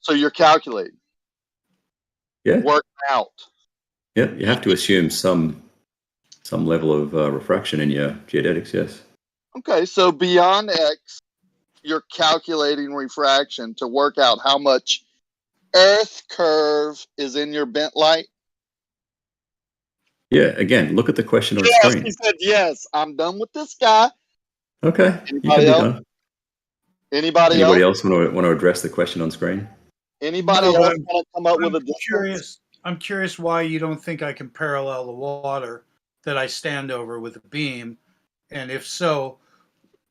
So you're calculating. Yeah. Work out. Yeah, you have to assume some level of refraction in your geodetics, yes. Okay, so beyond X, you're calculating refraction to work out how much Earth curve is in your bent light. Yeah, again, look at the question on Yes, screen. he said yes. I'm done with this guy. Okay, you can Anybody be else? done. Anybody else want to address the question on screen? Anybody No, but else want to come up with a difference? curious. I'm curious why you don't think I can parallel the water that I stand over with a beam, and if so,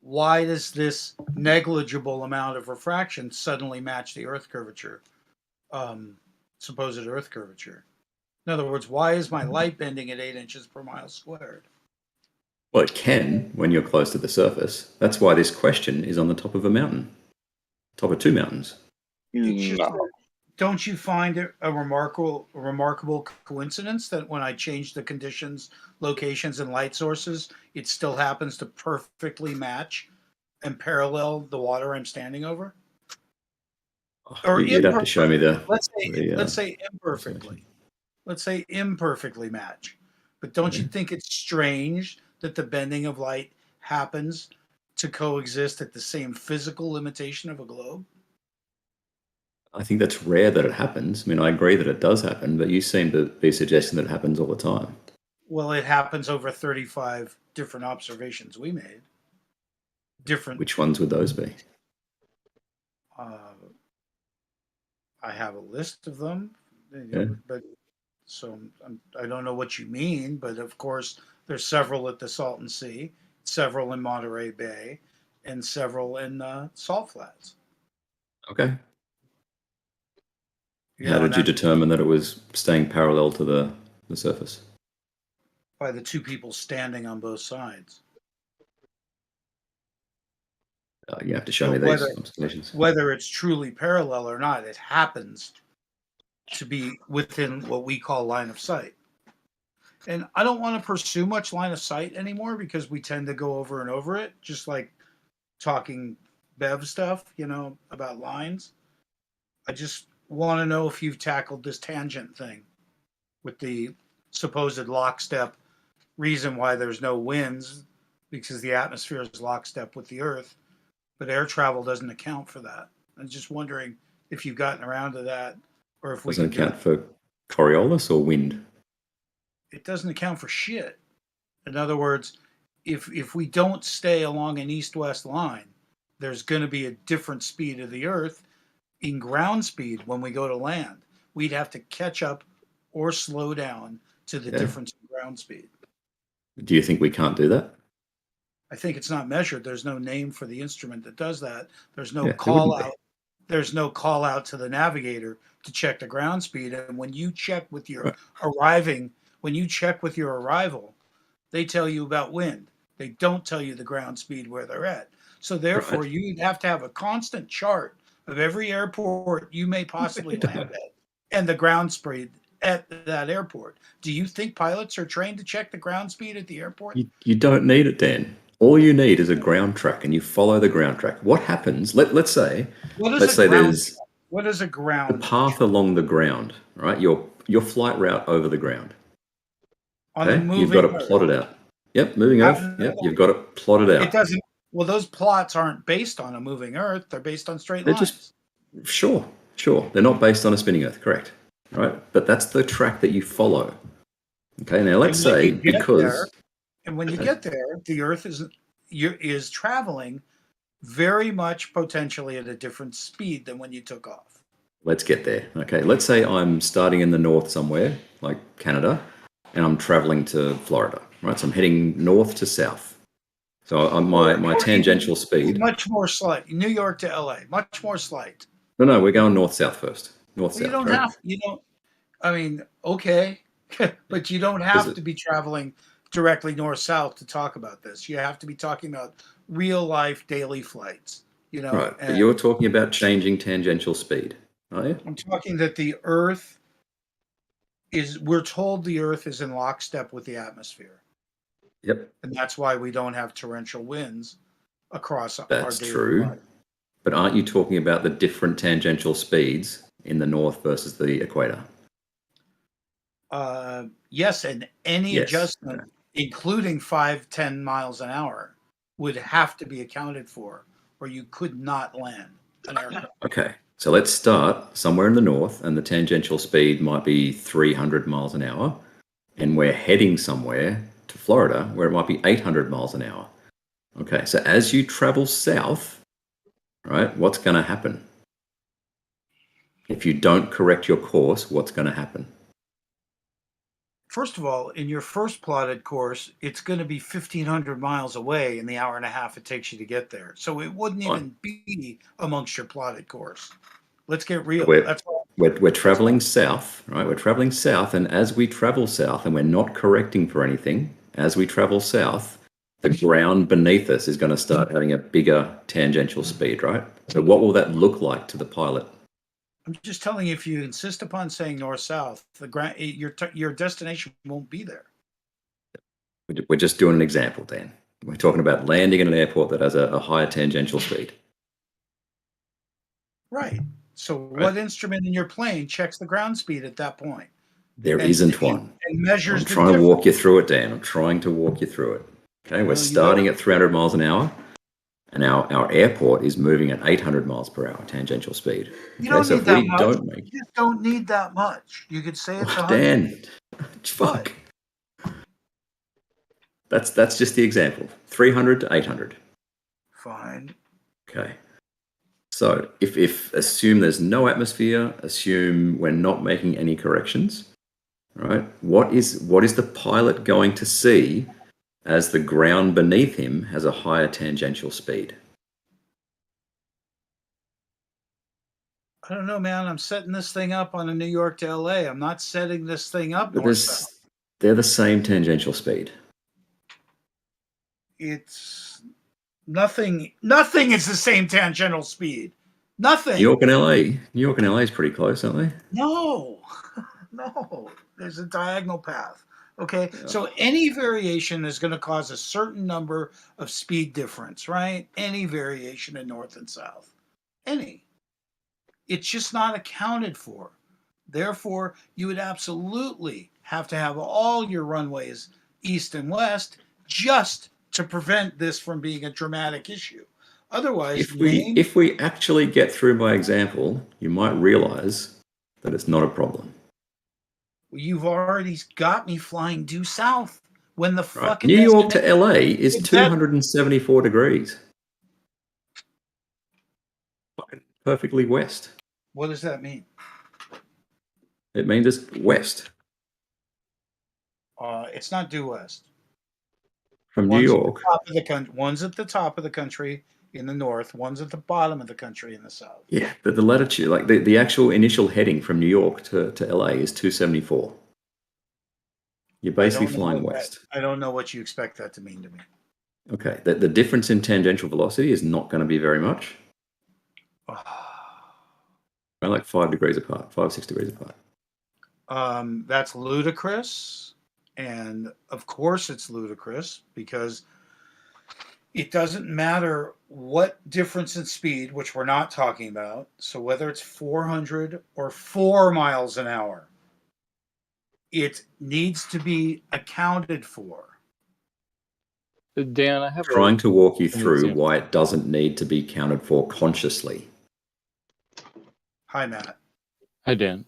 why does this negligible amount of refraction suddenly match the Earth curvature, supposed Earth curvature? In other words, why is my light bending at 8 inches per mile squared? Well, it can when you're close to the surface. That's why this question is on the top of a mountain, top of two mountains. It's just No. that, don't you find it a remarkable coincidence that when I change the conditions, locations, and light sources, it still happens to perfectly match and parallel the water I'm standing over? Or You'd have to show me the. let's say imperfectly. Let's say imperfectly match. But don't you think it's strange that the bending of light happens to coexist at the same physical limitation of a globe? I think that's rare that it happens. I mean, I agree that it does happen, but you seem to be suggesting that it happens all the time. Well, it happens over 35 different observations we made. Different. Which ones would those be? I have a list of them, Yeah. but so I don't know what you mean, but of course there's several at the Salton Sea, several in Monterey Bay, and several in Salt Flats. Okay. How did you determine that it was staying parallel to the surface? By the two people standing on both sides. You have to show me these observations. Whether it's truly parallel or not, it happens to be within what we call line of sight. And I don't want to pursue much line of sight anymore because we tend to go over and over it, just like talking Bev stuff, about lines. I just want to know if you've tackled this tangent thing with the supposed lockstep reason why there's no winds, because the atmosphere is lockstep with the Earth, but air travel doesn't account for that. I'm just wondering if you've gotten around to that, or if we doesn't account for Coriolis or wind. It doesn't account for shit. In other words, if we don't stay along an east-west line, there's going to be a different speed of the Earth in ground speed when we go to land. We'd have to catch up or slow down to the difference in ground speed. Do you think we can't do that? I think it's not measured. There's no name for the instrument that does that. There's no call out. There's no call out to the navigator to check the ground speed. And when you check with your arrival, they tell you about wind. They don't tell you the ground speed where they're at. So therefore, you'd have to have a constant chart of every airport you may possibly land at and the ground speed at that airport. Do you think pilots are trained to check the ground speed at the airport? You don't need it, Dan. All you need is a ground track, and you follow the ground track. What happens? Let's say there's what is a ground? The path along the ground, right? Your flight route over the ground. Okay, you've got to plot it out. Yep, moving Earth. Yep, you've got to plot it out. It doesn't. Well, those plots aren't based on a moving Earth. They're based on straight lines. Sure. They're not based on a spinning Earth, correct? Right, but that's the track that you follow. Okay, now let's say because. And when you get there, the Earth is traveling very much potentially at a different speed than when you took off. Let's get there. Okay, let's say I'm starting in the north somewhere, like Canada, and I'm traveling to Florida. Right, so I'm heading north to south. So my tangential speed much more slight. New York to LA, much more slight. No, we're going north south first. North-south. You don't have. You don't. I mean, okay, but you don't have to be traveling directly north-south to talk about this. You have to be talking about real-life daily flights. Right, but you're talking about changing tangential speed, are you? I'm talking that the Earth we're told the Earth is in lockstep with the atmosphere. Yep. And that's why we don't have torrential winds across our daily life. That's true. But aren't you talking about the different tangential speeds in the north versus the equator? Yes, and any Yes. adjustment, including 5-10 miles an hour, would have to be accounted for, or you could not land an aircraft. Okay, so let's start somewhere in the north, and the tangential speed might be 300 miles an hour, and we're heading somewhere to Florida where it might be 800 miles an hour. Okay, so as you travel south, right, what's going to happen? If you don't correct your course, what's going to happen? First of all, in your first plotted course, it's going to be 1,500 miles away in the hour and a half it takes you to get there. So it wouldn't even be amongst your plotted course. Let's get real. We're traveling south, right? We're traveling south, and as we travel south, and we're not correcting for anything, as we travel south, the ground beneath us is going to start having a bigger tangential speed, right? So what will that look like to the pilot? I'm just telling you, if you insist upon saying north-south, your destination won't be there. We're just doing an example, Dan. We're talking about landing in an airport that has a higher tangential speed. Right. So what instrument in your plane checks the ground speed at that point? There isn't one. And measures I'm trying to walk you through it, Dan. I'm trying to walk you through it. Okay, we're starting at 300 miles an hour, and our airport is moving at 800 miles per hour tangential speed. You don't need that much. You just don't need that much. You could say it's 100. Dan, fuck. That's just the example. 300 to 800. Fine. Okay. So if assume there's no atmosphere, assume we're not making any corrections, right? What is the pilot going to see as the ground beneath him has a higher tangential speed? I don't know, man. I'm setting this thing up on a New York to LA. I'm not setting this thing up north-south. They're the same tangential speed. It's nothing. Nothing is the same tangential speed. Nothing. New York and LA is pretty close, aren't they? No. No. There's a diagonal path. Okay. Yeah. So any variation is going to cause a certain number of speed difference, right? Any variation in north and south. Any. It's just not accounted for. Therefore, you would absolutely have to have all your runways east and west just to prevent this from being a dramatic issue. Otherwise, if we actually get through my example, you might realize that it's not a problem. You've already got me flying due south when the fucking New York to LA is 274 degrees. Fucking perfectly west. What does that mean? It means it's west. It's not due west. From New York. One's at the top of the country in the north, one's at the bottom of the country in the south. Yeah, but the latitude, like the actual initial heading from New York to LA is 274. You're basically flying west. I don't know what you expect that to mean to me. Okay, the difference in tangential velocity is not going to be very much. Like 5 degrees apart, 5-6 degrees apart. That's ludicrous. And of course it's ludicrous because it doesn't matter what difference in speed, which we're not talking about. So whether it's 400 or 4 miles an hour, it needs to be accounted for. Dan, I have trying to walk you through why it doesn't need to be counted for consciously. Hi, Matt. Hi, Dan.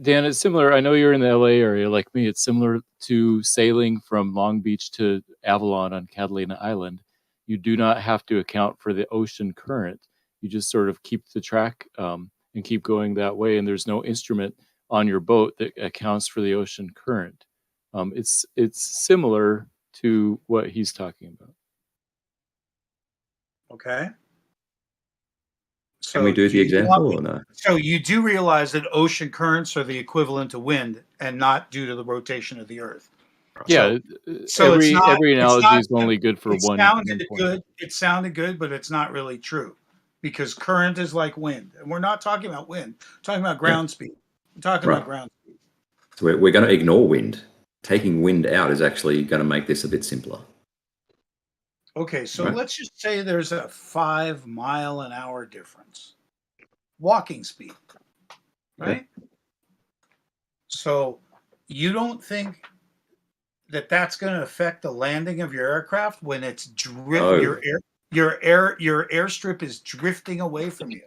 Dan, it's similar. I know you're in the LA area like me. It's similar to sailing from Long Beach to Avalon on Catalina Island. You do not have to account for the ocean current. You just sort of keep the track and keep going that way. And there's no instrument on your boat that accounts for the ocean current. It's similar to what he's talking about. Okay. Can we do the example or not? So you do realize that ocean currents are the equivalent to wind and not due to the rotation of the Earth. Yeah. So every analogy is only good for one. It sounded good, but it's not really true because current is like wind. And we're not talking about wind. We're talking about ground speed. We're talking about ground speed. So we're going to ignore wind. Taking wind out is actually going to make this a bit simpler. Okay, so Right. let's just say there's a 5-mile-an-hour difference. Walking speed, right? So you don't think that that's going to affect the landing of your aircraft when it's Oh, your airstrip is drifting away from you?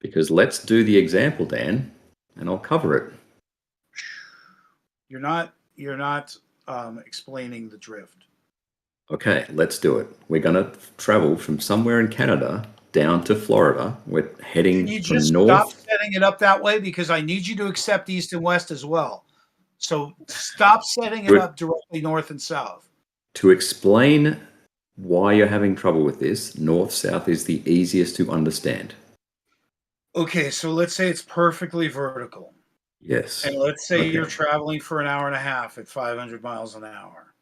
because let's do the example, Dan, and I'll cover it. You're not explaining the drift. Okay, let's do it. We're going to travel from somewhere in Canada down to Florida. We're heading Can you from just stop north. setting it up that way? Because I need you to accept east and west as well. So stop setting it up directly north and south. To explain why you're having trouble with this, north-south is the easiest to understand. Okay, so let's say it's perfectly vertical. Yes. And let's say Okay. you're traveling for an hour and a half at 500 miles an hour.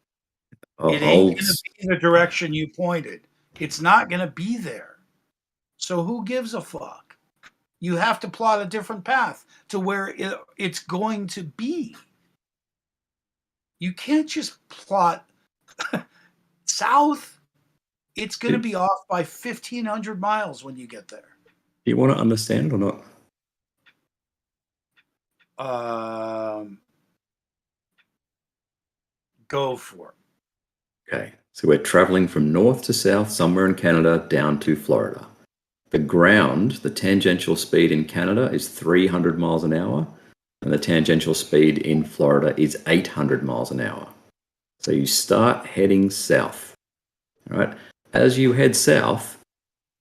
I'll- It ain't I'll- going to be the direction you pointed. It's not going to be there. So who gives a fuck? You have to plot a different path to where it's going to be. You can't just plot south. It's going to be off by 1,500 miles when you get there. Do you want to understand or not? Go for it. Okay, so we're traveling from north to south, somewhere in Canada, down to Florida. The ground, the tangential speed in Canada is 300 miles an hour, and the tangential speed in Florida is 800 miles an hour. So you start heading south. All right. As you head south,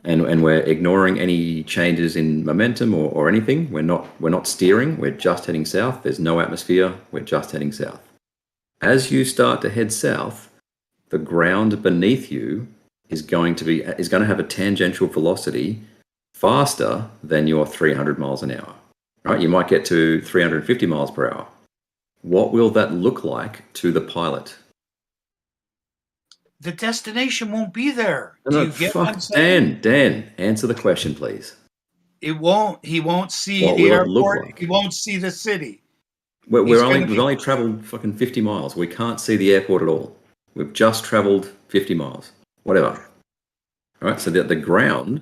and we're ignoring any changes in momentum or anything. We're not steering. We're just heading south. There's no atmosphere. We're just heading south. As you start to head south, the ground beneath you is going to have a tangential velocity faster than your 300 miles an hour. Right? You might get to 350 miles per hour. What will that look like to the pilot? The destination won't be there. No, Do no, you get what I'm fuck, saying? Dan, answer the question, please. It won't. He won't see What the will it look airport. like? He won't see the city. We've only traveled fucking 50 miles. We can't see the airport at all. We've just traveled 50 miles. Whatever. All right, so the ground,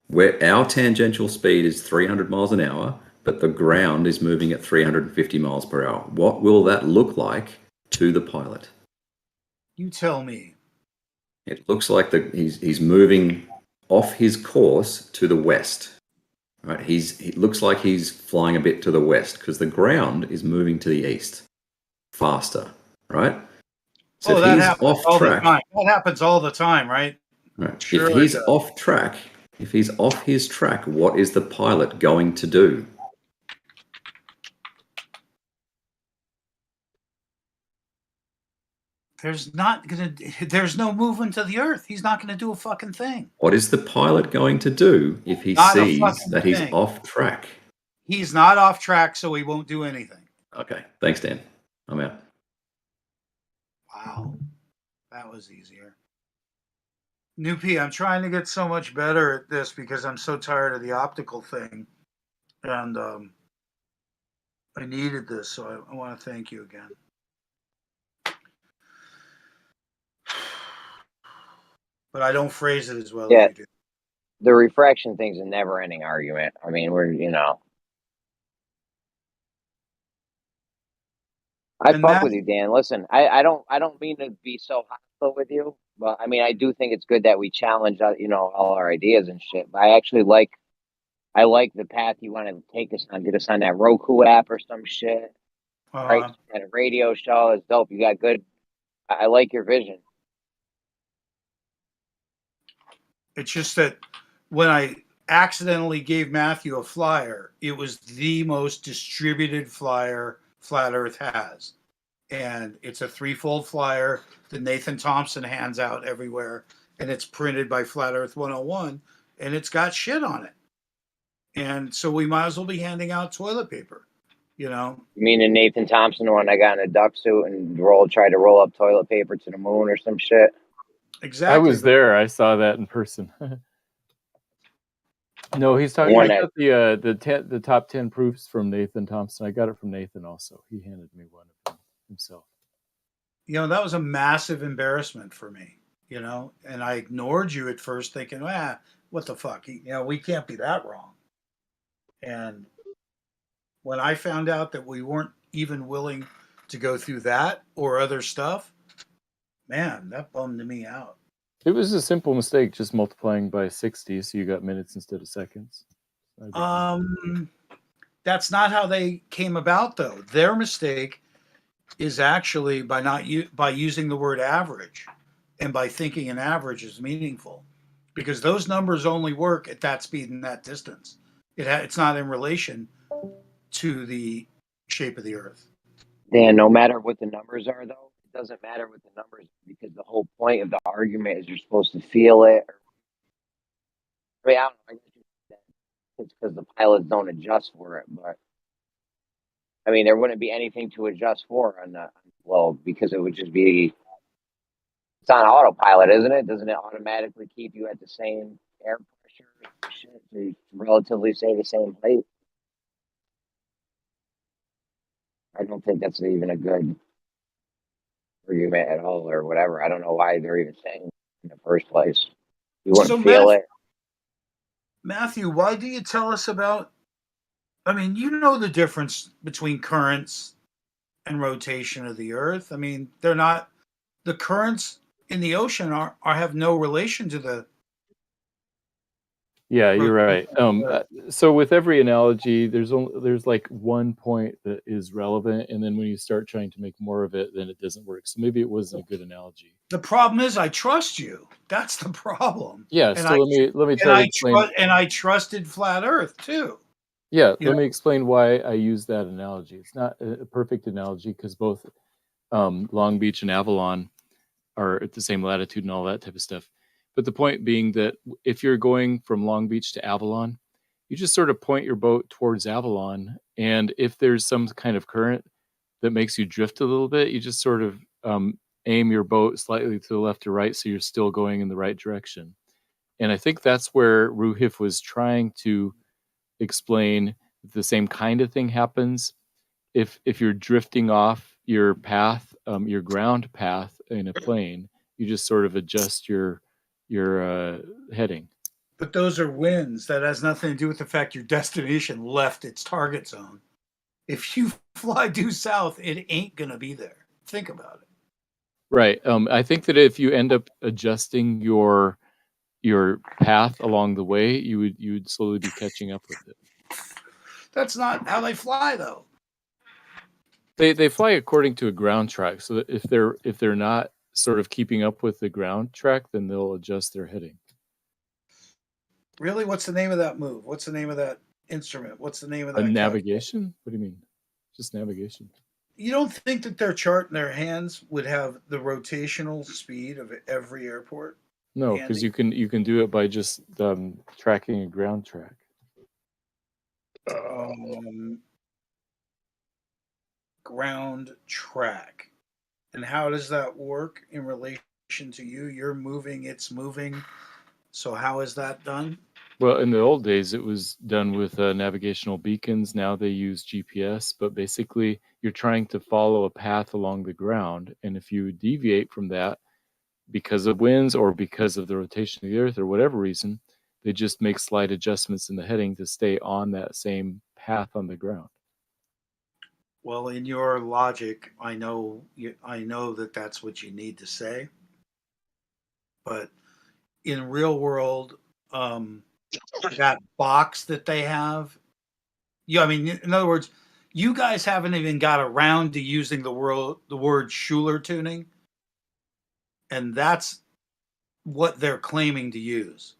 where our tangential speed is 300 miles an hour, but the ground is moving at 350 miles per hour. What will that look like to the pilot? You tell me. It looks like he's moving off his course to the west. Right, it looks like he's flying a bit to the west because the ground is moving to the east faster, right? So if that he's happens off all track, the time. That happens all the time, right? right, Sure if he's off track, what is the pilot going to do? There's no movement to the earth. He's not gonna do a fucking thing. What is the pilot going to do if he Not a sees fucking that he's thing. off track? He's not off track, so he won't do anything. Okay, thanks, Dan. I'm out. Wow, that was easier. New P, I'm trying to get so much better at this because I'm so tired of the optical thing, and I needed this, so I want to thank you again. But I don't phrase it as well as you do. The refraction thing's a never-ending argument. I mean, I fuck with you, Dan. Listen, I don't mean to be so hostile with you, but I mean, I do think it's good that we challenge, all our ideas and shit. But I like the path you want to take us on. Get us on that Roku app or some shit. Right? At a radio show, it's dope. You got good. I like your vision. It's just that when I accidentally gave Matthew a flyer, it was the most distributed flyer Flat Earth has. And it's a 3-fold flyer that Nathan Thompson hands out everywhere. And it's printed by Flat Earth 101. And it's got shit on it. And so we might as well be handing out toilet paper, You mean the Nathan Thompson one I got in a duck suit and tried to roll up toilet paper to the moon or some shit? Exactly. I was there. I saw that in person. No, he's talking. I got the top 10 proofs from Nathan Thompson. I got it from Nathan also. He handed me one of them himself. That was a massive embarrassment for me. you know, and I ignored you at first thinking, what the fuck? You know, we can't be that wrong. And when I found out that we weren't even willing to go through that or other stuff, man, that bummed me out. It was a simple mistake, just multiplying by 60, so you got minutes instead of seconds. That's not how they came about, though. Their mistake is actually by using the word average and by thinking an average is meaningful, because those numbers only work at that speed and that distance. It's not in relation to the shape of the Earth. Dan, no matter what the numbers are, though, it doesn't matter what the numbers, because the whole point of the argument is you're supposed to feel it. I mean, I don't know. I guess it's because the pilots don't adjust for it, but I mean, there wouldn't be anything to adjust for on the globe, because it would just be, it's on autopilot, isn't it? Doesn't it automatically keep you at the same air pressure, shit, so you relatively stay the same height? I don't think that's even a good argument at all, or whatever. I don't know why they're even saying it in the first place. You wouldn't feel it. Matthew, why do you tell us about? I mean, you know the difference between currents and rotation of the Earth. I mean, they're not, the currents in the ocean have no relation to the. Yeah, you're right. So with every analogy, there's like one point that is relevant, and then when you start trying to make more of it, then it doesn't work. So maybe it wasn't a good analogy. The problem is, I trust you. That's the problem. Yeah. And so let me try to explain. And I trusted flat Earth too. Yeah. Let me explain why I use that analogy. It's not a perfect analogy because both Long Beach and Avalon are at the same latitude and all that type of stuff. But the point being that if you're going from Long Beach to Avalon, you just sort of point your boat towards Avalon. And if there's some kind of current that makes you drift a little bit, you just sort of aim your boat slightly to the left or right so you're still going in the right direction. And I think that's where Ruhif was trying to explain the same kind of thing happens if you're drifting off your path, your ground path in a plane. You just sort of adjust your heading. But those are winds. That has nothing to do with the fact your destination left its target zone. If you fly due south, it ain't gonna be there. Think about it. Right. I think that if you end up adjusting your path along the way, you would slowly be catching up with it. That's not how they fly, though. They fly according to a ground track. So that if they're not sort of keeping up with the ground track, then they'll adjust their heading. Really? What's the name of that move? What's the name of that instrument? What's the name of that? Navigation? What do you mean? Just navigation. You don't think that their chart in their hands would have the rotational speed of every airport? No, because you can do it by just tracking a ground track. Ground track. And how does that work in relation to you? You're moving, it's moving. So how is that done? Well, in the old days, it was done with navigational beacons. Now they use GPS, but basically you're trying to follow a path along the ground. And if you deviate from that because of winds or because of the rotation of the Earth or whatever reason, they just make slight adjustments in the heading to stay on that same path on the ground. Well, in your logic, I know that that's what you need to say. But in real world, that box that they have, I mean, in other words, you guys haven't even got around to using the word Schuler tuning, and that's what they're claiming to use,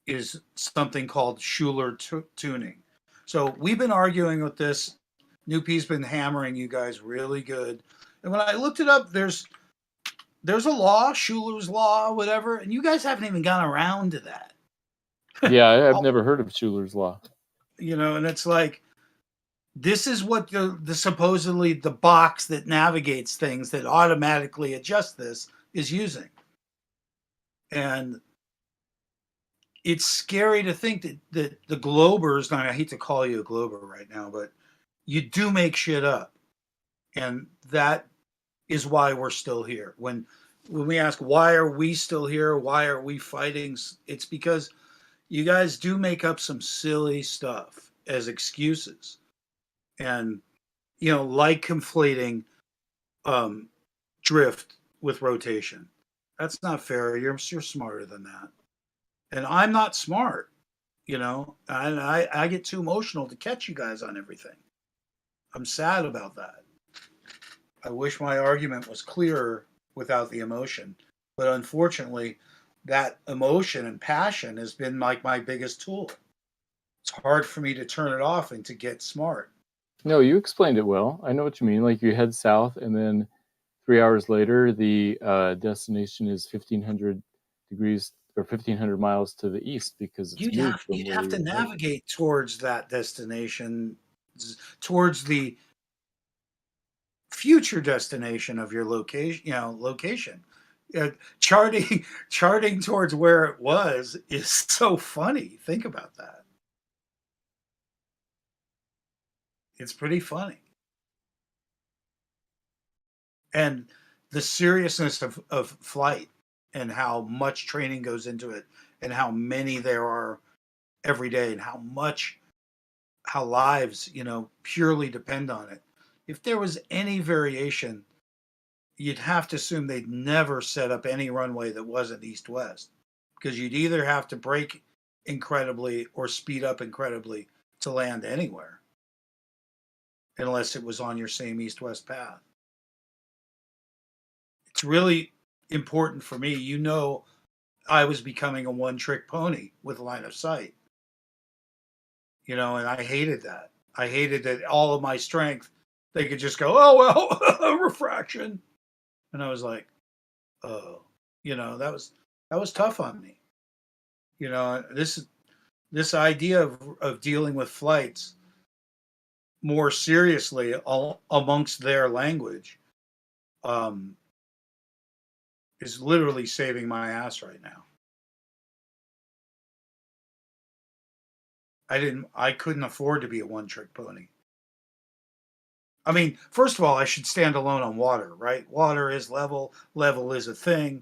is something called Schuler tuning. So we've been arguing with this. Newpie's been hammering you guys really good. And when I looked it up, there's a law, Schuler's law, whatever, and you guys haven't even gone around to that. Yeah, I've never heard of Schuler's law. You know, and it's like, this is what the supposedly the box that navigates things that automatically adjusts this is using. And it's scary to think that the globers, and I hate to call you a glober right now, but you do make shit up. And that is why we're still here. When when we ask why are we still here, why are we fighting, it's because you guys do make up some silly stuff as excuses, and like conflating drift with rotation. That's not fair. You're smarter than that, and I'm not smart. And I get too emotional to catch you guys on everything. I'm sad about that. I wish my argument was clearer without the emotion, but unfortunately, that emotion and passion has been like my biggest tool. It's hard for me to turn it off and to get smart. No, you explained it well. I know what you mean. Like you head south, and then 3 hours later, the destination is 1,500 degrees or 1,500 miles to the east because it's You'd have to navigate towards that destination, towards the future destination of your location. Charting towards where it was is so funny. Think about that. It's pretty funny. And the seriousness of flight and how much training goes into it and how many there are every day and how lives, purely depend on it. If there was any variation, you'd have to assume they'd never set up any runway that wasn't east-west, because you'd either have to brake incredibly or speed up incredibly to land anywhere, unless it was on your same east-west path. It's really important for me. I was becoming a one-trick pony with line of sight. And I hated that. I hated that all of my strength, they could just go, oh, well, refraction. And I was like, oh, that was tough on me. This idea of dealing with flights more seriously amongst their language is literally saving my ass right now. I couldn't afford to be a one-trick pony. I mean, first of all, I should stand alone on water, right? Water is level. Level is a thing.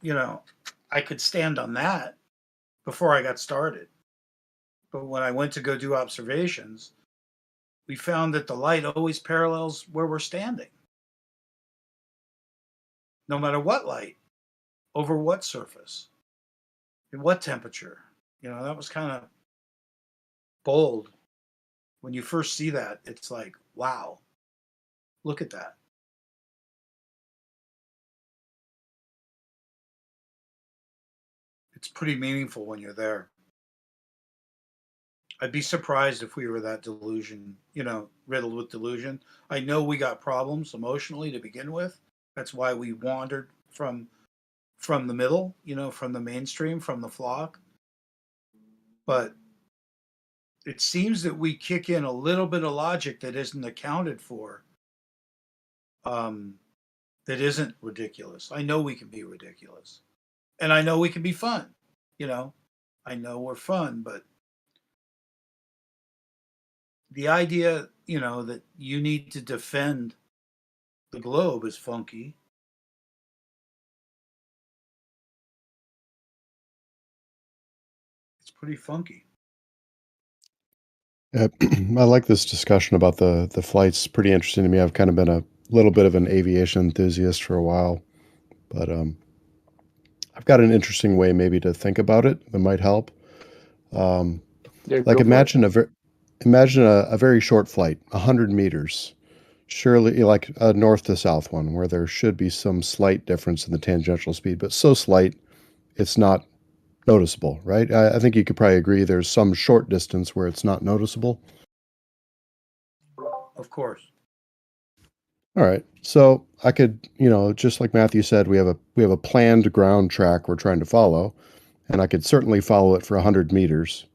I could stand on that before I got started. But when I went to go do observations, we found that the light always parallels where we're standing. No matter what light, over what surface, at what temperature. That was kind of bold. When you first see that, it's like, wow, look at that. It's pretty meaningful when you're there. I'd be surprised if we were that riddled with delusion. I know we got problems emotionally to begin with. That's why we wandered from the middle, from the mainstream, from the flock. But it seems that we kick in a little bit of logic that isn't accounted for, that isn't ridiculous. I know we can be ridiculous. And I know we can be fun. I know we're fun, but the idea, that you need to defend the globe is funky. It's pretty funky. I like this discussion about the flights. Pretty interesting to me. I've kind of been a little bit of an aviation enthusiast for a while, but I've got an interesting way maybe to think about it that might help. Like imagine a very short flight, 100 meters, surely like a north to south one, where there should be some slight difference in the tangential speed, but so slight it's not noticeable, right? I think you could probably agree there's some short distance where it's not noticeable. Of course. All right. So I could, just like Matthew said, we have a planned ground track we're trying to follow, and I could certainly follow it for 100 meters.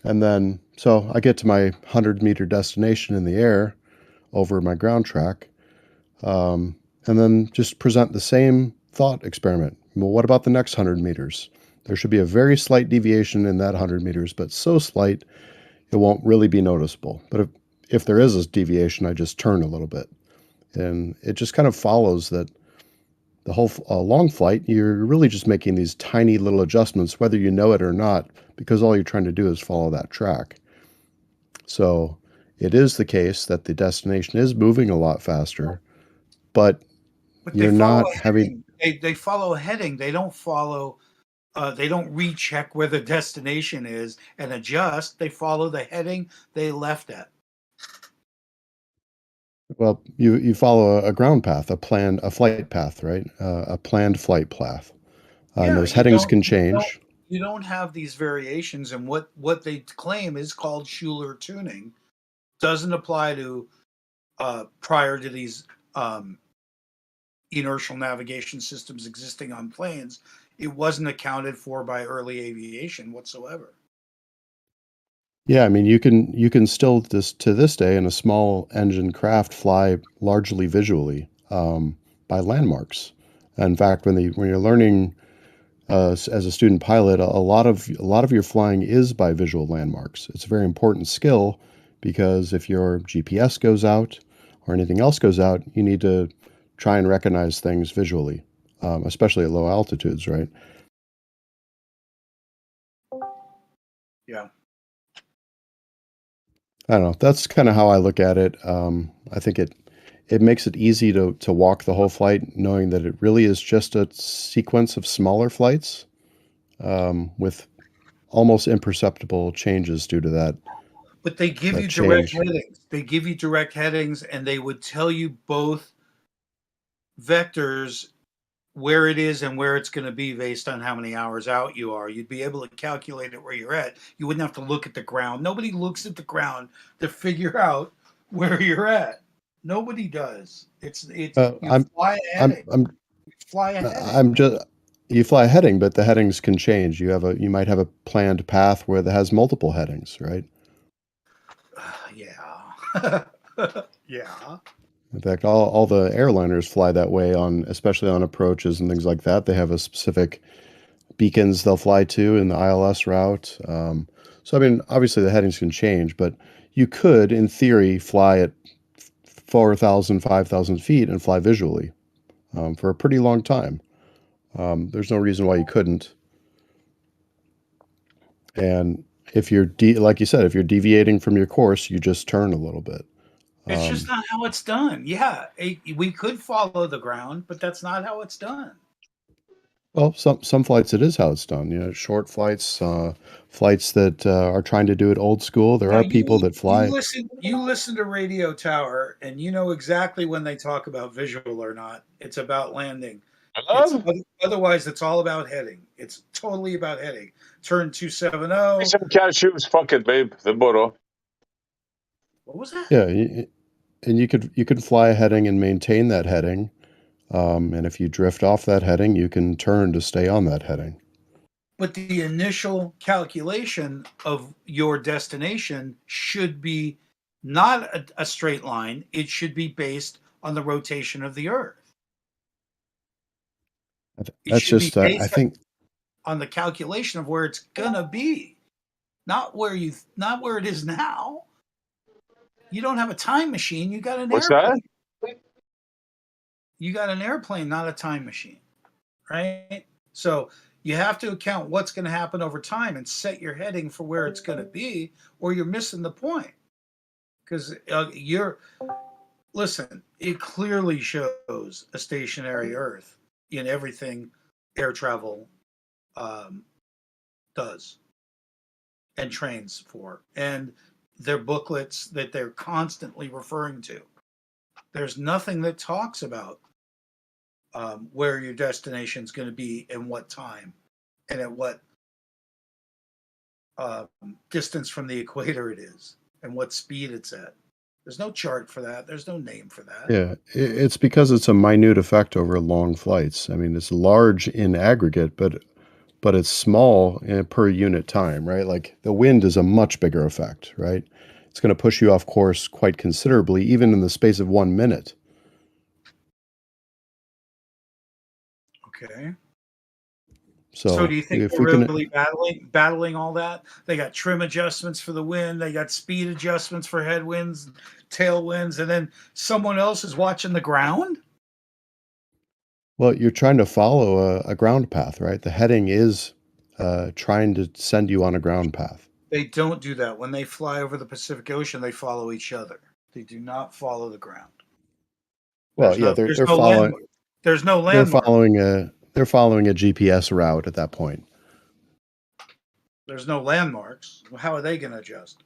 And then, so I get to my 100-meter destination in the air over my ground track, and then just present the same thought experiment. Well, what about the next 100 meters? There should be a very slight deviation in that 100 meters, but so slight it won't really be noticeable. But if there is a deviation, I just turn a little bit. And it just kind of follows that The whole long flight, you're really just making these tiny little adjustments, whether you know it or not, because all you're trying to do is follow that track. So it is the case that the destination is moving a lot faster, but you're not having. They follow a heading. They don't follow. They don't recheck where the destination is and adjust. They follow the heading they left at. Well, you follow a ground path, a flight path, right? A planned flight path. And those headings can change. You don't have these variations, and what they claim is called Schuler tuning doesn't apply to prior to these inertial navigation systems existing on planes. It wasn't accounted for by early aviation whatsoever. Yeah, I mean, you can still to this day in a small engine craft fly largely visually by landmarks. In fact, when you're learning as a student pilot, a lot of your flying is by visual landmarks. It's a very important skill because if your GPS goes out or anything else goes out, you need to try and recognize things visually, especially at low altitudes, right? Yeah. I don't know. That's kind of how I look at it. I think it makes it easy to walk the whole flight, knowing that it really is just a sequence of smaller flights with almost imperceptible changes due to that. But they give you direct headings. They give you direct headings, and they would tell you both vectors where it is and where it's going to be based on how many hours out you are. You'd be able to calculate it where you're at. You wouldn't have to look at the ground. Nobody looks at the ground to figure out where you're at. Nobody does. You fly ahead. You fly a heading, but the headings can change. You might have a planned path where that has multiple headings, right? Yeah. Yeah. In fact, all the airliners fly that way especially on approaches and things like that. They have a specific beacons they'll fly to in the ILS route. So, I mean, obviously the headings can change, but you could, in theory, fly at 4,000, 5,000 feet and fly visually for a pretty long time. There's no reason why you couldn't. And if you're, like you said, if you're deviating from your course, you just turn a little bit. It's just not how it's done. Yeah, we could follow the ground, but that's not how it's done. Well, some flights it is how it's done. You know, short flights, flights that are trying to do it old school. There are people that fly. You listen to Radio Tower, and you know exactly when they talk about visual or not. It's about landing. Otherwise, it's all about heading. It's totally about heading. Turn 270. Some cashews, fuck it, babe. The boro. What was that? Yeah, and you could fly a heading and maintain that heading. And if you drift off that heading, you can turn to stay on that heading. But the initial calculation of your destination should be not a straight line. It should be based on the rotation of the Earth. That's just, I think, on the calculation of where it's gonna be, not where it is now. You don't have a time machine. You got an airplane. That? You got an airplane, not a time machine, right? So you have to account what's going to happen over time and set your heading for where it's going to be, or you're missing the point. Because listen, it clearly shows a stationary Earth in everything air travel does and trains for. And their booklets that they're constantly referring to. There's nothing that talks about where your destination is going to be and what time and at what distance from the equator it is and what speed it's at. There's no chart for that. There's no name for that. Yeah, it's because it's a minute effect over long flights. I mean, it's large in aggregate, but it's small per unit time, right? Like the wind is a much bigger effect, right? It's going to push you off course quite considerably, even in the space of 1 minute. Okay. So do you think they're really battling all that? They got trim adjustments for the wind. They got speed adjustments for headwinds, tailwinds, and then someone else is watching the ground? Well, you're trying to follow a ground path, right? The heading is trying to send you on a ground path. They don't do that. When they fly over the Pacific Ocean, they follow each other. They do not follow the ground. Well, yeah, There's they're no following landmark. There's no they're landmark. following a GPS route at that point. There's no landmarks. How are they going to adjust?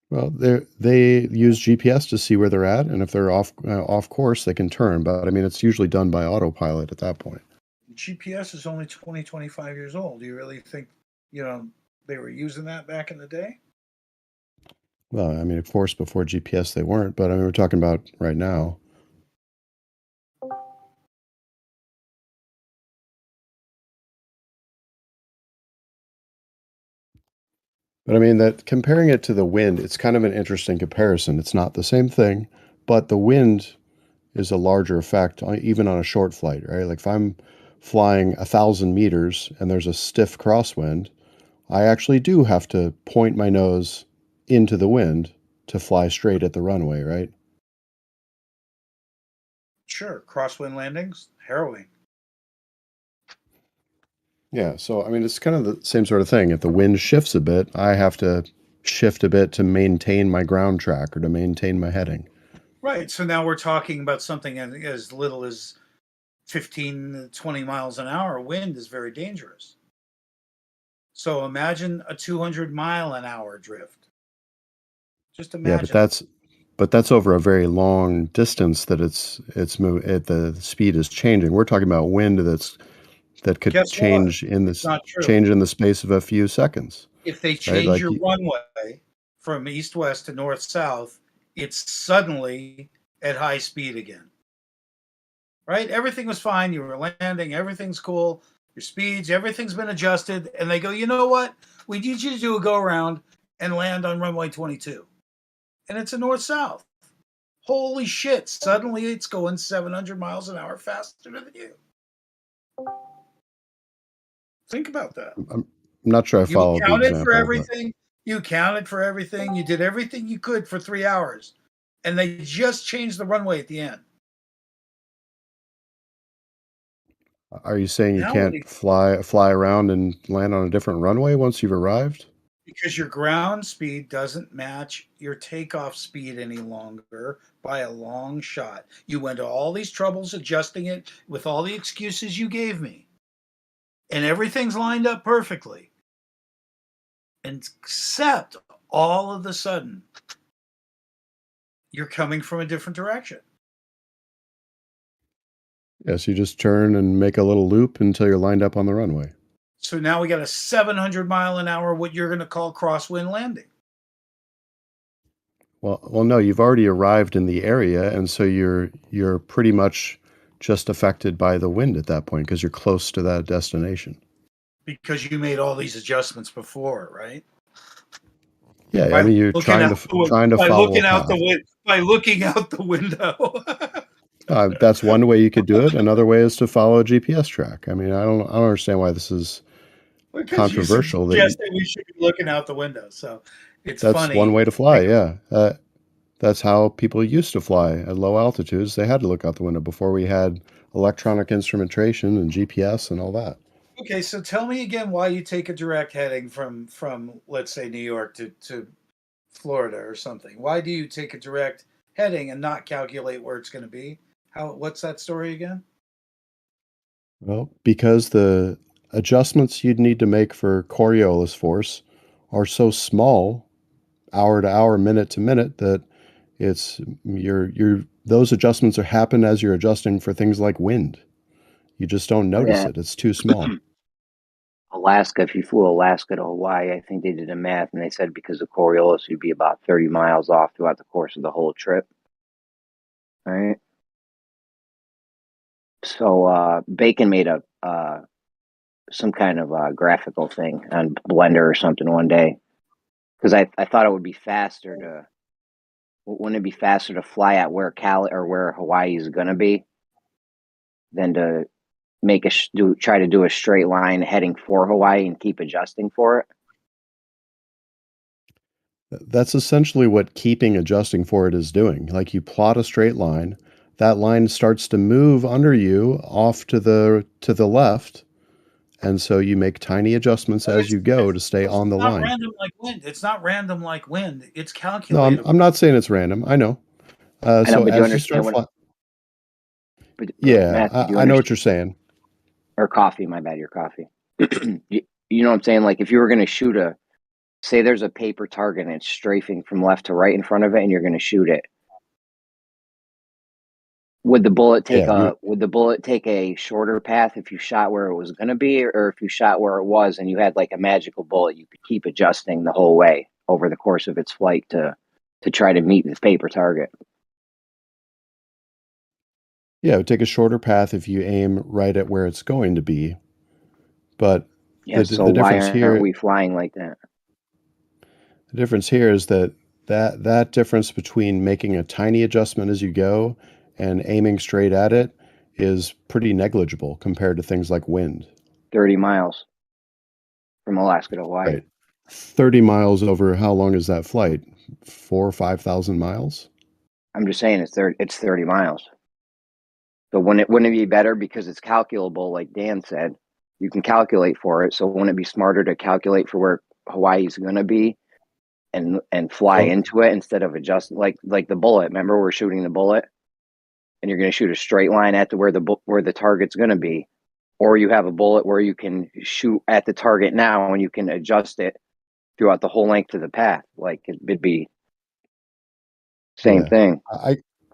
Well, they use GPS to see where they're at, and if they're off course, they can turn. But I mean, it's usually done by autopilot at that point. GPS is only 20, 25 years old. Do you really think, they were using that back in the day? Well, I mean, of course, before GPS they weren't, but I mean, we're talking about right now. But I mean, that comparing it to the wind, it's kind of an interesting comparison. It's not the same thing, but the wind is a larger effect, even on a short flight, right? Like if I'm flying 1,000 meters and there's a stiff crosswind, I actually do have to point my nose into the wind to fly straight at the runway, right? Sure. Crosswind landings, harrowing. Yeah, so I mean, it's kind of the same sort of thing. If the wind shifts a bit, I have to shift a bit to maintain my ground track or to maintain my heading. Right. So now we're talking about something as little as 15 to 20 miles an hour. Wind is very dangerous. So imagine a 200-mile-an-hour drift. Just imagine. Yeah, but that's over a very long distance that the speed is changing. We're talking about wind that could Guess change what? in It's not true. change in the space of a few seconds. If they right? change Like your runway from east-west to north-south, it's suddenly at high speed again. Right? Everything was fine. You were landing. Everything's cool. Your speeds, everything's been adjusted. And they go, you know what? We need you to do a go-around and land on runway 22. And it's a north-south. Holy shit. Suddenly it's going 700 miles an hour faster than you. Think about that. I'm not sure I followed the counted example. for everything. You counted for everything. You did everything you could for 3 hours. And they just changed the runway at the end. Are you saying you Now can't fly around and land on a different runway once you've arrived? Because your ground speed doesn't match your takeoff speed any longer by a long shot. You went to all these troubles adjusting it with all the excuses you gave me. And everything's lined up perfectly. Except all of a sudden, you're coming from a different direction. Yes, you just turn and make a little loop until you're lined up on the runway. So now we got a 700-mile-an-hour, what you're going to call crosswind landing. Well, no, you've already arrived in the area, and so you're pretty much just affected by the wind at that point because you're close to that destination. Because you made all these adjustments before, right? Yeah, I mean, you're trying to follow looking out by looking out the window. That's one way you could do it. Another way is to follow a GPS track. I mean, I don't understand why this is controversial. You suggested we should be looking out the window, so it's that's funny. One way to fly. Yeah, that's how people used to fly at low altitudes. They had to look out the window before we had electronic instrumentation and GPS and all that. Okay, so tell me again why you take a direct heading from let's say New York to Florida or something. Why do you take a direct heading and not calculate where it's going to be? What's that story again? Well, because the adjustments you'd need to make for Coriolis force are so small, hour to hour, minute to minute, that it's those adjustments happen as you're adjusting for things like wind. You just don't notice it. It's too small. Alaska, if you flew Alaska to Hawaii, I think they did the math and they said because of Coriolis, you'd be about 30 miles off throughout the course of the whole trip. All right. So Bacon made some kind of graphical thing on Blender or something one day because I thought it would be faster wouldn't it be faster to fly at where Hawaii is going to be than to try to do a straight line heading for Hawaii and keep adjusting for it? That's essentially what keeping adjusting for it is doing. Like you plot a straight line, that line starts to move under you off to the left, and so you make tiny adjustments as you go to stay on the not line. random like wind. It's not random like wind. It's No, calculated. I'm not saying it's random. I know. I know, So but you as you start understand what? flying, But, yeah, Matthew, do you I know understand? what you're saying. Or coffee, my bad, your coffee. You know what I'm saying? Like if you were going to shoot say there's a paper target and it's strafing from left to right in front of it and you're going to shoot it. Would the bullet take a shorter path if you shot where it was going to be, or if you shot where it was and you had like a magical bullet, you could keep adjusting the whole way over the course of its flight to try to meet this paper target? Yeah, it would take a shorter path if you aim right at where it's going to be. But Yeah, so the why difference aren't here, we flying like that? the difference here is that difference between making a tiny adjustment as you go and aiming straight at it is pretty negligible compared to things like wind. 30 miles from Alaska to Hawaii. Right. 30 miles over how long is that flight? 4,000 or 5,000 miles? I'm just saying it's 30 miles. So wouldn't it be better because it's calculable, like Dan said? You can calculate for it. So wouldn't it be smarter to calculate for where Hawaii's going to be and fly Well, into it instead of adjusting like the bullet? Remember, we're shooting the bullet, and you're going to shoot a straight line at where the target's going to be, or you have a bullet where you can shoot at the target now and you can adjust it throughout the whole length of the path. Like it'd be same yeah, thing.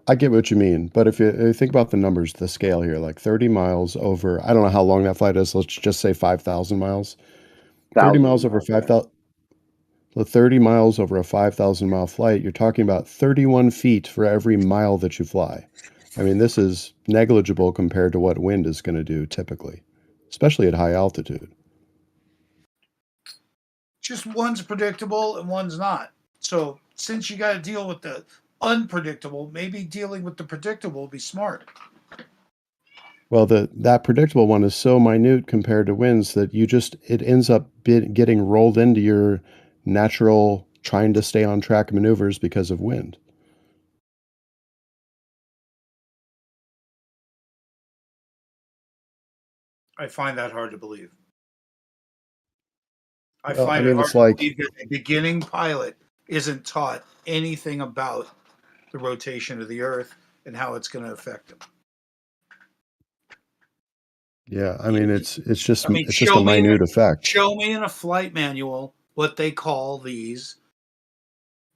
I get what you mean, but if you think about the numbers, the scale here, like 30 miles over, I don't know how long that flight is. Let's just say 5,000 miles. 30 miles over 5,000. 30 miles over a 5,000 mile flight, you're talking about 31 feet for every mile that you fly. I mean, this is negligible compared to what wind is going to do typically, especially at high altitude. Just one's predictable and one's not. So since you got to deal with the unpredictable, maybe dealing with the predictable would be smart. Well, that predictable one is so minute compared to winds that it ends up getting rolled into your natural trying to stay on track maneuvers because of wind. I find that hard to believe. I Well, find I it mean, hard it's to like, believe that a beginning pilot isn't taught anything about the rotation of the Earth and how it's going to affect them. yeah, I mean, it's just I mean, it's just a minute effect. show me in a flight manual what they call these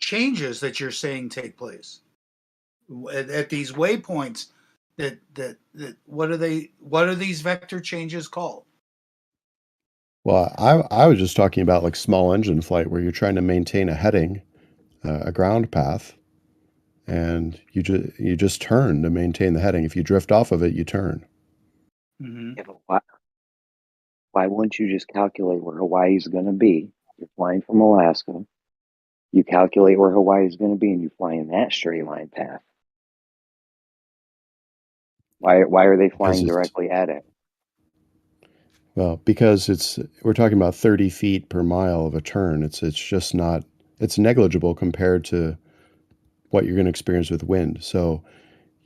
changes that you're saying take place at these waypoints. That what are these vector changes called? Well, I was just talking about like small engine flight where you're trying to maintain a heading, a ground path, and you just turn to maintain the heading. If you drift off of it, you turn. Mm-hmm. Yeah, but why wouldn't you just calculate where Hawaii's going to be? You're flying from Alaska. You calculate where Hawaii's going to be, and you fly in that straight line path. Why are they Because flying it's directly at it? Well, because we're talking about 30 feet per mile of a turn. It's just not, it's negligible compared to what you're going to experience with wind. So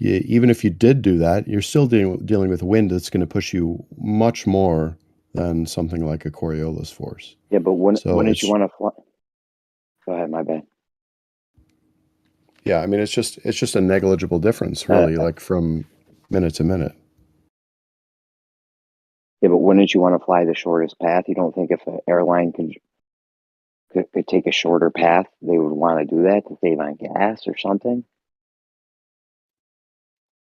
even if you did do that, you're still dealing with wind that's going to push you much more than something like a Coriolis force. Yeah, but So wouldn't you want to fly? Go ahead, my bad. yeah, I mean, it's just a negligible difference, really, like from minute to minute. Yeah, but wouldn't you want to fly the shortest path? You don't think if an airline could take a shorter path, they would want to do that to save on gas or something?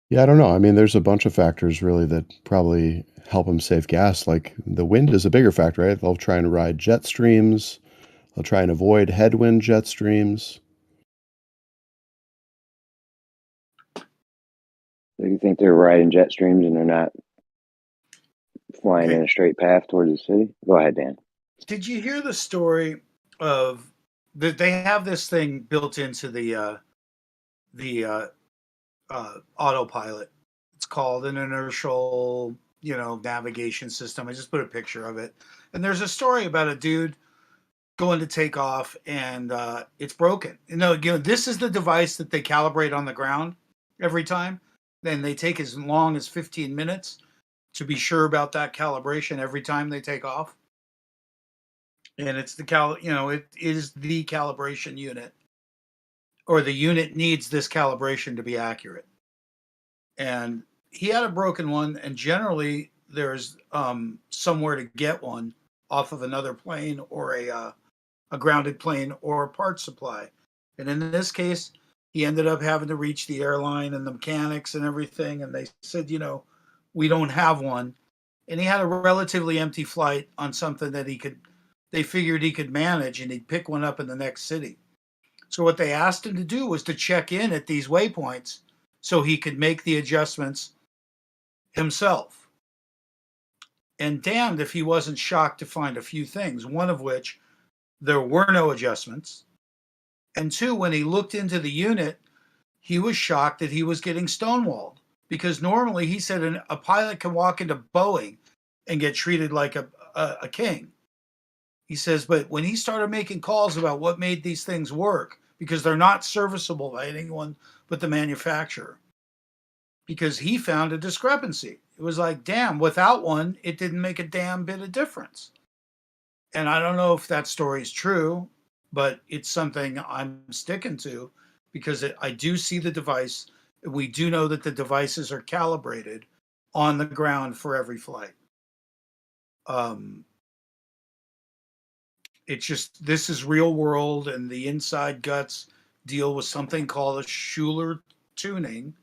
Yeah, I don't know. I mean, there's a bunch of factors really that probably help them save gas. Like the wind is a bigger factor, right? They'll try and ride jet streams. They'll try and avoid headwind jet streams. So you think they're riding jet streams and they're not flying Okay. in a straight path towards the city? Go ahead, Dan. Did you hear the story of that they have this thing built into the autopilot? It's called an inertial, navigation system. I just put a picture of it, and there's a story about a dude going to take off, and it's broken. This is the device that they calibrate on the ground every time. then they take as long as 15 minutes to be sure about that calibration every time they take off. And it's the it is the calibration unit, or the unit needs this calibration to be accurate. And he had a broken one, and generally there's somewhere to get one off of another plane, or a grounded plane, or a parts supply. And in this case, he ended up having to reach the airline and the mechanics and everything, and they said, we don't have one. And he had a relatively empty flight on something that they figured he could manage, and he'd pick one up in the next city. So what they asked him to do was to check in at these waypoints so he could make the adjustments himself. And damned if he wasn't shocked to find a few things, one of which there were no adjustments. And two, when he looked into the unit, he was shocked that he was getting stonewalled, because normally he said a pilot can walk into Boeing and get treated like a king. He says, but when he started making calls about what made these things work, because they're not serviceable by anyone but the manufacturer, because he found a discrepancy. It was like, damn, without one, it didn't make a damn bit of difference. And I don't know if that story is true, but it's something I'm sticking to, because I do see the device. We do know that the devices are calibrated on the ground for every flight. It's just, this is real world, and the inside guts deal with something called a Schuler tuning.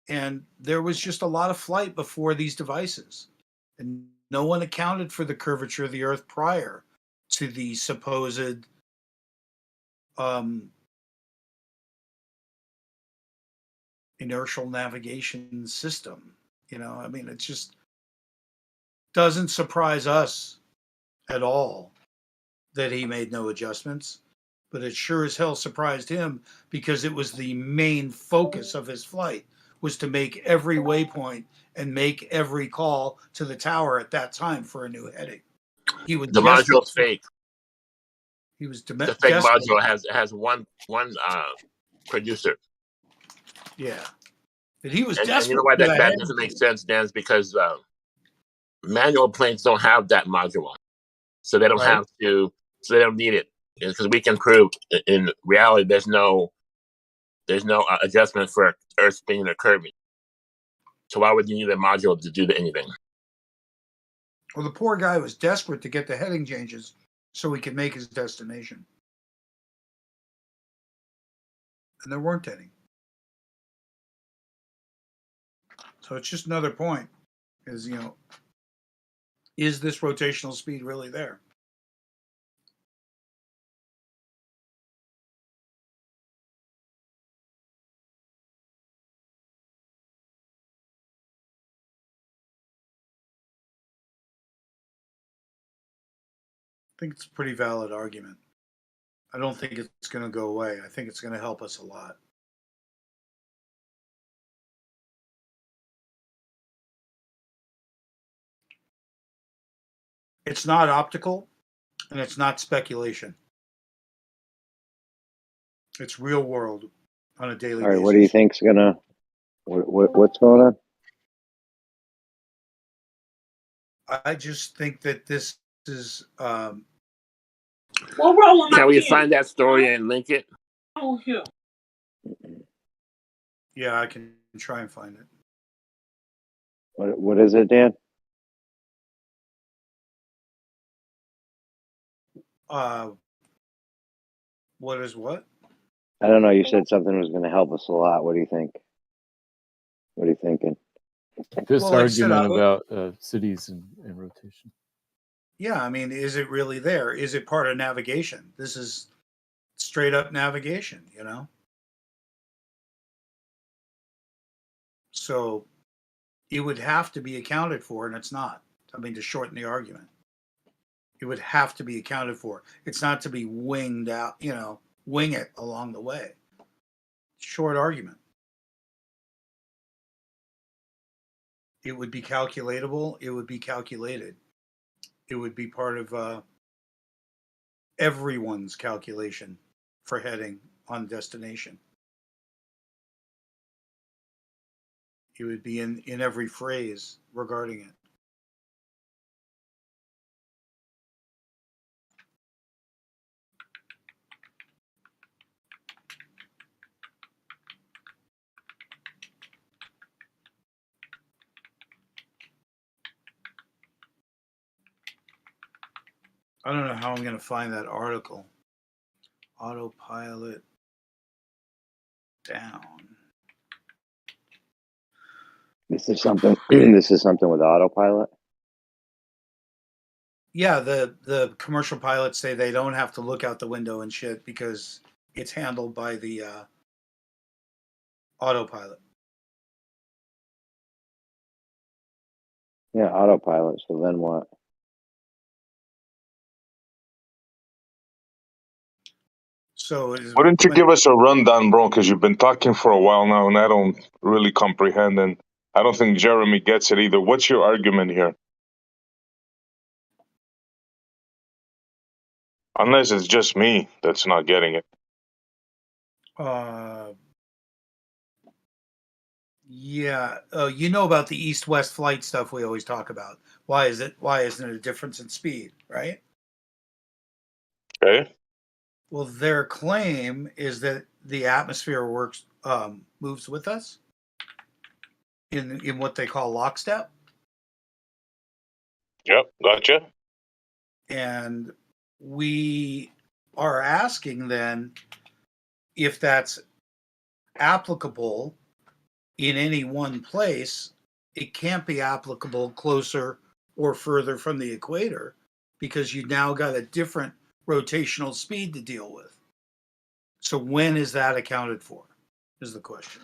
And there was just a lot of flight before these devices, and no one accounted for the curvature of the Earth prior to the supposed inertial navigation system. I mean, it just doesn't surprise us at all that he made no adjustments, but it sure as hell surprised him, because it was the main focus of his flight, was to make every waypoint and make every call to the tower at that time for a new heading. He would The module's fake. He was The fake module has one producer. Yeah, but he was And desperate. you know why that doesn't make sense, Dan? Is because manual planes don't have that module, so they don't have to. So they don't need it, because we can prove in reality there's no adjustment for Earth spinning or curving. So why would you need a module to do anything? Well, the poor guy was desperate to get the heading changes so he could make his destination, and there weren't any. So it's just another point: is is this rotational speed really there? I think it's a pretty valid argument. I don't think it's going to go away. I think it's going to help us a lot. It's not optical, and it's not speculation. It's real world on a daily basis. All right, what do you think's gonna? What's going on? I just think that this is. Can we find that story and link it? Yeah, I can try and find it. What is it, Dan? What is what? I don't know. You said something was going to help us a lot. What do you think? What are you thinking? This Well, like I said, argument about cities and rotation. Yeah, I mean, is it really there? Is it part of navigation? This is straight up navigation, So it would have to be accounted for, and it's not. I mean, to shorten the argument, it would have to be accounted for. It's not to be winged out, wing it along the way. Short argument. It would be calculatable. It would be calculated. It would be part of everyone's calculation for heading on destination. It would be in every phrase regarding it. I don't know how I'm going to find that article. Autopilot down. This is something. This is something with autopilot. Yeah, the commercial pilots say they don't have to look out the window and shit because it's handled by the autopilot. Yeah, autopilot. So then what? So it is, Why don't you when- give us a rundown, bro? Because you've been talking for a while now, and I don't really comprehend, and I don't think Jeremy gets it either. What's your argument here? Unless it's just me that's not getting it. Yeah, you know about the east-west flight stuff we always talk about. Why isn't it a difference in speed, right? Okay. Well, their claim is that the atmosphere moves with us in what they call lockstep, Yep. Gotcha. and we are asking then if that's applicable in any one place. It can't be applicable closer or further from the equator because you now got a different rotational speed to deal with. So when is that accounted for is the question.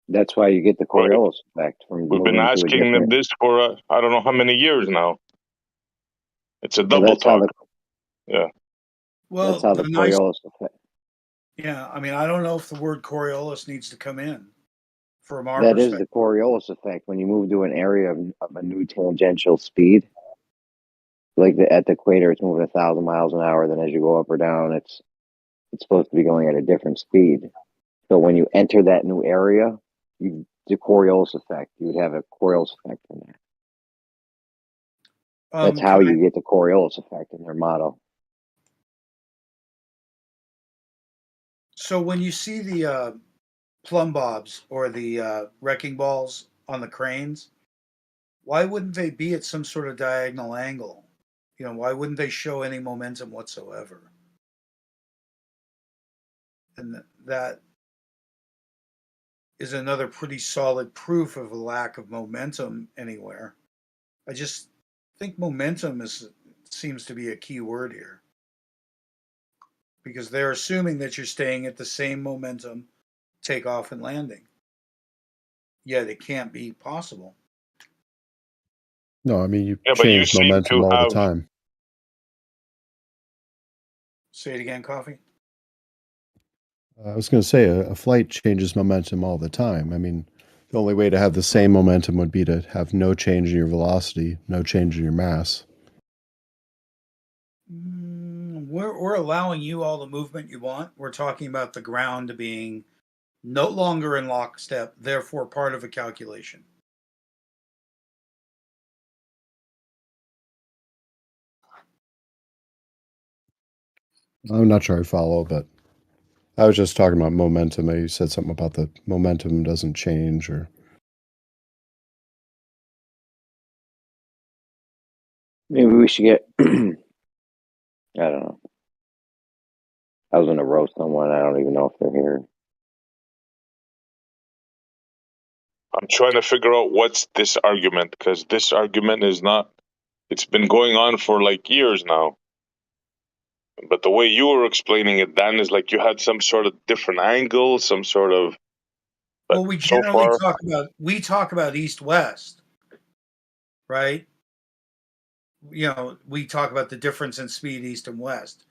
That's why you get the Right. Coriolis effect from We've been moving to a asking them different. this for I don't know how many years now. It's a Well, double that's how talk. the. Yeah. Well, That's how the Coriolis effect. Yeah, I mean, I don't know if the word Coriolis needs to come in from our That is perspective. the Coriolis effect when you move to an area of a new tangential speed. Like at the equator, it's moving 1,000 miles an hour. Then as you go up or down, it's supposed to be going at a different speed. So when you enter that new area, the Coriolis effect. You would have a Coriolis effect from that. That's how you get the Coriolis effect in their model. So when you see the plumb bobs or the wrecking balls on the cranes, why wouldn't they be at some sort of diagonal angle? You know, why wouldn't they show any momentum whatsoever? And that is another pretty solid proof of a lack of momentum anywhere. I just think momentum seems to be a key word here. Because they're assuming that you're staying at the same momentum, takeoff and landing. Yet it can't be possible. No, I mean, you Yeah, but you change seem momentum to all have. the time. Say it again, Coffee. I was going to say a flight changes momentum all the time. I mean, the only way to have the same momentum would be to have no change in your velocity, no change in your mass. We're allowing you all the movement you want. We're talking about the ground being no longer in lockstep, therefore part of a calculation. I'm not sure I follow, but I was just talking about momentum. You said something about the momentum doesn't change, or Maybe we should get. I don't know. I was going to roast someone. I don't even know if they're here. I'm trying to figure out what's this argument, because this argument is not. It's been going on for like years now. But the way you were explaining it, Dan, is like you had some sort of different angle, some sort of. But Well, we so generally far, talk about east-west, right? You know, we talk about the difference in speed east and west.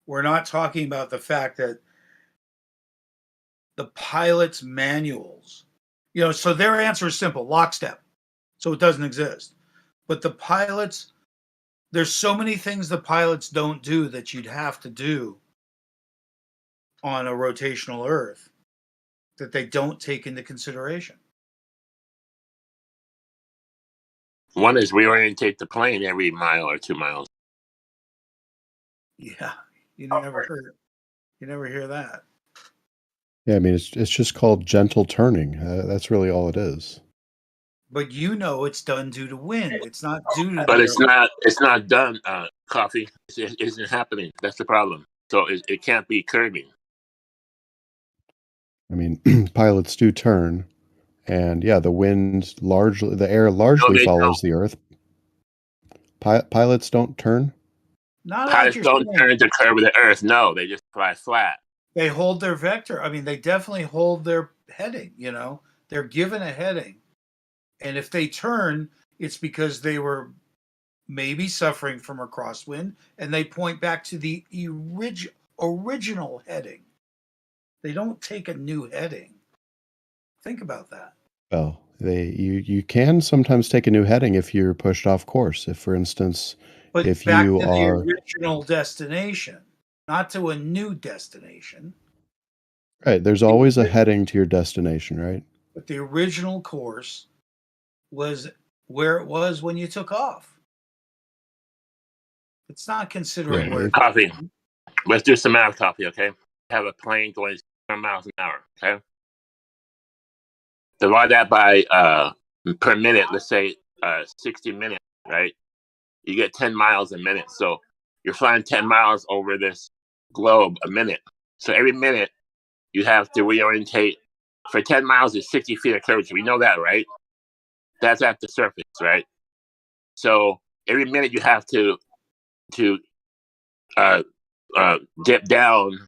We're not talking about the fact that the pilot's manuals, you know, so their answer is simple, lockstep. So it doesn't exist. But the pilots, there's so many things the pilots don't do that you'd have to do on a rotational Earth that they don't take into consideration. One is reorientate the plane every mile or 2 miles. Yeah, you never hear that. Yeah, I mean it's just called gentle turning. That's really all it is. But it's done due to wind. It's not due to But it's not done. Coffee. It isn't happening. That's the problem. So it can't be curving. I mean, pilots do turn, and yeah, the air largely follows the Earth. Pilots don't turn. Not Pilots like don't turn to curve the Earth. No, they just fly flat. They hold their vector. I mean, they definitely hold their heading. They're given a heading, and if they turn, it's because they were maybe suffering from a crosswind, and they point back to the original heading. They don't take a new heading. Think about that. Well, you can sometimes take a new heading if you're pushed off course. If, for instance, But if back you to are the original destination, not to a new destination. right, there's always a heading to your destination, right? But the original course was where it was when you took off. It's not considering where. Coffee. Let's do some math, Coffee. Okay. Have a plane going 600 miles an hour. Okay. Divide that by per minute. Let's say 60 minutes. Right. You get 10 miles a minute. So you're flying 10 miles over this globe a minute. So every minute you have to reorientate. For 10 miles is 60 feet of curvature. We know that, right? That's at the surface, right? So every minute you have to dip down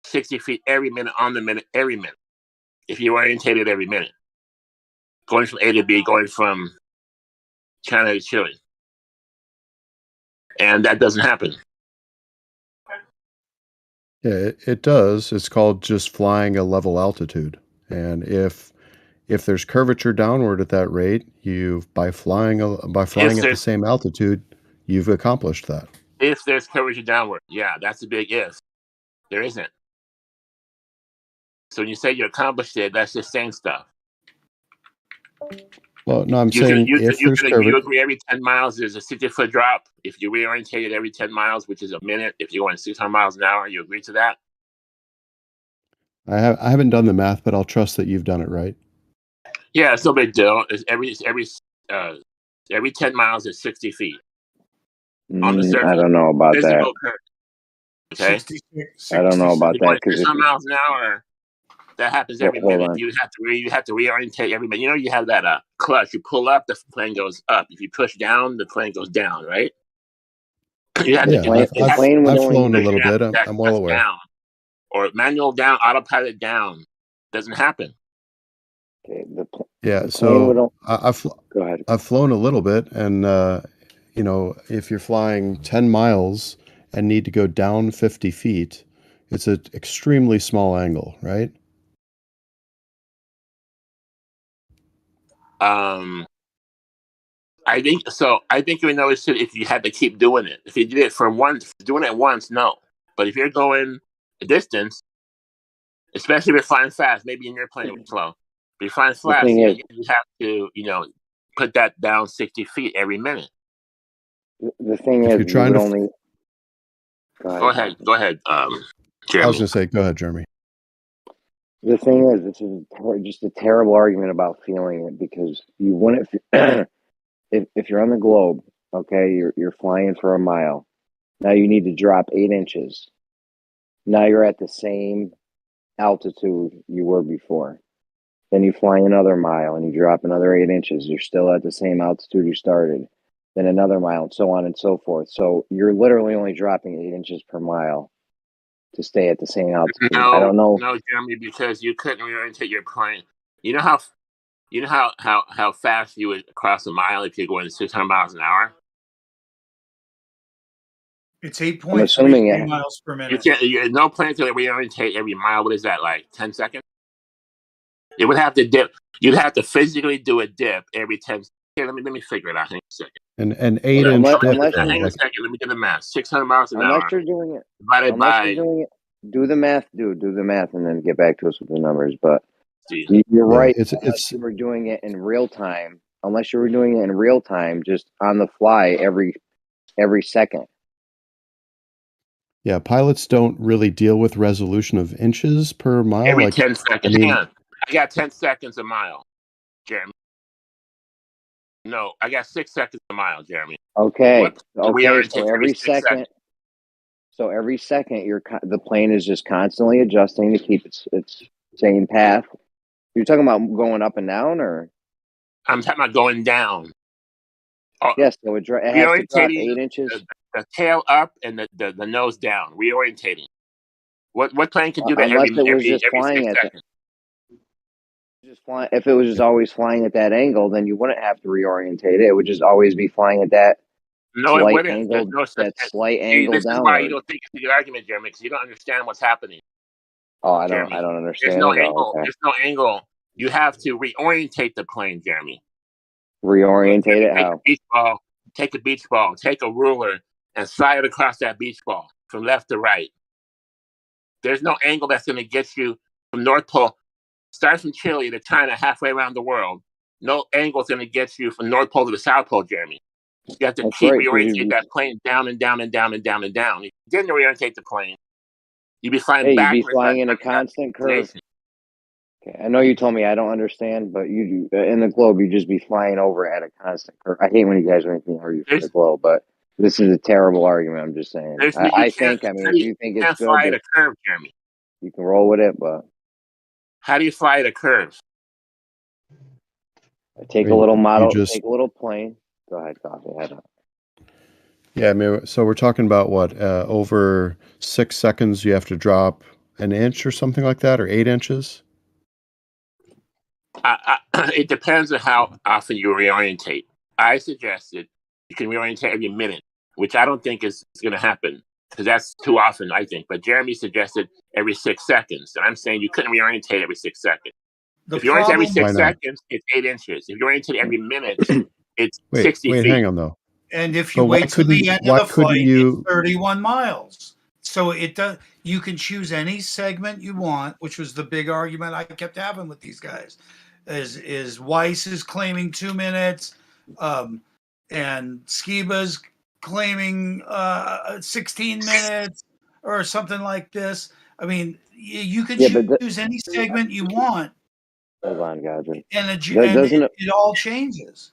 60 feet every minute on the minute, every minute. If you orientate it every minute. Going from A to B, going from China to Chile. And that doesn't happen. Yeah, it does. It's called just flying a level altitude. And if there's curvature downward at that rate, by flying at the same altitude, you've accomplished that. If there's curvature downward, yeah, that's a big if. There isn't. So when you say you accomplished it, that's just saying stuff. Well, no, I'm saying if there's curvature. You agree every 10 miles there's a 60-foot drop. If you reorientate it every 10 miles, which is a minute, if you're going 600 miles an hour, you agree to that? I haven't done the math, but I'll trust that you've done it right. Yeah, it's no big deal. It's every 10 miles is 60 feet on the surface. I don't know about that. Okay, 66, I don't know about that because 600 miles an hour, that happens every minute. You have to reorientate every minute. You have that clutch. You pull up, the plane goes up. If you push down, the plane goes down. Right? You have I've flown a little bit. I'm well aware. Down, or manual down, autopilot down. Doesn't happen. Okay, so go ahead. I've flown a little bit, and if you're flying 10 miles and need to go down 50 feet, it's an extremely small angle, right? I think so. I think you would notice it if you had to keep doing it. If you did it doing it once, no. But if you're going a distance, especially if you're flying fast, maybe in your plane it's slow. If you're flying fast, you have to, put that down 60 feet every minute. The thing is, you're trying to only. Go ahead, Jeremy. I was going to say, go ahead, Jeremy. The thing is, this is just a terrible argument about feeling it, because you wouldn't. If you're on the globe, okay, you're flying for a mile. Now you need to drop 8 inches. Now you're at the same altitude you were before. Then you fly another mile and you drop another 8 inches. You're still at the same altitude you started. Then another mile, and so on and so forth. So you're literally only dropping 8 inches per mile to stay at the same altitude. I don't know. No, Jeremy, because you couldn't reorientate your plane. You know how fast you would cross a mile if you're going 600 miles an hour? It's 8.3 miles per minute. No plane can reorientate every mile. What is that, like 10 seconds? It would have to dip. You'd have to physically do a dip every 10 seconds. Here, let me figure it out. Hang on a second. An 8-inch dip. Hang on a second. Let me do the math. 600 miles an hour. Unless you're doing it. Divided by Do the math, dude. Do the math, and then get back to us with the numbers. But See, you're Yeah, right. it's Unless you were doing it in real time, just on the fly every second. yeah. Pilots don't really deal with resolution of inches per mile. every Like, 10 seconds. I mean, Hang on. I got 10 seconds a mile, Jeremy. No, I got 6 seconds a mile, Jeremy. Okay. What So every second. So every second, the plane is just constantly adjusting to keep its same path. You're talking about going up and down, or? I'm talking about going down. Oh, Yes, so it has to drop 8 inches. The tail up and the nose down, reorientating. What plane can do that Unless it was every just flying 6 at seconds? if it was just always flying at that angle, then you wouldn't have to reorientate it. It would just always be flying at that No, it slight wouldn't. angle, There's no such slight See, angle this is why you downward. don't think it's a good argument, Jeremy, because you don't understand what's happening. Oh, I don't Jeremy. understand There's no it. angle. Okay. There's no angle. You have to reorientate the plane, Jeremy. Reorientate it how? Take a beach ball, take a ruler, and slide it across that beach ball from left to right. There's no angle that's going to get you from North Pole. Start from Chile to China, halfway around the world. No angle is going to get you from North Pole to the South Pole, Jeremy. You have to reorientate that plane down and down and down and down and down. If you didn't reorientate the plane, you'd be flying backwards. You'd be flying in a constant curve. Okay, I know you told me I don't understand, but you do. In the globe, you just be flying over at a constant curve. I hate when you guys make me argue for the globe, but this is a terrible argument. I'm just saying. If you think it's good, fly at a curve, Jeremy. You can roll with it, but how do you fly at a curve? Take a little model, take a little plane. Go ahead, Coffee. Head up. Yeah, I mean, so we're talking about what? Over 6 seconds, you have to drop an inch or something like that, or 8 inches? It depends on how often you reorientate. I suggested you can reorientate every minute, which I don't think is going to happen because that's too often, I think. But Jeremy suggested every 6 seconds. And I'm saying you couldn't reorientate every 6 seconds. If you orientate every 6 seconds, it's 8 inches. If you orientate every minute, it's 60 feet. Hang on, though. And if you wait till the end of the flight, it's 31 miles. So it does. You can choose any segment you want, which was the big argument I kept having with these guys. Is Weiss is claiming 2 minutes, and Skiba's claiming 16 minutes or something like this. I mean, you can choose any segment you want. Hold on, Godwin. And it all changes.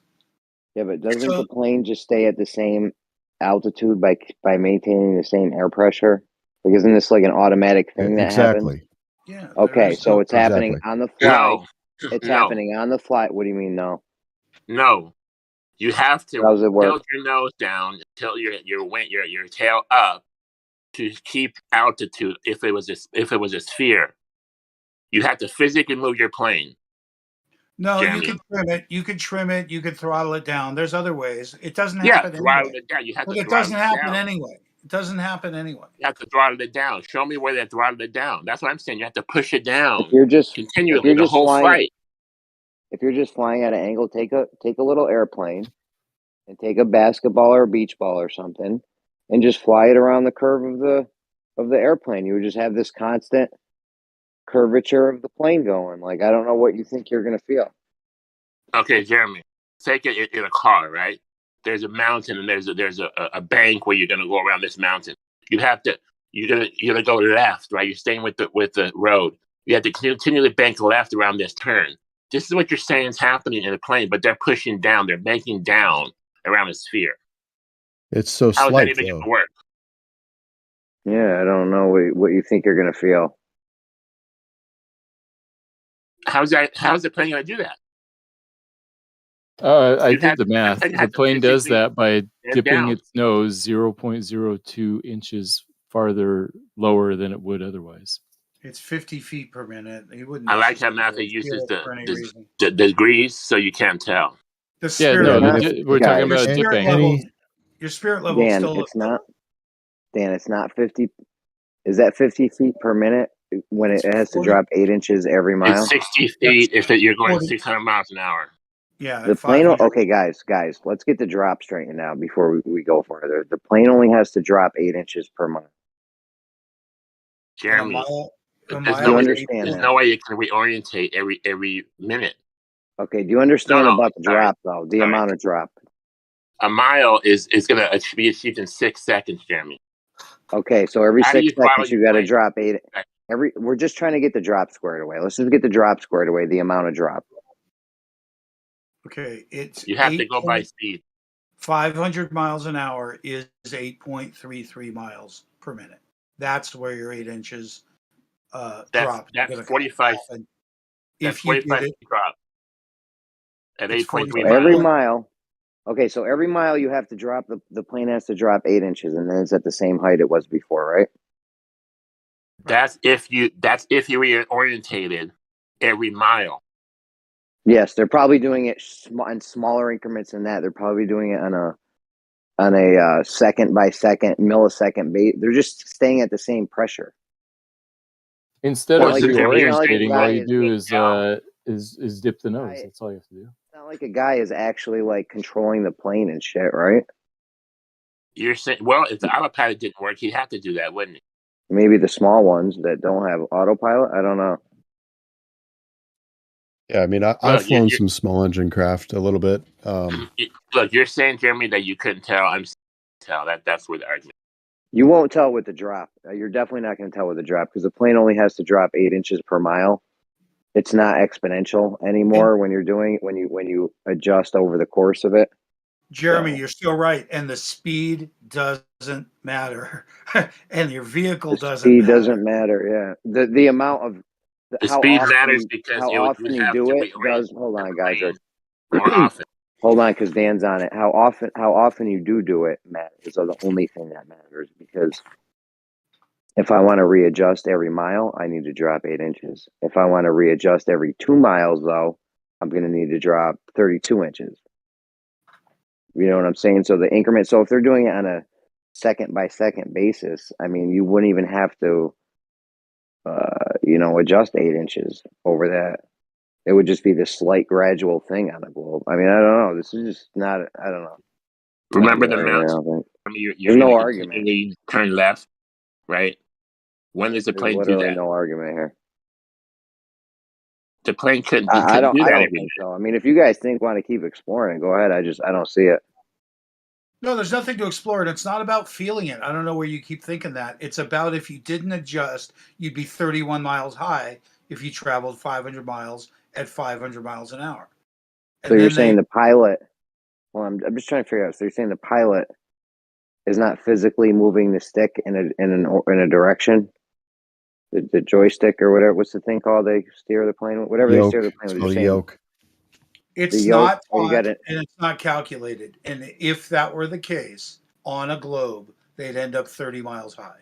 Yeah, but doesn't the plane just stay at the same altitude by maintaining the same air pressure? Like, isn't this like an automatic thing that happens? Yeah. Okay, so it's happening on the fly. No. It's happening on the fly. What do you mean, no? No. You have to tilt your nose down, tilt your tail up to keep altitude. If it was a sphere, you have to physically move your plane. No, Jeremy. You can trim it. You can trim it. You can throttle it down. There's other ways. It doesn't happen throttle anyway. it down. You have but to it doesn't happen down. anyway. It doesn't happen anyway. You have to throttle it down. Show me where they throttled it down. That's what I'm saying. You have to push it down. If you're just continually the whole flight. If you're just flying at an angle, take a little airplane and take a basketball or a beach ball or something, and just fly it around the curve of the airplane. You would just have this constant curvature of the plane going. Like, I don't know what you think you're going to feel. Okay, Jeremy, take it in a car, right? There's a mountain and there's a bank where you're gonna go around this mountain. You're gonna go left, right? You're staying with the road. You have to continually bank left around this turn. This is what you're saying is happening in a plane, but they're pushing down, they're banking down around a sphere. It's so slight. How is that even gonna work? Yeah, I don't know what you think you're gonna feel. How's the plane gonna do that? I did the math. The plane does that by dipping its nose 0.02 inches farther lower than it would otherwise. It's 50 feet per minute. I like how math uses the degrees, so you can't tell. The spirit we're talking about dipping. Your spirit level Dan, still it's not 50. Is that 50 feet per minute when it has to drop 8 inches every mile? It's 60 feet if you're going 600 miles an hour. Yeah. The plane. Okay, guys, let's get the drop straightened out before we go further. The plane only has to drop 8 inches per mile. Jeremy, A there's mile no is way, understand there's that. no way you can reorientate every minute. Okay, do you understand No, about the sorry. drop though? The Sorry. amount of drop. A mile is going to be achieved in 6 seconds, Jeremy. Okay, so every How do 6 you follow seconds you your got to plane? drop 8. We're just trying to get the drop squared away. Let's just get the drop squared away. The amount of drop. Okay, it's You have to go by speed. 500 miles an hour is 8.33 miles per minute. That's where your 8 inches drop. That's 45. That's If you 45 did it, drop at it's 8.3 So miles. every mile. Okay, so every mile you have to drop the plane has to drop 8 inches, and then it's at the same height it was before, right? That's if you reorientated every mile. Yes, they're probably doing it in smaller increments than that. They're probably doing it on a second by second, millisecond base. They're just staying at the same pressure. Instead Well, of it's not like a reorientating, all guy you is do being is dip the nose. That's all you have to do. It's not like a guy is actually like controlling the plane and shit, right? You're saying, well, if the autopilot didn't work, he'd have to do that, wouldn't he? Maybe the small ones that don't have autopilot. I don't know. Yeah, I mean, I've flown some small engine craft a little bit. Look, you're saying, Jeremy, that you couldn't tell. I'm tell that's where the argument. You won't tell with the drop. You're definitely not going to tell with the drop because the plane only has to drop 8 inches per mile. It's not exponential anymore when you adjust over the course of it. Jeremy, you're still right, and the speed doesn't matter, and your vehicle doesn't Speed matter. doesn't matter. Yeah, the amount of the speed matters because how often you do it does. Hold on, guys. More often. Hold on, because Dan's on it. How often you do it matters. So the only thing that matters, because if I want to readjust every mile, I need to drop 8 inches. If I want to readjust every 2 miles, though, I'm going to need to drop 32 inches. You know what I'm saying? So the increment. So if they're doing it on a second by second basis, I mean, you wouldn't even have to, adjust 8 inches over that. It would just be this slight gradual thing on a globe. I mean, I don't know. This is just not. I don't know. Remember the mountain. There's no argument. Turn left, right? When does the plane do that? No argument here. The plane couldn't. I don't do that every think so. I mean, if you guys want to keep exploring, go ahead. I don't see it. No, there's nothing to explore, and it's not about feeling it. I don't know where you keep thinking that. It's about if you didn't adjust, you'd be 31 miles high if you traveled 500 miles at 500 miles an hour. And so you're saying the pilot? Well, I'm just trying to figure out. So you're saying the pilot is not physically moving the stick in a direction? The joystick or whatever. What's the thing called? They steer the plane. Whatever yoke. They steer the plane with. The yoke. It's not taught, and it's not calculated. And if that were the case on a globe, they'd end up 30 miles high.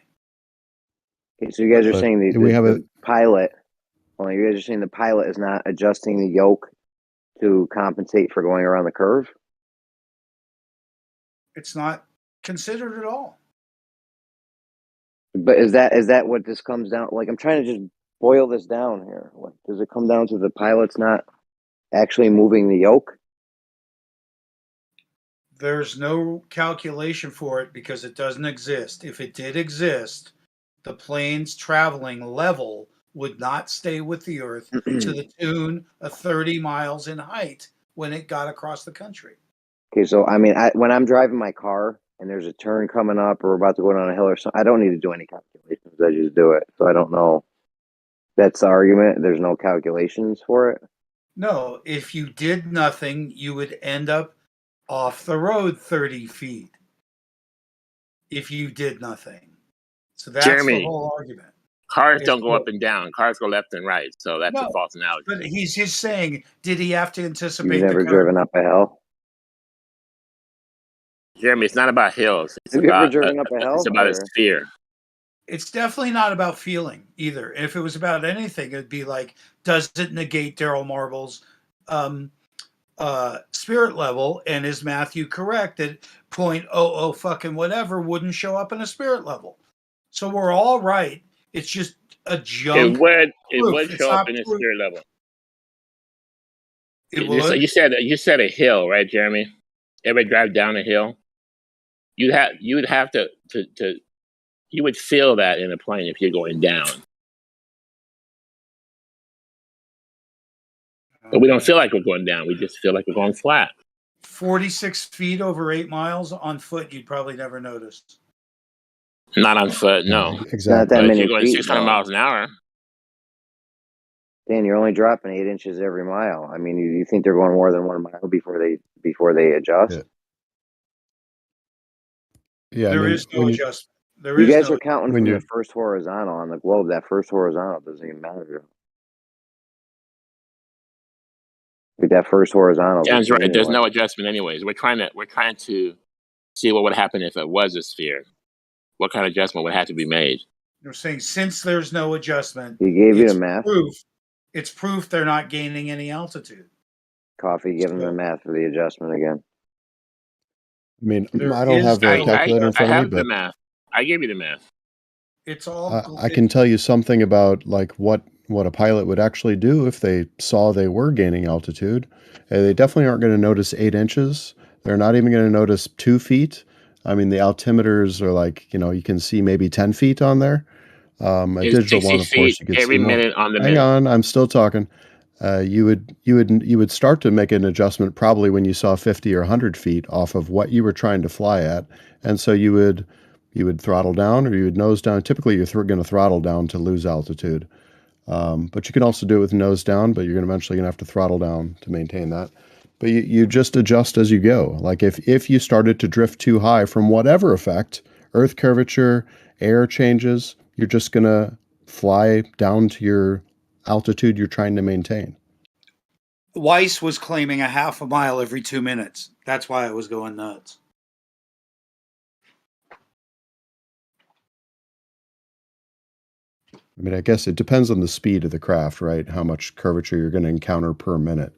Okay, so you guys are saying the pilot. Well, you guys are saying the pilot is not adjusting the yoke to compensate for going around the curve? It's not considered at all. But is that what this comes down? Like, I'm trying to just boil this down here. Like, does it come down to the pilot's not actually moving the yoke? There's no calculation for it because it doesn't exist. If it did exist, the plane's traveling level would not stay with the Earth to the tune of 30 miles in height when it got across the country. Okay, so I mean, when I'm driving my car and there's a turn coming up or we're about to go down a hill or something, I don't need to do any calculations. I just do it. So I don't know. That's the argument. There's no calculations for it. No, if you did nothing, you would end up off the road 30 feet. If you did nothing. So that's Jeremy, the whole argument. Cars don't go up and down. Cars go left and right. So that's a false analogy. But he's just saying, did he have to anticipate? You've never driven up a hill? Jeremy, it's not about hills. It's Have you ever driven up a hill? It's about a sphere. It's definitely not about feeling either. If it was about anything, it'd be like, does it negate Daryl Marble's spirit level? And is Matthew correct that 0.00 fucking whatever wouldn't show up in a spirit level? So we're all right. It's just a junk. It would show up in a spirit level. It would. You said a hill, right, Jeremy? Ever drive down a hill? You'd have to You would feel that in a plane if you're going down. But we don't feel like we're going down. We just feel like we're going flat. 46 feet over 8 miles on foot, you'd probably never notice. Not on foot, no. Exactly. Not that But if many you're going feet, 600 though. miles an hour, Dan, you're only dropping 8 inches every mile. I mean, you think they're going more than 1 mile before they adjust? Yeah, There is no when adjustment. There You is guys no are counting when from you're- the first horizontal on the globe. That first horizontal doesn't even matter. Like that first horizontal. Dan's right. There's anyway. no adjustment anyways. We're trying to see what would happen if it was a sphere. What kind of adjustment would have to be made? They're saying since there's no adjustment, He gave you it's the math. It's proof they're not gaining any altitude. Coffee, give him the math for the adjustment again. I mean, There I don't is have the no- calculator in I front of have me, the but math. I gave you the math. It's all. I can tell you something about like what a pilot would actually do if they saw they were gaining altitude. They definitely aren't going to notice 8 inches. They're not even going to notice 2 feet. I mean, the altimeters are like, you can see maybe 10 feet on there. A It's digital 60 one, of course, feet you could every see more. minute on the Hang minute. on, I'm still talking. You would start to make an adjustment probably when you saw 50 or 100 feet off of what you were trying to fly at, and so you would throttle down or you would nose down. Typically, you're going to throttle down to lose altitude, but you can also do it with nose down. But you're eventually going to have to throttle down to maintain that. But you just adjust as you go. Like if you started to drift too high from whatever effect, Earth curvature, air changes, you're just going to fly down to your altitude you're trying to maintain. Weiss was claiming a half a mile every 2 minutes. That's why I was going nuts. I mean, I guess it depends on the speed of the craft, right? How much curvature you're going to encounter per minute.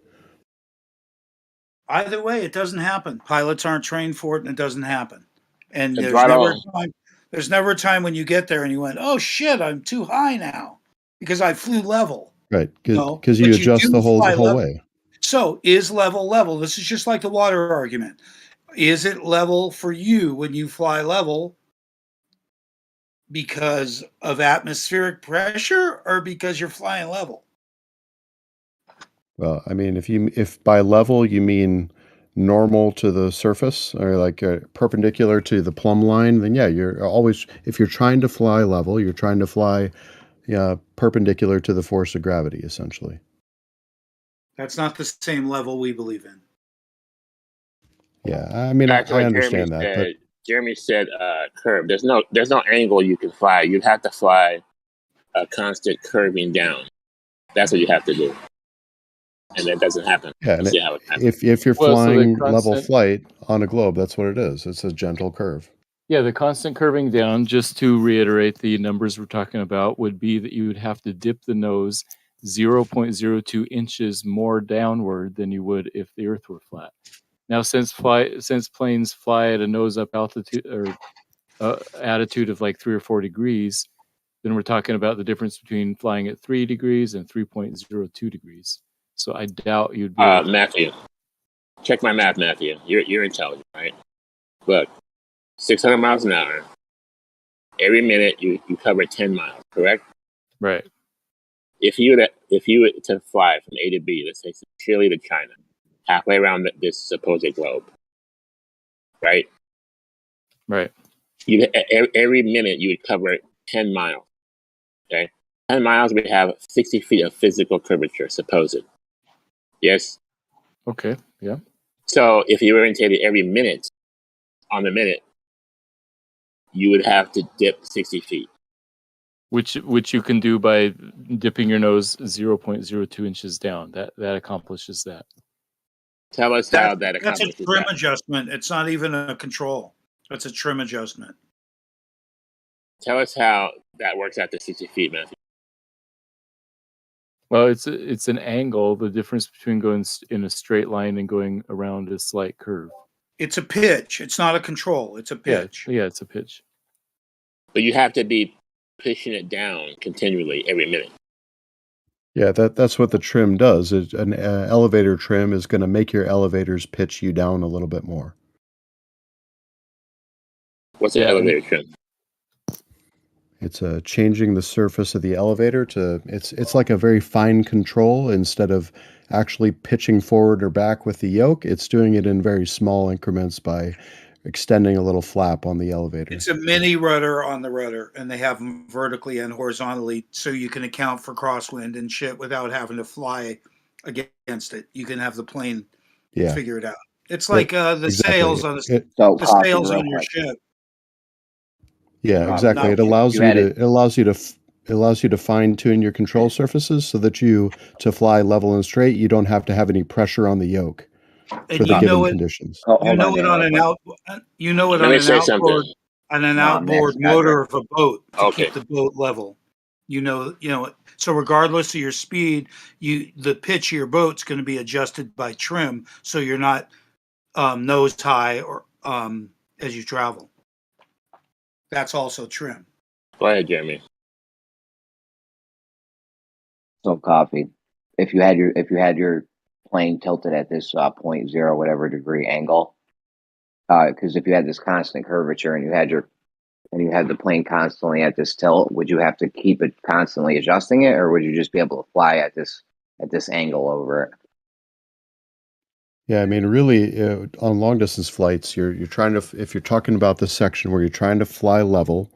Either way, it doesn't happen. Pilots aren't trained for it, and it doesn't happen. And It's there's right never on. a time. There's never a time when you get there and you went, "Oh shit, I'm too high now," because I flew level. Right, No, because you but adjust do the whole fly level. way. So is level? This is just like the water argument. Is it level for you when you fly level because of atmospheric pressure or because you're flying level? Well, I mean, if by level you mean normal to the surface or like perpendicular to the plumb line, then yeah, you're always, if you're trying to fly level, you're trying to fly perpendicular to the force of gravity, essentially. That's not the same level we believe in. Yeah, I mean, I understand that, but Jeremy said curve. There's no angle you can fly. You'd have to fly a constant curving down. That's what you have to do, and that doesn't happen. yeah, and See how it happens. if you're Well, so the flying level constant- flight on a globe, that's what it is. It's a gentle curve. Yeah, the constant curving down, just to reiterate the numbers we're talking about, would be that you would have to dip the nose 0.02 inches more downward than you would if the Earth were flat. Now, since planes fly at a nose up altitude or attitude of like 3 or 4 degrees, then we're talking about the difference between flying at 3 degrees and 3.02 degrees. So I doubt you'd be. Matthew, check my math, Matthew. You're intelligent, right? Look, 600 miles an hour. Every minute you cover 10 miles, correct? Right. If you were to fly from A to B, let's say from Chile to China, halfway around this supposed globe, right? Right. Every minute you would cover 10 miles. Okay, 10 miles we have 60 feet of physical curvature, supposed. Yes. Okay. Yeah. So if you orientated every minute on the minute, you would have to dip 60 feet. Which you can do by dipping your nose 0.02 inches down. That accomplishes that. Tell us how that That's a accomplishes trim that. adjustment. It's not even a control. That's a trim adjustment. Tell us how that works out to 60 feet, Matthew. Well, it's an angle. The difference between going in a straight line and going around a slight curve. It's a pitch. It's not a control. It's a pitch. Yeah, it's a pitch. But you have to be pushing it down continually every minute. Yeah, that's what the trim does. An elevator trim is going to make your elevators pitch you down a little bit more. What's an elevator trim? It's changing the surface of the elevator to it's like a very fine control. Instead of actually pitching forward or back with the yoke, it's doing it in very small increments by extending a little flap on the elevator. It's a mini rudder on the rudder, and they have them vertically and horizontally, so you can account for crosswind and shit without having to fly against it. You can have the plane figure it out. It's like the sails on the sails on your ship. Yeah, exactly. It allows you to fine tune your control surfaces so that to fly level and straight, you don't have to have any pressure on the yoke for the given conditions. You know it on an outboard motor of a boat to keep the boat level. You know it. So regardless of your speed, the pitch of your boat's going to be adjusted by trim, so you're not nose high or as you travel. That's also trim. Go ahead, Jeremy. So coffee. If you had your plane tilted at this 0.0 whatever degree angle, because if you had this constant curvature and you had the plane constantly at this tilt, would you have to keep it constantly adjusting it, or would you just be able to fly at this angle over it? Yeah, I mean, really, on long distance flights, you're trying to, if you're talking about this section where you're trying to fly level,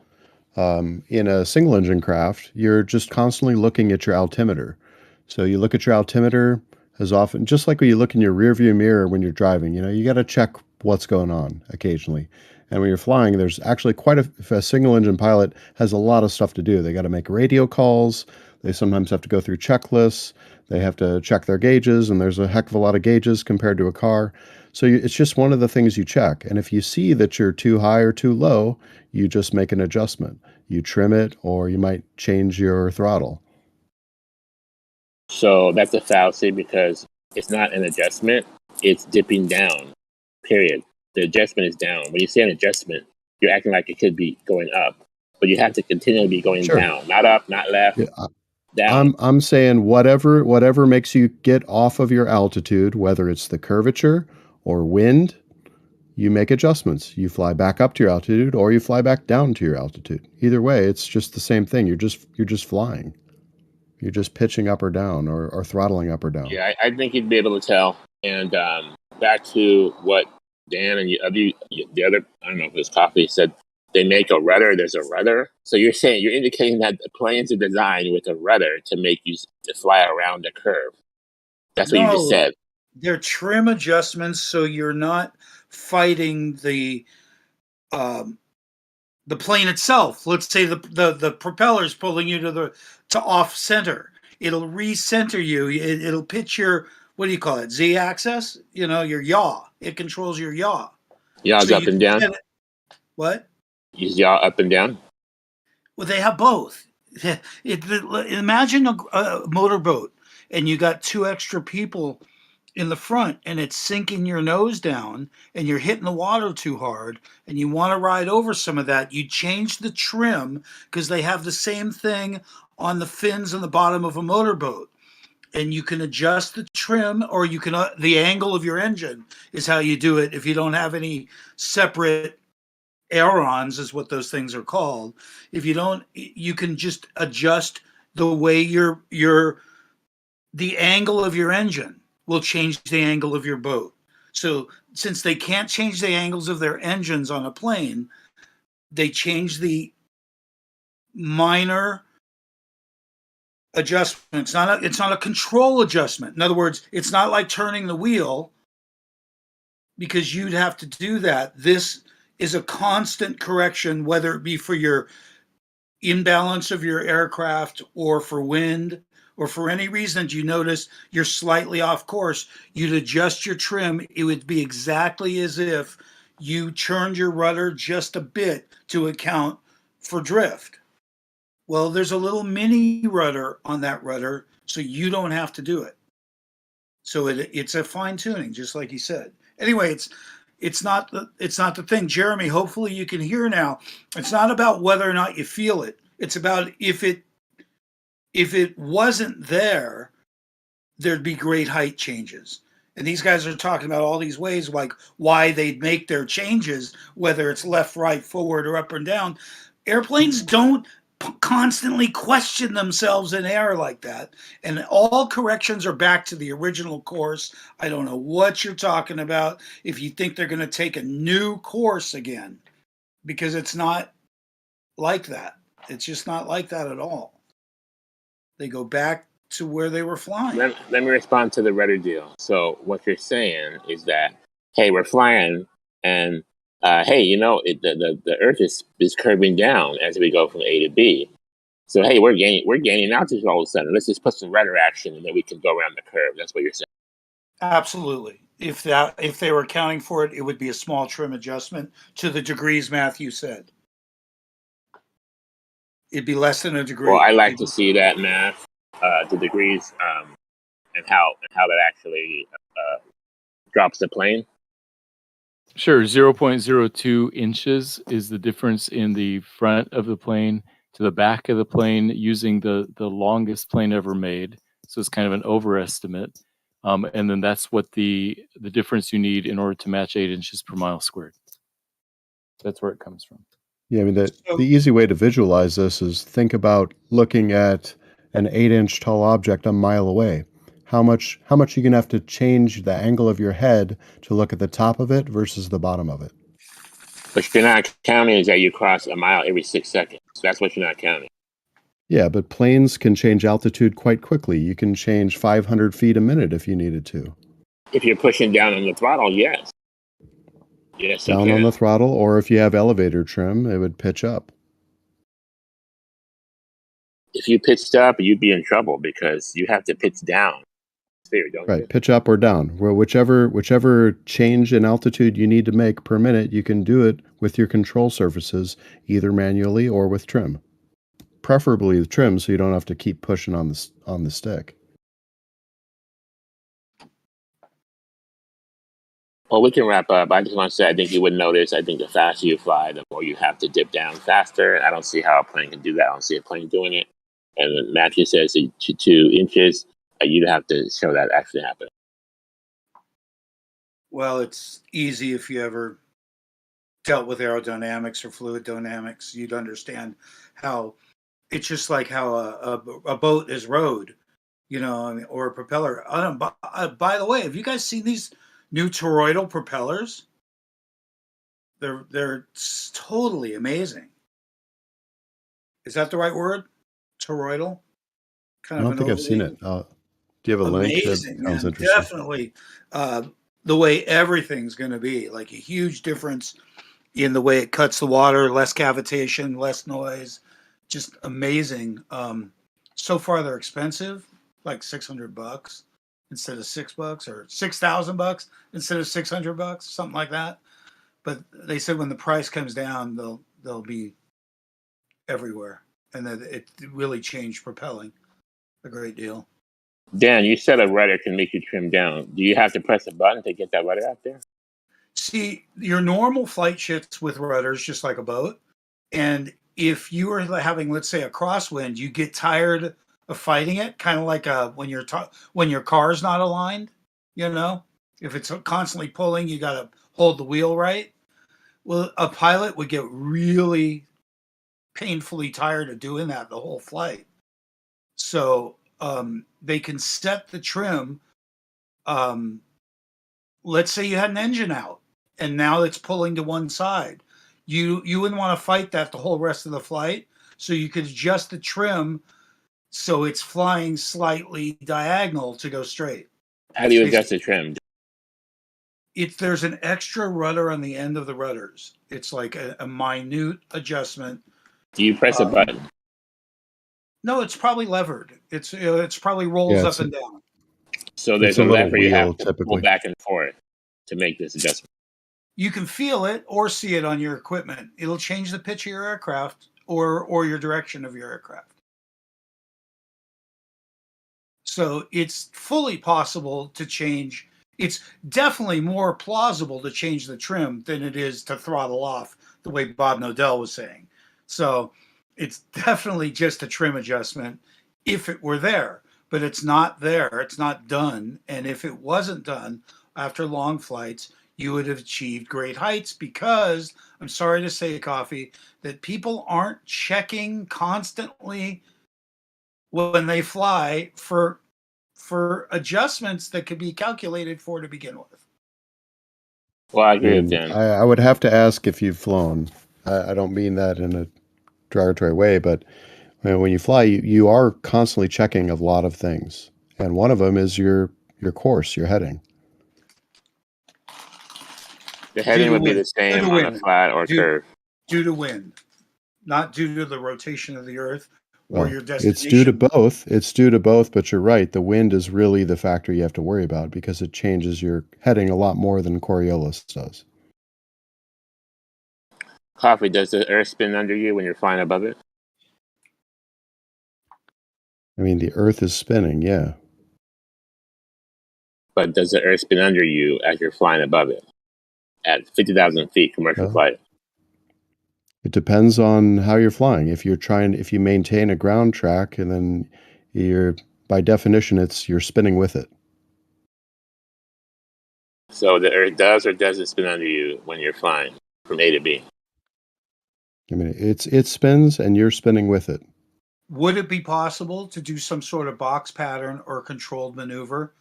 in a single engine craft, you're just constantly looking at your altimeter. So you look at your altimeter as often, just like when you look in your rear view mirror when you're driving. You got to check what's going on occasionally. And when you're flying, there's actually if a single engine pilot has a lot of stuff to do. They got to make radio calls. They sometimes have to go through checklists. They have to check their gauges, and there's a heck of a lot of gauges compared to a car. So it's just one of the things you check. And if you see that you're too high or too low, you just make an adjustment. You trim it, or you might change your throttle. So that's a fallacy because it's not an adjustment. It's dipping down, period. The adjustment is down. When you say an adjustment, you're acting like it could be going up, but you have to continually be going down, not up, not left, down. I'm saying whatever makes you get off of your altitude, whether it's the curvature or wind, you make adjustments. You fly back up to your altitude, or you fly back down to your altitude. Either way, it's just the same thing. You're just flying. You're just pitching up or down, or throttling up or down. Yeah, I think you'd be able to tell. And back to what Dan and the other, I don't know if it was Coffee, said they make a rudder. There's a rudder. So you're indicating that the planes are designed with a rudder to make you to fly around a curve. That's what you just said. They're trim adjustments, so you're not fighting the plane itself. Let's say the propeller's pulling you to off center. It'll recenter you. It'll pitch your, what do you call it? Z axis? Your yaw. It controls your yaw. Yaw's up and down. What? Is yaw up and down? Well, they have both. Imagine a motorboat, and you got two extra people in the front, and it's sinking your nose down, and you're hitting the water too hard, and you want to ride over some of that. You change the trim, because they have the same thing on the fins on the bottom of a motorboat, and you can adjust the trim, or you can the angle of your engine is how you do it. If you don't have any separate ailerons, is what those things are called. If you don't, you can just adjust the way the angle of your engine will change the angle of your boat. So since they can't change the angles of their engines on a plane, they change the minor adjustment. It's not a control adjustment. In other words, it's not like turning the wheel, because you'd have to do that. This is a constant correction, whether it be for your imbalance of your aircraft, or for wind, or for any reason that you notice you're slightly off course, you'd adjust your trim. It would be exactly as if you turned your rudder just a bit to account for drift. Well, there's a little mini rudder on that rudder, so you don't have to do it. So it's a fine tuning, just like you said. Anyway, it's not the thing. Jeremy, hopefully you can hear now. It's not about whether or not you feel it. It's about if it wasn't there, there'd be great height changes. And these guys are talking about all these ways, like why they'd make their changes, whether it's left, right, forward, or up and down. Airplanes don't constantly question themselves in air like that. And all corrections are back to the original course. I don't know what you're talking about if you think they're going to take a new course again, because it's not like that. It's just not like that at all. They go back to where they were flying. Let me respond to the rudder deal. So what you're saying is that, hey, we're flying, and hey, the Earth is curving down as we go from A to B. So hey, we're gaining altitude all of a sudden. Let's just put some rudder action, and then we can go around the curve. That's what you're saying. Absolutely. If they were accounting for it, it would be a small trim adjustment to the degrees Matthew said. It'd be less than a degree. Well, I like to see that math, the degrees, and how that actually drops the plane. Sure, 0.02 inches is the difference in the front of the plane to the back of the plane using the longest plane ever made. So it's kind of an overestimate. And then that's what the difference you need in order to match 8 inches per mile squared. That's where it comes from. Yeah, I mean, the easy way to visualize this is think about looking at an 8-inch tall object a mile away. How much are you going to have to change the angle of your head to look at the top of it versus the bottom of it? What you're not counting is that you cross a mile every 6 seconds. That's what you're not counting. Yeah, but planes can change altitude quite quickly. You can change 500 feet a minute if you needed to. If you're pushing down on the throttle, yes. Yes, you Down can. on the throttle, or if you have elevator trim, it would pitch up. If you pitched up, you'd be in trouble because you have to pitch down. Right, pitch up or down. Well, whichever change in altitude you need to make per minute, you can do it with your control surfaces, either manually or with trim. Preferably with trim, so you don't have to keep pushing on the stick. Well, we can wrap up. I just want to say I think you would notice, I think the faster you fly, the more you have to dip down faster. I don't see how a plane can do that. I don't see a plane doing it. And Matthew says 2 inches. You'd have to show that actually happening. Well, it's easy if you ever dealt with aerodynamics or fluid dynamics. You'd understand how it's just like how a boat is rowed, or a propeller. By the way, have you guys seen these new toroidal propellers? They're totally amazing. Is that the right word? Toroidal? I don't think I've seen it. Do you have a link? Amazing, That sounds man. interesting. Definitely. The way everything's going to be, like a huge difference in the way it cuts the water, less cavitation, less noise, just amazing. So far they're expensive, like $600 instead of $6, or $6,000 instead of $600, something like that. But they said when the price comes down, they'll be everywhere, and that it really changed propelling a great deal. Dan, you said a rudder can make you trim down. Do you have to press a button to get that rudder out there? See, your normal flight shits with rudders, just like a boat. And if you are having, let's say, a crosswind, you get tired of fighting it, kind of like when your car's not aligned. If it's constantly pulling, you got to hold the wheel right. Well, a pilot would get really painfully tired of doing that the whole flight. So they can set the trim. Let's say you had an engine out and now it's pulling to one side. You wouldn't want to fight that the whole rest of the flight. So you could adjust the trim so it's flying slightly diagonal to go straight. How do you adjust the trim? There's an extra rudder on the end of the rudders. It's like a minute adjustment. Do you press a button? No, it's probably levered. It's probably rolls up and down. So there's a lever you have to pull back and forth to make this adjustment. You can feel it or see it on your equipment. It'll change the pitch of your aircraft or your direction of your aircraft. So it's fully possible to change. It's definitely more plausible to change the trim than it is to throttle off, the way Bob Nodell was saying. So it's definitely just a trim adjustment if it were there, but it's not there. It's not done. And if it wasn't done after long flights, you would have achieved great heights, because I'm sorry to say, Coffee, that people aren't checking constantly when they fly for adjustments that could be calculated for to begin with. Well, I I agree with mean, Dan. I would have to ask if you've flown. I don't mean that in a derogatory way, but when you fly, you are constantly checking a lot of things, and one of them is your course, your heading. The heading would be the Due same to on a wind. flat or curve. Due to wind, not due to the rotation of the Earth or Well, your it's due to destination. both. It's due to both, but you're right. The wind is really the factor you have to worry about because it changes your heading a lot more than Coriolis does. Coffee, does the Earth spin under you when you're flying above it? I mean, the Earth is spinning, yeah. But does the Earth spin under you as you're flying above it at 50,000 feet commercial Well, flight? it depends on how you're flying. If you maintain a ground track, and then by definition, you're spinning with it. So the Earth does or doesn't spin under you when you're flying from A to B? I mean, it spins and you're spinning with it. Would it be possible to do some sort of box pattern or controlled maneuver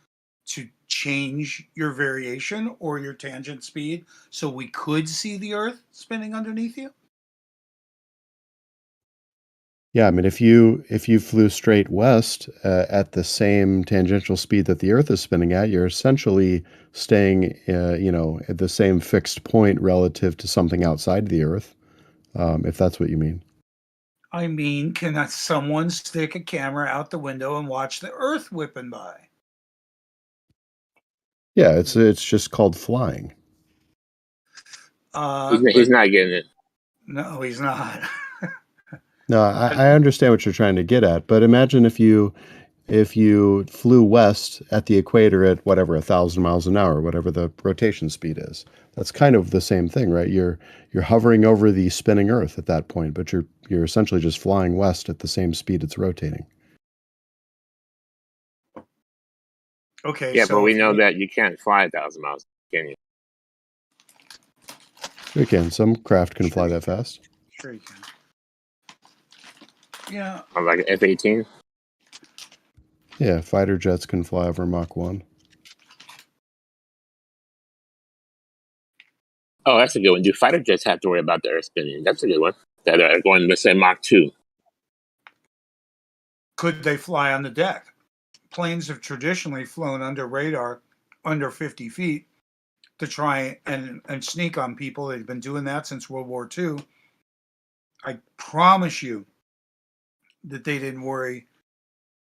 to change your variation or your tangent speed so we could see the Earth spinning underneath you? Yeah, I mean, if you flew straight west at the same tangential speed that the Earth is spinning at, you're essentially staying, at the same fixed point relative to something outside the Earth, if that's what you mean. I mean, can someone stick a camera out the window and watch the Earth whipping by? Yeah, it's just called flying. He's not getting it. No, he's not. No, I understand what you're trying to get at, but imagine if you flew west at the equator at whatever 1,000 miles an hour, whatever the rotation speed is. That's kind of the same thing, right? You're hovering over the spinning Earth at that point, but you're essentially just flying west at the same speed it's rotating. Okay. Yeah, so but we know that you can't fly 1,000 miles, can you? You can. Some craft can fly that fast. Sure you can. Yeah. Like an F-18? Yeah, fighter jets can fly over Mach 1. Oh, that's a good one. Do fighter jets have to worry about the Earth spinning? That's a good one. That are going, let's say, Mach 2. Could they fly on the deck? Planes have traditionally flown under radar under 50 feet to try and sneak on people. They've been doing that since World War II. I promise you that they didn't worry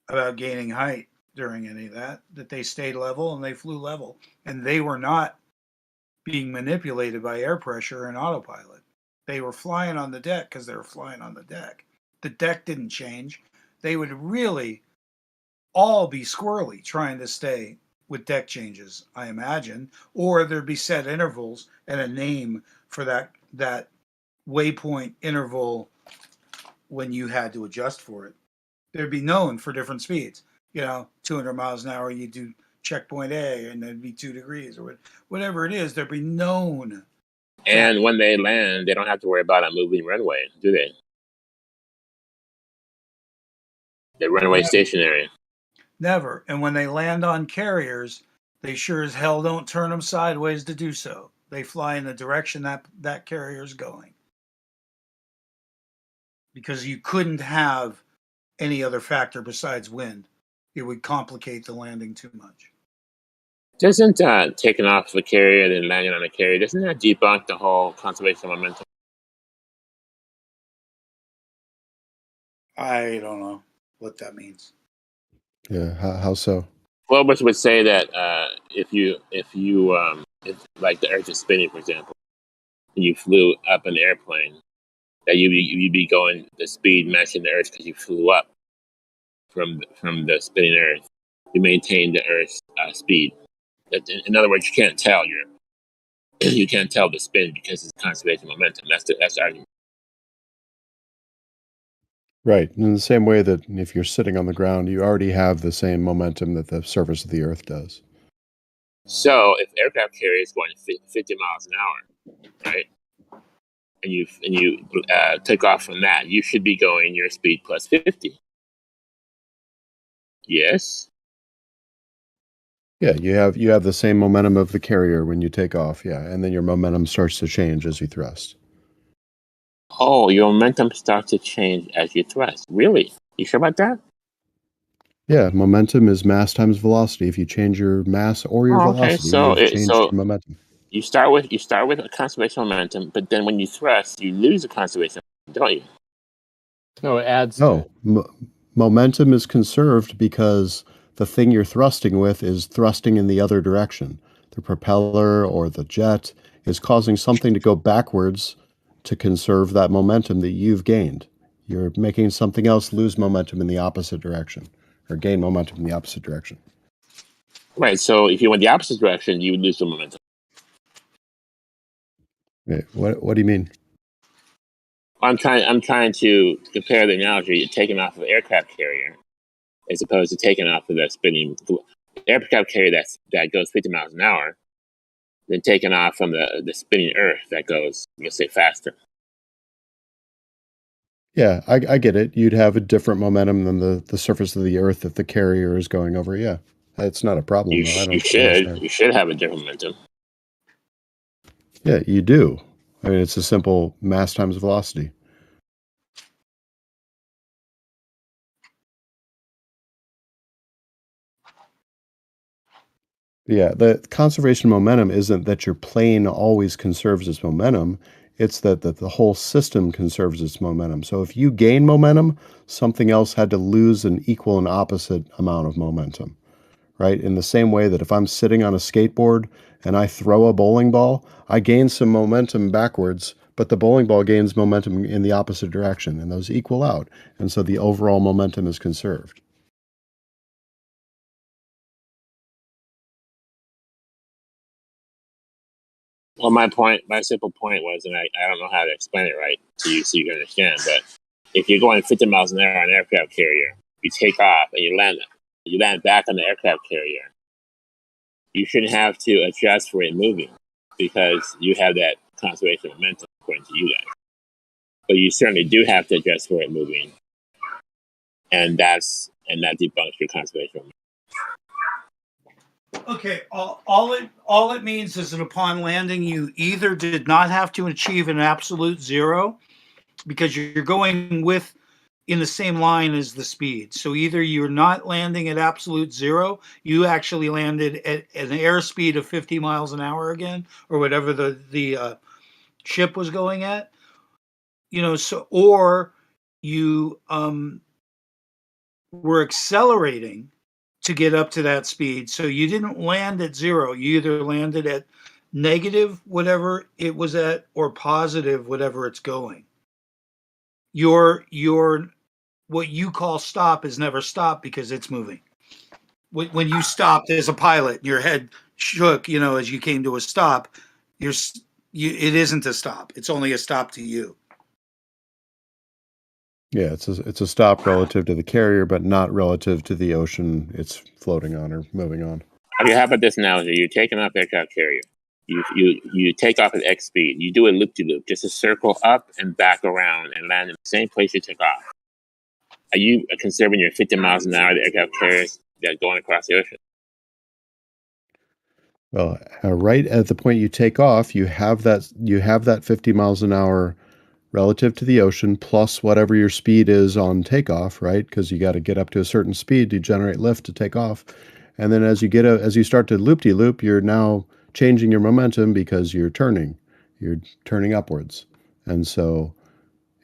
about gaining height during any of that, that they stayed level and they flew level. And they were not being manipulated by air pressure and autopilot. They were flying on the deck because they were flying on the deck. The deck didn't change. They would really all be squirrely trying to stay with deck changes, I imagine, or there'd be set intervals and a name for that waypoint interval when you had to adjust for it. They'd be known for different speeds. 200 miles an hour, you do checkpoint A, and there'd be 2 degrees, or whatever it is. They'd be known. And when they land, they don't have to worry about a moving runway, do they? The runway stationary. Never. And when they land on carriers, they sure as hell don't turn them sideways to do so. They fly in the direction that carrier's going. Because you couldn't have any other factor besides wind. It would complicate the landing too much. Doesn't taking off a carrier and then landing on a carrier, doesn't that debunk the whole conservation of momentum? I don't know what that means. Yeah, how so? Globers would say that if like the Earth is spinning, for example, and you flew up an airplane, that you'd be going the speed matching the Earth because you flew up from the spinning Earth. You maintain the Earth's speed. In other words, you can't tell you can't tell the spin because it's conservation of momentum. That's the argument. Right. In the same way that if you're sitting on the ground, you already have the same momentum that the surface of the Earth does. So if aircraft carrier is going 50 miles an hour, right, and you take off from that, you should be going your speed plus 50. Yes. Yeah, you have the same momentum of the carrier when you take off, yeah, and then your momentum starts to change as you thrust. Oh, your momentum starts to change as you thrust. Really? You sure about that? Yeah, momentum is mass times velocity. If you change your mass or your velocity, you've changed your momentum. You start with a conservation momentum, but then when you thrust, you lose the conservation, don't you? No, it adds to No, it. momentum is conserved because the thing you're thrusting with is thrusting in the other direction. The propeller or the jet is causing something to go backwards to conserve that momentum that you've gained. You're making something else lose momentum in the opposite direction or gain momentum in the opposite direction. Right. So if you went the opposite direction, you would lose the momentum. Wait, what do you mean? I'm trying to compare the analogy of taking off of an aircraft carrier as opposed to taking off of that spinning aircraft carrier that goes 50 miles an hour, then taking off from the spinning Earth that goes, let's say, faster. Yeah, I get it. You'd have a different momentum than the surface of the Earth that the carrier is going over. Yeah, it's not a problem. You Though. I don't should understand. you should have a different momentum. Yeah, you do. I mean, it's a simple mass times velocity. Yeah, the conservation momentum isn't that your plane always conserves its momentum. It's that the whole system conserves its momentum. So if you gain momentum, something else had to lose an equal and opposite amount of momentum, right? In the same way that if I'm sitting on a skateboard and I throw a bowling ball, I gain some momentum backwards, but the bowling ball gains momentum in the opposite direction, and those equal out. And so the overall momentum is conserved. Well, my simple point was, and I don't know how to explain it right to you so you can understand, but if you're going 50 miles an hour on an aircraft carrier, you take off and you land back on the aircraft carrier, you shouldn't have to adjust for it moving because you have that conservation momentum according to you guys. But you certainly do have to adjust for it moving, and that debunks your conservation momentum. Okay, all it means is that upon landing, you either did not have to achieve an absolute zero because you're going in the same line as the speed. So either you're not landing at absolute zero, you actually landed at an airspeed of 50 miles an hour again, or whatever the ship was going at. Or you were accelerating to get up to that speed. So you didn't land at zero. You either landed at negative whatever it was at or positive whatever it's going. Your what you call stop is never stop because it's moving. When you stopped as a pilot, your head shook, as you came to a stop. It isn't a stop. It's only a stop to you. Yeah, it's a stop relative to the carrier, but not relative to the ocean it's floating on or moving on. Okay, how about this analogy? You're taking off aircraft carrier. You take off at X speed. You do a loop-de-loop, just a circle up and back around and land in the same place you took off. Are you conserving your 50 miles an hour the aircraft carriers that are going across the ocean? Well, right at the point you take off, you have that 50 miles an hour relative to the ocean plus whatever your speed is on takeoff, right? Because you got to get up to a certain speed to generate lift to take off. And then as you start to loop-de-loop, you're now changing your momentum because you're turning upwards. And so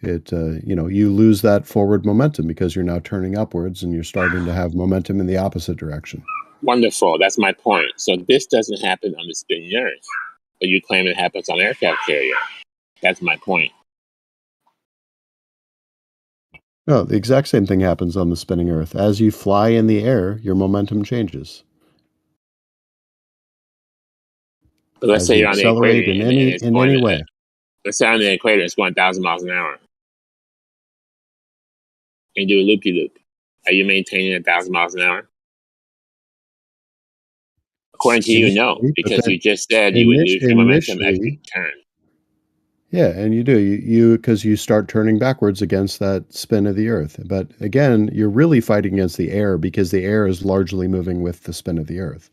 you lose that forward momentum because you're now turning upwards and you're starting to have momentum in the opposite direction. Wonderful. That's my point. So this doesn't happen on the spinning Earth, but you claim it happens on aircraft carrier. That's my point. No, the exact same thing happens on the spinning Earth. As you fly in the air, your momentum changes. But let's As say you you're on the equator accelerate in and it's any going. way. Let's say on the equator it's going 1,000 miles an hour, and you do a loop-de-loop. Are you maintaining 1,000 miles an hour? According to you, no, because you just said you would lose your momentum as you turn. Yeah, and you do. You because you start turning backwards against that spin of the Earth. But again, you're really fighting against the air because the air is largely moving with the spin of the Earth.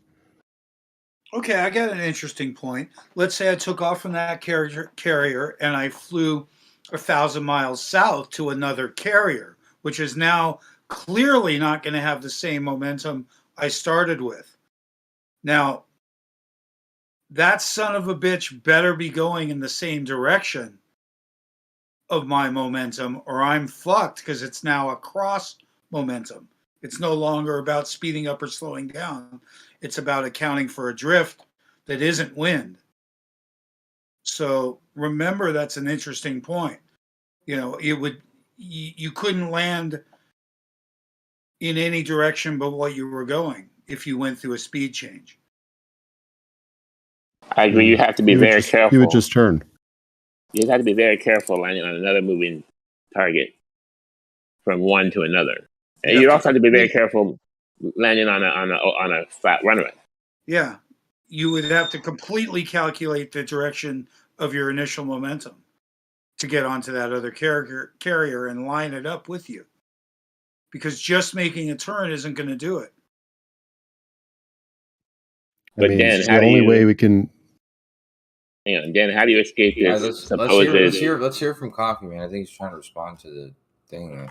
Okay, I got an interesting point. Let's say I took off from that carrier and I flew 1,000 miles south to another carrier, which is now clearly not going to have the same momentum I started with. Now, that son of a bitch better be going in the same direction of my momentum or I'm fucked, because it's now a cross momentum. It's no longer about speeding up or slowing down. It's about accounting for a drift that isn't wind. So remember, that's an interesting point. You couldn't land in any direction but what you were going if you went through a speed change. I agree. You have to be very careful. You would just turn. You have to be very careful landing on another moving target from one to another. And you also have to be very careful landing on a flat runway. Yeah, you would have to completely calculate the direction of your initial momentum to get onto that other carrier and line it up with you, because just making a turn isn't going to do it. But then, the only way we can. Hang on, Dan, how do you escape this? Let's hear from Coffee, man. I think he's trying to respond to the thing.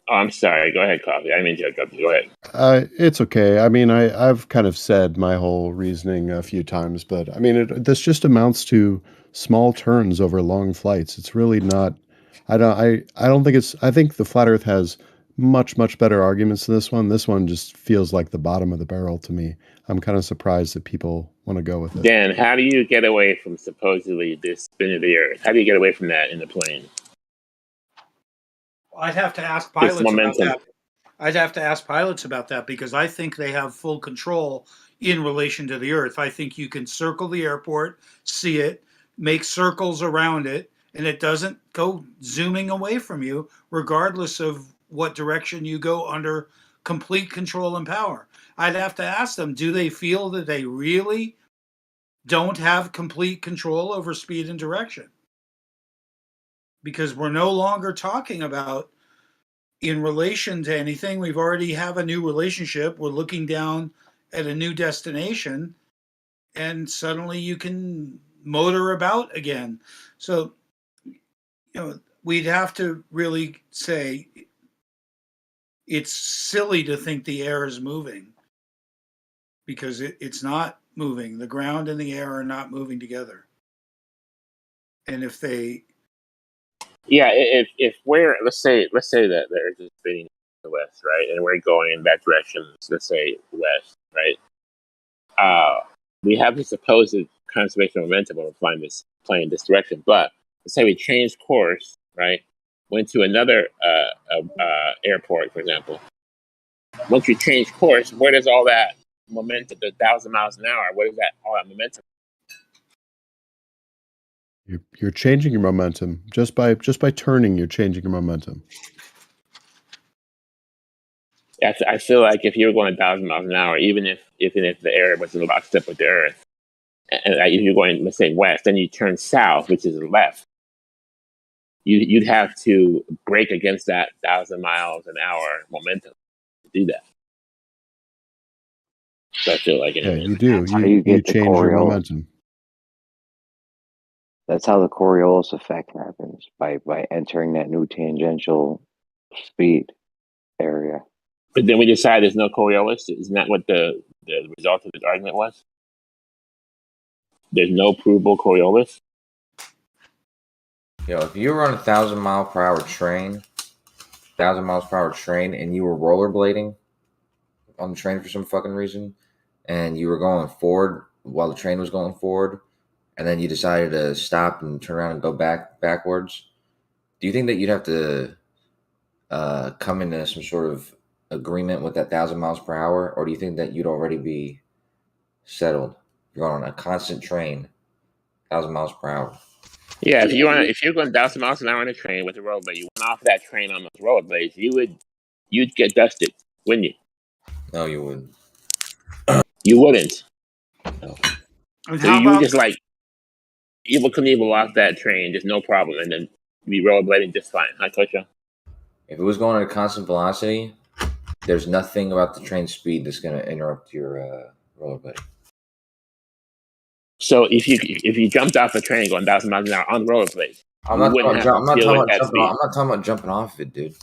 Oh, I'm sorry. Go ahead, Coffee. I didn't mean to interrupt you. Go ahead. It's okay. I mean, I've kind of said my whole reasoning a few times, but I mean, this just amounts to small turns over long flights. It's really not. I don't think it's. I think the flat Earth has much better arguments than this one. This one just feels like the bottom of the barrel to me. I'm kind of surprised that people want to go with it. Dan, how do you get away from supposedly this spin of the Earth? How do you get away from that in the plane? I'd have to ask pilots about that. I'd have to ask pilots about that, because I think they have full control in relation to the Earth. I think you can circle the airport, see it, make circles around it, and it doesn't go zooming away from you, regardless of what direction you go, under complete control and power. I'd have to ask them, do they feel that they really don't have complete control over speed and direction? Because we're no longer talking about in relation to anything. We've already have a new relationship. We're looking down at a new destination, and suddenly you can motor about again. So, we'd have to really say it's silly to think the air is moving, because it's not moving. The ground and the air are not moving together. And if they... Yeah, if we're, let's say that the Earth is spinning to the west, right? And we're going in that direction, let's say west, right? We have the supposed conservation of momentum when we're flying this direction. But let's say we change course, right? Went to another airport, for example. Once you change course, where does all that momentum, the 1,000 miles an hour, where does all that momentum? You're changing your momentum just by turning. You're changing your momentum. I feel like if you were going 1,000 miles an hour, even if the air was in lockstep with the Earth, and if you're going, let's say, west, then you turn south, which is left, you'd have to brake against that 1,000 miles an hour momentum to do that. So I feel like you do. You change your momentum. That's how the Coriolis effect happens, by entering that new tangential speed area. But then we decide there's no Coriolis. Isn't that what the result of this argument was? There's no provable Coriolis. If you were on 1,000 mile per hour train, and you were rollerblading on the train for some fucking reason, and you were going forward while the train was going forward, and then you decided to stop and turn around and go backwards, do you think that you'd have to come into some sort of agreement with that 1,000 miles per hour, or do you think that you'd already be settled? You're on a constant train, 1,000 miles per hour. Yeah, if you're going 1,000 miles an hour on a train with a rollerblade, you went off that train on those rollerblades, you'd get dusted, wouldn't you? No, you wouldn't. You wouldn't. And So how you would about just like Evil Knievel off that train, just no problem, and then be rollerblading just fine. Huh, Coach? If it was going at a constant velocity, there's nothing about the train speed that's going to interrupt your rollerblade. So if you jumped off a train going 1,000 miles an hour on rollerblades, I'm you not wouldn't have to deal with that speed. I'm not talking about jumping off it, dude.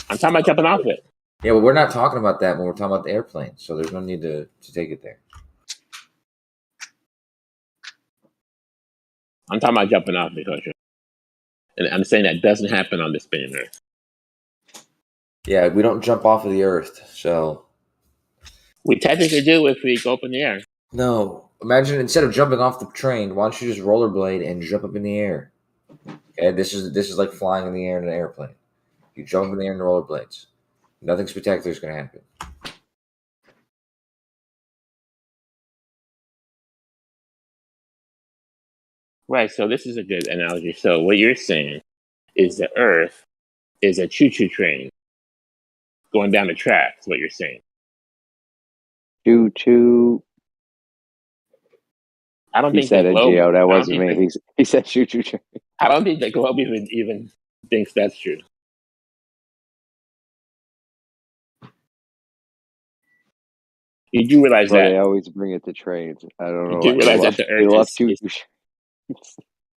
I'm talking about jumping off it. Yeah, but we're not talking about that when we're talking about the airplane. So there's no need to take it there. I'm talking about jumping off it, Coach. And I'm saying that doesn't happen on the spinning Earth. Yeah, we don't jump off of the Earth, so We technically do if we go up in the air. no. Imagine instead of jumping off the train, why don't you just rollerblade and jump up in the air? Okay, this is like flying in the air in an airplane. You jump in the air in the rollerblades. Nothing spectacular is going to happen. Right, so this is a good analogy. So what you're saying is the Earth is a choo-choo train going down the track, is what you're saying. Choo-choo. I don't He think said the it, globe. Gio. That I don't wasn't think me. He said choo-choo train. I don't think the globe even thinks that's true. You do realize Well, that they always bring it to trains. I don't you know. do They realize that love, the they Earth love is choo-choo.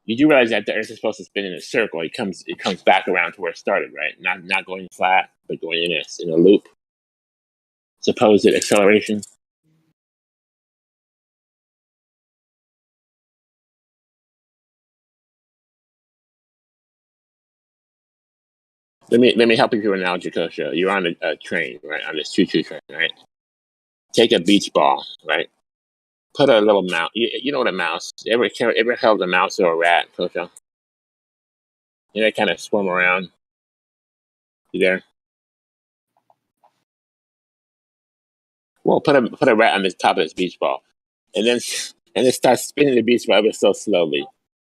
you do realize that the Earth is supposed to spin in a circle. It comes back around to where it started, right? Not going flat, but going in a loop. Supposed acceleration. Let me help you with your analogy, Coach. You're on a train, right? On this choo-choo train, right? Take a beach ball, right? Put a little mouse. You know what a mouse? Ever held a mouse or a rat, Coach? You know, they kind of swim around. You there? Well, put a rat on the top of this beach ball, and then start spinning the beach ball ever so slowly,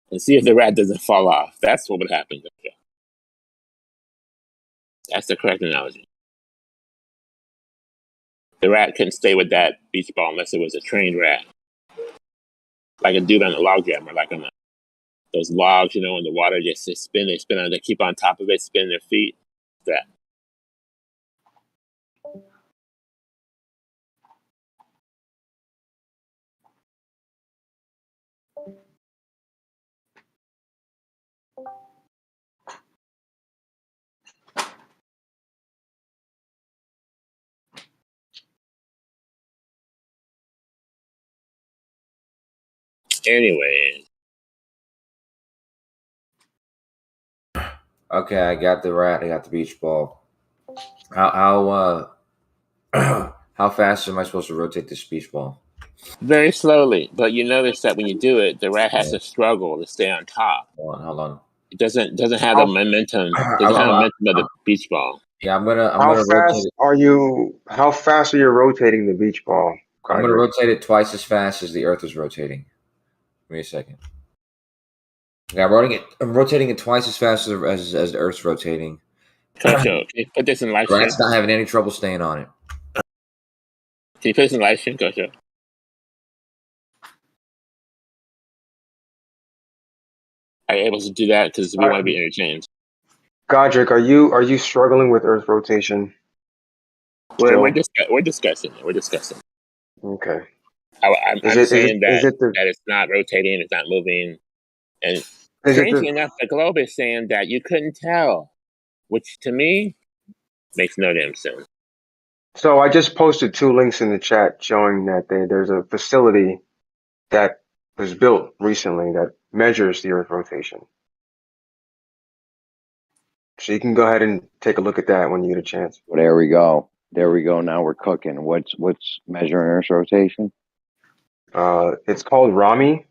and see if the rat doesn't fall off. That's what would happen, Coach. That's the correct analogy. The rat couldn't stay with that beach ball unless it was a trained rat, like a dude on a log jam or like on those logs, you know, in the water. Just they spin on, they keep on top of it, spin their feet. That. Anyway, Okay, I got the rat. I got the beach ball. How how fast am I supposed to rotate this beach ball? very slowly, but you notice that when you do it, the rat has to struggle to stay on top. Hold on. It doesn't have the momentum. Doesn't have the momentum of the beach ball. Yeah, I'm gonna How rotate fast it. are you? How fast are you rotating the beach ball? I'm gonna Kadri? rotate it twice as fast as the Earth is rotating. Give me a second. Okay, I'm rotating it twice as fast as the Earth's rotating. Coach, can you put this in live The stream? rat's not having any trouble staying on it. Can you put this in live stream, Coach? Are you able to do that? Because we want to be entertained. Godric, are you struggling with Earth rotation? We're discussing it. We're discussing. Okay. I'm saying that the it's not rotating, it's not moving, and is it strangely the enough, the globe is saying that you couldn't tell, which to me makes no damn sense. So I just posted 2 links in the chat showing that there's a facility that was built recently that measures the Earth rotation. So you can go ahead and take a look at that when you get a chance. Well, there we go. There we go. Now we're cooking. What's measuring Earth's rotation? It's called Rami.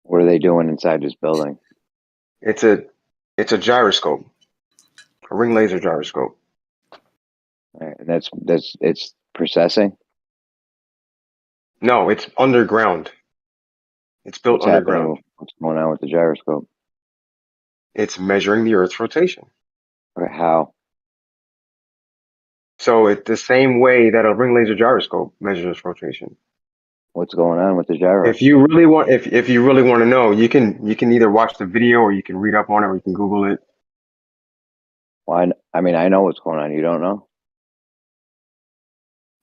What are they doing inside this building? It's a gyroscope, a ring laser gyroscope. That's it's processing. No, it's underground. It's built What's underground. happening? What's going on with the gyroscope? It's measuring the Earth's rotation. Okay, how? So it's the same way that a ring laser gyroscope measures rotation. What's going on with the gyro? If you really want, if you really want to know, you can either watch the video or you can read up on it or you can Google it. Well, I mean, I know what's going on. You don't know?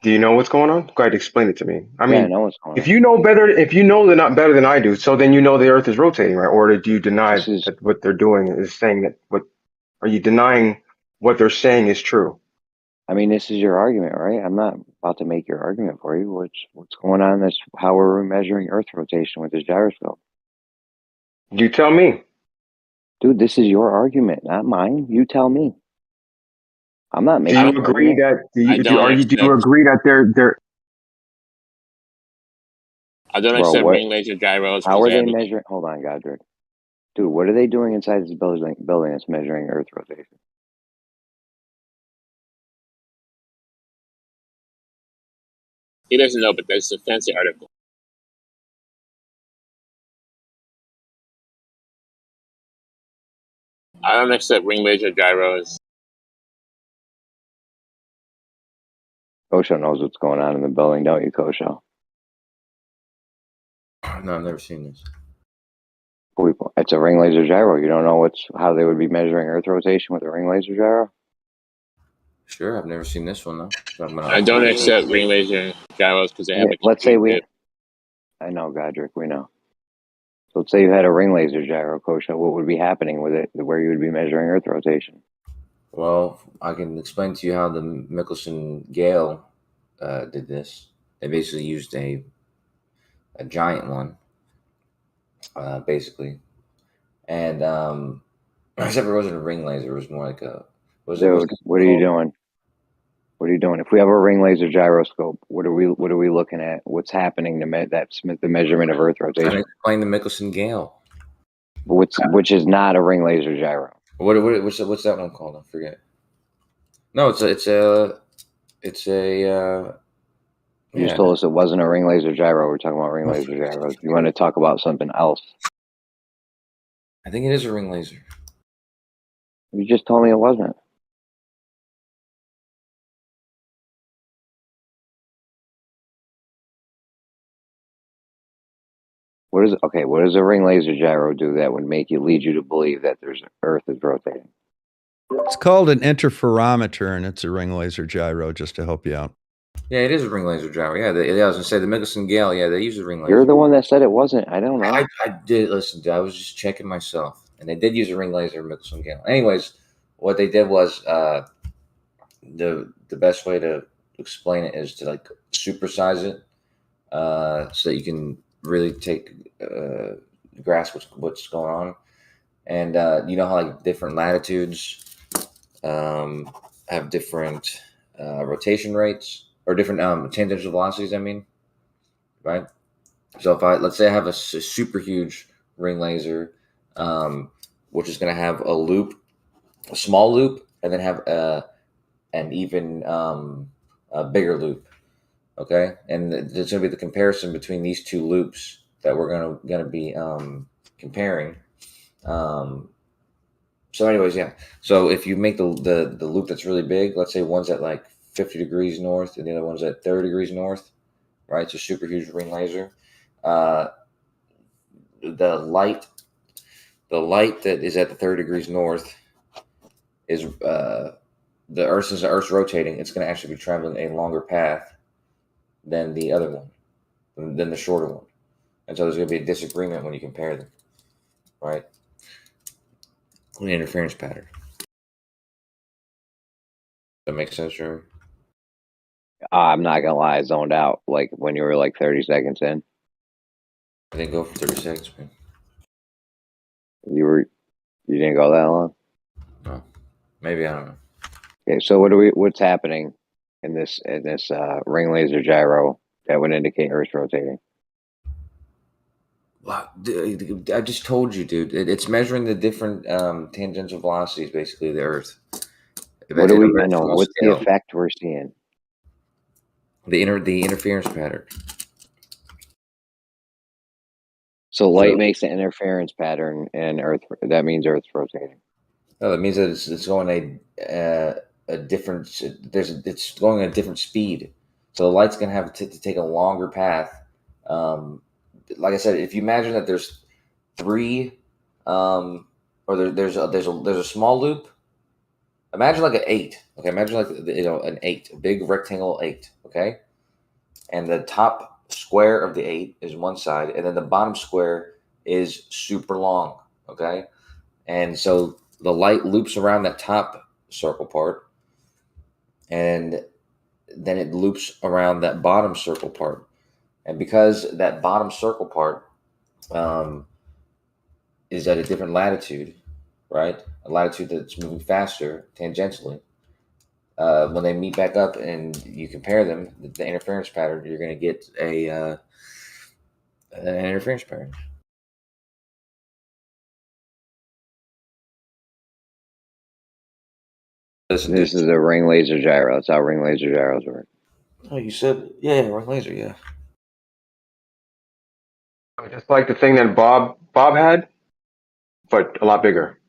Do you know what's going on? Go ahead, explain it to me. I I mean, know what's going if on. you know better, if you know they're not better than I do, so then you know the Earth is rotating, right? Or do you deny that what they're doing is saying that what? Are you denying what they're saying is true? I mean, this is your argument, right? I'm not about to make your argument for you. What's going on? That's how we're measuring Earth rotation with this gyroscope. You tell me. Dude, this is your argument, not mine. You tell me. I'm not Do making. you agree that? Do you agree that they're? I don't Bro, accept what? ring laser gyros. How 'cause are they have- measuring? Hold on, Godric. Dude, what are they doing inside this building that's measuring Earth rotation? He doesn't know, but there's a fancy article. I don't accept ring laser gyros. Kosho knows what's going on in the building, don't you, Kosho? No, I've never seen this. It's a ring laser gyro. You don't know how they would be measuring Earth rotation with a ring laser gyro? Sure, I've never seen this one though. I don't accept ring laser gyros because they have a Let's say tip. I know, Godric, we know. So let's say you had a ring laser gyro, Kosho. What would be happening with it where you would be measuring Earth rotation? Well, I can explain to you how the Michelson Gale did this. They basically used a giant one, basically, and except it wasn't a ring laser; it was more like a. Dude, what are you doing? What are you doing? If we have a ring laser gyroscope, what are we looking at? What's happening to the measurement of Earth I'm rotation? explain the Michelson Gale, which is not a ring laser gyro. What's that one called? I forget. No, it's a. You just told us it wasn't a ring laser gyro. We're talking about ring laser gyros. You want to talk about something else? I think it is a ring laser. You just told me it wasn't. What does a ring laser gyro do that would lead you to believe that Earth is rotating? It's called an interferometer, and it's a ring laser gyro, just to help you out. Yeah, it is a ring laser gyro. Yeah, I was gonna say the Michelson Gale. Yeah, they use a ring laser. You're the one that said it wasn't. I don't know. I did listen. I was just checking myself, and they did use a ring laser Michelson Gale. Anyways, what they did was the best way to explain it is to like supersize it, so that you can really grasp what's going on. And you know how like different latitudes have different rotation rates or different tangential velocities. I mean, right? So if let's say I have a super huge ring laser, which is going to have a small loop, and then have an even a bigger loop. Okay, and there's going to be the comparison between these two loops that we're going to be comparing. So anyways, yeah. So if you make the loop that's really big, let's say one's at like 50 degrees north and the other one's at 30 degrees north, right? It's a super huge ring laser. The light that is at the 30 degrees north is the Earth, since the Earth's rotating, it's going to actually be traveling a longer path than the other one, than the shorter one. And so there's going to be a disagreement when you compare them, right? An interference pattern. That makes sense, Jeremy? I'm not gonna lie, I zoned out like when you were like 30 seconds in. I didn't go for 30 seconds, man. You didn't go that long? No. Maybe, I don't know. Okay, so what's happening in this ring laser gyro that would indicate Earth's rotating? Wow, I just told you, dude. It's measuring the different tangential velocities, basically, of the Earth. What do we know? What's the effect we're seeing? The interference pattern. So light makes an interference pattern, and Earth. That means Earth's rotating. No, that means that it's going a different. It's going at a different speed, so the light's gonna have to take a longer path. Like I said, if you imagine that there's three, or there's a small loop. Imagine like an 8. Okay, imagine like an 8, a big rectangle 8. Okay, and the top square of the 8 is one side, and then the bottom square is super long. Okay, and so the light loops around that top circle part, and then it loops around that bottom circle part, and because that bottom circle part is at a different latitude, right? A latitude that's moving faster tangentially. When they meet back up and you compare them, the interference pattern, you're going to get an interference pattern. This is a ring laser gyro. That's how ring laser gyros work. Oh, you said ring laser, yeah. Just like the thing that Bob had, but a lot bigger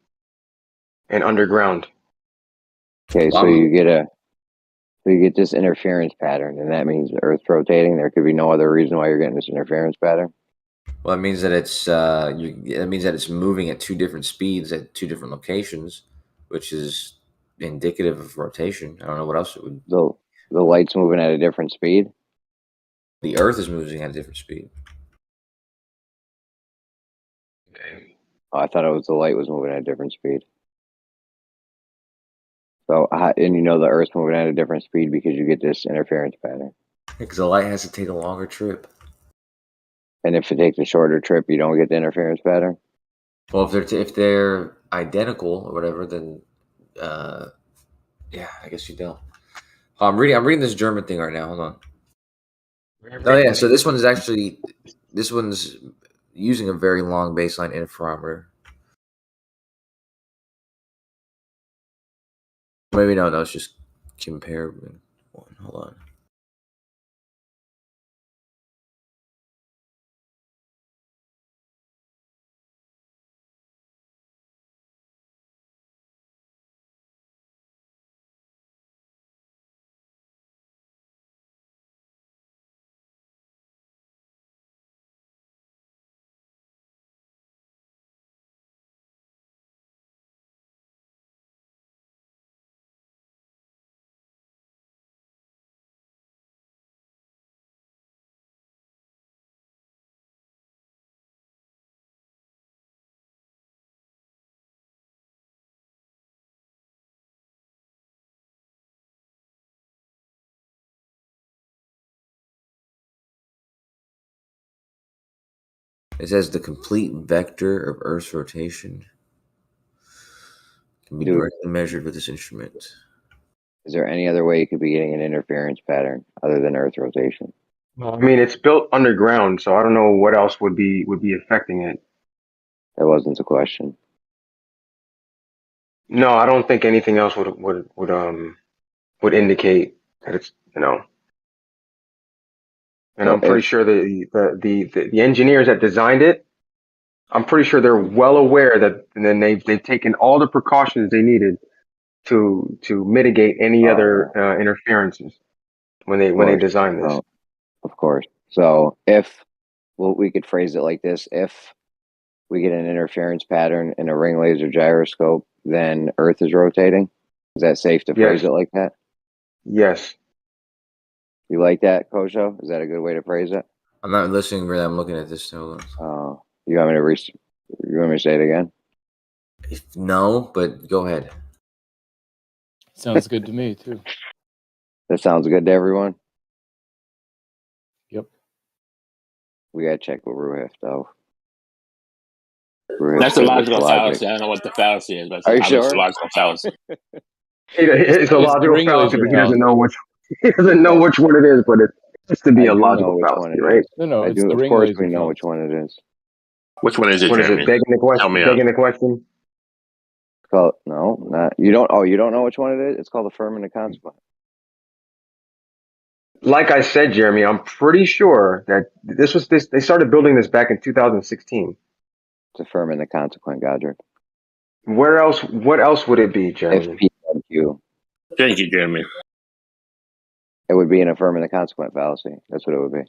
and underground. Okay, so you get this interference pattern, and that means the Earth's rotating. There could be no other reason why you're getting this interference pattern. Well, it means that it's moving at 2 different speeds at 2 different locations, which is indicative of rotation. I don't know what else it would. The light's moving at a different speed. The Earth is moving at a different speed. Oh, I thought it was the light was moving at a different speed. So, and you know the Earth's moving at a different speed because you get this interference pattern. Because the light has to take a longer trip. And if it takes a shorter trip, you don't get the interference pattern. Well, if they're identical or whatever, then yeah, I guess you don't. I'm reading this German thing right now. Hold on. Oh yeah, so this one's using a very long baseline interferometer. Maybe no, it's just compare. Hold on. It says the complete vector of Earth's rotation can be directly measured with this instrument. Is there any other way you could be getting an interference pattern other than Earth rotation? Well, I mean, it's built underground, so I don't know what else would be affecting it. That wasn't the question. No, I don't think anything else would indicate that it's And I'm pretty sure the engineers that designed it, I'm pretty sure they're well aware that, and then they've taken all the precautions they needed to mitigate any other interferences when they designed this. Of course. So we could phrase it like this: if we get an interference pattern in a ring laser gyroscope, then Earth is rotating. Is that safe to phrase it like that? Yes. You like that, Kosho? Is that a good way to phrase it? I'm not listening really. I'm looking at this. Hold on. You want me to say it again? No, but go ahead. Sounds good to me too. That sounds good to everyone? Yep. We gotta check with Ruhif though. That's a logical fallacy. I don't know what the fallacy is, but are you sure? It's a logical fallacy. It's a logical fallacy, but he doesn't know which one it is, but it has to be a logical fallacy, right? No, I do. Of course, we know which one it is. Which one is it? What is it? Begging the question. Begging the question. No, not you don't. Oh, you don't know which one it is? It's called the Fermat consequence. Like I said, Jeremy, I'm pretty sure that they started building this back in 2016. It's a Fermat consequence, Godric. What else would it be, Jeremy? FPQ. Thank you, Jeremy. It would be an affirming the consequent fallacy. That's what it would be.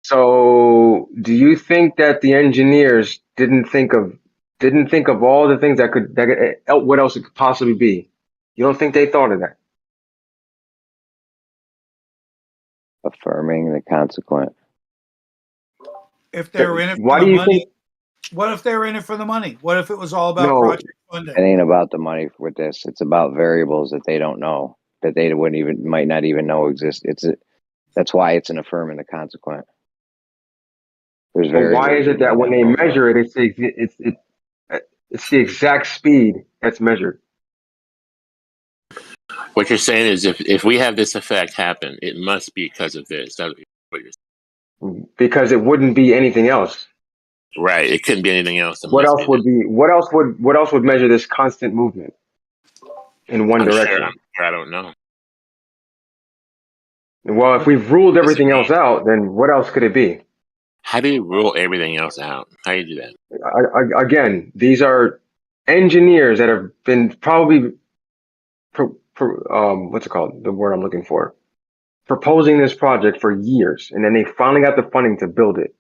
So, do you think that the engineers didn't think of all the things that could what else it could possibly be? You don't think they thought of that? Affirming the consequent. If they were in it Why for do the you money, think? what if they were in it for the money? What if it was all about No, project It funding? ain't about the money with this. It's about variables that they don't know, that they might not even know exist. That's why it's an affirming the consequent. There's but why variables is it that that when they they don't know. measure it, it's the exact speed that's measured? What you're saying is if we have this effect happen, it must be because of this. That's what you're saying. Because it wouldn't be anything else. Right. It couldn't be anything else. It What must else be would be? What else would measure this constant movement in one I'm direction? sure I don't know. Well, if we've ruled What does it everything else mean? out, then what else could it be? How do you rule everything else out? How do you do that? Again, these are engineers that have been probably, what's it called? The word I'm looking for. Proposing this project for years, and then they finally got the funding to build it.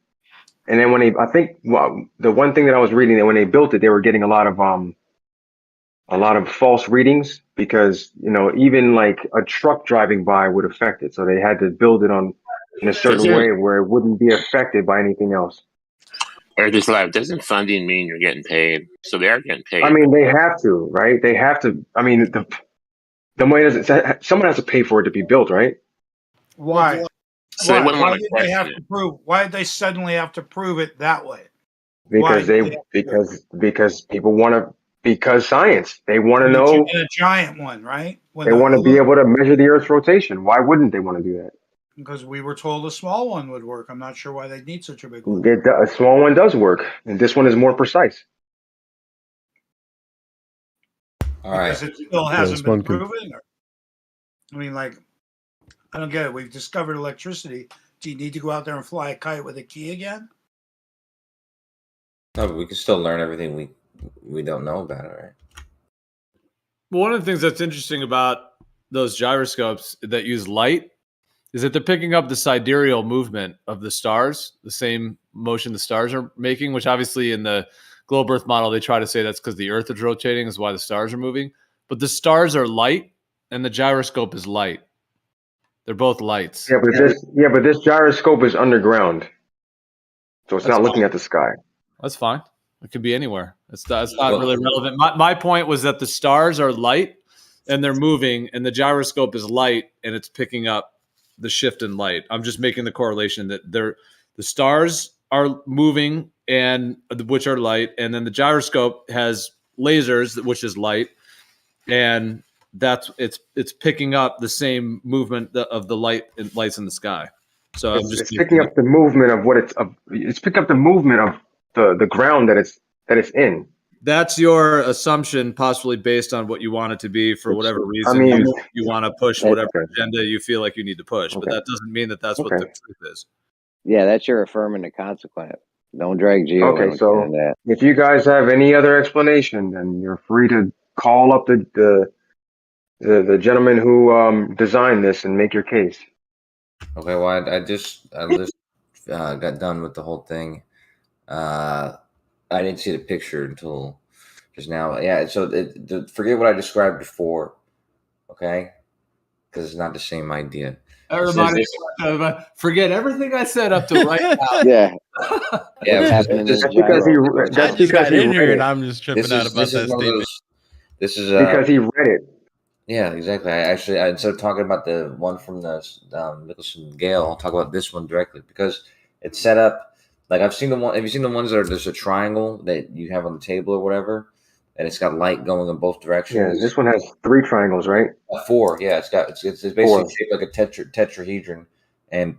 And then the one thing that I was reading, that when they built it, they were getting a lot of false readings, because even like a truck driving by would affect it, so they had to build it in a certain way where it wouldn't be affected by anything else. This life, doesn't funding mean you're getting paid? So they are getting paid. I mean, they have to, right? They have to. I mean, the money doesn't. Someone has to pay for it to be built, right? Why? So they wouldn't Why want to did they have question to prove? Why did they suddenly have to prove it that way? Because people want to. Because science, they want to know. In a giant one, right? They want to be able to measure the Earth's rotation. Why wouldn't they want to do that? Because we were told a small one would work. I'm not sure why they'd need such a big one. A small one does work, and this one is more precise. All right. Because it still hasn't been proven. I mean, like, I don't get it. We've discovered electricity. Do you need to go out there and fly a kite with a key again? No, but we can still learn everything we don't know about it, right? One of the things that's interesting about those gyroscopes that use light is that they're picking up the sidereal movement of the stars, the same motion the stars are making, which obviously in the globe Earth model, they try to say that's because the Earth is rotating, is why the stars are moving. But the stars are light and the gyroscope is light. They're both lights. Yeah, but this gyroscope is underground, so it's not looking at the sky. That's fine. It could be anywhere. It's not really relevant. My point was that the stars are light and they're moving, and the gyroscope is light and it's picking up the shift in light. I'm just making the correlation that the stars are moving and which are light, and then the gyroscope has lasers, which is light, and it's picking up the same movement of the lights in the sky. So it's picking up the movement of it's picking up the movement of the ground that it's in. That's your assumption, possibly based on what you want it to be for whatever reason. I mean, you want to push whatever agenda you feel like you need to push, but that doesn't mean that that's what the truth is. Yeah, that's your affirming the consequent. Don't drag Geo. Okay, so if you guys have any other explanation, then you're free to call up the gentleman who designed this and make your case. Okay, well, I just got done with the whole thing. I didn't see the picture until just now. Yeah, so forget what I described before, okay? Because it's not the same idea. Forget everything I said up to right now. Yeah. That's because he read it. I'm just tripping out about that statement. This is because he read it. Yeah, exactly. I instead of talking about the one from the Nicholson Gale, I'll talk about this one directly because it's set up. Like I've seen the one. Have you seen the ones that are there's a triangle that you have on the table or whatever, and it's got light going in both directions? Yeah, this one has 3 triangles, right? 4. Yeah, it's basically shaped like a tetrahedron, and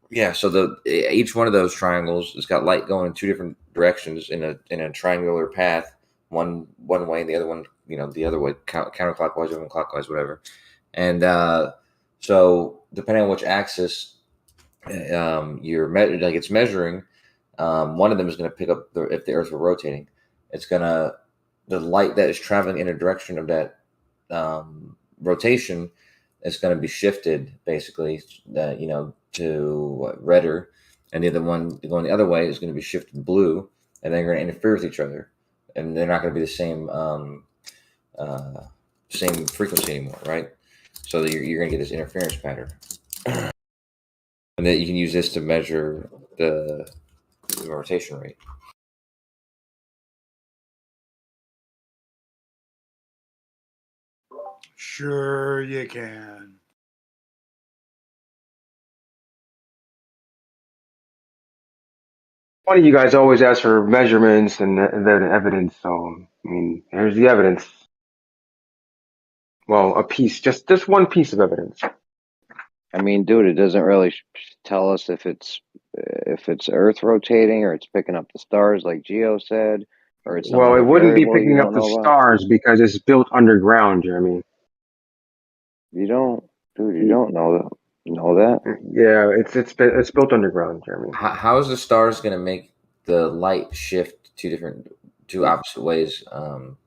yeah, so each one of those triangles has got light going in 2 different directions in a triangular path, one way and the other one, the other way, counterclockwise or clockwise, whatever. And so depending on which axis it's measuring. One of them is going to pick up if the Earth were rotating, it's going to the light that is traveling in a direction of that rotation is going to be shifted basically, to redder, and the other one going the other way is going to be shifted blue, and they're going to interfere with each other, and they're not going to be the same frequency anymore, right? So that you're going to get this interference pattern, and then you can use this to measure the rotation rate. Sure, you can. Funny, you guys always ask for measurements and the evidence. So, I mean, here's the evidence. Well, a piece, just one piece of evidence. I mean, dude, it doesn't really tell us if it's Earth rotating or it's picking up the stars, like Geo said, or it's some Well, it other wouldn't be variable you picking up don't the know about. stars because it's built underground, Jeremy. You don't, dude. You don't know that. Yeah, it's built underground, Jeremy. How is the stars going to make the light shift two opposite ways? Because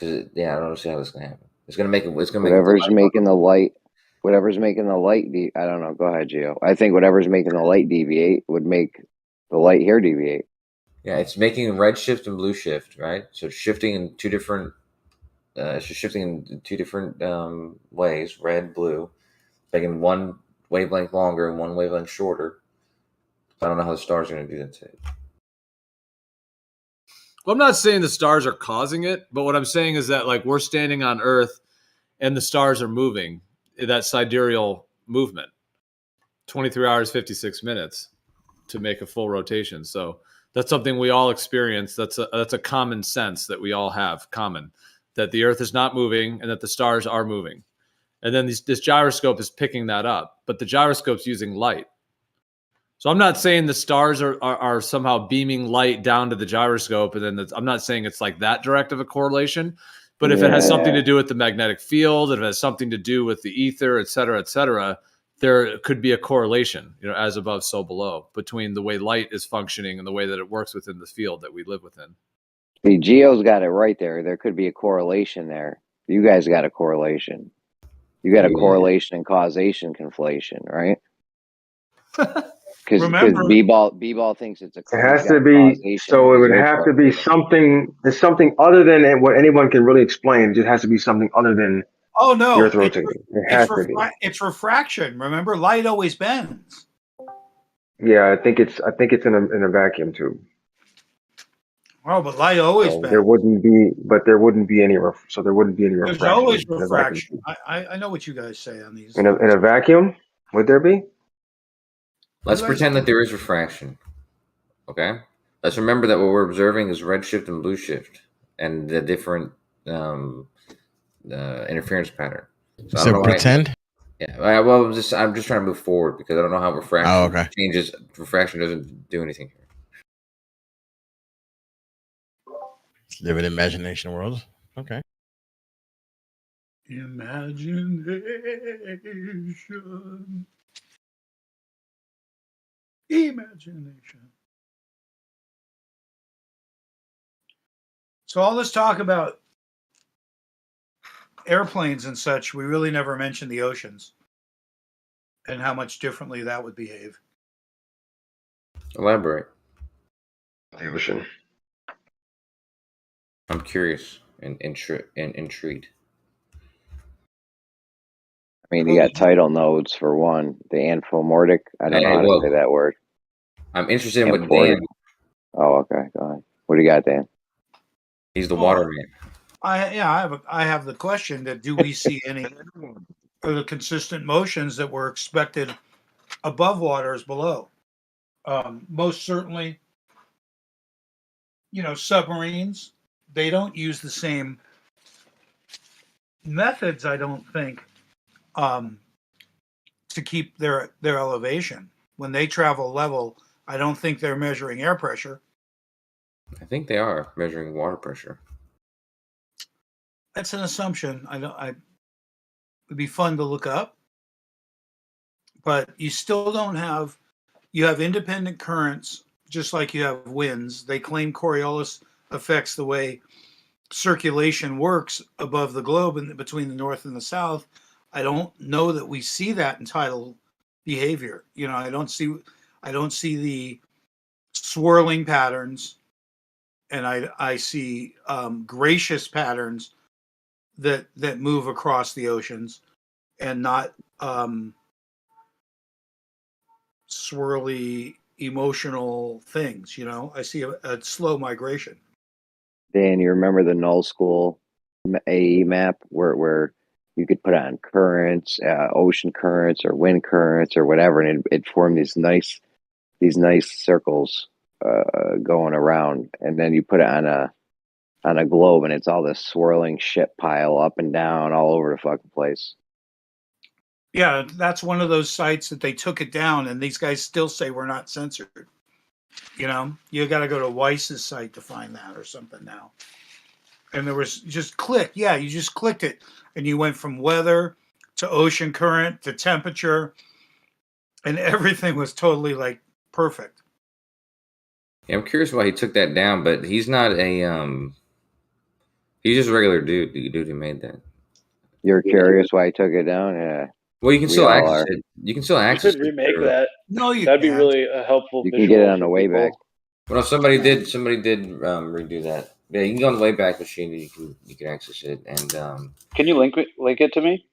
I don't understand how this is going to happen. It's going to make it. It's going to Whatever's making the light. Whatever's making the light. I don't know. Go ahead, Gio. I think whatever's making the light deviate would make the light here deviate. Yeah, it's making red shift and blue shift, right? So it's shifting in two different. It's just shifting in two different ways, red, blue, making one wavelength longer and one wavelength shorter. I don't know how the stars are going to do that to it. Well, I'm not saying the stars are causing it, but what I'm saying is that like we're standing on Earth and the stars are moving, that sidereal movement, 23 hours, 56 minutes to make a full rotation. So that's something we all experience. That's a common sense that we all have common, that the Earth is not moving and that the stars are moving. And then this gyroscope is picking that up, but the gyroscope's using light. So I'm not saying the stars are somehow beaming light down to the gyroscope, and then I'm not saying it's like that direct of a correlation. But if it has something to do with the magnetic field, if it has something to do with the ether, et cetera, there could be a correlation, as above, so below, between the way light is functioning and the way that it works within the field that we live within. See, Geo's got it right there. There could be a correlation there. You guys got a correlation. You got a correlation and causation conflation, right? Because B-ball thinks it's a. It has to be. So it would have to be something. There's something other than what anyone can really explain. It just has to be something other than. Oh no! The Earth rotating. It has to be. It's refraction. Remember, light always bends. Yeah, I think it's in a vacuum tube. Oh, but light always bends. There wouldn't be any. So there wouldn't be any refraction. There's always refraction. I know what you guys say on these. In a vacuum, would there be? Let's pretend that there is refraction. Okay? Let's remember that what we're observing is red shift and blue shift and the different interference pattern. So pretend? Well, I'm just trying to move forward because I don't know how refraction changes. Refraction doesn't do anything here. Live in imagination world. Okay. Imagination. So all this talk about airplanes and such, we really never mentioned the oceans and how much differently that would behave. Elaborate. The ocean. I'm curious and intrigued. I mean, you got tidal nodes for one. The amphimortic. I don't know how to say that word. I'm interested in what Dan. Oh, okay. Go ahead. What do you got, Dan? He's the water man. I have the question that do we see any of the consistent motions that were expected above water as below? Most certainly, submarines, they don't use the same methods, I don't think, to keep their elevation. When they travel level, I don't think they're measuring air pressure. I think they are measuring water pressure. That's an assumption. It would be fun to look up, but you still don't have. You have independent currents, just like you have winds. They claim Coriolis affects the way circulation works above the globe and between the north and the south, I don't know that we see that in tidal behavior. You know, I don't see the swirling patterns, and I see gracious patterns that move across the oceans, and not swirly emotional things. You know, I see a slow migration. Dan, you remember the null school AE map where you could put on currents, ocean currents or wind currents or whatever, and it formed these nice circles going around, and then you put it on a globe, and it's all this swirling shit pile up and down all over the fucking place. Yeah, that's one of those sites that they took it down, and these guys still say we're not censored. You know, you got to go to Weiss's site to find that or something now. And there was just click. Yeah, you just clicked it, and you went from weather to ocean current to temperature, and everything was totally like perfect. Yeah, I'm curious why he took that down, but he's not a he's just a regular dude. The dude who made that. You're curious why he took it down? Yeah. Well, you can still access it. You can still access it. You could remake that. No, that'd be really a helpful. You can get it on the way back. Well, if somebody did redo that. Yeah, you can go on the Wayback Machine and you can access it. And can you link it to me?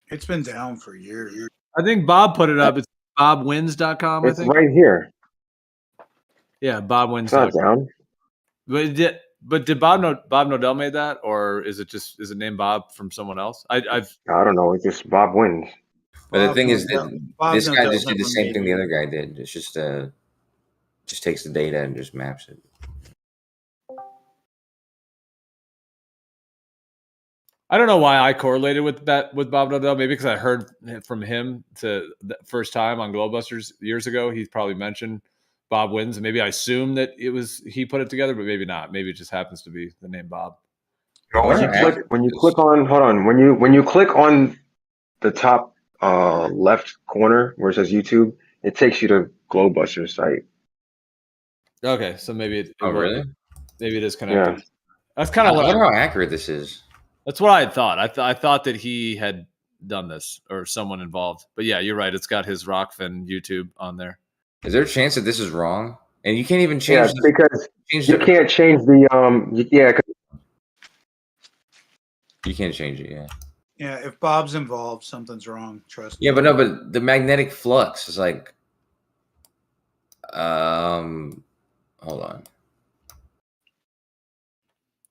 It's been down for years. I think Bob put it up. It's bobwins.com. It's right here. Yeah, bobwins. It's not down. But did Bob Nodell made that, or is it named Bob from someone else? I don't know. It's just Bob Wins. But the thing is, this guy just did the same thing the other guy did. It's just takes the data and just maps it. I don't know why I correlated with Bob Nodell. Maybe because I heard from him the first time on Globebusters years ago. He probably mentioned Bob Wins, and maybe I assumed that he put it together, but maybe not. Maybe it just happens to be the name Bob. When you click on the top left corner where it says YouTube, it takes you to Globebusters site. Okay, so maybe it really? Maybe it is connected. Yeah. That's kind of I wonder how accurate this is. That's what I thought. I thought that he had done this or someone involved. But yeah, you're right. It's got his Rockfin YouTube on there. Is there a chance that this is wrong? And you can't even change because you can't change the you can't change it, yeah. Yeah, if Bob's involved, something's wrong. Trust me. Yeah, but the magnetic flux is like hold on.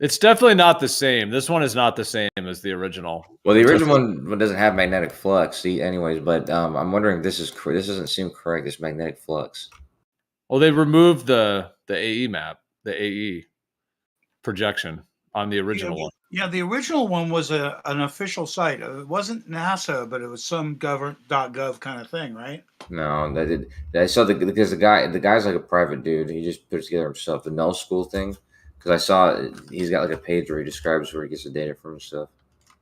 It's definitely not the same. This one is not the same as the original. Well, the original one doesn't have magnetic flux, anyways. But I'm wondering if this doesn't seem correct. This magnetic flux. Well, they removed the AE map, the AE projection on the original one. Yeah, the original one was an official site. It wasn't NASA, but it was some .gov kind of thing, right? No, I saw because the guy's like a private dude. He just put it together himself. The Null School thing. Because I saw he's got like a page where he describes where he gets the data from and stuff.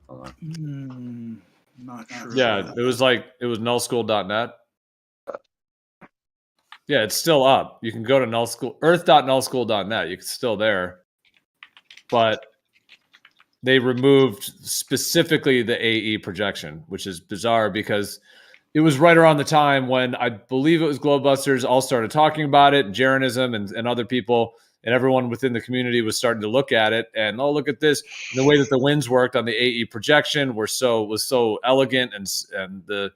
Hold on. Not sure. Yeah, it was nullschool.net. Yeah, it's still up. You can go to earth.nullschool.net. It's still there. But they removed specifically the AE projection, which is bizarre because it was right around the time when I believe it was Globebusters all started talking about it, Jeranism and other people. And everyone within the community was starting to look at it and, oh, look at this. And the way that the winds worked on the AE projection was so elegant and the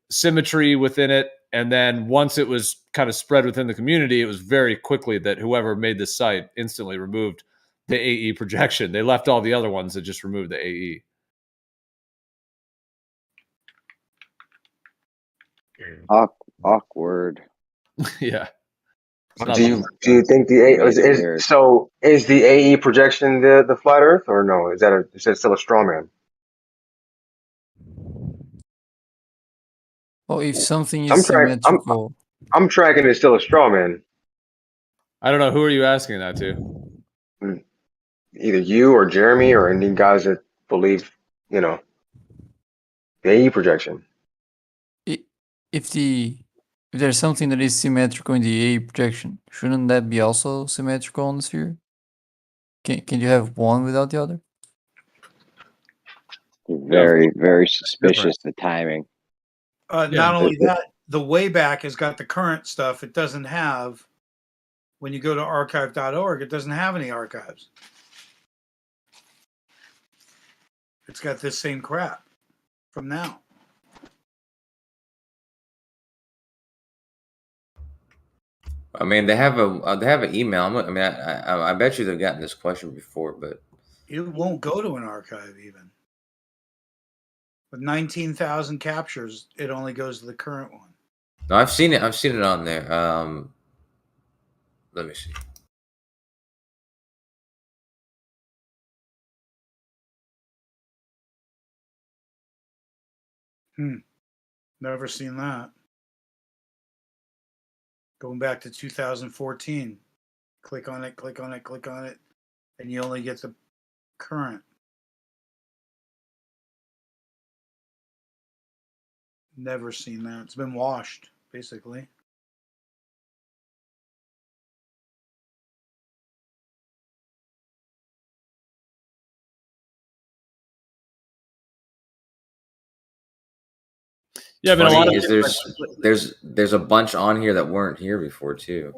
symmetry within it. And then once it was kind of spread within the community, it was very quickly that whoever made this site instantly removed the AE projection. They left all the other ones that just removed the AE. Awkward. Yeah. Do you think is the AE projection the flat Earth, or no? Is that still a straw man? Well, if something is symmetrical, I'm tracking it's still a straw man. I don't know. Who are you asking that to? Either you or Jeremy or any guys that believe, the AE projection. If there's something that is symmetrical in the AE projection, shouldn't that be also symmetrical on the sphere? Can you have one without the other? Very, very suspicious, the timing. Not only that, the Wayback has got the current stuff. It doesn't have, when you go to archive.org, it doesn't have any archives. It's got this same crap from now. I mean, they have an email. I mean, I bet you they've gotten this question before, but it won't go to an archive even. With 19,000 captures, it only goes to the current one. no, I've seen it. I've seen it on there. Let me see. Never seen that. Going back to 2014. Click on it, click on it, click on it, and you only get the current. Never seen that. It's been washed, basically. Yeah, but a lot of there's a bunch on here that weren't here before too.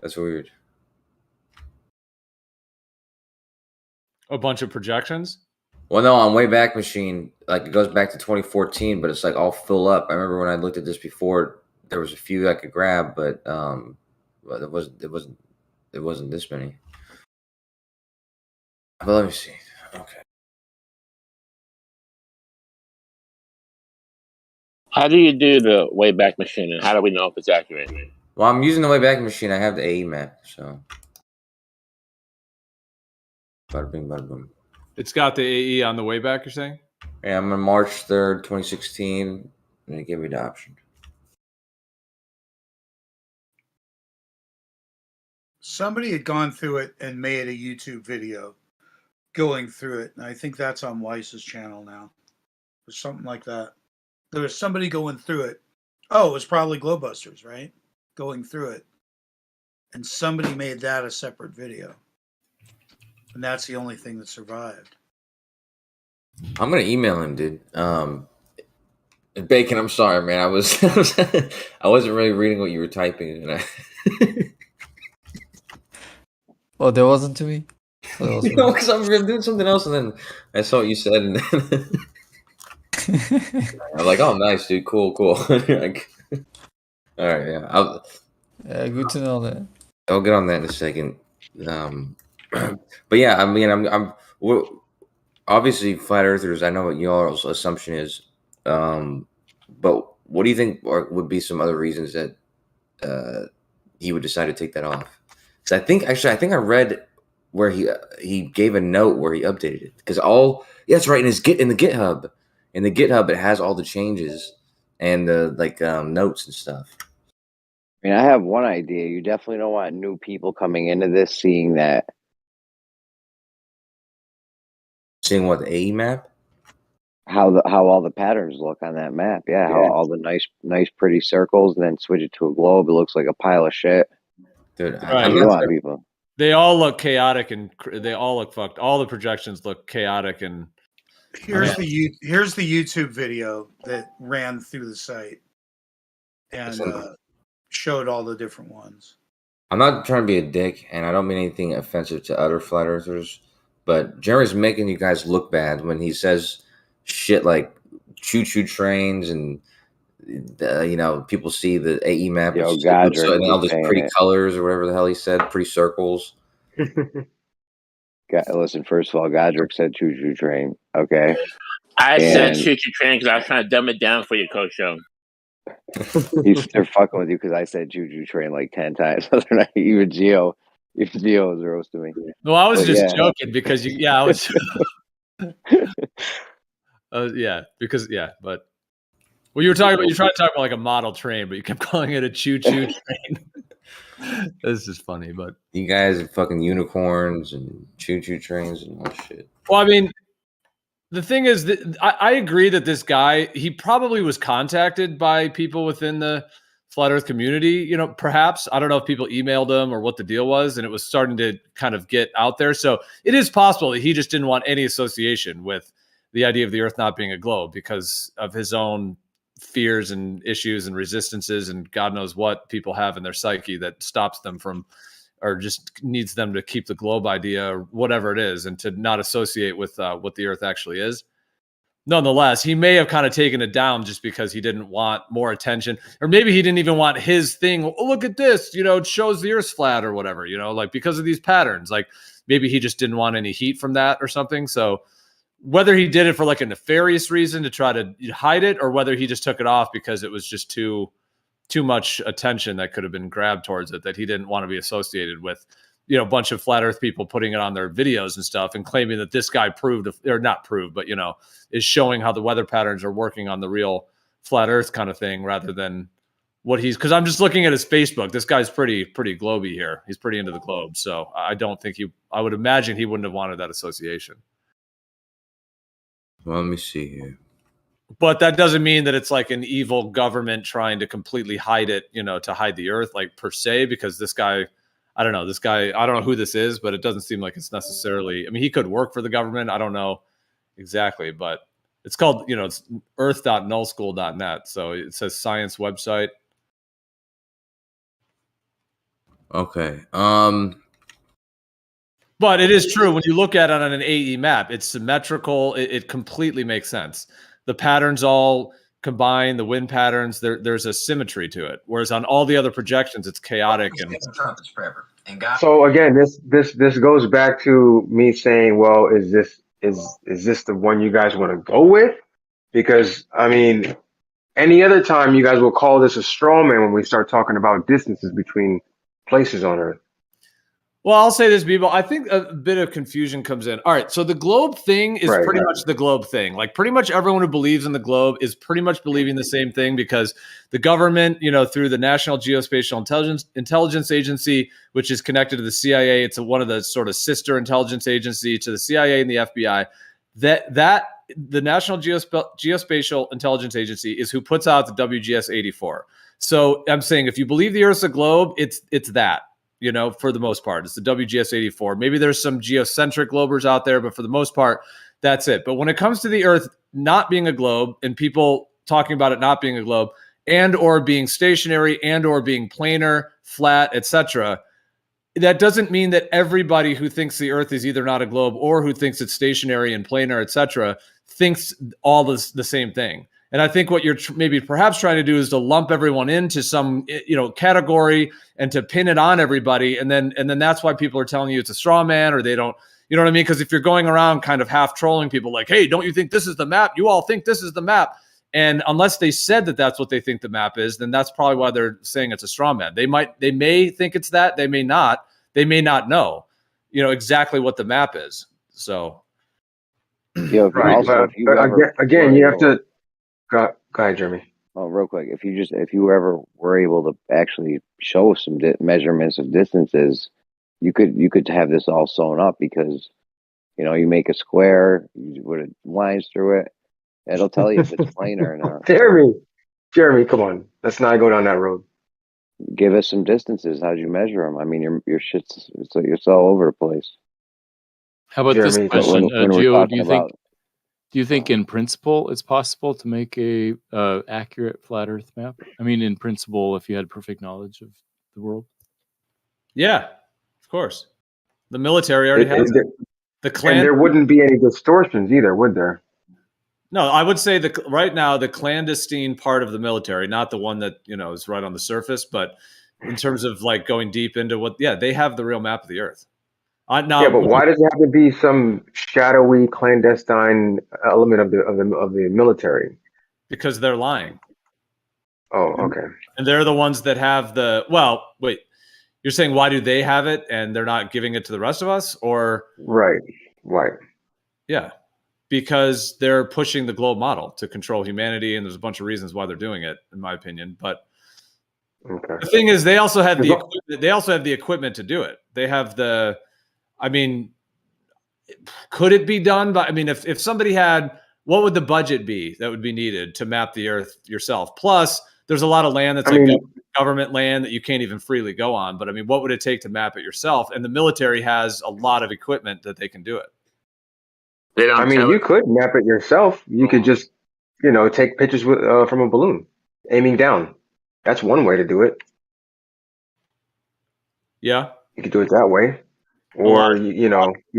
That's weird. A bunch of projections. Well, no, on Wayback Machine, like it goes back to 2014, but it's like all full up. I remember when I looked at this before, there was a few I could grab, but it wasn't this many. But let me see. Okay. How do you do the Wayback Machine, and how do we know if it's accurate? Well, I'm using the Wayback Machine. I have the AE map, so. Bada bing, bada boom. It's got the AE on the Wayback, you're saying? Yeah, I'm on March 3rd, 2016, and it gave me the option. Somebody had gone through it and made a YouTube video going through it, and I think that's on Weiss's channel now, or something like that. There was somebody going through it. Oh, it was probably Glowbusters, right? Going through it. And somebody made that a separate video. And that's the only thing that survived. I'm gonna email him, dude. Bacon, I'm sorry, man. I wasn't really reading what you were typing, and Oh, that wasn't to me. No, because I'm doing something else, and then I saw what you said, and then I'm like, "Oh, nice, dude. Cool." Like, all right, yeah. Yeah, good to know that. I'll get on that in a second. But yeah, I mean, we're obviously flat earthers. I know what y'all's assumption is, but what do you think would be some other reasons that he would decide to take that off? Because I think I read where he gave a note where he updated it. Because that's right, in the GitHub it has all the changes and the notes and stuff. I mean, I have one idea. You definitely don't want new people coming into this seeing that. Seeing what, the AE map? How all the patterns look on that map. Yeah, how all the nice pretty circles, and then switch it to a globe. It looks like a pile of shit. Dude, right. You want people. They all look chaotic, and they all look fucked. All the projections look chaotic, and here's the YouTube video that ran through the site and showed all the different ones. I'm not trying to be a dick, and I don't mean anything offensive to other flat earthers, but Jerry's making you guys look bad when he says shit like choo-choo trains and people see the AE map and all those pretty colors or whatever the hell he said, pretty circles. Listen, first of all, Godric said choo-choo train. Okay. I said choo-choo train because I was trying to dumb it down for you, Coach Show. They're fucking with you because I said choo-choo train like 10 times. Even Gio was roasting me. No, I was just joking because I was. But you were trying to talk about like a model train, but you kept calling it a choo-choo train. This is funny, but you guys are fucking unicorns and choo-choo trains and all shit. Well, I mean, the thing is that I agree that this guy, he probably was contacted by people within the flat Earth community, perhaps. I don't know if people emailed him or what the deal was, and it was starting to kind of get out there. So it is possible that he just didn't want any association with the idea of the Earth not being a globe because of his own fears and issues and resistances and God knows what people have in their psyche that stops them from, or just needs them to keep the globe idea or whatever it is, and to not associate with what the Earth actually is. Nonetheless, he may have kind of taken it down just because he didn't want more attention, or maybe he didn't even want his thing. Oh, look at this, it shows the Earth's flat or whatever, like because of these patterns. Like maybe he just didn't want any heat from that or something. So whether he did it for like a nefarious reason to try to hide it, or whether he just took it off because it was just too much attention that could have been grabbed towards it, that he didn't want to be associated with, a bunch of flat Earth people putting it on their videos and stuff and claiming that this guy proved, or not proved, but, is showing how the weather patterns are working on the real flat Earth kind of thing, rather than what he's, because I'm just looking at his Facebook. This guy's pretty globy here. He's pretty into the globe. So I don't think I would imagine he wouldn't have wanted that association. Well, let me see here. But that doesn't mean that it's like an evil government trying to completely hide it, to hide the Earth, like per se, because this guy, I don't know who this is, but it doesn't seem like it's necessarily, I mean, he could work for the government. I don't know exactly, but it's called, it's earth.nullschool.net. So it says science website. Okay. But it is true when you look at it on an AE map, it's symmetrical. It completely makes sense. The patterns all combine, the wind patterns, there's a symmetry to it. Whereas on all the other projections, it's chaotic. So again, this goes back to me saying, well, is this the one you guys want to go with? Because I mean, any other time you guys will call this a straw man when we start talking about distances between places on Earth. Well, I'll say this, Bebo. I think a bit of confusion comes in. All right, so the globe thing is pretty much the globe thing. Like pretty much everyone who believes in the globe is pretty much believing the same thing, because the government, through the National Geospatial Intelligence Agency, which is connected to the CIA, it's one of the sort of sister intelligence agency to the CIA and the FBI. That the National Geospatial Intelligence Agency is who puts out the WGS-84. So I'm saying if you believe the Earth's a globe, it's that. For the most part, it's the WGS-84. Maybe there's some geocentric globers out there, but for the most part, that's it. But when it comes to the Earth not being a globe and people talking about it not being a globe and or being stationary and or being planar, flat, etc., that doesn't mean that everybody who thinks the Earth is either not a globe or who thinks it's stationary and planar, etc., thinks all the same thing. And I think what you're maybe perhaps trying to do is to lump everyone into some, category and to pin it on everybody. And then that's why people are telling you it's a straw man, or they don't, you know what I mean? Because if you're going around kind of half trolling people like, hey, don't you think this is the map? You all think this is the map. And unless they said that that's what they think the map is, then that's probably why they're saying it's a straw man. They may think it's that. They may not know, exactly what the map is. So. Yeah, right. Also, again, you have to, Go ahead, Jeremy. Oh, real quick. If you ever were able to actually show some measurements of distances, you could have this all sewn up, because, you make a square, you put lines through it. It'll tell you if it's planar or not. Jeremy, come on. Let's not go down that road. Give us some distances. How'd you measure them? I mean, your shit's it's all over the place. How about Jeremy, this question, Geo? Do you about think in principle it's possible to make a accurate flat Earth map? I mean, in principle, if you had perfect knowledge of the world. Yeah, of course. The military already has it. The clan, and there wouldn't be any distortions either, would there? No, I would say right now the clandestine part of the military, not the one that is right on the surface, but in terms of like going deep into they have the real map of the Earth. Yeah, but why does it have to be some shadowy, clandestine element of the military? Because they're lying. Oh, okay. And they're the ones that have wait, you're saying why do they have it and they're not giving it to the rest of us? Or Right. Yeah, because they're pushing the globe model to control humanity, and there's a bunch of reasons why they're doing it, in my opinion. But the thing is, they also have the equipment. They also have the equipment to do it. They have the. I mean, could it be done? But I mean, if somebody had, what would the budget be that would be needed to map the Earth yourself? Plus, there's a lot of land that's government land that you can't even freely go on. But I mean, what would it take to map it yourself? And the military has a lot of equipment that they can do it. They don't I mean, tell you us. could map it yourself. You could just, take pictures with from a balloon, aiming down. That's one way to do it. Yeah. You could do it that way, or you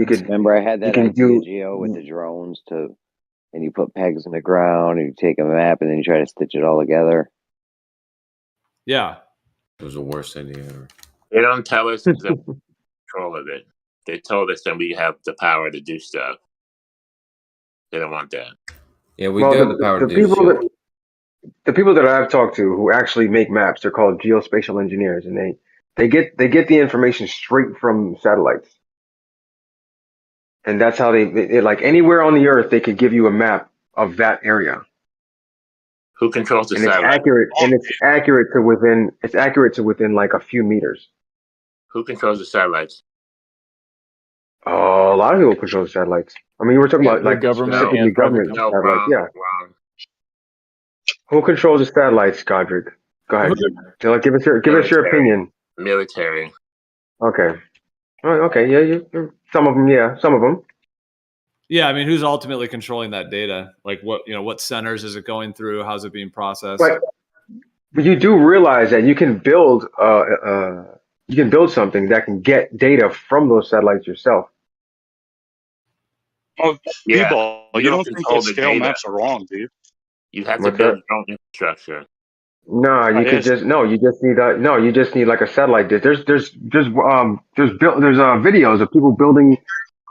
could. Remember, I had that can idea, do. Gio, with the drones and you put pegs in the ground and you take a map and then you try to stitch it all together. Yeah. It was the worst idea ever. They don't tell us the control of it. They told us that we have the power to do stuff. They don't want that. Yeah, we do have the power to do shit. The people that I've talked to who actually make maps, they're called geospatial engineers, and they get the information straight from satellites. And that's how they like anywhere on the earth, they could give you a map of that area. Who controls the and satellite? It's accurate to within like a few meters. Who controls the satellites? Oh, a lot of people control the satellites. I mean, we're talking about like specifically government satellites. Wrong. Who controls the satellites, Godric? Go ahead. Give us your opinion. Military. Okay. Okay. Yeah. Some of them. Yeah. Some of them. Yeah. I mean, who's ultimately controlling that data? Like what centers is it going through? How's it being processed? But you do realize that you can build something that can get data from those satellites yourself. Oh, Yeah. people, you don't think that scale maps are wrong, do you? You have to build your own infrastructure. No, you just need like a satellite dish. There's videos of people building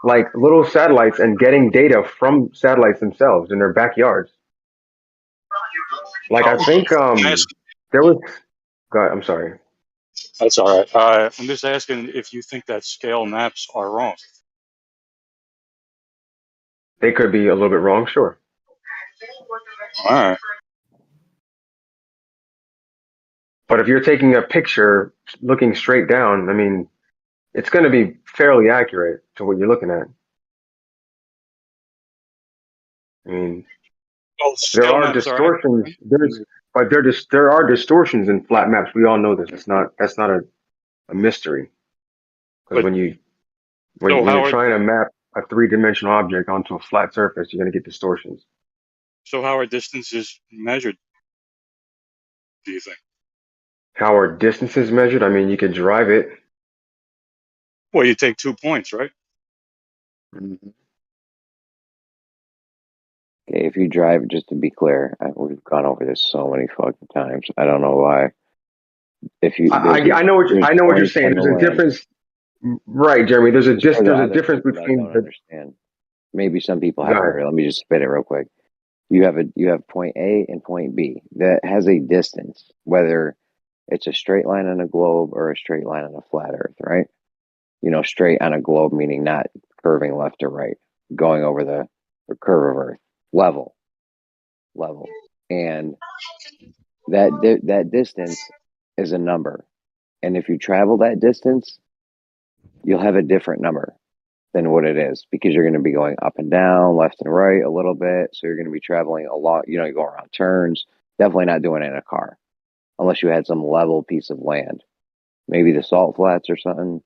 like little satellites and getting data from satellites themselves in their backyards. Like I think there was. God, I'm sorry. That's all right. I'm just asking if you think that scale maps are wrong. They could be a little bit wrong, sure. All right. But if you're taking a picture looking straight down, I mean, it's going to be fairly accurate to what you're looking at. I mean, there are distortions. There are distortions in flat maps. We all know this. That's not a mystery. Because when you're trying to map a three-dimensional object onto a flat surface, you're going to get distortions. So how are distances measured, do you think? How are distances measured? I mean, you can drive it. Well, you take 2 points, right? Mm-hmm. Okay, if you drive, just to be clear, we've gone over this so many fucking times. I don't know why. I know what you're saying. There's a difference, right, Jeremy? There's a difference between. I don't understand. Maybe some people have heard it. Let me just spit it real quick. You have point A and point B that has a distance, whether it's a straight line on a globe or a straight line on a flat Earth, right? Straight on a globe meaning not curving left or right, going over the curve of Earth, level, and that distance is a number, and if you travel that distance, you'll have a different number than what it is because you're going to be going up and down, left and right a little bit. So you're going to be traveling a lot. You go around turns. Definitely not doing it in a car, unless you had some level piece of land, maybe the salt flats or something.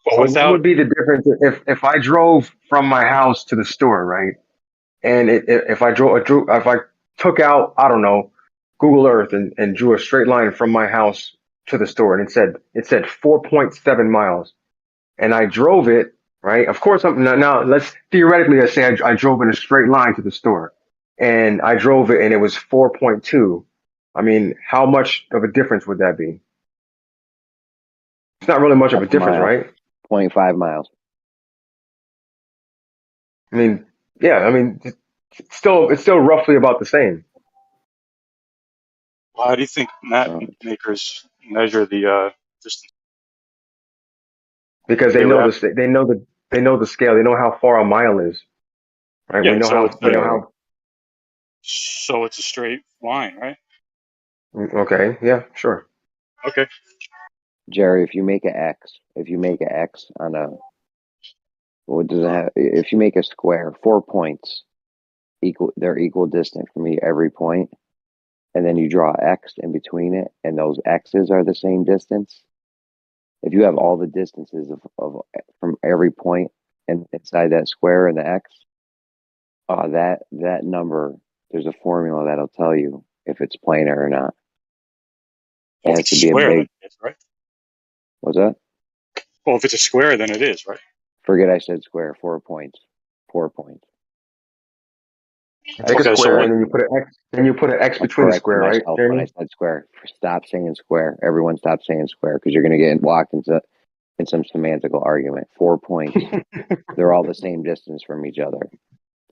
Well, what would be the difference if I drove from my house to the store, right? And if I took out, I don't know, Google Earth and drew a straight line from my house to the store, and it said 4.7 miles, and I drove it, right? Of course, now let's say I drove in a straight line to the store, and I drove it and it was 4.2. I mean, how much of a difference would that be? It's not really much of a difference, right? 0.5 miles. I mean, yeah. I mean, it's still roughly about the same. How do you think map makers measure the distance? Because they know the scale. They know how far a mile is, right? Yeah, we know how. So it's a straight line, right? Okay. Yeah. Sure. Okay. Jerry, if you make an X on a, what does it have? If you make a square, 4 points they're equal distant from every point. and then you draw X in between it, and those X's are the same distance. If you have all the distances of from every point inside that square in the X, that number, there's a formula that'll tell you if it's planar or not. Well, It if has it's to be a square, then big. it is, right? What's that? Well, if it's a square, then it is, right? Forget I said square. 4 points. 4 points. Take a Okay, so square what? and then you put an X. Then you put an X I between the corrected square, right, myself when I Jeremy? said square. Stop saying square. Everyone stop saying square because you're going to get locked into in some semantical argument. 4 points. They're all the same distance from each other.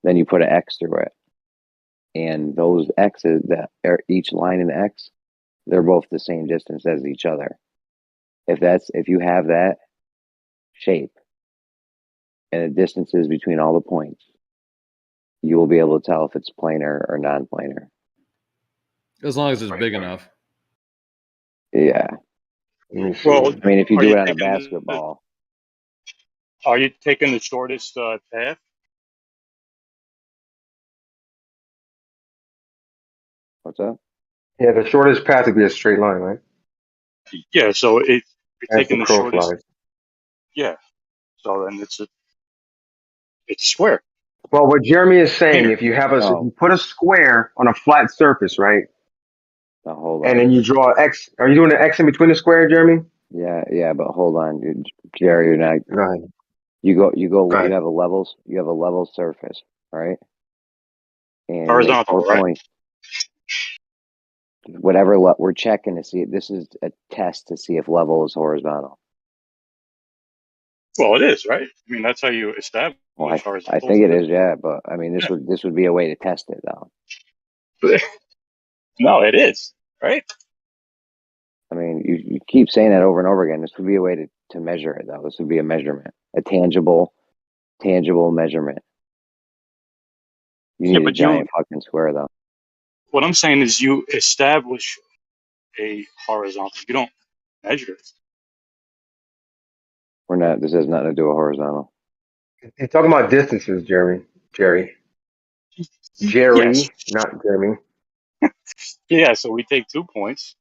Then you put an X through it. And those X's that are each line in the X, they're both the same distance as each other. If you have that shape and the distances between all the points, you will be able to tell if it's planar or non-planar. As long as it's big enough. Yeah. Well, I mean, if you are do you it on a taking basketball, are you taking the shortest path? what's up? Yeah, the shortest path would be a straight line, right? Yeah. So if you're As the taking the crow shortest, flies. yeah. So then it's a square. Well, what Jeremy is saying, Planar. if you No, put a square on a flat surface, right, no, hold and then on. you draw X. Are you doing an X in between the square, Jeremy? Yeah, but hold on, Jerry, you're not. Go ahead. You Go ahead. have a level surface, right? And you make Horizontal, 4 right? points. We're checking to see. This is a test to see if level is horizontal. Well, it is, right? I mean, that's how you establish Well, I horizontal. think it is, yeah. But I mean, this would be a way to test it, though. No, it is, right? I mean, you keep saying that over and over again. This would be a way to measure it, though. This would be a measurement, a tangible measurement. You Yeah, need a but you. giant fucking square, though. What I'm saying is, you establish a horizontal. You don't measure it. We're not. This has nothing to do with horizontal. You're talking about distances, Jerry. Jerry, Yes. not Jeremy. Yeah. So we take 2 points.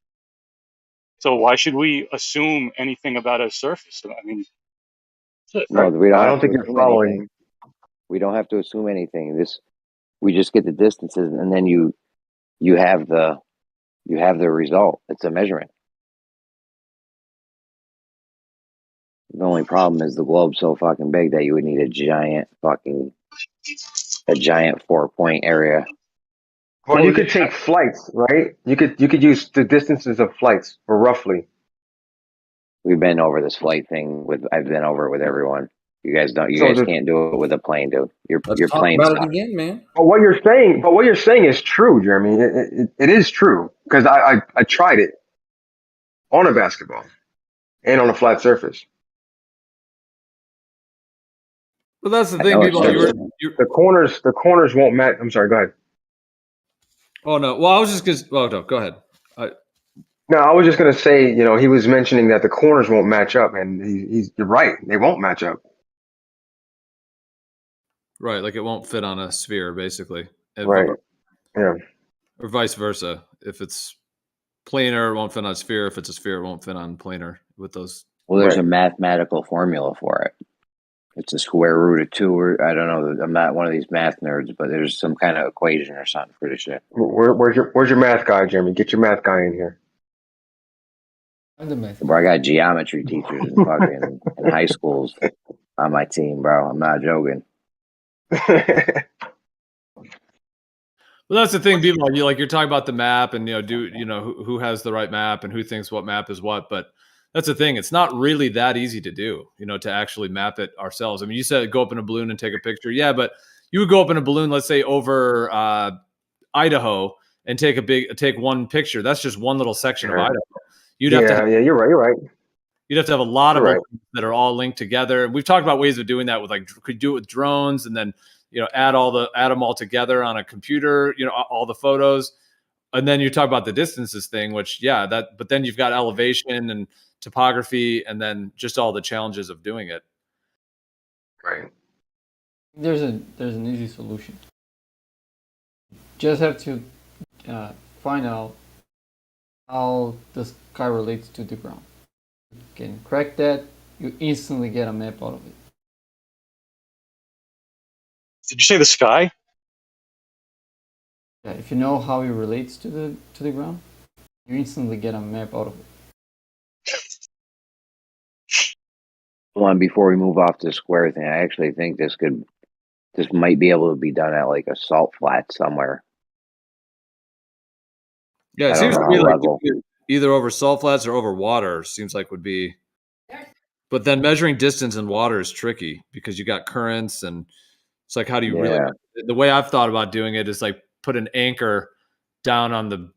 So why should we assume anything about a surface? I mean, No, we don't I have don't to think you're assume following. anything. We don't have to assume anything. We just get the distances, and then you have the result. It's a measurement. The only problem is the globe's so fucking big that you would need a giant 4-point area. Well, you could take flights, right? You could use the distances of flights, or roughly. We've been over this flight thing I've been over it with everyone. You guys can't do it with a plane, dude. Your Talk plane about it sucks. again, man. But what you're saying is true, Jeremy. It is true because I tried it on a basketball and on a flat surface. But that's the I thing, know it's people. true. The corners won't match. I'm sorry. Go ahead. Oh no. Well, I was just gonna. Well, no. Go ahead. No, I was just gonna say, he was mentioning that the corners won't match up, and you're right. They won't match up. Right, like it won't fit on a sphere, basically. Right. Yeah. Or vice versa. If it's planar, it won't fit on a sphere. If it's a sphere, it won't fit on planar with those. Well, there's a mathematical formula for it. It's a square root of 2, or I don't know. I'm not one of these math nerds, but there's some kind of equation or something for this shit. Where's your math guy, Jeremy? Get your math guy in here. Bro, I got geometry teachers in high schools on my team, bro. I'm not joking. Well, that's the thing, people. You're talking about the map, and who has the right map and who thinks what map is what. But that's the thing; it's not really that easy to do. To actually map it ourselves. I mean, you said go up in a balloon and take a picture. Yeah, but you would go up in a balloon, let's say over Idaho, and take one picture. That's just one little section of Idaho. You'd have to. You're right. You'd have to have a lot of balloons that are all linked together. We've talked about ways of doing that with could do it with drones, and then add them all together on a computer. All the photos, and then you talk about the distances thing, which but then you've got elevation and topography, and then just all the challenges of doing it. Right. There's an easy solution. Just have to find out how the sky relates to the ground. You can crack that, you instantly get a map out of it. Did you say the sky? Yeah, if you know how it relates to the ground, you instantly get a map out of it. One before we move off the square thing, I actually think this might be able to be done at like a salt flat somewhere. Yeah, I it don't seems know to me how like level. either over salt flats or over water seems like would be. But then measuring distance in water is tricky because you got currents and it's like, how do you really? Yeah. The way I've thought about doing it is like put an anchor down on the,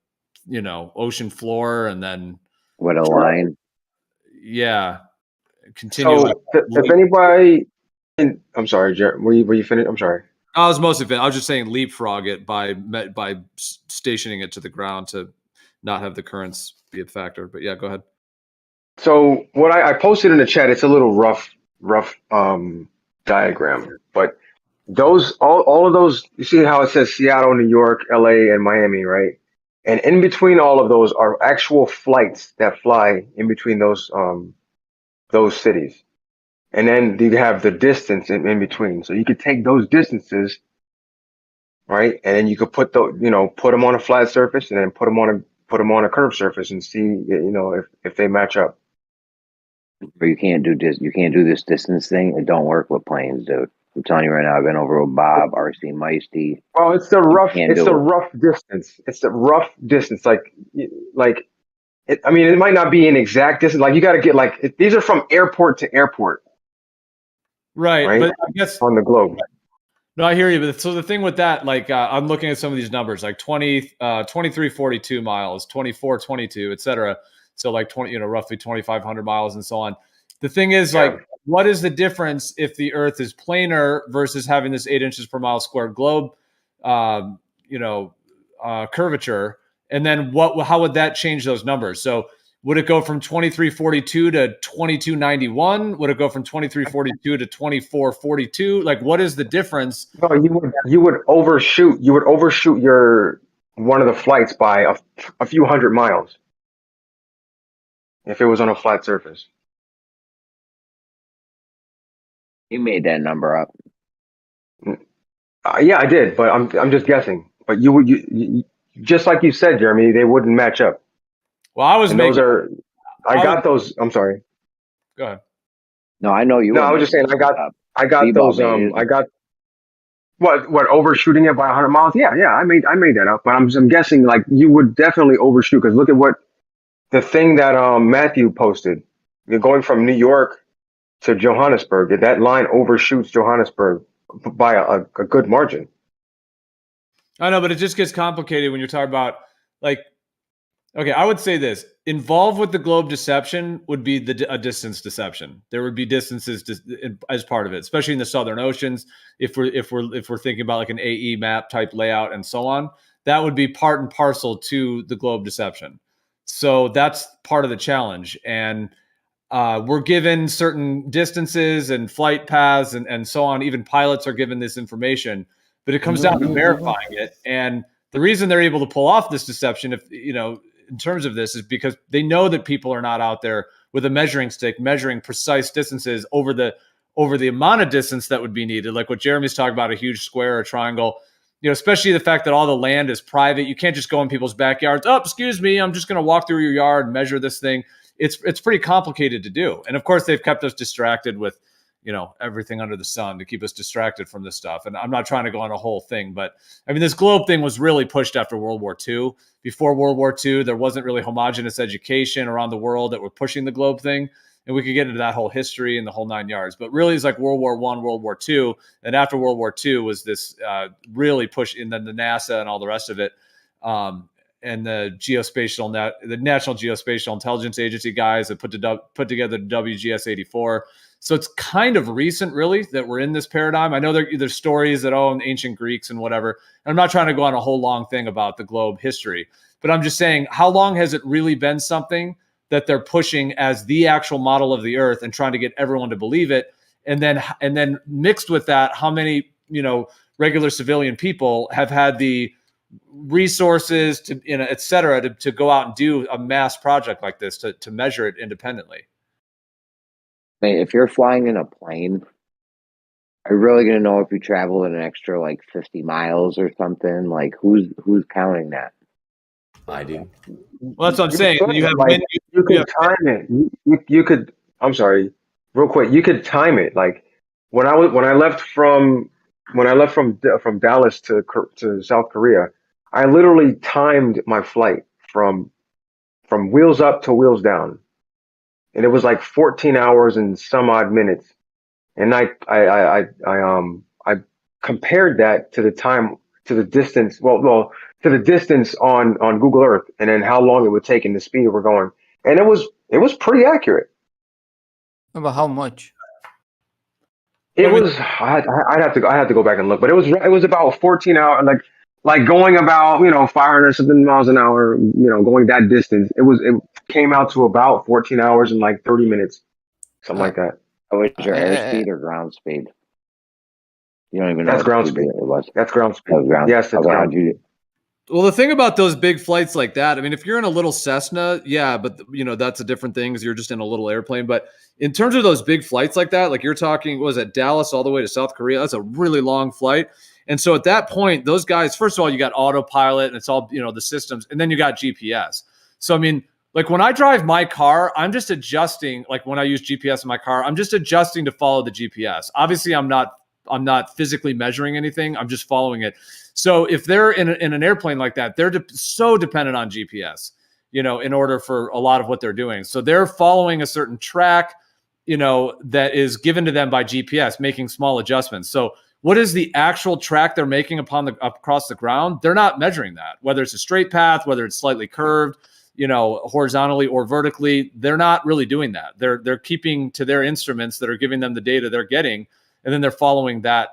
ocean floor and then With a line. Yeah, continue. So if anybody, I'm sorry, were you finished? I'm sorry. I was mostly finished. I was just saying leapfrog it by stationing it to the ground to not have the currents be a factor. But yeah, go ahead. So what I posted in the chat, it's a little rough diagram, but those all of those, you see how it says Seattle, New York, LA, and Miami, right? And in between all of those are actual flights that fly in between those cities. And then you have the distance in between. So you could take those distances, right? And then you could put put them on a flat surface and then put them on a curved surface and see, if they match up. But you can't do this distance thing. It don't work with planes, dude. I'm telling you right now. I've been over with Bob, RC Meisty. Well, it's the rough distance. It's the rough distance. It might not be an exact distance. Like you got to get these are from airport to airport. Right. But I guess on the globe. No, I hear you. But so the thing with that, I'm looking at some of these numbers, like 2342 miles, 2422, et cetera. So like 20, roughly 2,500 miles and so on. The thing is, what is the difference if the Earth is planar versus having this 8 inches per mile squared globe, curvature? And then how would that change those numbers? So would it go from 2342 to 2291? Would it go from 2342 to 2442? Like, what is the difference? No, you would overshoot. You would overshoot your one of the flights by a few hundred miles if it was on a flat surface. You made that number up. Yeah, I did, but I'm just guessing. But you just like you said, Jeremy, they wouldn't match up. Well, I got those. I'm sorry. Go ahead. No, I know you. No, I was just saying I got those. I got what overshooting it by 100 miles. Yeah, I made that up. But I'm guessing like you would definitely overshoot because look at what the thing that Matthew posted. You're going from New York to Johannesburg. That line overshoots Johannesburg by a good margin. I know, but it just gets complicated when you're talking about okay, I would say this: involved with the globe deception would be a distance deception. There would be distances as part of it, especially in the southern oceans. If we're thinking about like an AE map type layout and so on, that would be part and parcel to the globe deception. So that's part of the challenge, and we're given certain distances and flight paths and so on. Even pilots are given this information, but it comes down to verifying it. And the reason they're able to pull off this deception, in terms of this, is because they know that people are not out there with a measuring stick measuring precise distances over the amount of distance that would be needed. Like what Jeremy's talking about, a huge square or triangle, especially the fact that all the land is private. You can't just go in people's backyards. Oh, excuse me, I'm just going to walk through your yard and measure this thing. It's pretty complicated to do. And of course, they've kept us distracted with everything under the sun to keep us distracted from this stuff. And I'm not trying to go on a whole thing, but I mean, this globe thing was really pushed after World War II. Before World War II, there wasn't really homogenous education around the world that were pushing the globe thing. And we could get into that whole history and the whole 9 yards. But really, it's like World War I, World War II. And after World War II was this really push, and then the NASA and all the rest of it. And the the National Geospatial Intelligence Agency guys that put together the WGS-84. So it's kind of recent, really, that we're in this paradigm. I know there's stories that, in ancient Greeks and whatever. And I'm not trying to go on a whole long thing about the globe history, but I'm just saying, how long has it really been something that they're pushing as the actual model of the Earth and trying to get everyone to believe it? And then mixed with that, how many regular civilian people have had the resources to, et cetera, to go out and do a mass project like this to measure it independently. If you're flying in a plane, are you really going to know if you travel an extra like 50 miles or something? Like who's counting that? I do. Well, that's what I'm saying. You have like, you could time it. You could. I'm sorry, real quick. You could time it. Like when I left from Dallas to South Korea, I literally timed my flight from wheels up to wheels down, and it was like 14 hours and some odd minutes. And I compared that to the time, to the distance, to the distance on Google Earth, and then how long it would take and the speed we're going, and it was pretty accurate. About how much? It was. I'd have to go back and look, but it was about 14 hours, like going about 500 something miles an hour, going that distance. It came out to about 14 hours and like 30 minutes, something like that. Oh, is your airspeed or ground speed? You don't even know. That's ground speed. That's ground speed. Yes, it's ground speed. Well, the thing about those big flights like that, I mean, if you're in a little Cessna, yeah, but that's a different thing because you're just in a little airplane. But in terms of those big flights like that, like you're talking, what was it, Dallas all the way to South Korea? That's a really long flight. And so at that point, those guys, first of all, you got autopilot and it's all, the systems, and then you got GPS. So, I mean, like when I drive my car, I'm just adjusting, like when I use GPS in my car, I'm just adjusting to follow the GPS. Obviously, I'm not physically measuring anything. I'm just following it. So if they're in an airplane like that, they're so dependent on GPS, in order for a lot of what they're doing. So they're following a certain track, that is given to them by GPS, making small adjustments. So what is the actual track they're making across the ground? They're not measuring that, whether it's a straight path, whether it's slightly curved, horizontally or vertically. They're not really doing that. They're keeping to their instruments that are giving them the data they're getting, and then they're following that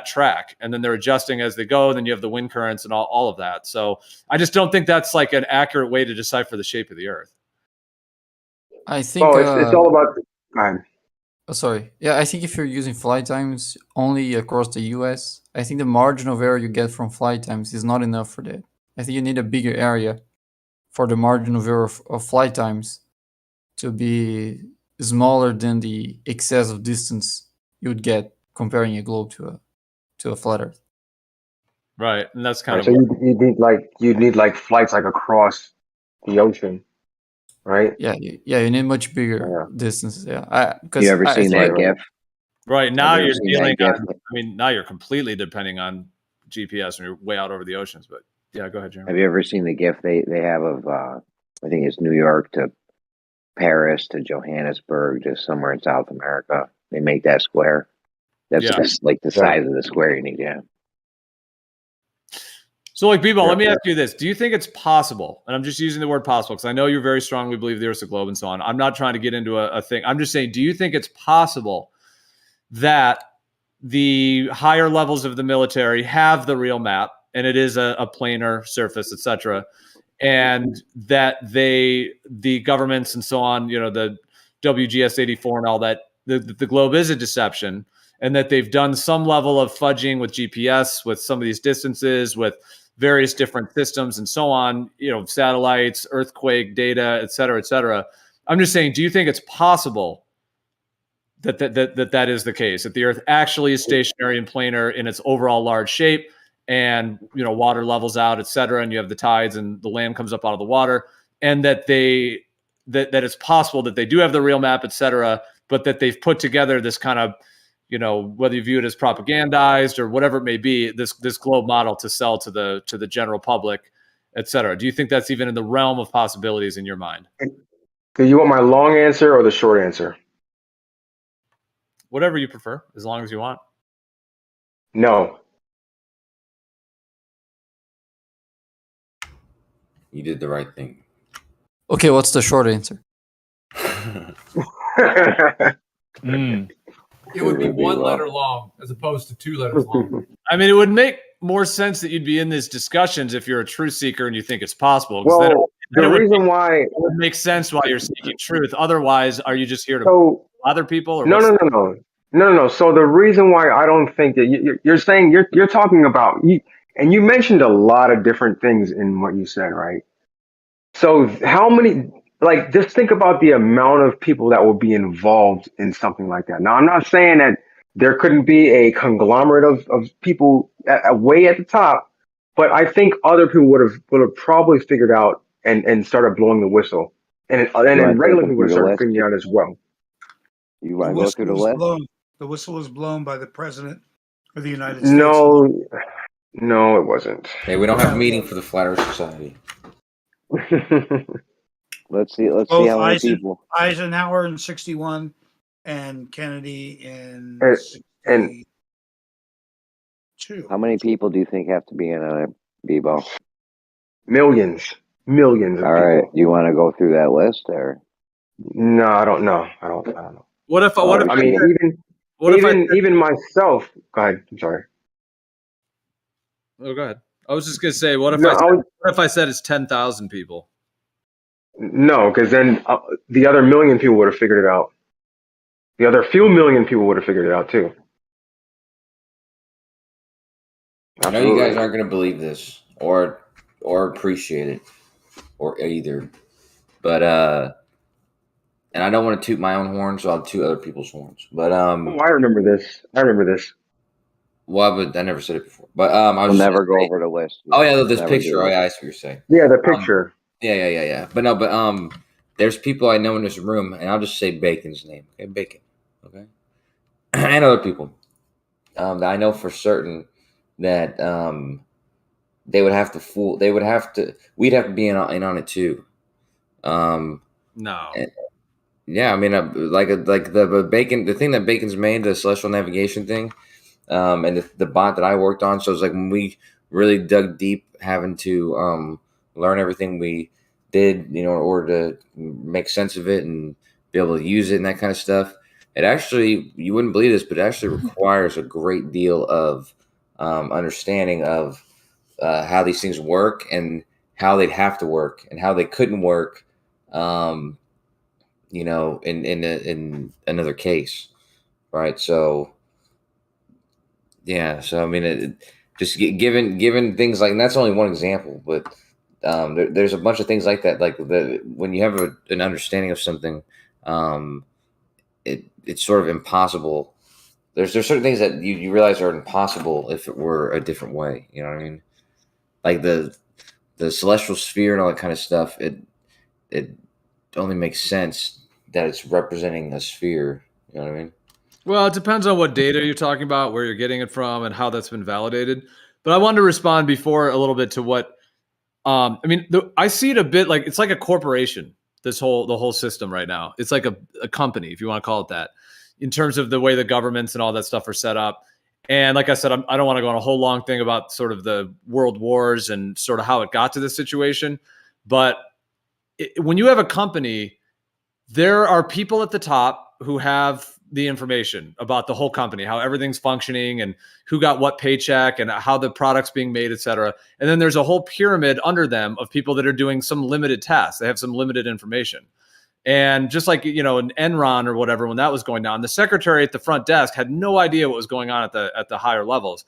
track, and then they're adjusting as they go. Then you have the wind currents and all of that. So I just don't think that's like an accurate way to decipher the shape of the Earth. I think. It's all about. Sorry. Yeah, I think if you're using flight times only across the US, I think the margin of error you get from flight times is not enough for that. I think you need a bigger area for the margin of error of flight times to be smaller than the excess of distance you would get comparing a globe to a flat Earth. Right, and that's kind of. So you'd need flights like across the ocean, right? Yeah, you need much bigger distances. Yeah, you ever seen that GIF? Right, now you're dealing on. I mean, now you're completely depending on GPS and you're way out over the oceans. But yeah, go ahead, Jeremy. Have you ever seen the GIF they have of? I think it's New York to Paris to Johannesburg, just somewhere in South America. They make that square. That's just like the size of the square you need. Yeah. So, like, Bebo, let me ask you this. Do you think it's possible, and I'm just using the word possible because I know you very strongly believe the Earth's a globe and so on. I'm not trying to get into a thing. I'm just saying, do you think it's possible that the higher levels of the military have the real map and it is a planar surface, et cetera, and that the governments and so on, the WGS 84 and all that, the globe is a deception, and that they've done some level of fudging with GPS, with some of these distances, with various different systems and so on, satellites, earthquake data, et cetera, et cetera. I'm just saying, do you think it's possible that is the case, that the Earth actually is stationary and planar in its overall large shape, and water levels out, et cetera, and you have the tides and the land comes up out of the water, and that it's possible that they do have the real map, et cetera, but that they've put together this kind of, whether you view it as propagandized or whatever it may be, this globe model to sell to the general public, et cetera. Do you think that's even in the realm of possibilities in your mind? Do you want my long answer or the short answer? Whatever you prefer, as long as you want. No. You did the right thing. Okay, what's the short answer? It would be one letter long as opposed to 2 letters long. I mean, it would make more sense that you'd be in these discussions if you're a truth seeker and you think it's possible. Well, then the reason why it would make sense why you're seeking truth. Otherwise, are you just here to bother people? Or No. So the reason why I don't think that you're saying you're talking about And you mentioned a lot of different things in what you said, right? So how many, like, just think about the amount of people that will be involved in something like that. Now, I'm not saying that there couldn't be a conglomerate of people way at the top, but I think other people would have probably figured out and started blowing the whistle. And then regular people would have started figuring it out as well. You want to go through the list? The whistle was blown by the president of the United States. No, it wasn't. Hey, we don't have a meeting for the Flat Earth Society. Let's see how many people. Eisenhower in 61 and Kennedy in 62. How many people do you think have to be in a Bebo? Millions of All people. right, you want to go through that list, or? No, I don't know. I don't know. What if even myself? Go ahead. I'm sorry. Oh, go ahead. I was just gonna say, what if I said it's 10,000 people? No, because then the other million people would have figured it out. The other few million people would have figured it out too. I know you guys aren't going to believe this or appreciate it or either, but and I don't want to toot my own horn, so I'll toot other people's horns. But I remember this. Well, but I never said it before. But I'll never go over the list. Oh yeah, this picture. Oh yeah, I see what you're saying. Yeah, the picture. Yeah. But there's people I know in this room, and I'll just say Bacon's name. Okay, Bacon. Okay, and other people that I know for certain that they would have to fool. They would have to. We'd have to be in on it too. No. Yeah, I mean, like the Bacon, the thing that Bacon's made, the celestial navigation thing, and the bot that I worked on. So it's like when we really dug deep, having to learn everything we did, in order to make sense of it and be able to use it and that kind of stuff. It actually, you wouldn't believe this, but it actually requires a great deal of understanding of how these things work and how they'd have to work and how they couldn't work. In another case, right? So, yeah. So I mean, just given things like, and that's only one example, but there's a bunch of things like that. Like when you have an understanding of something, it's sort of impossible. There's certain things that you realize are impossible if it were a different way. You know what I mean? Like the celestial sphere and all that kind of stuff. It only makes sense that it's representing a sphere. You know what I mean? Well, it depends on what data you're talking about, where you're getting it from, and how that's been validated. But I wanted to respond before a little bit to what I see it a bit like it's like a corporation. The whole system right now, it's like a company, if you want to call it that, in terms of the way the governments and all that stuff are set up. And like I said, I don't want to go on a whole long thing about sort of the world wars and sort of how it got to this situation, but when you have a company, there are people at the top who have the information about the whole company, how everything's functioning and who got what paycheck and how the product's being made, et cetera. And then there's a whole pyramid under them of people that are doing some limited tasks. They have some limited information. And just like, an Enron or whatever, when that was going down, the secretary at the front desk had no idea what was going on at the higher levels.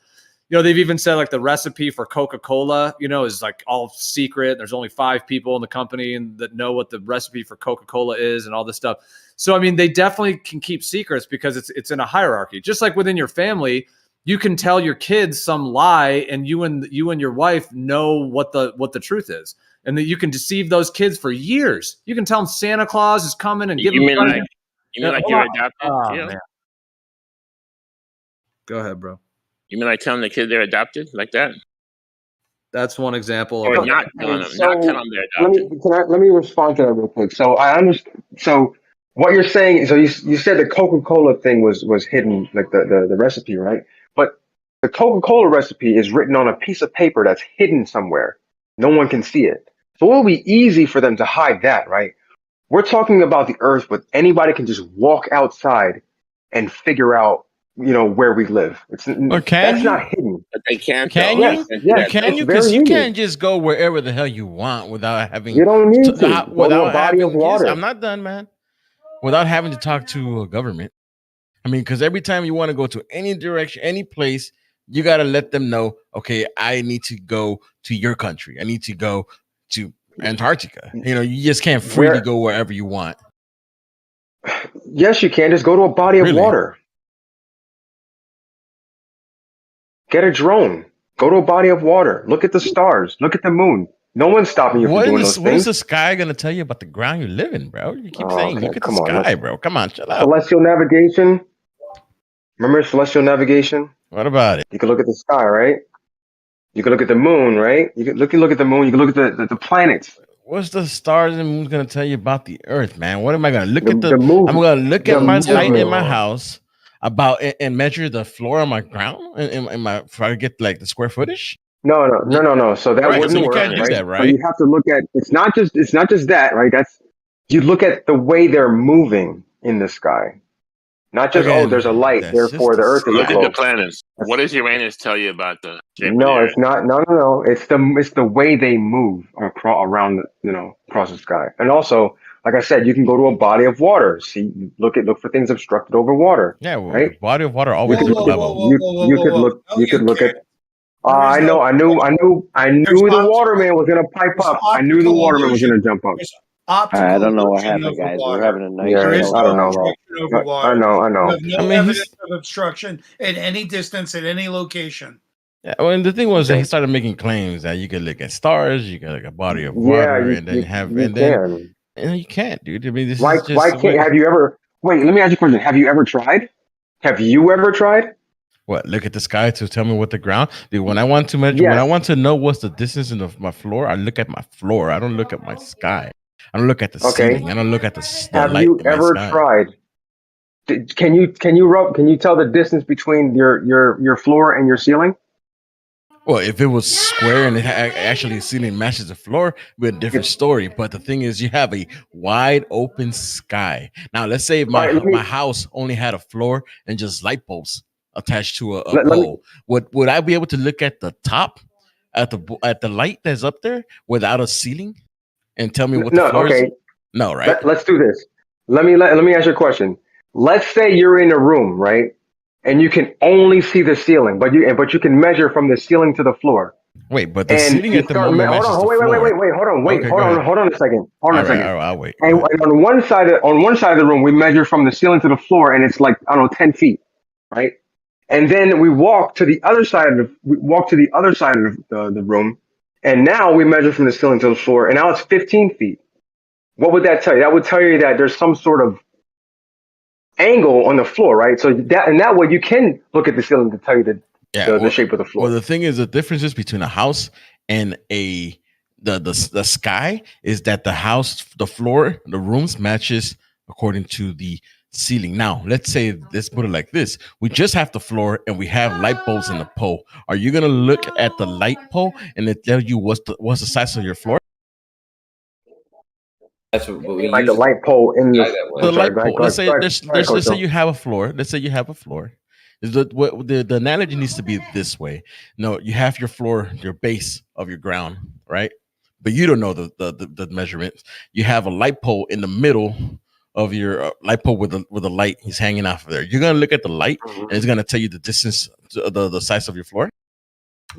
They've even said like the recipe for Coca-Cola, is like all secret. There's only 5 people in the company and that know what the recipe for Coca-Cola is and all this stuff. So, I mean, they definitely can keep secrets because it's in a hierarchy. Just like within your family, you can tell your kids some lie and you and your wife know what the truth is. And that you can deceive those kids for years. You can tell them Santa Claus is coming and give them money. You mean like you're adopted? Oh, man. Go ahead, bro. You mean like telling the kid they're adopted like that? That's one example. Or not telling them, not telling them they're adopted. Let me respond to that real quick. So I understand. So what you're saying, so you said the Coca-Cola thing was hidden, like the recipe, right? But the Coca-Cola recipe is written on a piece of paper that's hidden somewhere. No one can see it. So it will be easy for them to hide that, right? We're talking about the Earth, but anybody can just walk outside and figure out, where we live. That's not hidden. But they can't. Can you? Yes, can you? Because you can't just go wherever the hell you want without having. You don't need to. Without a body of water. Yes, I'm not done, man. Without having to talk to a government. I mean, because every time you want to go to any direction, any place, You got to let them know, okay, I need to go to your country. I need to go to Antarctica. You know, you just can't freely go wherever you want. Yes, you can. Just go to a body of water. Get a drone. Go to a body of water. Look at the stars. Look at the moon. No one's stopping you from doing those things. What is the sky going to tell you about the ground you live in, bro? You keep saying, look at the sky, bro. Come on, chill out. Celestial navigation. Remember celestial navigation? What about it? You can look at the sky, right? You can look at the moon, right? You can look at the moon. You can look at the planets. What's the stars and moon going to tell you about the earth, man? What am I going to look at the moon? I'm going to look at my light in my house and measure the floor on my ground and my if I get like the square footage. No. So that wouldn't work. You can't do that, right? So you have to look at. It's not just that, right? You look at the way they're moving in the sky, not just there's a light, therefore the Earth is. Look at the planets. What does Uranus tell you about the shape? No, it's not. No. It's the way they move around across the sky, and also, like I said, you can go to a body of water. See, look for things obstructed over water. Yeah, well, right. Body of water always looks level. You could look at. I knew the waterman was gonna pipe up. I knew the waterman was gonna jump up. I don't know what happened, guys. We're having a nice. Yeah, I don't know. I know. You have no evidence of obstruction at any distance, at any location. Yeah, well, and the thing was that he started making claims that you could look at stars, you could look at a body of water, and then you can't, dude. I mean, this why is just can't? Have you ever? Wait, let me ask you a question. Have you ever tried? Have you ever tried? What? Look at the sky to tell me what the ground. Dude, when I want to measure, when I want to know what's the distance in my floor, I look at my floor. I don't look at my sky. I don't look at the ceiling. I don't look at the Have light you in my ever sky. tried? Can you tell the distance between your floor and your ceiling? Well, if it was square and it actually the ceiling matches the floor, it'd be a different story. But the thing is, you have a wide open sky. Now, let's say if my house only had a floor and just light bulbs attached to a pole. Would I be able to look at the top, at the light that's up there without a ceiling, and tell me what the floor is? No, right? Let's do this. Let me ask you a question. Let's say you're in a room, right? And you can only see the ceiling, but you can measure from the ceiling to the floor. Wait, but the ceiling at the moment matches the floor. Hold on a second. Hold on a second. I'll wait. And on one side of the room, we measure from the ceiling to the floor, and it's like 10 feet, right? And then we walk to the other side of the room, and now we measure from the ceiling to the floor, and now it's 15 feet. What would that tell you? That would tell you that there's some sort of angle on the floor, right? So that way you can look at the ceiling to tell you the shape of the floor. Well, the thing is, the differences between a house and the sky is that the house, the floor, the rooms matches according to the ceiling. Now, let's put it like this: we just have the floor and we have light bulbs in the pole. Are you gonna look at the light pole and it tell you what's the size of your floor? That's what we like the light pole in the light pole. Let's say you have a floor. Let's say you have a floor. The analogy needs to be this way. No, you have your floor, your base of your ground, right? But you don't know the measurements. You have a light pole in the middle of your light pole with a light. He's hanging off of there. You're gonna look at the light, and it's gonna tell you the distance, the size of your floor.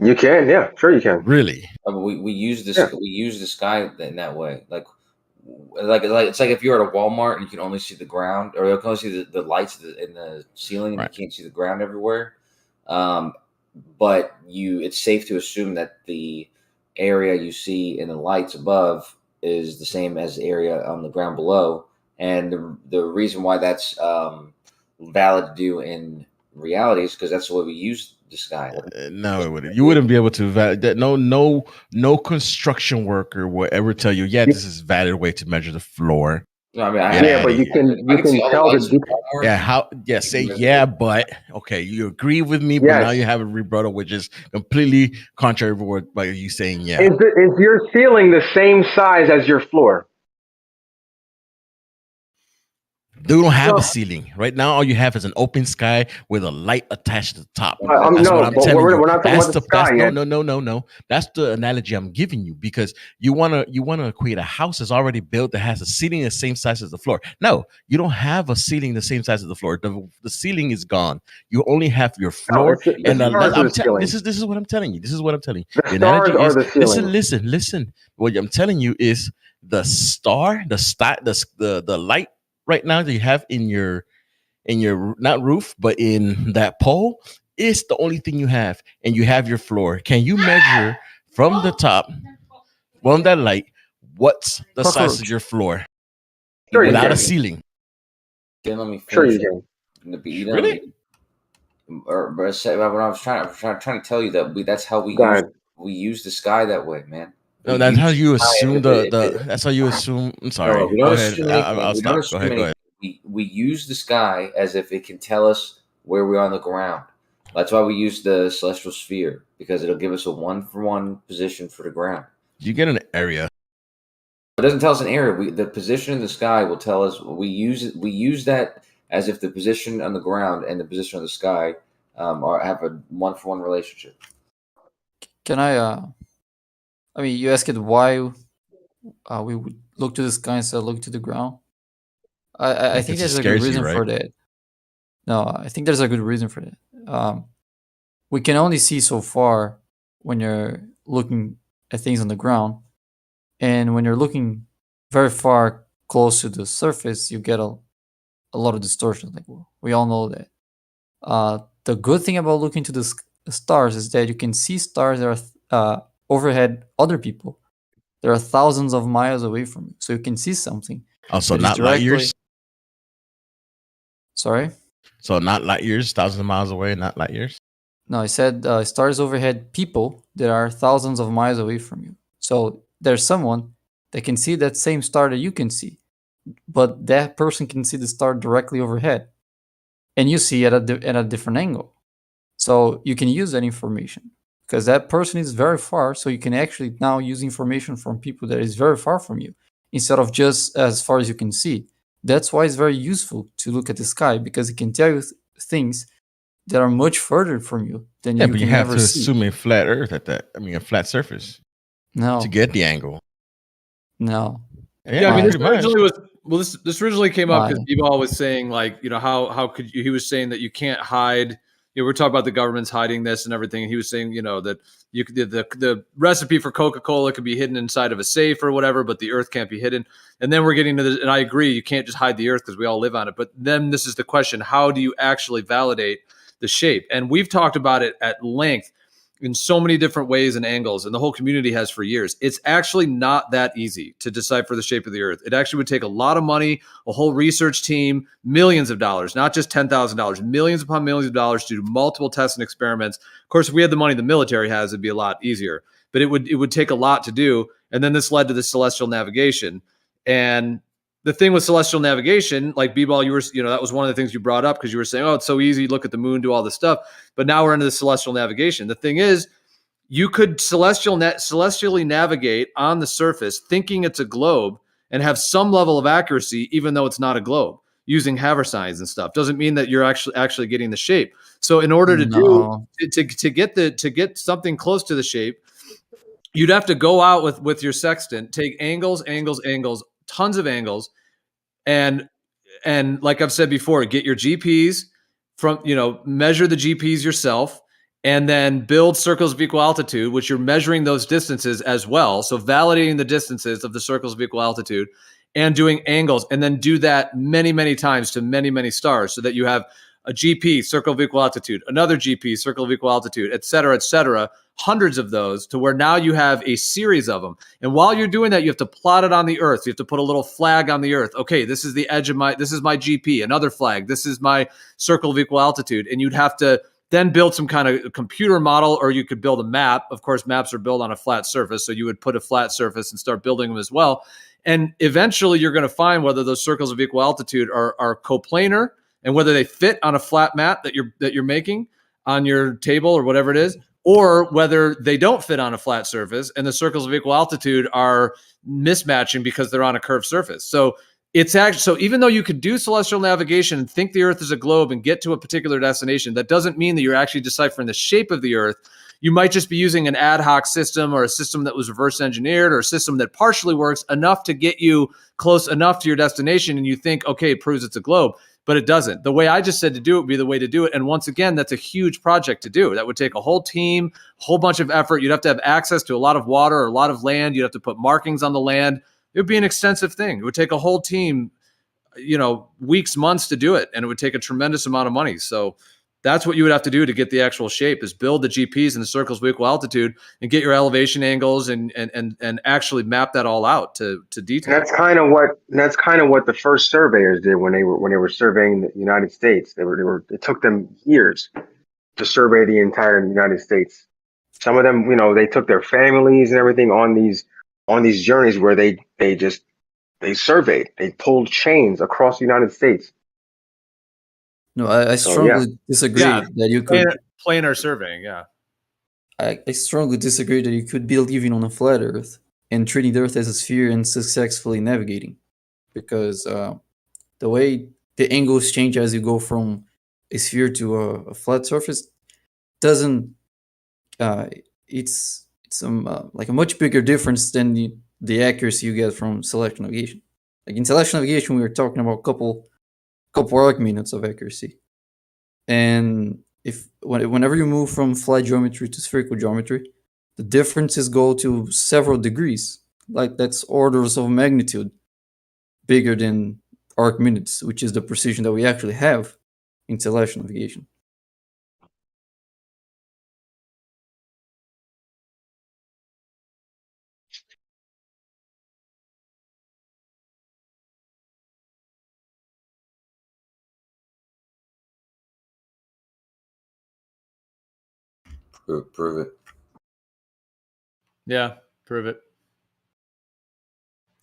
You can, yeah, sure you can. Really? We use this. Yeah. We use the sky in that way, like it's like if you're at a Walmart and you can only see the ground, or you can only see the lights in the ceiling, and you can't see the ground everywhere. But it's safe to assume that the area you see in the lights above is the same as the area on the ground below. And the reason why that's valid to do in reality is because that's the way we use the sky. No, it wouldn't. You wouldn't be able to valid that. No construction worker will ever tell you, yeah, this is a valid way to measure the floor. No, I mean, but you can tell but okay, you agree with me, but now you have a rebuttal which is completely contrary to what by you saying yeah. Is your ceiling the same size as your floor? They don't have a ceiling right now. All you have is an open sky with a light attached to the top. That's No, what I'm but telling you. we're not talking about the sky yet. No. That's the analogy I'm giving you, because you wanna create a house that's already built that has a ceiling the same size as the floor. No, you don't have a ceiling the same size as the floor. The ceiling is gone. You only have your floor and this is what I'm telling you. This is what I'm telling you. The stars are the ceiling. Listen. What I'm telling you is the star, the light right now that you have in your not roof, but in that pole is the only thing you have, and you have your floor. Can you measure from the top, from that light, what's the size of your floor without a ceiling? Then let me finish. Sure, you can. Really? Or what I was trying to tell you that's how we use the sky that way, man. No, that's how you assume that's how you assume. I'm sorry. No, we Go don't ahead. assume anything. I'll We stop. don't Go assume ahead. Go ahead. anything. We use the sky as if it can tell us where we are on the ground. That's why we use the celestial sphere, because it'll give us a 1-for-1 position for the ground. You get an area. It doesn't tell us an area. The position in the sky will tell us. We use that as if the position on the ground and the position on the sky have a 1-for-1 relationship. Can I mean, you asked why we would look to the sky instead of look to the ground. I think there's a good reason for that. No, I think there's a good reason for that. We can only see so far when you're looking at things on the ground, and when you're looking very far close to the surface, you get a lot of distortion. Like we all know that. The good thing about looking to the stars is that you can see stars that are overhead other people. There are thousands of miles away from you, so you can see something. Also, not light years. Sorry. So not light years, thousands of miles away, not light years. No, I said stars overhead people that are thousands of miles away from you. So there's someone that can see that same star that you can see, but that person can see the star directly overhead, and you see it at a different angle. So you can use that information because that person is very far. So you can actually now use information from people that is very far from you instead of just as far as you can see. That's why it's very useful to look at the sky, because it can tell you things that are much further from you than you but can you have ever to see. assume a flat Earth at that. I mean, a flat surface. No. To get the angle. No. Yeah, I mean, this originally came up because Ebal was saying, like, you know, how could you? He was saying that you can't hide. You know, we're talking about the government's hiding this and everything. And he was saying, you know, that you could the recipe for Coca-Cola could be hidden inside of a safe or whatever, but the Earth can't be hidden. And then we're getting to this, and I agree, you can't just hide the Earth because we all live on it. But then this is the question: how do you actually validate the shape? And we've talked about it at length in so many different ways and angles, and the whole community has for years. It's actually not that easy to decipher the shape of the Earth. It actually would take a lot of money, a whole research team, millions of dollars, not just $10,000, millions upon millions of dollars to do multiple tests and experiments. Of course, if we had the money the military has, it'd be a lot easier, but it would take a lot to do. And then this led to the celestial navigation. And the thing with celestial navigation, like B-Ball, that was one of the things you brought up because you were saying, oh, it's so easy. Look at the moon, do all this stuff. But now we're into the celestial navigation. The thing is, you could celestially navigate on the surface thinking it's a globe and have some level of accuracy, even though it's not a globe, using haversines and stuff. Doesn't mean that you're actually getting the shape. So in order to get something close to the shape, you'd have to go out with your sextant, take angles, tons of angles, and like I've said before, get your GPs from, measure the GPs yourself, and then build circles of equal altitude, which you're measuring those distances as well. So validating the distances of the circles of equal altitude and doing angles, and then do that many, many times to many, many stars so that you have a GP, circle of equal altitude, another GP, circle of equal altitude, et cetera, hundreds of those, to where now you have a series of them. And while you're doing that, you have to plot it on the Earth. You have to put a little flag on the Earth. Okay, this is the edge of this is my GP, another flag. This is my circle of equal altitude. And you'd have to then build some kind of computer model, or you could build a map. Of course, maps are built on a flat surface. So you would put a flat surface and start building them as well. And eventually you're going to find whether those circles of equal altitude are coplanar, and whether they fit on a flat map that you're making on your table or whatever it is, or whether they don't fit on a flat surface and the circles of equal altitude are mismatching because they're on a curved surface. So it's actually, so even though you could do celestial navigation and think the Earth is a globe and get to a particular destination, that doesn't mean that you're actually deciphering the shape of the Earth. You might just be using an ad hoc system or a system that was reverse engineered or a system that partially works enough to get you close enough to your destination. And you think, okay, it proves it's a globe, but it doesn't. The way I just said to do it would be the way to do it. And once again, that's a huge project to do. That would take a whole team, a whole bunch of effort. You'd have to have access to a lot of water or a lot of land. You'd have to put markings on the land. It would be an extensive thing. It would take a whole team, weeks, months to do it. And it would take a tremendous amount of money. So that's what you would have to do to get the actual shape, is build the GPS and the circles of equal altitude and get your elevation angles and actually map that all out to detail. And that's kind of what the first surveyors did when they were surveying the United States. It took them years to survey the entire United States. Some of them, they took their families and everything on these journeys where they surveyed, they pulled chains across the United States. No, I strongly disagree that you could planar surveying. Yeah, I strongly disagree that you could build even on a flat Earth and treating the Earth as a sphere and successfully navigating, because the way the angles change as you go from a sphere to a flat surface doesn't. It's like a much bigger difference than the accuracy you get from celestial navigation. Like in celestial navigation, we were talking about couple arc minutes of accuracy, and whenever you move from flat geometry to spherical geometry, the differences go to several degrees. Like that's orders of magnitude bigger than arc minutes, which is the precision that we actually have in celestial navigation. Prove it. Yeah, prove it.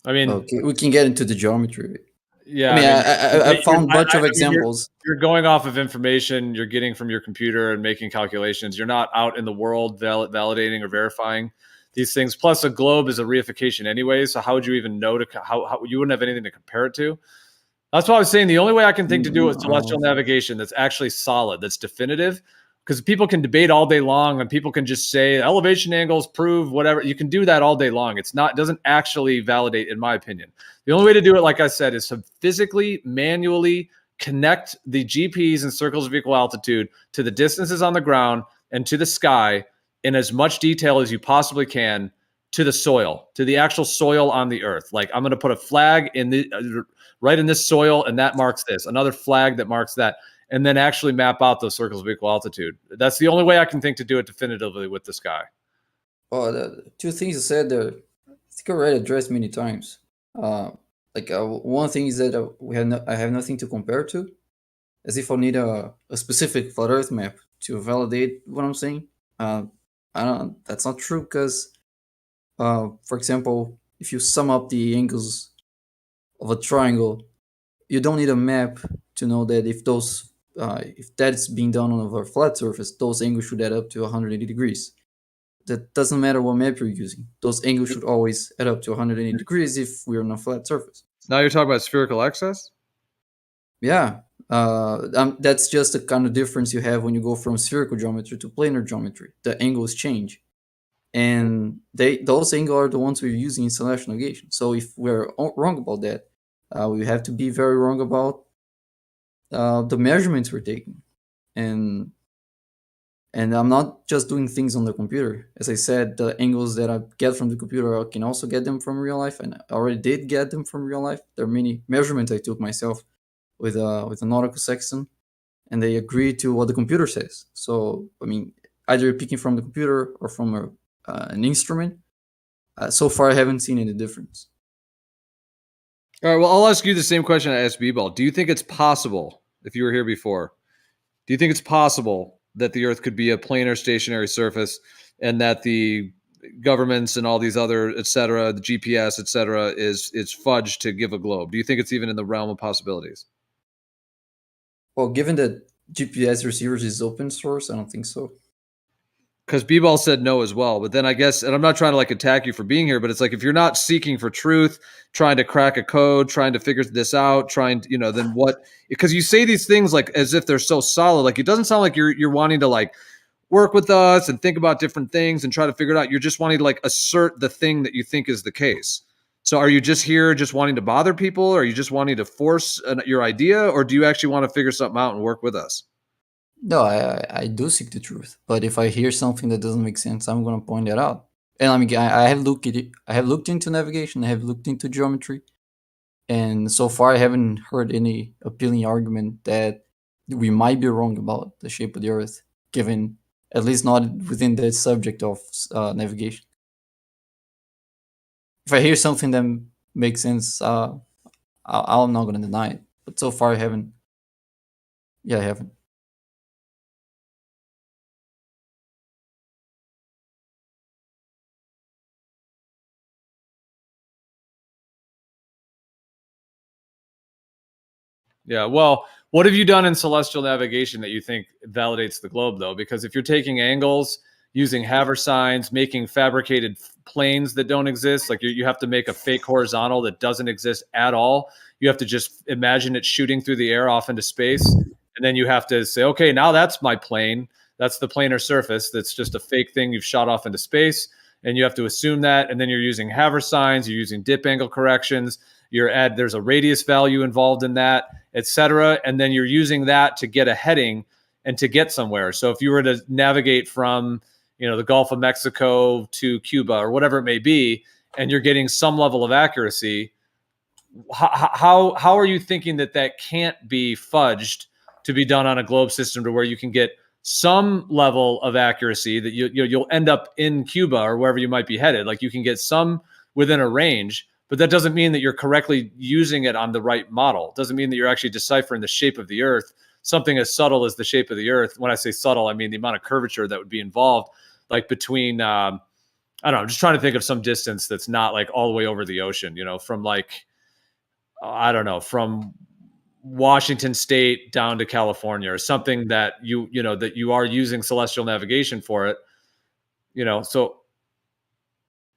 I mean, okay, we can get into the geometry. Yeah, I found a bunch of examples. You're going off of information you're getting from your computer and making calculations. You're not out in the world validating or verifying these things. Plus, a globe is a reification anyway. So how would you even know how you wouldn't have anything to compare it to? That's what I was saying. The only way I can think to do with celestial navigation that's actually solid, that's definitive, because people can debate all day long and people can just say elevation angles prove whatever. You can do that all day long. It doesn't actually validate, in my opinion. The only way to do it, like I said, is to physically, manually connect the GPS and circles of equal altitude to the distances on the ground and to the sky in as much detail as you possibly can, to the soil, to the actual soil on the Earth. Like, I'm going to put a flag right in this soil, and that marks this. Another flag that marks that. And then actually map out those circles of equal altitude. That's the only way I can think to do it definitively with the sky. Well, the two things you said there, I think I already addressed many times. One thing is that I have nothing to compare to, as if I need a specific flat Earth map to validate what I'm saying. That's not true, because, for example, if you sum up the angles of a triangle, you don't need a map to know that if that's being done on a flat surface, those angles should add up to 180 degrees. That doesn't matter what map you're using. Those angles should always add up to 180 degrees if we're on a flat surface. Now you're talking about spherical excess? Yeah. That's just the kind of difference you have when you go from spherical geometry to planar geometry. The angles change. And those angles are the ones we're using in celestial navigation. So if we're wrong about that, we have to be very wrong about the measurements we're taking. And I'm not just doing things on the computer. As I said, the angles that I get from the computer, I can also get them from real life, and I already did get them from real life. There are many measurements I took myself with a nautical sextant, and they agree to what the computer says. So, I mean, either you're picking from the computer or from an instrument. So far, I haven't seen any difference. All right, well, I'll ask you the same question I asked B-Ball. Do you think it's possible, if you were here before, do you think it's possible that the Earth could be a planar stationary surface and that the governments and all these other, et cetera, the GPS, et cetera, is fudged to give a globe? Do you think it's even in the realm of possibilities? Well, given that GPS receivers is open source, I don't think so. because B-Ball said no as well. But then I guess, and I'm not trying to like attack you for being here, but it's like if you're not seeking for truth, trying to crack a code, trying to figure this out, trying to, you know, then what? Because you say these things like as if they're so solid. Like it doesn't sound like you're wanting to like work with us and think about different things and try to figure it out. You're just wanting to like assert the thing that you think is the case. So are you just here just wanting to bother people? Or are you just wanting to force your idea? Or do you actually want to figure something out and work with us? No, I do seek the truth. But if I hear something that doesn't make sense, I'm going to point it out. And I mean, I have looked at it. I have looked into navigation. I have looked into geometry. And so far, I haven't heard any appealing argument that we might be wrong about the shape of the Earth, given at least not within the subject of navigation. If I hear something that makes sense, I'm not going to deny it. But so far, I haven't. Yeah, I haven't. Yeah, well, what have you done in celestial navigation that you think validates the globe, though? Because if you're taking angles, using haversines, making fabricated planes that don't exist, like you have to make a fake horizontal that doesn't exist at all. You have to just imagine it shooting through the air off into space. And then you have to say, okay, now that's my plane. That's the planar surface. That's just a fake thing you've shot off into space. And you have to assume that. And then you're using haversines, you're using dip angle corrections. There's a radius value involved in that, etc. And then you're using that to get a heading and to get somewhere. So if you were to navigate from, the Gulf of Mexico to Cuba or whatever it may be, and you're getting some level of accuracy, how are you thinking that can't be fudged to be done on a globe system to where you can get some level of accuracy that you'll end up in Cuba or wherever you might be headed? Like you can get some within a range. But that doesn't mean that you're correctly using it on the right model. It doesn't mean that you're actually deciphering the shape of the Earth, something as subtle as the shape of the Earth. When I say subtle, I mean the amount of curvature that would be involved, like between, I don't know, I'm just trying to think of some distance that's not like all the way over the ocean, from like, I don't know, from Washington State down to California or something that that you are using celestial navigation for it, so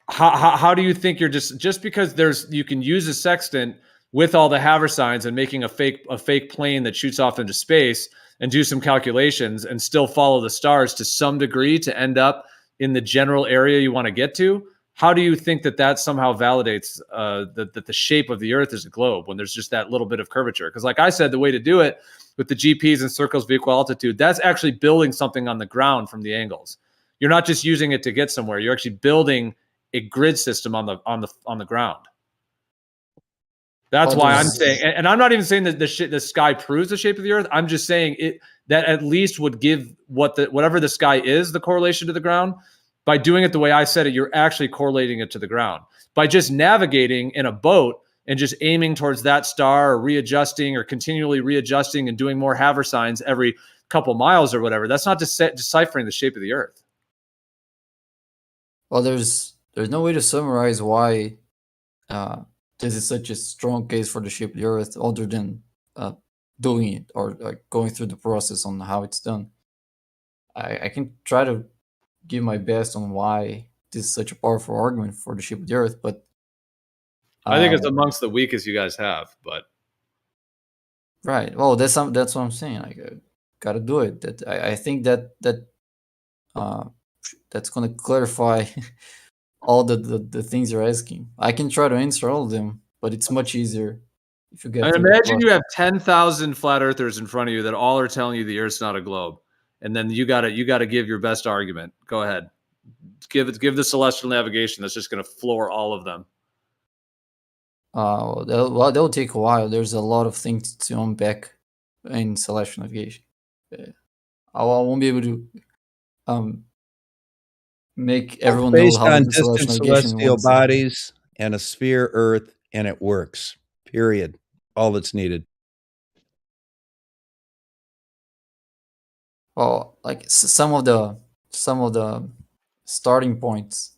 how do you think you're just because you can use a sextant with all the haversines and making a fake plane that shoots off into space and do some calculations and still follow the stars to some degree to end up in the general area you want to get to? How do you think that somehow validates that the shape of the Earth is a globe when there's just that little bit of curvature? Because like I said, the way to do it with the GPs and circles of equal altitude, that's actually building something on the ground from the angles. You're not just using it to get somewhere. You're actually building a grid system on the ground. That's why I'm saying, and I'm not even saying that the sky proves the shape of the Earth. I'm just saying that at least would give whatever the sky is the correlation to the ground. By doing it the way I said it, you're actually correlating it to the ground. By just navigating in a boat and just aiming towards that star or readjusting or continually readjusting and doing more haversines every couple miles or whatever, that's not deciphering the shape of the Earth. Well, there's no way to summarize why this is such a strong case for the shape of the Earth other than doing it or like going through the process on how it's done. I can try to give my best on why this is such a powerful argument for the shape of the Earth, but I think it's amongst the weakest you guys have. But right, well, that's what I'm saying. Like, gotta do it. That I think that that's gonna clarify all the things you're asking. I can try to answer all of them, but it's much easier if you get. And imagine you have 10,000 flat earthers in front of you that all are telling you the Earth's not a globe, and then you gotta give your best argument. Go ahead, give the celestial navigation that's just gonna floor all of them. That'll take a while. There's a lot of things to unpack in celestial navigation. I won't be able to make everyone based know how on to do distant celestial bodies and a sphere Earth, and it works. Period. All that's needed. Well, like some of the starting points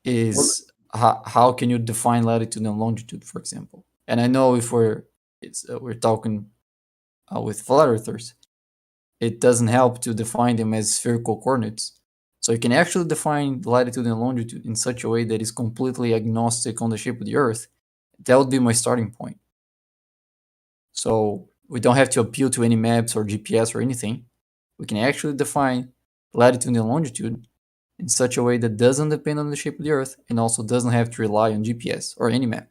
is how can you define latitude and longitude, for example. And I know if we're talking with flat earthers, it doesn't help to define them as spherical coordinates So you can actually define latitude and longitude in such a way that is completely agnostic on the shape of the Earth. That would be my starting point. So we don't have to appeal to any maps or GPS or anything. We can actually define latitude and longitude in such a way that doesn't depend on the shape of the Earth and also doesn't have to rely on GPS or any map.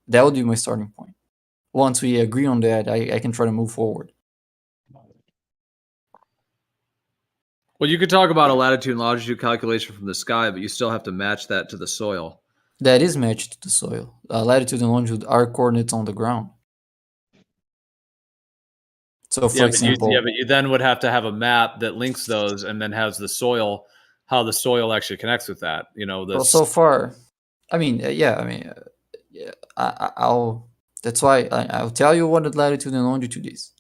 That would be my starting point. Once we agree on that, I can try to move forward. Well, you could talk about a latitude and longitude calculation from the sky, but you still have to match that to the soil. That is matched to the soil. Latitude and longitude are coordinates on the ground. So, for example, but you then would have to have a map that links those, and then has the soil, how the soil actually connects with that. Well, so far, I'll. That's why I'll tell you what the latitude and longitude is,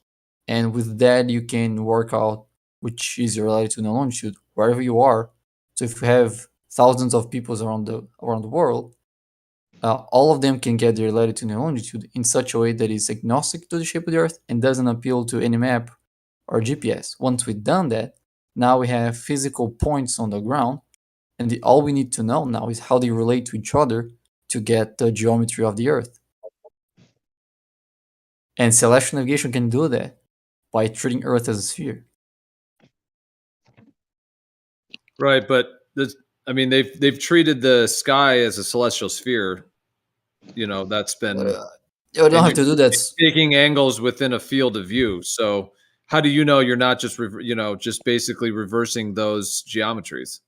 and with that you can work out which is your latitude and longitude wherever you are. So if you have thousands of people around the world, all of them can get their latitude and longitude in such a way that is agnostic to the shape of the Earth and doesn't appeal to any map or GPS. Once we've done that, now we have physical points on the ground, and all we need to know now is how they relate to each other to get the geometry of the Earth. And celestial navigation can do that by treating Earth as a sphere. Right, but they've treated the sky as a celestial sphere. That's been. You don't have to do that. Taking angles within a field of view. So how do you know you're not just just basically reversing those geometries?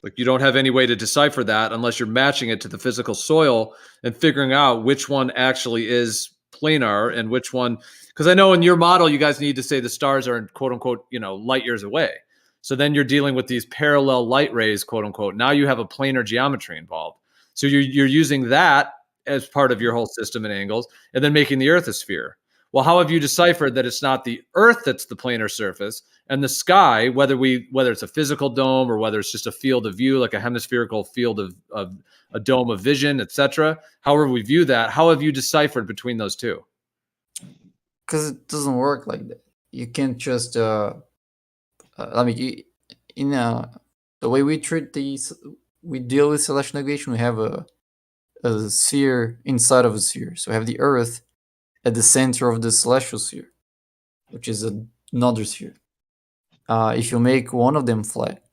Like, you don't have any way to decipher that unless you're matching it to the physical soil and figuring out which one actually is planar and which one. Because I know in your model, you guys need to say the stars are, quote unquote, light years away. So then you're dealing with these parallel light rays, quote unquote. Now you have a planar geometry involved. So you're using that as part of your whole system and angles, and then making the Earth a sphere. Well, how have you deciphered that it's not the Earth that's the planar surface, and the sky, whether it's a physical dome or whether it's just a field of view, like a hemispherical field of a dome of vision, etc. However we view that, how have you deciphered between those two? Because it doesn't work like that. You can't just the way we treat we deal with celestial navigation. We have a sphere inside of a sphere. So we have the Earth at the center of the celestial sphere, which is another sphere. If you make one of them flat,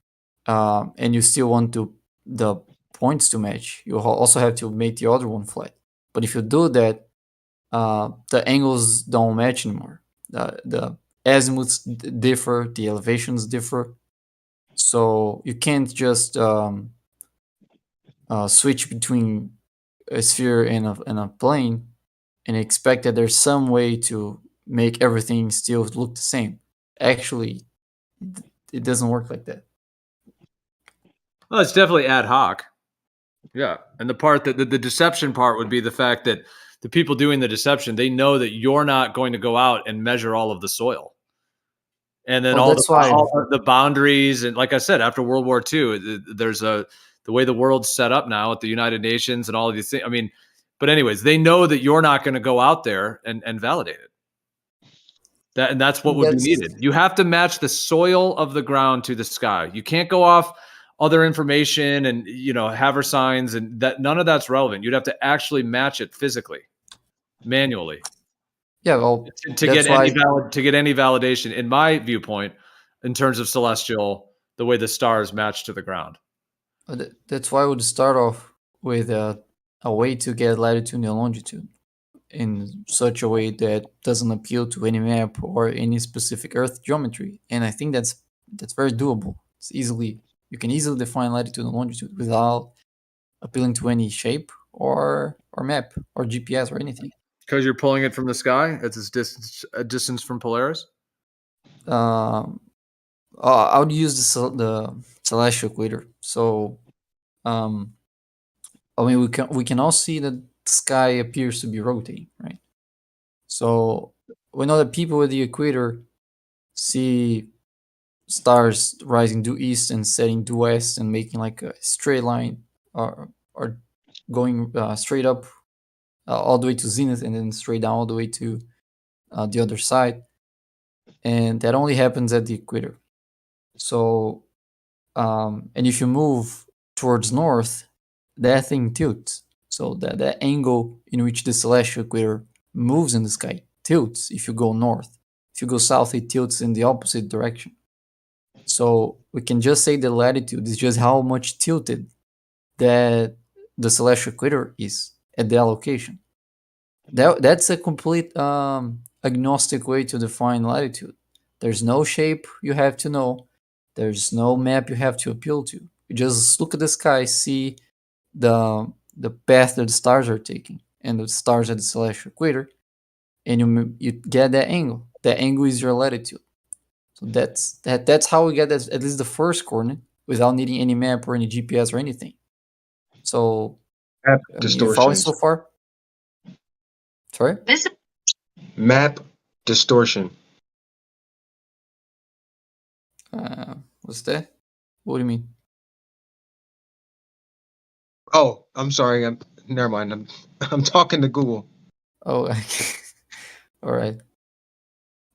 and you still want the points to match, you also have to make the other one flat. But if you do that, the angles don't match anymore. The azimuths differ, the elevations differ. So you can't just switch between a sphere and a plane and expect that there's some way to make everything still look the same. Actually, it doesn't work like that. Well, it's definitely ad hoc. Yeah. And the part that the deception part would be the fact that the people doing the deception, they know that you're not going to go out and measure all of the soil. And then all the boundaries. And like I said, after World War II, there's the way the world's set up now at the United Nations and all of these things. But anyways, they know that you're not going to go out there and validate it. That's what would be needed. You have to match the soil of the ground to the sky. You can't go off other information and haver signs, and that none of that's relevant. You'd have to actually match it physically, manually. Yeah, well, to get any validation, in my viewpoint, in terms of celestial, the way the stars match to the ground. That's why I would start off with a way to get latitude and longitude in such a way that doesn't appeal to any map or any specific Earth geometry. And I think that's very doable. You can easily define latitude and longitude without appealing to any shape or map or GPS or anything. Because you're pulling it from the sky at this distance from Polaris? I would use the celestial equator. So, we can all see that the sky appears to be rotating, right? So we know that people at the equator see stars rising due east and setting due west and making like a straight line, or going straight up all the way to zenith and then straight down all the way to the other side. And that only happens at the equator. So, and if you move towards north, that thing tilts. So that angle in which the celestial equator moves in the sky tilts if you go north. If you go south, it tilts in the opposite direction. So we can just say the latitude is just how much tilted that the celestial equator is at that location. That's a complete agnostic way to define latitude. There's no shape you have to know. There's no map you have to appeal to. You just look at the sky, see the path that the stars are taking, and the stars at the celestial equator, and you get that angle. That angle is your latitude. So that's how we get at least the first coordinate without needing any map or any GPS or anything. So Map you following distortion. so far? Sorry? Map distortion. What's that? What do you mean? Oh, I'm sorry. Never mind. I'm talking to Google. Oh, all right.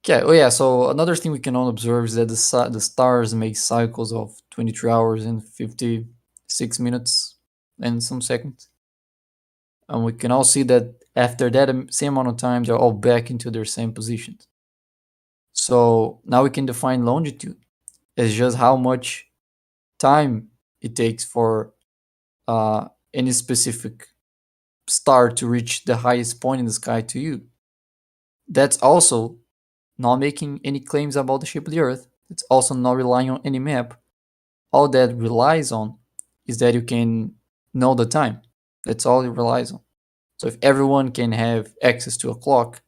Okay. Oh, yeah. So another thing we can all observe is that the stars make cycles of 23 hours and 56 minutes and some seconds. And we can all see that after that same amount of time, they're all back into their same positions. So now we can define longitude as just how much time it takes for any specific star to reach the highest point in the sky to you. That's also not making any claims about the shape of the Earth. It's also not relying on any map. All that relies on is that you can know the time. That's all it relies on. So if everyone can have access to a clock,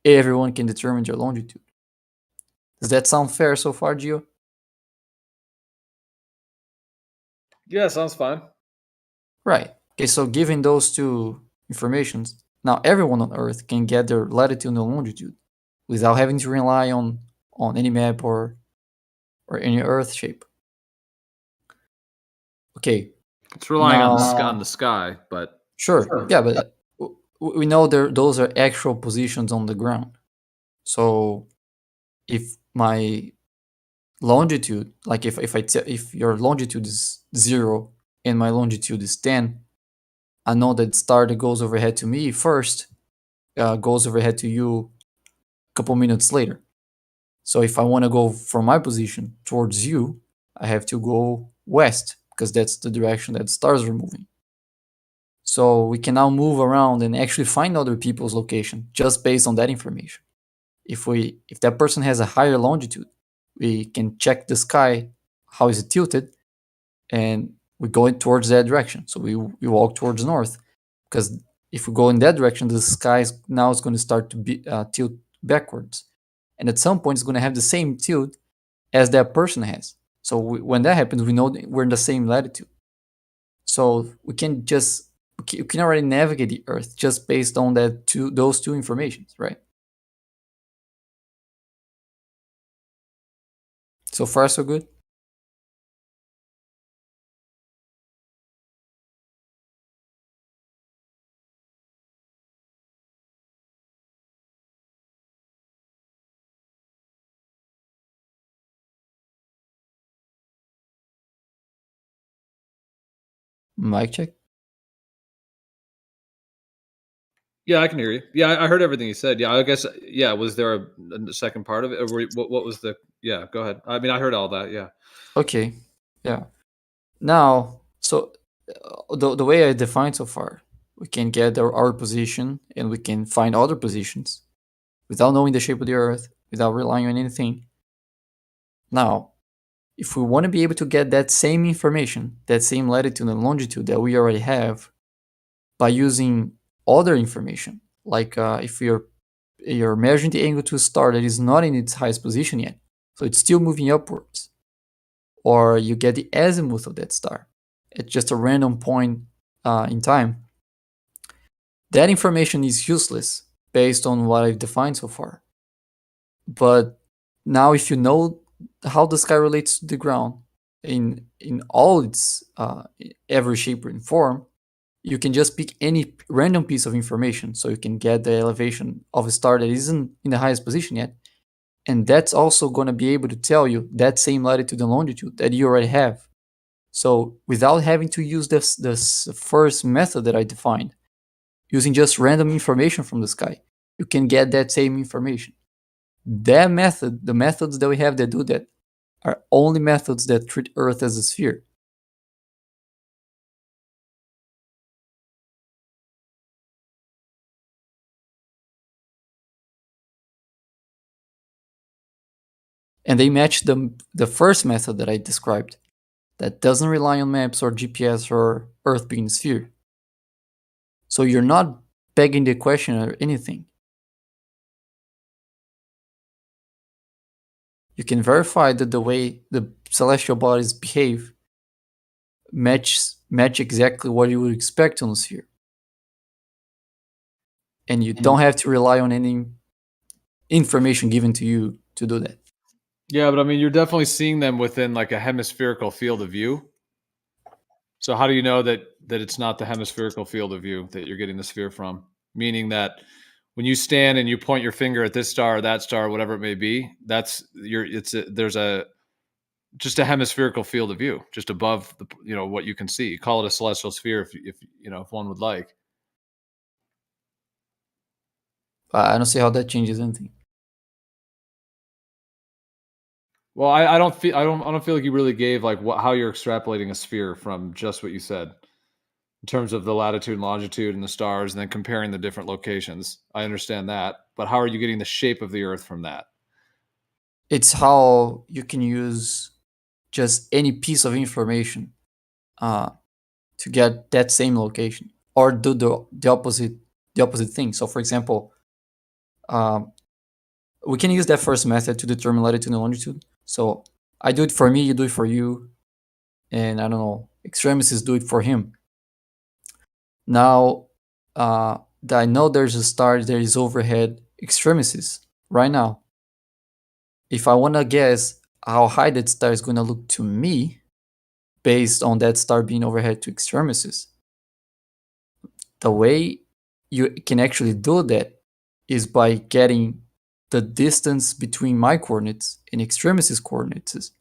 everyone can determine their longitude. Does that sound fair so far, Gio? Yeah, sounds fine. Right. Okay, so given those two informations, now everyone on Earth can get their latitude and longitude without having to rely on any map or any Earth shape. Okay. It's relying on the sky, but sure. Yeah, but we know those are actual positions on the ground. So if my longitude, like if your longitude is 0 and my longitude is 10, I know that star that goes overhead to me first goes overhead to you a couple minutes later. So if I want to go from my position towards you, I have to go west because that's the direction that stars are moving. So we can now move around and actually find other people's location just based on that information. If that person has a higher longitude, we can check the sky, how is it tilted, and we go towards that direction. So we walk towards north, because if we go in that direction, the sky is going to start to be tilt backwards, and at some point it's going to have the same tilt as that person has. So when that happens, we know that we're in the same latitude. So we can already navigate the Earth just based on those two informations, right? So far, so good. Mic check. Yeah, I can hear you. Yeah, I heard everything you said. Yeah, I guess. Yeah, was there a second part of it? Or what was the? Yeah, go ahead. I mean, I heard all that. Yeah. Okay. Yeah. Now, so the way I defined so far, we can get our position and we can find other positions without knowing the shape of the Earth, without relying on anything. Now, if we want to be able to get that same information, that same latitude and longitude that we already have, by using other information, like if you're measuring the angle to a star that is not in its highest position yet, so it's still moving upwards, or you get the azimuth of that star at just a random point in time, that information is useless based on what I've defined so far. But now if you know how the sky relates to the ground in all its every shape and form, you can just pick any random piece of information. So you can get the elevation of a star that isn't in the highest position yet, And that's also going to be able to tell you that same latitude and longitude that you already have. So without having to use this first method that I defined, using just random information from the sky, you can get that same information. That method, the methods that we have that do that, are only methods that treat Earth as a sphere. And they match the first method that I described that doesn't rely on maps or GPS or Earth being a sphere. So you're not begging the question or anything. You can verify that the way the celestial bodies behave match exactly what you would expect on a sphere. And you don't have to rely on any information given to you to do that. Yeah, but I mean, you're definitely seeing them within like a hemispherical field of view. So how do you know that it's not the hemispherical field of view that you're getting the sphere from? Meaning that when you stand and you point your finger at this star or that star, whatever it may be, there's just a hemispherical field of view, just above the what you can see. Call it a celestial sphere if one would like. I don't see how that changes anything. Well, I don't feel like you really gave like how you're extrapolating a sphere from just what you said in terms of the latitude and longitude and the stars, and then comparing the different locations. I understand that, but how are you getting the shape of the Earth from that? It's how you can use just any piece of information to get that same location, or do the opposite thing. So, for example, we can use that first method to determine latitude and longitude. So I do it for me, you do it for you, and I don't know, Extremis do it for him. Now that I know there's a star that is overhead Extremis right now, if I want to guess how high that star is going to look to me based on that star being overhead to Extremis, the way you can actually do that is by getting the distance between my coordinates and Extremis coordinates,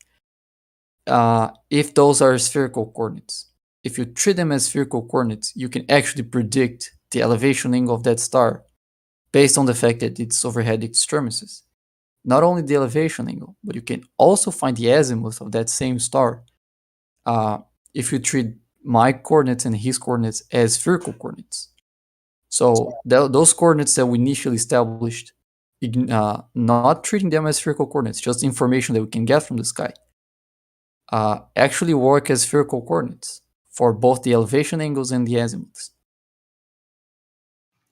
if those are spherical coordinates. If you treat them as spherical coordinates, you can actually predict the elevation angle of that star based on the fact that it's overhead Extremis. Not only the elevation angle, but you can also find the azimuth of that same star if you treat my coordinates and his coordinates as spherical coordinates. So those coordinates that we initially established, not treating them as spherical coordinates, just information that we can get from the sky, actually work as spherical coordinates for both the elevation angles and the azimuths.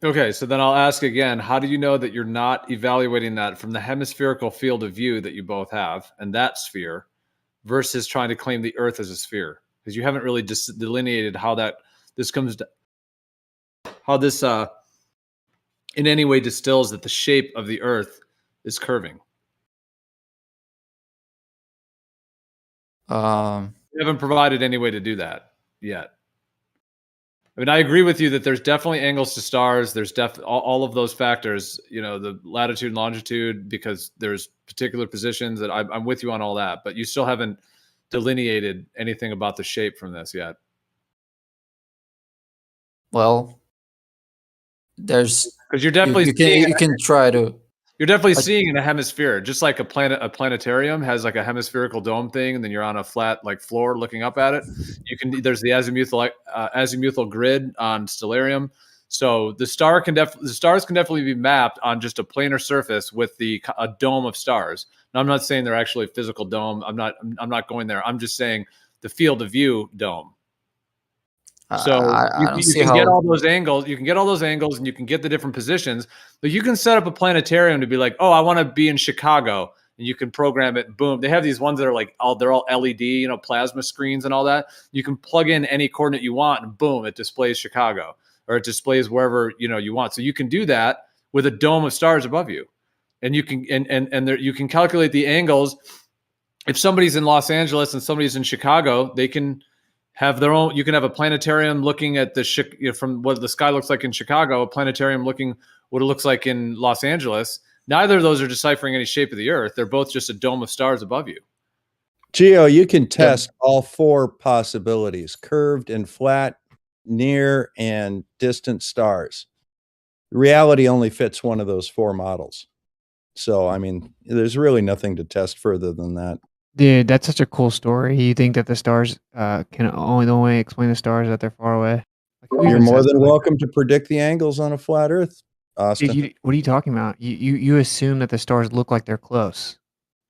Okay, so then I'll ask again, how do you know that you're not evaluating that from the hemispherical field of view that you both have and that sphere versus trying to claim the Earth as a sphere? Because you haven't really delineated how this in any way distills that the shape of the Earth is curving. You haven't provided any way to do that yet. I mean, I agree with you that there's definitely angles to stars. There's all of those factors, the latitude and longitude, because there's particular positions that I'm with you on all that, but you still haven't delineated anything about the shape from this yet. Well, because you're definitely you can try to. You're definitely seeing in a hemisphere, just like a planetarium has like a hemispherical dome thing, and then you're on a flat like floor looking up at it. There's the azimuthal grid on stellarium. So the stars can definitely be mapped on just a planar surface with a dome of stars. Now, I'm not saying they're actually a physical dome. I'm not going there. I'm just saying the field of view dome. So you can get all those angles. You can get all those angles, and you can get the different positions. But you can set up a planetarium to be like, oh, I want to be in Chicago, and you can program it. Boom! They have these ones that are like they're all LED, plasma screens and all that. You can plug in any coordinate you want, and boom, it displays Chicago, or it displays wherever you want. So you can do that with a dome of stars above you, and you can you can calculate the angles. If somebody's in Los Angeles and somebody's in Chicago, they can have their own. You can have a planetarium looking at from what the sky looks like in Chicago, a planetarium looking what it looks like in Los Angeles. Neither of those are deciphering any shape of the Earth. They're both just a dome of stars above you. Geo, you can test all 4 possibilities: curved and flat, near and distant stars. Reality only fits one of those 4 models. So, I mean, there's really nothing to test further than that. Dude, that's such a cool story. You think that the stars can only the only way explain the stars that they're far away? Like, You're more than welcome to predict the angles on a flat Earth, Austin. Dude, what are you talking about? You assume that the stars look like they're close.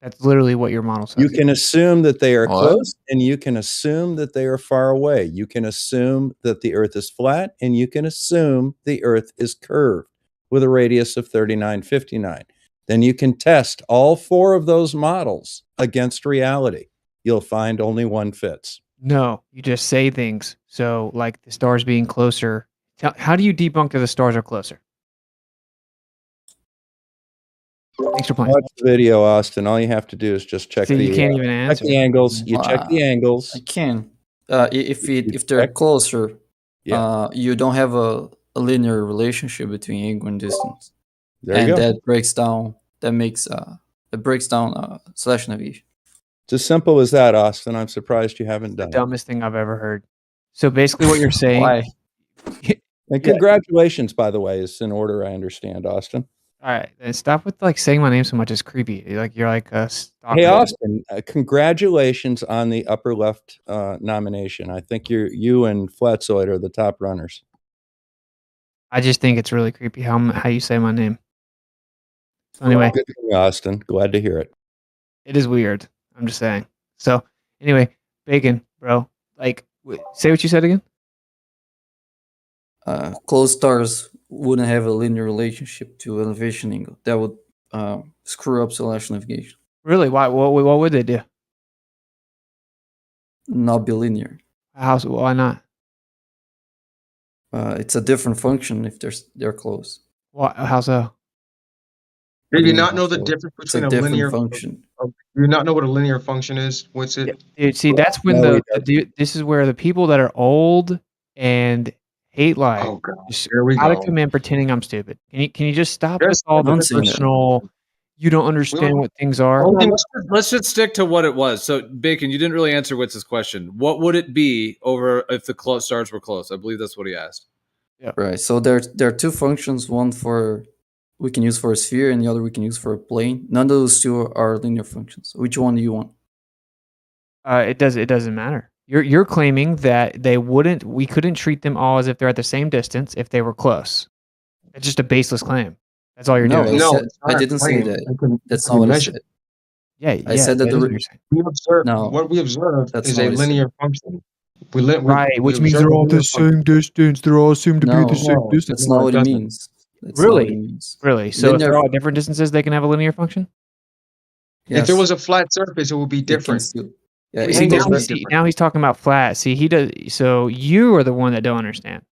That's literally what your model says. You can assume that they are What? close, and you can assume that they are far away. You can assume that the Earth is flat, and you can assume the Earth is curved with a radius of 3959. Then you can test all 4 of those models against reality. You'll find only one fits. No, you just say things. So, like the stars being closer. How do you debunk that the stars are closer? Thanks for playing. Watch the video, Austin. All you have to do is just check See, the you can't even check answer. the angles. You check the angles. I can. If they're closer, you don't have a linear relationship between angle and distance. There you go. That breaks down. That makes it breaks down slash navigation. It's as simple as that, Austin. I'm surprised you haven't done it. Dumbest thing I've ever heard. So basically, what you're saying. Why? And congratulations, by the way, is in order. I understand, Austin. All right, and stop with like saying my name so much. It's creepy. Like you're like a stalker. Hey, Austin, congratulations on the upper left nomination. I think you and Flatzoid are the top runners. I just think it's really creepy how you say my name. So anyway, Good thing, Austin. Glad to hear it. it is weird. I'm just saying. So anyway, Bacon, bro. Like, say what you said again. Close stars wouldn't have a linear relationship to elevation angle. That would screw up slash navigation. Really? Why? What would they do? Not be linear. Why not? It's a different function if they're close. How so? Do you not know the difference between a linear function? Do you not know what a linear function is? What's it? Dude, see, that's when this is where the people that are old and hate life just gotta come in pretending I'm stupid. Can you just stop with all the personal? You don't understand what things are. Let's just stick to what it was. So, Bacon, you didn't really answer Witz's question. What would it be over if the stars were close? I believe that's what he asked. Yeah. Right. So there are 2 functions. One we can use for a sphere, and the other we can use for a plane. None of those 2 are linear functions. Which one do you want? It doesn't matter. You're claiming that we couldn't treat them all as if they're at the same distance if they were close. It's just a baseless claim. That's all you're doing. I didn't say that. That's not what I said. Yeah, I said that what we observe is a linear function. Right, which means they're all the same distance. They all seem to be the same distance. That's not what it means. Really? So if they're all at different distances, they can have a linear function? If there was a flat surface, it would be different. Now he's talking about flat. See, he does. So you are the one that don't understand,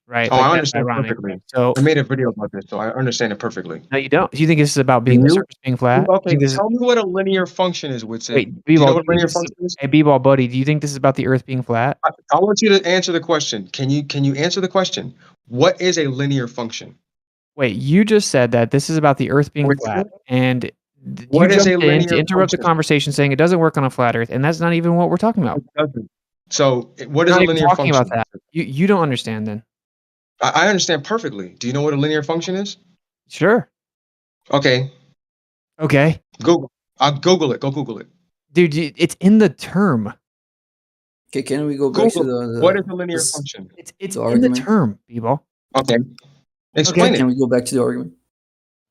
right? Oh, Like, I that's understand ironic. perfectly. So I made a video about this, so I understand it perfectly. no, you don't. Do you think this is about the surface being flat? Okay, tell me what a linear function is, Whitson. Wait, Do you know B-ball, what a linear function is? hey, B-ball buddy, do you think this is about the Earth being flat? I want you to answer the question. Can you answer the question? What is a linear function? Wait, you just said that this is about the Earth being flat, and What you is a jumped in to linear interrupt the function? conversation, saying it doesn't work on a flat Earth, and that's not even what we're talking about. So, what is We're not a even linear talking function? about that. You don't understand then. I understand perfectly. Do you know what a linear function is? Sure. Okay. Okay. Google. I'll Google it. Go Google it. Dude, it's in the term. Okay, can we go back to the what is a linear function? It's in the term, B-ball. Okay. Explain it. Can we go back to the argument?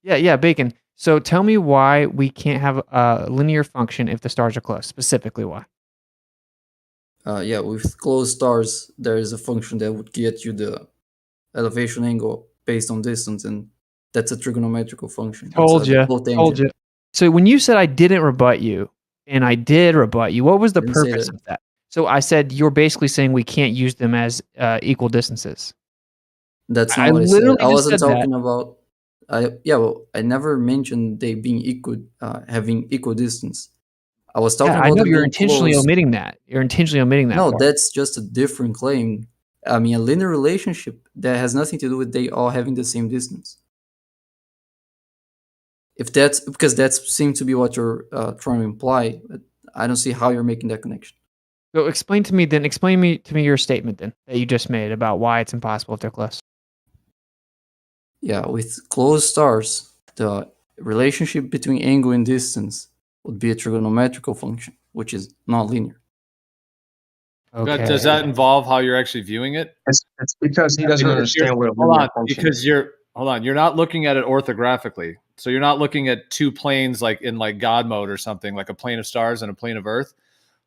Yeah, Bacon. So tell me why we can't have a linear function if the stars are close. Specifically, why? With close stars, there is a function that would get you the elevation angle based on distance, and that's a trigonometrical function. Told you. So when you said I didn't rebut you, and I did rebut you, what was the Didn't say purpose that. of that? So I said you're basically saying we can't use them as equal distances. That's I not what I said. literally I just wasn't said that. talking about. I never mentioned they being equal, having equal distance. I was talking Yeah, I about. know them you're being intentionally close. omitting that. You're intentionally omitting that. No, part. that's just a different claim. I mean, a linear relationship that has nothing to do with they all having the same distance. If that's because that seems to be what you're trying to imply, but I don't see how you're making that connection. So explain to me your statement then that you just made about why it's impossible if they're close. Yeah, with close stars, the relationship between angle and distance would be a trigonometrical function, which is not linear. Okay. Does that involve how you're actually viewing it? It's because he doesn't understand what a linear function is. You're not looking at it orthographically. So you're not looking at two planes like in like God mode or something, like a plane of stars and a plane of Earth.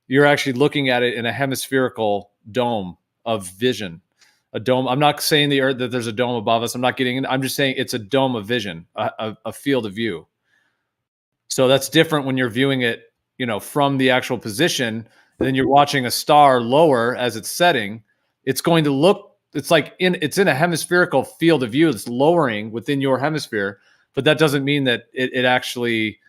You're actually looking at it in a hemispherical dome of vision. A dome. I'm not saying the Earth that there's a dome above us. I'm not getting in. I'm just saying it's a dome of vision, a field of view. So that's different when you're viewing it, from the actual position. And then you're watching a star lower as it's setting. It's going to look. It's in a hemispherical field of view. It's lowering within your hemisphere, but that doesn't mean that it actually.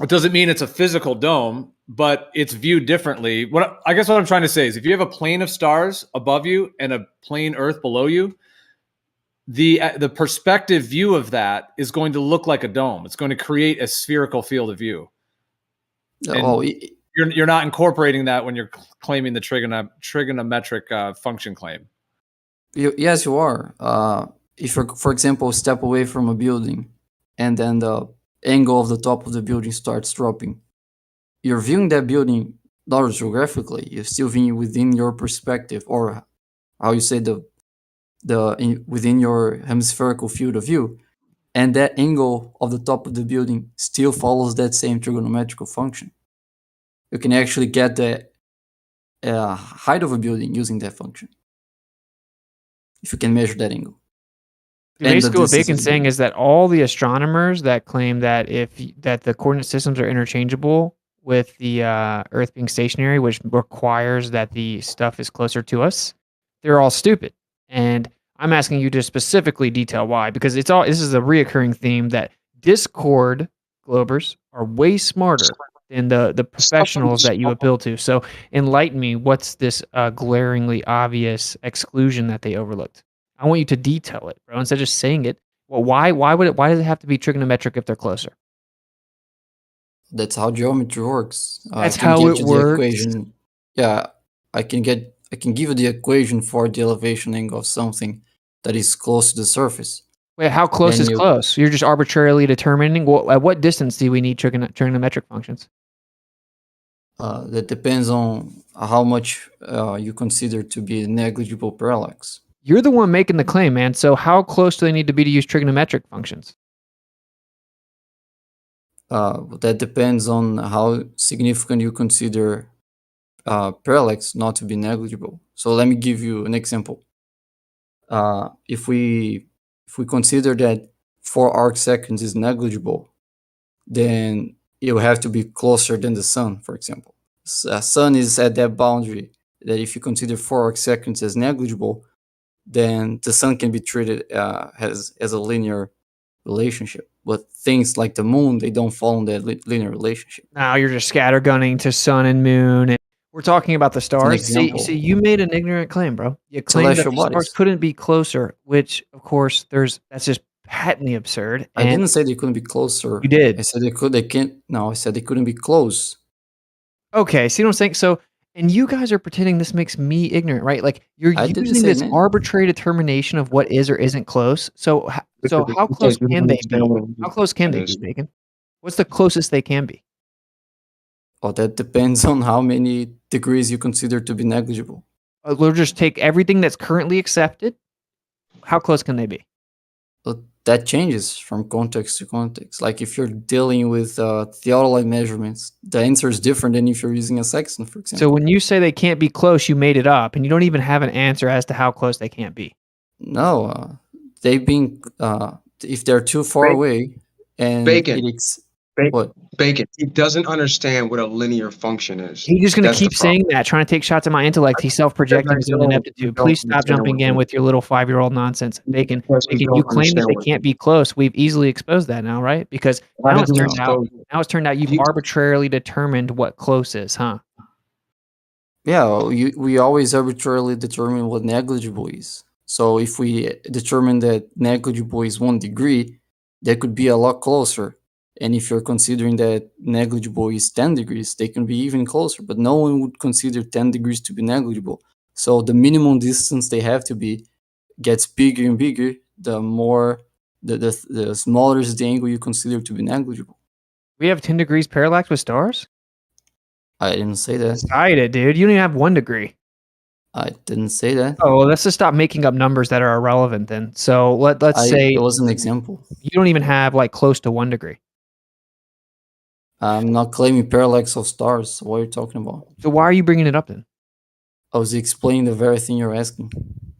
It doesn't mean it's a physical dome, but it's viewed differently. I guess what I'm trying to say is if you have a plane of stars above you and a plane Earth below you, the perspective view of that is going to look like a dome. It's going to create a spherical field of view. You're not incorporating that when you're claiming the trigonometric function claim. Yes, you are. If you, for example, step away from a building and then the angle of the top of the building starts dropping, you're viewing that building not geographically. You're still viewing within your perspective, or how you say within your hemispherical field of view, and that angle of the top of the building still follows that same trigonometrical function. You can actually get the height of a building using that function if you can measure that angle. Basically, what Bacon's saying is that all the astronomers that claim that that the coordinate systems are interchangeable with the Earth being stationary, which requires that the stuff is closer to us, they're all stupid. And I'm asking you to specifically detail why, because this is a reoccurring theme that Discord globers are way smarter than the professionals that you appeal to. So enlighten me, what's this glaringly obvious exclusion that they overlooked? I want you to detail it, bro, instead of just saying it. Well, why does it have to be trigonometric if they're closer? That's how geometry works. That's how it works. Equation. Yeah, I can give you the equation for the elevation angle of something that is close to the surface. Wait, how close is close? You're just arbitrarily determining at what distance do we need trigonometric functions? That depends on how much you consider to be negligible parallax. You're the one making the claim, man. So how close do they need to be to use trigonometric functions? That depends on how significant you consider parallax not to be negligible. So let me give you an example. If we consider that 4 arc seconds is negligible, then it will have to be closer than the sun, for example. Sun is at that boundary that if you consider 4 arc seconds as negligible, then the sun can be treated as a linear relationship. But things like the moon, they don't follow that linear relationship. Now you're just scattergunning to sun and moon. And we're talking about the stars. See, you made an ignorant claim, bro. You claimed that the stars couldn't be closer, which, of course, that's just patently absurd. I didn't say they couldn't be closer. You did. I said they could. They can't. No, I said they couldn't be close. Okay, see what I'm saying? So, and you guys are pretending this makes me ignorant, right? Like you're using this arbitrary determination of what is or isn't close. So how close can they be? How close can they be, Bacon? What's the closest they can be? Oh, that depends on how many degrees you consider to be negligible. We'll just take everything that's currently accepted. How close can they be? Well, that changes from context to context. Like if you're dealing with theodolite measurements, the answer is different than if you're using a sextant, for example. So when you say they can't be close, you made it up, and you don't even have an answer as to how close they can't be. No, they've been if they're too far away, and Bacon. What? Bacon. He doesn't understand what a linear function is. He's just going to keep saying that, trying to take shots at my intellect. He's self-projecting his own ineptitude. Please stop jumping in with your little 5-year-old nonsense. Bacon, you claim that they can't be close. We've easily exposed that now, right? Because now it's turned out you've arbitrarily determined what close is, huh? Yeah, we always arbitrarily determine what negligible is. So if we determine that negligible is 1 degree, That could be a lot closer. And if you're considering that negligible is 10 degrees, they can be even closer. But no one would consider 10 degrees to be negligible. So the minimum distance they have to be gets bigger and bigger, the more the smaller is the angle you consider to be negligible. We have 10 degrees parallax with stars? I didn't say that. Decide it, dude. You don't even have 1 degree. I didn't say that. Oh, well, let's just stop making up numbers that are irrelevant then. So let's say it was an example. You don't even have like close to 1 degree. I'm not claiming parallax of stars. What are you talking about? So why are you bringing it up then? I was explaining the very thing you're asking.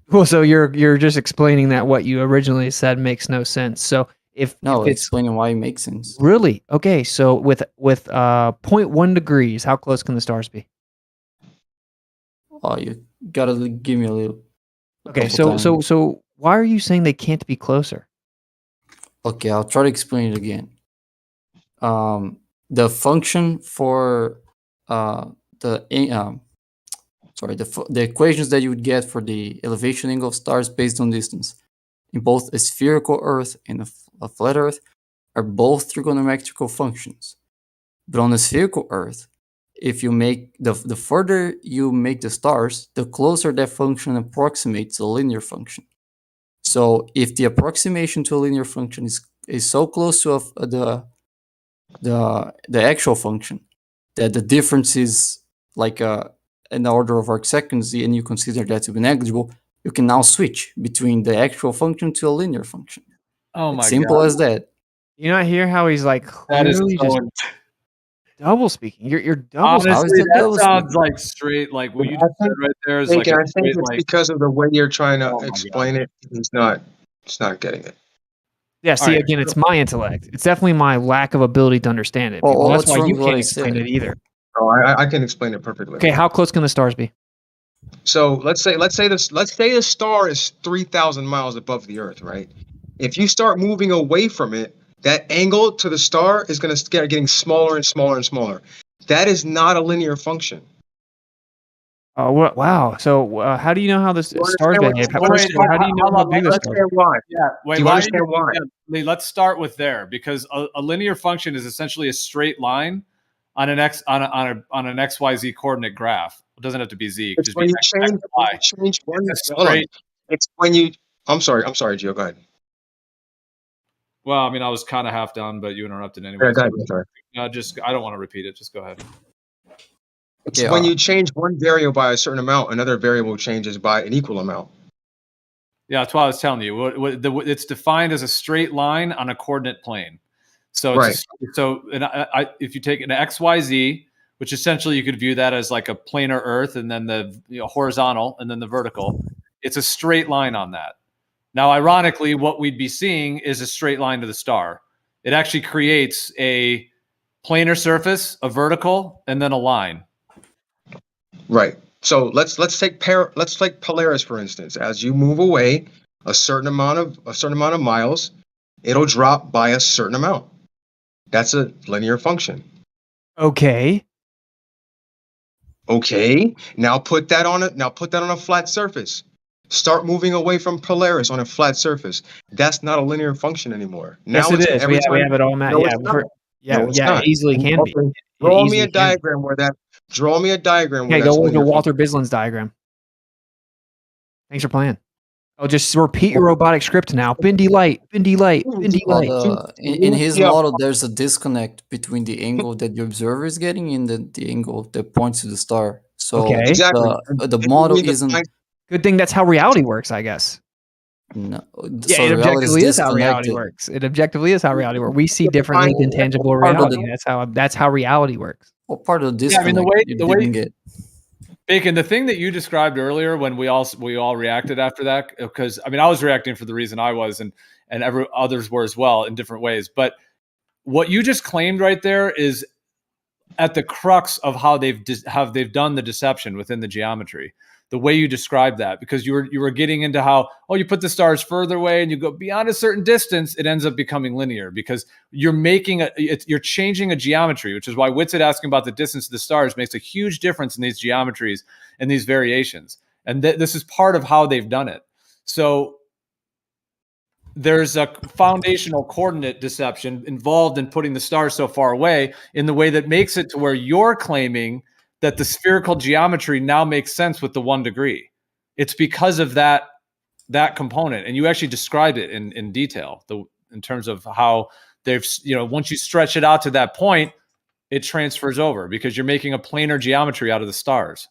Well, so you're just explaining that what you originally said makes no sense. So if it's explaining why it makes sense. Really? Okay, so with 0.1 degrees, how close can the stars be? Oh, you gotta give me a little. Okay, so why are you saying they can't be closer? Okay, I'll try to explain it again. The function for the equations that you would get for the elevation angle of stars based on distance in both a spherical Earth and a flat Earth are both trigonometrical functions. But on a spherical Earth, if you make the further you make the stars, the closer that function approximates a linear function. So if the approximation to a linear function is so close to the actual function that the difference is like in the order of arc seconds, and you consider that to be negligible, you can now switch between the actual function to a linear function. Oh my god! Simple as that. You not hear how he's like That is clearly so just double speaking. You're double speaking. Honestly, that sounds like straight, like what you just said right there is like I a think straight, it's like, because of the way you're trying to Oh my explain it. He's not getting it. Yeah, see, right. again, it's my intellect. It's definitely my lack of ability to understand it. Well, That's what's why wrong you with what can't I explain said? it either. Oh, I can explain it perfectly. Okay, how close can the stars be? So let's say the star is 3,000 miles above the Earth, right? If you start moving away from it, that angle to the star is going to start getting smaller and smaller and smaller. That is not a linear function. Oh, wow. So how do you know how the stars behave? How do you know how big the stars are? Why? Yeah, wait, Do you understand why? Yeah, let's start with there, because a linear function is essentially a straight line on an XYZ coordinate graph. It doesn't have to be Z. It's when you change one. It's when you. I'm sorry, Gio. Go ahead. Well, I mean, I was kind of half done, but you interrupted anyway. Yeah, go ahead, sorry. No, I don't want to repeat it. Just go ahead. It's when you change one variable by a certain amount, another variable changes by an equal amount. Yeah, that's what I was telling you. It's defined as a straight line on a coordinate plane. So right. If you take an XYZ, which essentially you could view that as like a planar Earth, and then the horizontal, and then the vertical, it's a straight line on that. Now, ironically, what we'd be seeing is a straight line to the star. It actually creates a planar surface, a vertical, and then a line. Right. So let's take Polaris for instance. As you move away a certain amount of miles, it'll drop by a certain amount. That's a linear function. Okay. Okay. Now put that on a flat surface. Start moving away from Polaris on a flat surface. That's not a linear function anymore. Yes, it is. We have it all mapped. No, it easily can be. Draw me a diagram where that. Draw me a diagram. Okay, go with the Walter Bisland's diagram. Thanks for playing. Oh, just repeat your robotic script now. Bendy light, bendy light, bendy light. In his model, there's a disconnect between the angle that the observer is getting and the angle that points to the star. So okay. Exactly. The model isn't. Good thing that's how reality works, I guess. No. Yeah, so it objectively is how reality works. It objectively is how reality works. We see differently than tangible reality. That's how reality works. Well, part of this. Yeah, I mean the way Bacon, the thing that you described earlier when we all reacted after that, because I mean I was reacting for the reason I was, and others were as well in different ways. But what you just claimed right there is at the crux of how they've done the deception within the geometry. The way you described that, because you were getting into how, you put the stars further away and you go beyond a certain distance, it ends up becoming linear because you're changing a geometry, which is why Whitsitt asking about the distance of the stars makes a huge difference in these geometries and these variations. And this is part of how they've done it. So there's a foundational coordinate deception involved in putting the stars so far away in the way that makes it to where you're claiming that the spherical geometry now makes sense with the 1 degree. It's because of that component, and you actually described it in detail in terms of how they've, once you stretch it out to that point, it transfers over because you're making a planar geometry out of the stars.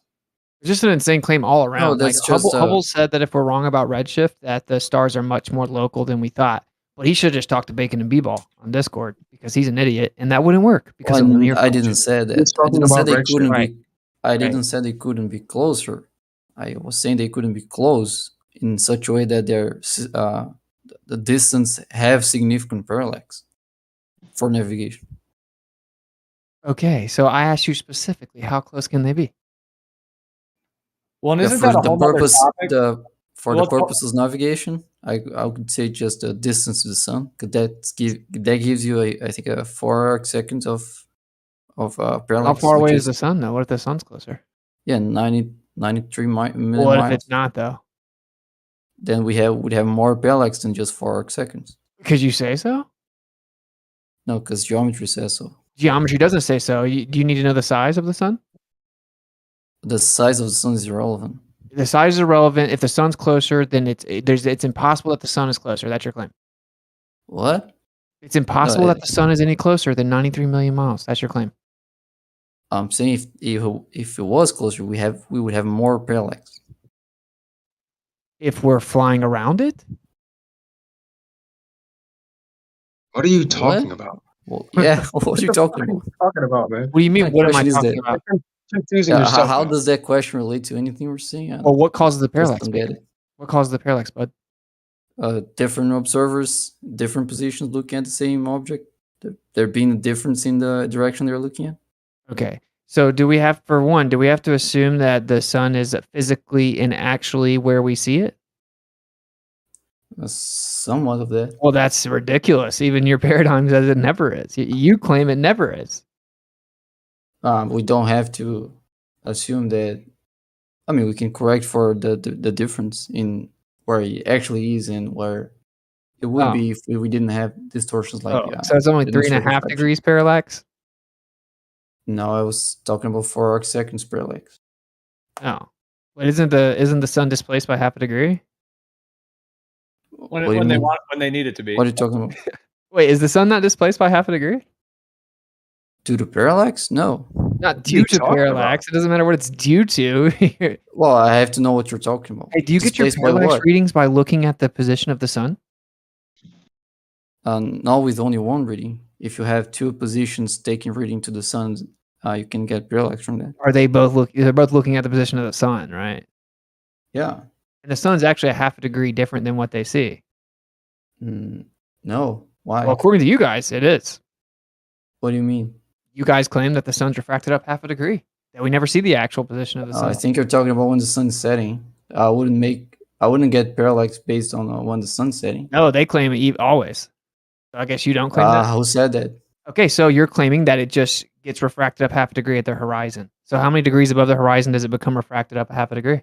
It's just an insane claim all around. No, Like that's just Hubble said that if we're wrong about redshift, that the stars are much more local than we thought. But he should just talk to Bacon and B-Ball on Discord because he's an idiot, and that wouldn't work because of linear I didn't function. say that. I didn't say they couldn't be. I didn't say they couldn't be closer. I was saying they couldn't be close in such a way that the distance have significant parallax for navigation. Okay, so I asked you specifically, how close can they be? Well, isn't for that a the whole purpose other topic? the purposes of navigation? I would say just the distance to the sun, because that gives you I think a 4 arc seconds of parallax. How far away is the sun though? What if the sun's closer? Yeah, 93 million What miles. if it's not though? Then would have more parallax than just 4 arc seconds. Because you say so? No, because geometry says so. Geometry doesn't say so. Do you need to know the size of the sun? The size of the sun is irrelevant. The size is irrelevant. If the sun's closer, then it's impossible that the sun is closer. That's your claim. What? It's impossible that the sun is any closer than 93 million miles. That's your claim. I'm saying if it was closer, we would have more parallax. If we're flying around it? What are you talking about? Well, yeah, what are you talking about? Talking about, man? What do you mean? What am I talking about? Confusing yourself. How does that question relate to anything we're seeing? Well, what causes the parallax? Don't get it. What causes the parallax, bud? Different observers, different positions looking at the same object. There being a difference in the direction they're looking at. Okay. So do we have to assume that the sun is physically and actually where we see it? Somewhat of that. Well, that's ridiculous. Even your paradigm says it never is. You claim it never is. We don't have to assume that. I mean, we can correct for the difference in where it actually is and where it would be if we didn't have distortions like. So it's only 3.5 degrees parallax. No, I was talking about 4 arc seconds parallax. Oh, but isn't the sun displaced by half a degree? When they need it to be. What are you talking about? Wait, is the sun not displaced by half a degree? Due to parallax? No. Not due to parallax. It doesn't matter what it's due to. Well, I have to know what you're talking about. Hey, do you get your parallax readings by looking at the position of the sun? Not with only one reading. If you have 2 positions taking reading to the sun, you can get parallax from that. Are they both they're both looking at the position of the sun, right? Yeah. And the sun's actually a half a degree different than what they see. No. Why? Well, according to you guys, it is. What do you mean? You guys claim that the sun's refracted up half a degree. That we never see the actual position of the sun. I think you're talking about when the sun's setting. I wouldn't get parallax based on when the sun's setting. No, they claim it always. So I guess you don't claim that. Who said that? Okay, so you're claiming that it just gets refracted up half a degree at the horizon. So how many degrees above the horizon does it become refracted up half a degree?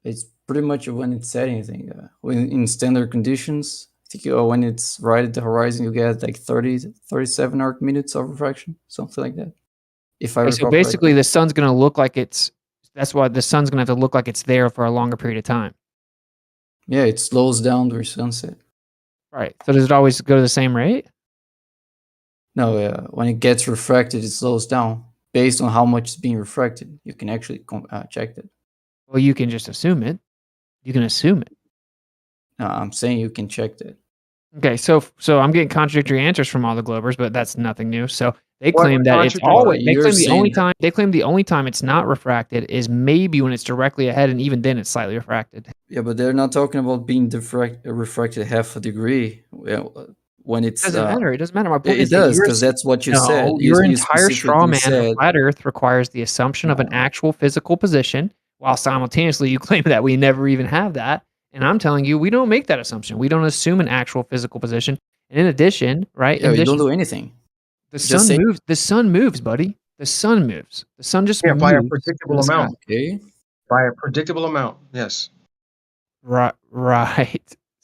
It's pretty much when it's setting, I think. When in standard conditions, I think when it's right at the horizon, you get like 37 arc minutes of refraction, something like that. So basically, the sun's going to look like that's why the sun's going to have to look like it's there for a longer period of time. Yeah, it slows down during sunset. Right. So does it always go to the same rate? No, when it gets refracted, it slows down based on how much is being refracted. You can actually check that. Well, you can just assume it. You can assume it. No, I'm saying you can check that. Okay, so I'm getting contradictory answers from all the Globers, but that's nothing new. So they claim that it's always. They claim the only time it's not refracted is maybe when it's directly ahead, and even then it's slightly refracted. Yeah, but they're not talking about being refracted half a degree. When it's doesn't matter. It doesn't matter. My point it does, because that's what you said. Your entire straw man of flat Earth requires the assumption of an actual physical position, while simultaneously you claim that we never even have that. And I'm telling you, we don't make that assumption. We don't assume an actual physical position. And in addition, right? Yeah, you don't do anything. The sun moves. The sun moves, buddy. The sun moves. The sun just moves by a predictable amount. Okay. By a predictable amount. Yes. Right.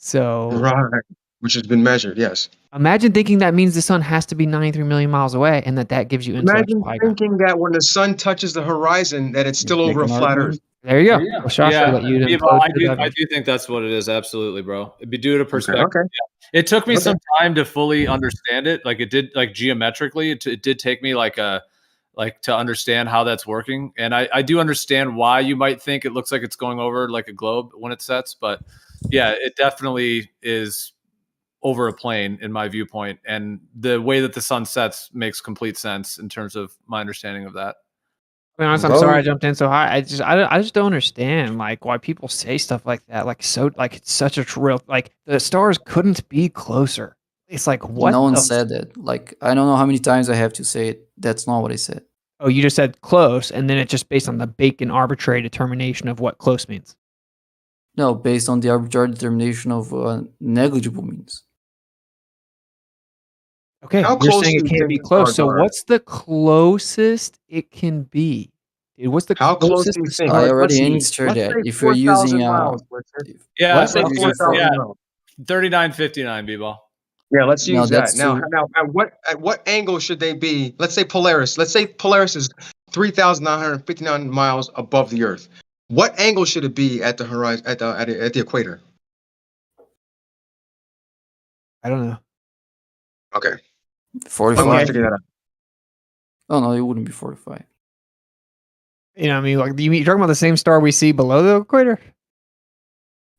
So right, which has been measured. Yes. imagine thinking that means the sun has to be 93 million miles away, and that gives you intellectual Imagine high ground. thinking that when the sun touches the horizon, that it's still over a flat Earth. There you go. Yeah, Well, Shasha, let you I do think that's what it is. Absolutely, bro. It'd be due to perspective. Okay. Yeah. It took me some time to fully understand it. Like it did, like geometrically, it did take me like to understand how that's working. And I do understand why you might think it looks like it's going over like a globe when it sets, but yeah, it definitely is over a plane in my viewpoint. And the way that the sun sets makes complete sense in terms of my understanding of that. To be honest, I'm sorry I jumped in so high. I just don't understand like why people say stuff like that. Like it's such a real like the stars couldn't be closer. It's like what? No one said it. Like I don't know how many times I have to say it. That's not what I said. Oh, you just said close, and then it's just based on the Bacon arbitrary determination of what close means. No, based on the arbitrary determination of negligible means. Okay, you're saying it can't be close. So what's the closest it can be? Dude, what's the close closest? do you think? I already answered that. If you're using yeah, let's say 4,000 miles. 3959 B-ball. Yeah, let's use that. that's Now, at what angle should they be? Let's say Polaris. Let's say Polaris is 3,959 miles above the Earth. What angle should it be at the horizon at the equator? I don't know. Okay. 45. I'm gonna figure that out. Oh no, it wouldn't be 45. You know, what I mean, like you're talking about the same star we see below the equator?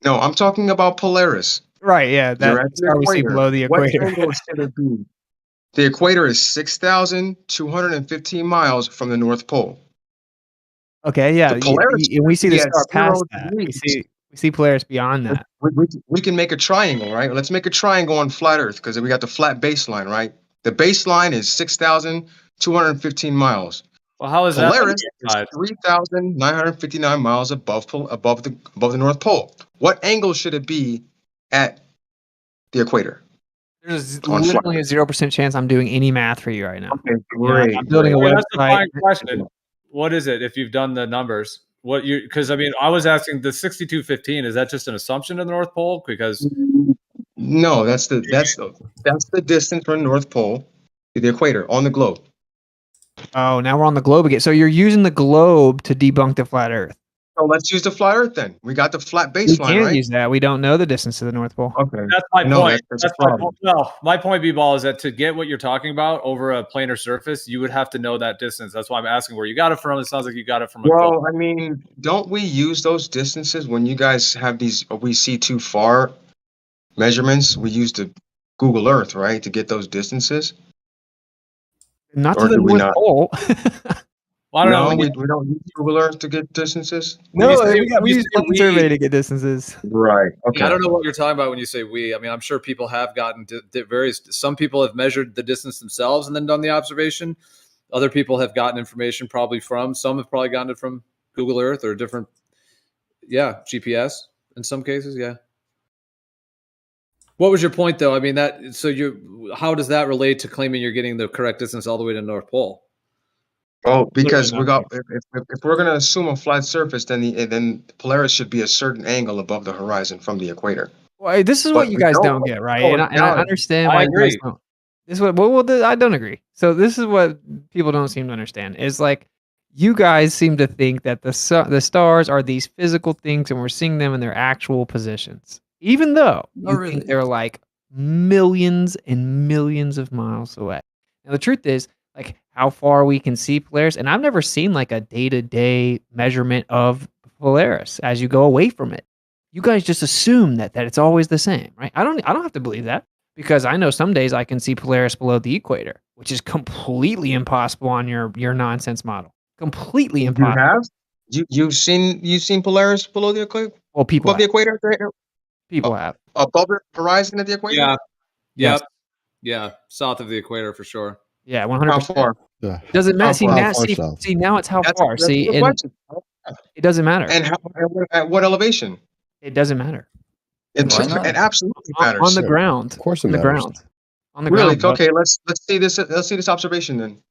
No, I'm talking about Polaris. Right. Yeah, that star we see below the equator. What angle should it be? The equator is 6,215 miles from the North Pole. Okay. Yeah. The Polaris, we see the star past 0 that. degrees. We see Polaris beyond that. We can make a triangle, right? Let's make a triangle on flat Earth because we got the flat baseline, right? The baseline is 6,215 miles. Well, how is Polaris that? is 3,959 miles above the North Pole. What angle should it be at the equator? There's literally a 0% chance I'm doing any math for you right now. Okay, great. I'm building a That's a website. fine question. What is it if you've done the numbers? Because I mean, I was asking the 6215. Is that just an assumption of the North Pole? Because no, that's the distance from the North Pole to the equator on the globe. Oh, now we're on the globe again. So you're using the globe to debunk the flat Earth. So let's use the flat Earth then. We got the flat baseline, We can right? use that. We don't know the distance to the North Pole. Okay, that's my point. That's my point. No, my point, B-ball, is that to get what you're talking about over a planar surface, you would have to know that distance. That's why I'm asking where you got it from. It sounds like you got it from. Well, I mean, don't we use those distances when you guys have these we see too far measurements? We use the Google Earth, right, to get those distances. Not to the North Pole. Well, I don't know. We don't use Google Earth to get distances. No, we use Plane Survey to get distances. Right. Okay. I don't know what you're talking about when you say we. I mean, I'm sure people have gotten some people have measured the distance themselves and then done the observation. Other people have gotten information some have probably gotten it from Google Earth or different, GPS in some cases. Yeah. What was your point though? I mean, how does that relate to claiming you're getting the correct distance all the way to the North Pole? Oh, because if we're going to assume a flat surface, then Polaris should be a certain angle above the horizon from the equator. Well, this is what you guys don't get, right? And I understand why you guys don't. This is what I don't agree. So this is what people don't seem to understand is like you guys seem to think that the stars are these physical things and we're seeing them in their actual positions, even though think they're like millions and millions of miles away. Now the truth is, like how far we can see Polaris, and I've never seen like a day-to-day measurement of Polaris as you go away from it. You guys just assume that it's always the same, right? I don't have to believe that because I know some days I can see Polaris below the equator, which is completely impossible on your nonsense model. Completely impossible. You have? You've seen Polaris below the equator? Well, people above the equator. People have above the horizon at the equator. Yeah. Yes. Yeah. South of the equator for sure. Yeah, 100%. How far? Doesn't matter. See, now it's how far. See, and it doesn't matter. And at what elevation? It doesn't matter. It absolutely matters. On the ground. Of course, it matters. ground. On the ground. Really? Okay, let's see this. Let's see this observation then.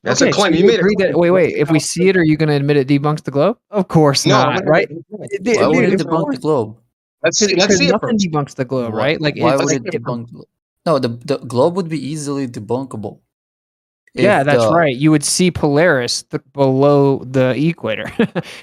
That's okay, a claim. So you agree that wait. If we see it, are you going to admit it debunks the globe? Of course not, right? Why would it debunk the globe? Let's see it nothing first. debunks the globe, right? Like Why it's would like it debunk? No, the globe would be easily debunkable. yeah, If that's the right. You would see Polaris below the equator.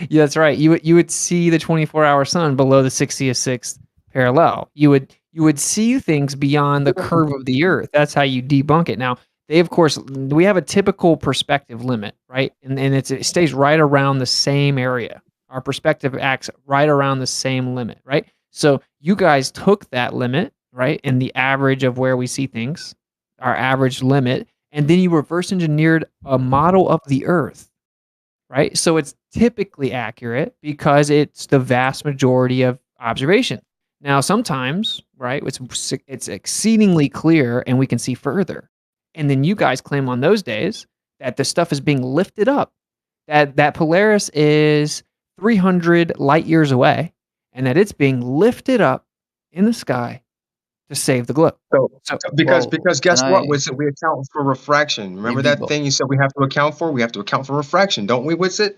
Yeah, that's right. You would see the 24-hour sun below the 60th parallel. You would see things beyond the curve of the Earth. That's how you debunk it. Now, they of course we have a typical perspective limit, right? And it stays right around the same area. Our perspective acts right around the same limit, right? So you guys took that limit, right, and the average of where we see things, our average limit, and then you reverse engineered a model of the Earth, right? So it's typically accurate because it's the vast majority of observation. Now, sometimes, right, it's exceedingly clear and we can see further. And then you guys claim on those days that the stuff is being lifted up, that Polaris is 300 light years away, and that it's being lifted up in the sky to save the globe. So because well, guess can what, I? Witsit? We account for refraction. Remember that Bebo. thing you said we have to account for? We have to account for refraction, don't we, Witsit?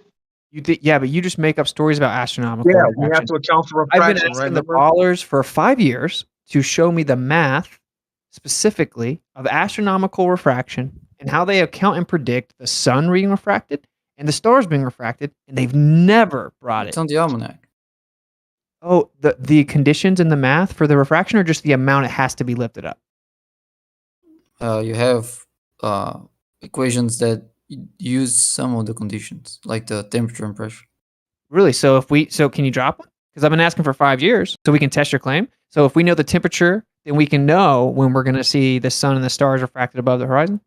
Yeah, but you just make up stories about astronomical Yeah, we have refraction. to account for I've been refraction, right? asking the Remember? ballers for 5 years to show me the math specifically of astronomical refraction and how they account and predict the sun being refracted and the stars being refracted, and they've never brought It's it. on the almanac. Oh, the conditions and the math for the refraction, or just the amount it has to be lifted up? You have equations that use some of the conditions, like the temperature and pressure. Really? So can you drop one? Because I've been asking for 5 years so we can test your claim. So if we know the temperature, then we can know when we're going to see the sun and the stars refracted above the horizon.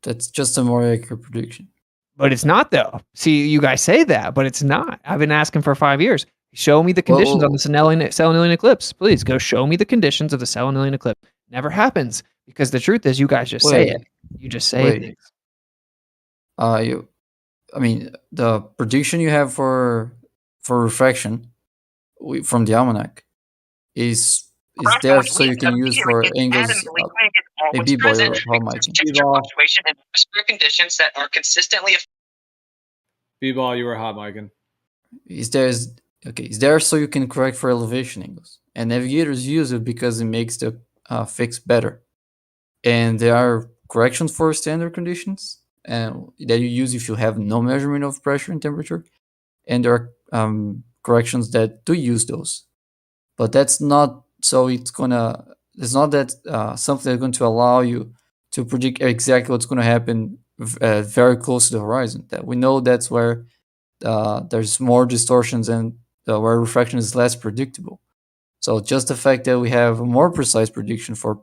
That's just a more accurate prediction. But it's not, though. See, you guys say that, but it's not. I've been asking for 5 years. Show me the conditions on the Selenian eclipse. Please go show me the conditions of the Selenian eclipse. Never happens because the truth is you guys just say it. You just say things. The prediction you have for refraction from the almanac is there so you can use for angles. Maybe boy or how might fluctuation and atmospheric conditions that are consistently. B-ball, you were hot micing. Is there so you can correct for elevation angles, and navigators use it because it makes the fix better. And there are corrections for standard conditions that you use if you have no measurement of pressure and temperature, and there are corrections that do use those. But that's not so it's not that something that's going to allow you to predict exactly what's going to happen very close to the horizon. That we know that's where there's more distortions and where refraction is less predictable. So just the fact that we have a more precise prediction for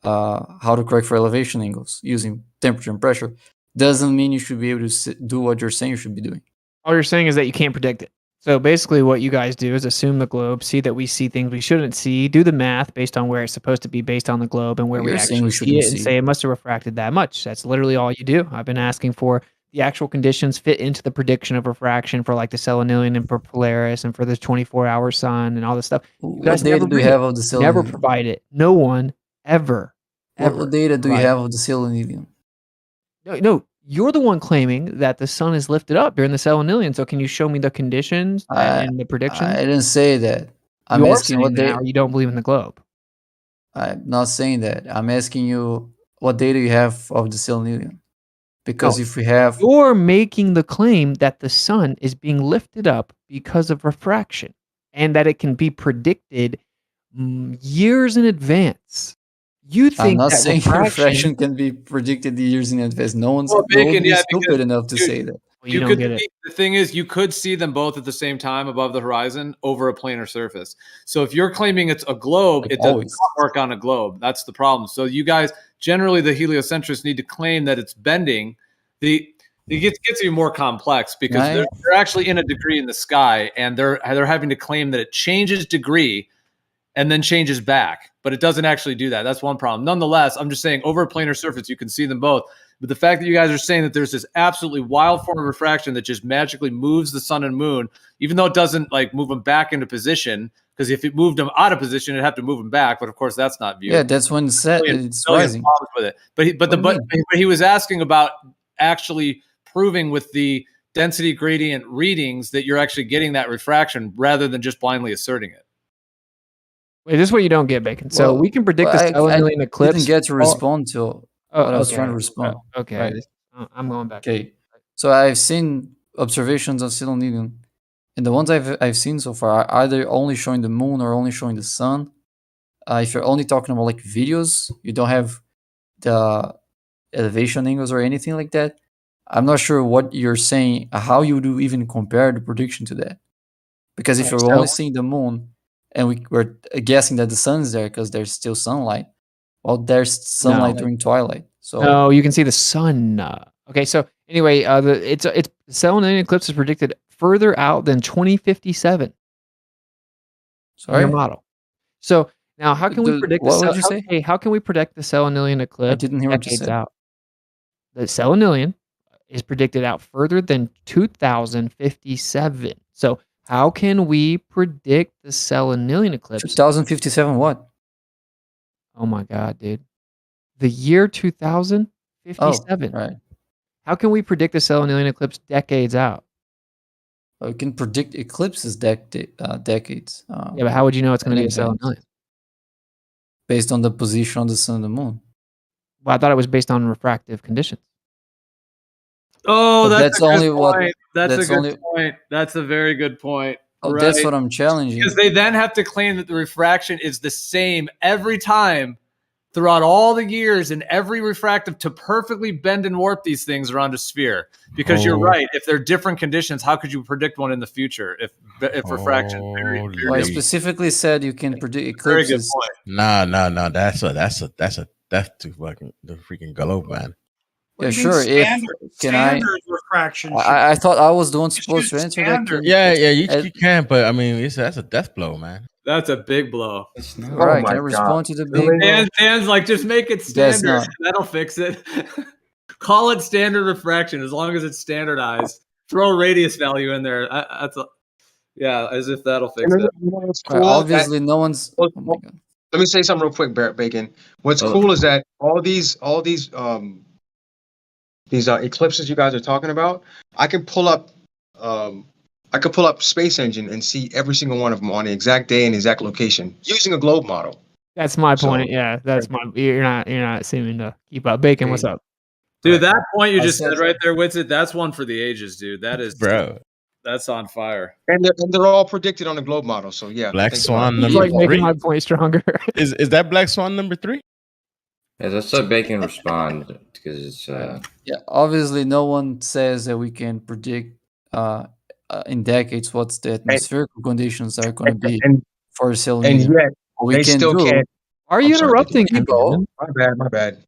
how to correct for elevation angles using temperature and pressure doesn't mean you should be able to do what you're saying you should be doing. All you're saying is that you can't predict it. So basically what you guys do is assume the globe, see that we see things we shouldn't see, do the math based on where it's supposed to be based on the globe and where we actually see it, and say it must have refracted that much. That's literally all you do. I've been asking for the actual conditions fit into the prediction of refraction for like the Selenian and for Polaris and for the 24-hour sun and all this stuff. You What guys data never do you bring have it. of the You never Selenian? provide it. No one ever. What data do you have of the Selenian? No, you're the one claiming that the sun is lifted up during the Selenian. So can you show me the conditions and the predictions? I didn't say that. I'm You are asking saying what that, data. or you don't believe in the globe. I'm not saying that. I'm asking you what data you have of the Selenian. Because if we have, you're making the claim that the sun is being lifted up because of refraction and that it can be predicted years in advance. You think I'm not that saying refraction can be predicted years in advance. No one's stupid enough to say that. You don't get it. The thing is, you could see them both at the same time above the horizon over a planar surface. So if you're claiming it's a globe, it does not work on a globe. That's the problem. So you guys, generally the heliocentrists need to claim that it's bending. It gets even more complex because they're actually in a degree in the sky, and they're having to claim that it changes degree and then changes back, but it doesn't actually do that. That's one problem. Nonetheless, I'm just saying over a planar surface, you can see them both. But the fact that you guys are saying that there's this absolutely wild form of refraction that just magically moves the sun and moon, even though it doesn't like move them back into position, because if it moved them out of position, it'd have to move them back. But of course, that's not viewed. Yeah, that's when it's rising. Problems with it. But he was asking about actually proving with the density gradient readings that you're actually getting that refraction rather than just blindly asserting it. Wait, this is what you don't get, Bacon. So we can predict the Stellar eclipse. Didn't get to respond to what I was trying to respond. Okay, Right. I'm going back. Okay, so I've seen observations of selenium, and the ones I've seen so far are either only showing the moon or only showing the sun. If you're only talking about like videos, you don't have the elevation angles or anything like that. I'm not sure what you're saying, how you do even compare the prediction to that. Because if you're only seeing the moon and we're guessing that the sun is there because there's still sunlight, well, there's sunlight during twilight. So no, you can see the sun. Okay, so anyway, it's the Stellar eclipse is predicted further out than 2057. Sorry? Your model. So now, how can we predict? What would you say? Hey, how can we predict the Selenilian eclipse? I didn't hear what you said. Out? The Selenilian is predicted out further than 2057. So how can we predict the Selenilian eclipse? 2057 what? Oh my God, dude. The year 2057. Oh, right. How can we predict the Selenilian eclipse decades out? Well, we can predict eclipses decades. Yeah, but how would you know it's going to be a Selenilian? Based on the position on the sun and the moon. Well, I thought it was based on refractive conditions. Oh, that's a only good what. point. That's a good only, point. That's a very good point. Oh, right? That's what I'm challenging. Because they then have to claim that the refraction is the same every time throughout all the years in every refractive to perfectly bend and warp these things around a sphere. Because you're right. If they're different conditions, how could you predict one in the future? If refraction, well, I specifically said you can predict eclipses. Very good point. No. That's a to fucking the freaking globe, man. Yeah, sure. Standard refraction. I thought I was the one supposed to answer that. You can, but I mean, that's a death blow, man. That's a big blow. All right, can I respond to the big blow? Dan's like, just make it standard. That'll fix it. Call it standard refraction as long as it's standardized. Throw a radius value in there. As if that'll fix it. Cool obviously, no one's. Oh my God. Let me say something real quick, Bacon. What's cool is that all these eclipses you guys are talking about, I can pull up Space Engine and see every single one of them on the exact day and exact location using a globe model. That's my point. Yeah, that's my. You're not seeming to keep up. Bacon, what's up? Dude, that point you just said right there, Witsit, that's one for the ages, dude. That is, bro. That's on fire. And they're all predicted on the globe model. So yeah, Black Swan number like 3. Making my point stronger. Is that Black Swan number 3? Yeah, let's let Bacon respond because it's yeah. Obviously, no one says that we can predict in decades what's the atmospheric conditions are going to be for Selenium. And yet, we they can still do. can't. Are you interrupting people? My bad.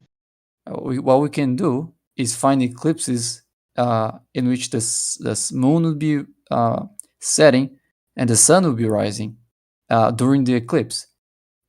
What we can do is find eclipses in which the moon will be setting and the sun will be rising during the eclipse.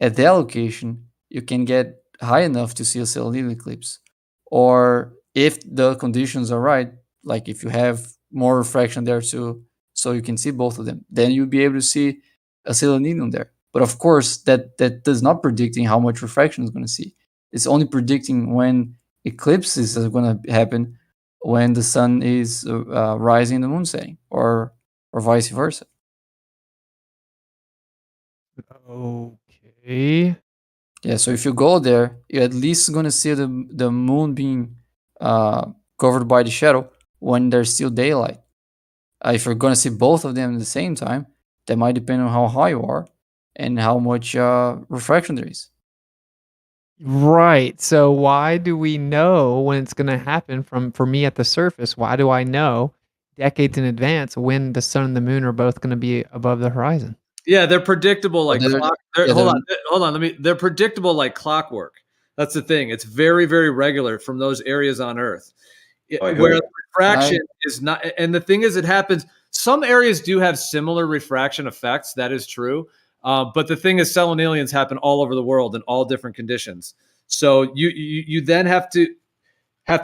At that location, you can get high enough to see a Selenium eclipse. Or if the conditions are right, like if you have more refraction there too, so you can see both of them, then you'll be able to see a Selenium there. But of course, that does not predicting how much refraction is going to see. It's only predicting when eclipses are going to happen when the sun is rising and the moon setting, or vice versa. Okay. Yeah, so if you go there, you're at least going to see the moon being covered by the shadow when there's still daylight. If you're going to see both of them at the same time, that might depend on how high you are and how much refraction there is. Right. So why do we know when it's going to happen for me at the surface? Why do I know decades in advance when the sun and the moon are both going to be above the horizon? Yeah, they're predictable like hold on. They're predictable like clockwork. That's the thing. It's very, very regular from those areas on Earth. Where refraction is not, and the thing is, it happens. Some areas do have similar refraction effects. That is true. But the thing is, Selenilians happen all over the world in all different conditions. So you then have to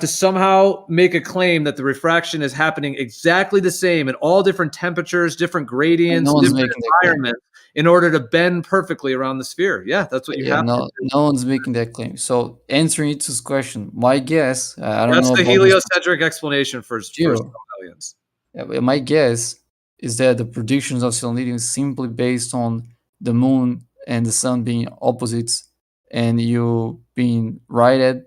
somehow make a claim that the refraction is happening exactly the same in all different temperatures, different gradients, different environments, in order to bend perfectly around the sphere. Yeah, that's what you have to do. No one's making that claim. So answering Itsu's question, my guess, I don't know. That's the heliocentric explanation for Selenilians. Yeah, my guess is that the predictions of Selenium is simply based on the moon and the sun being opposites, and you being right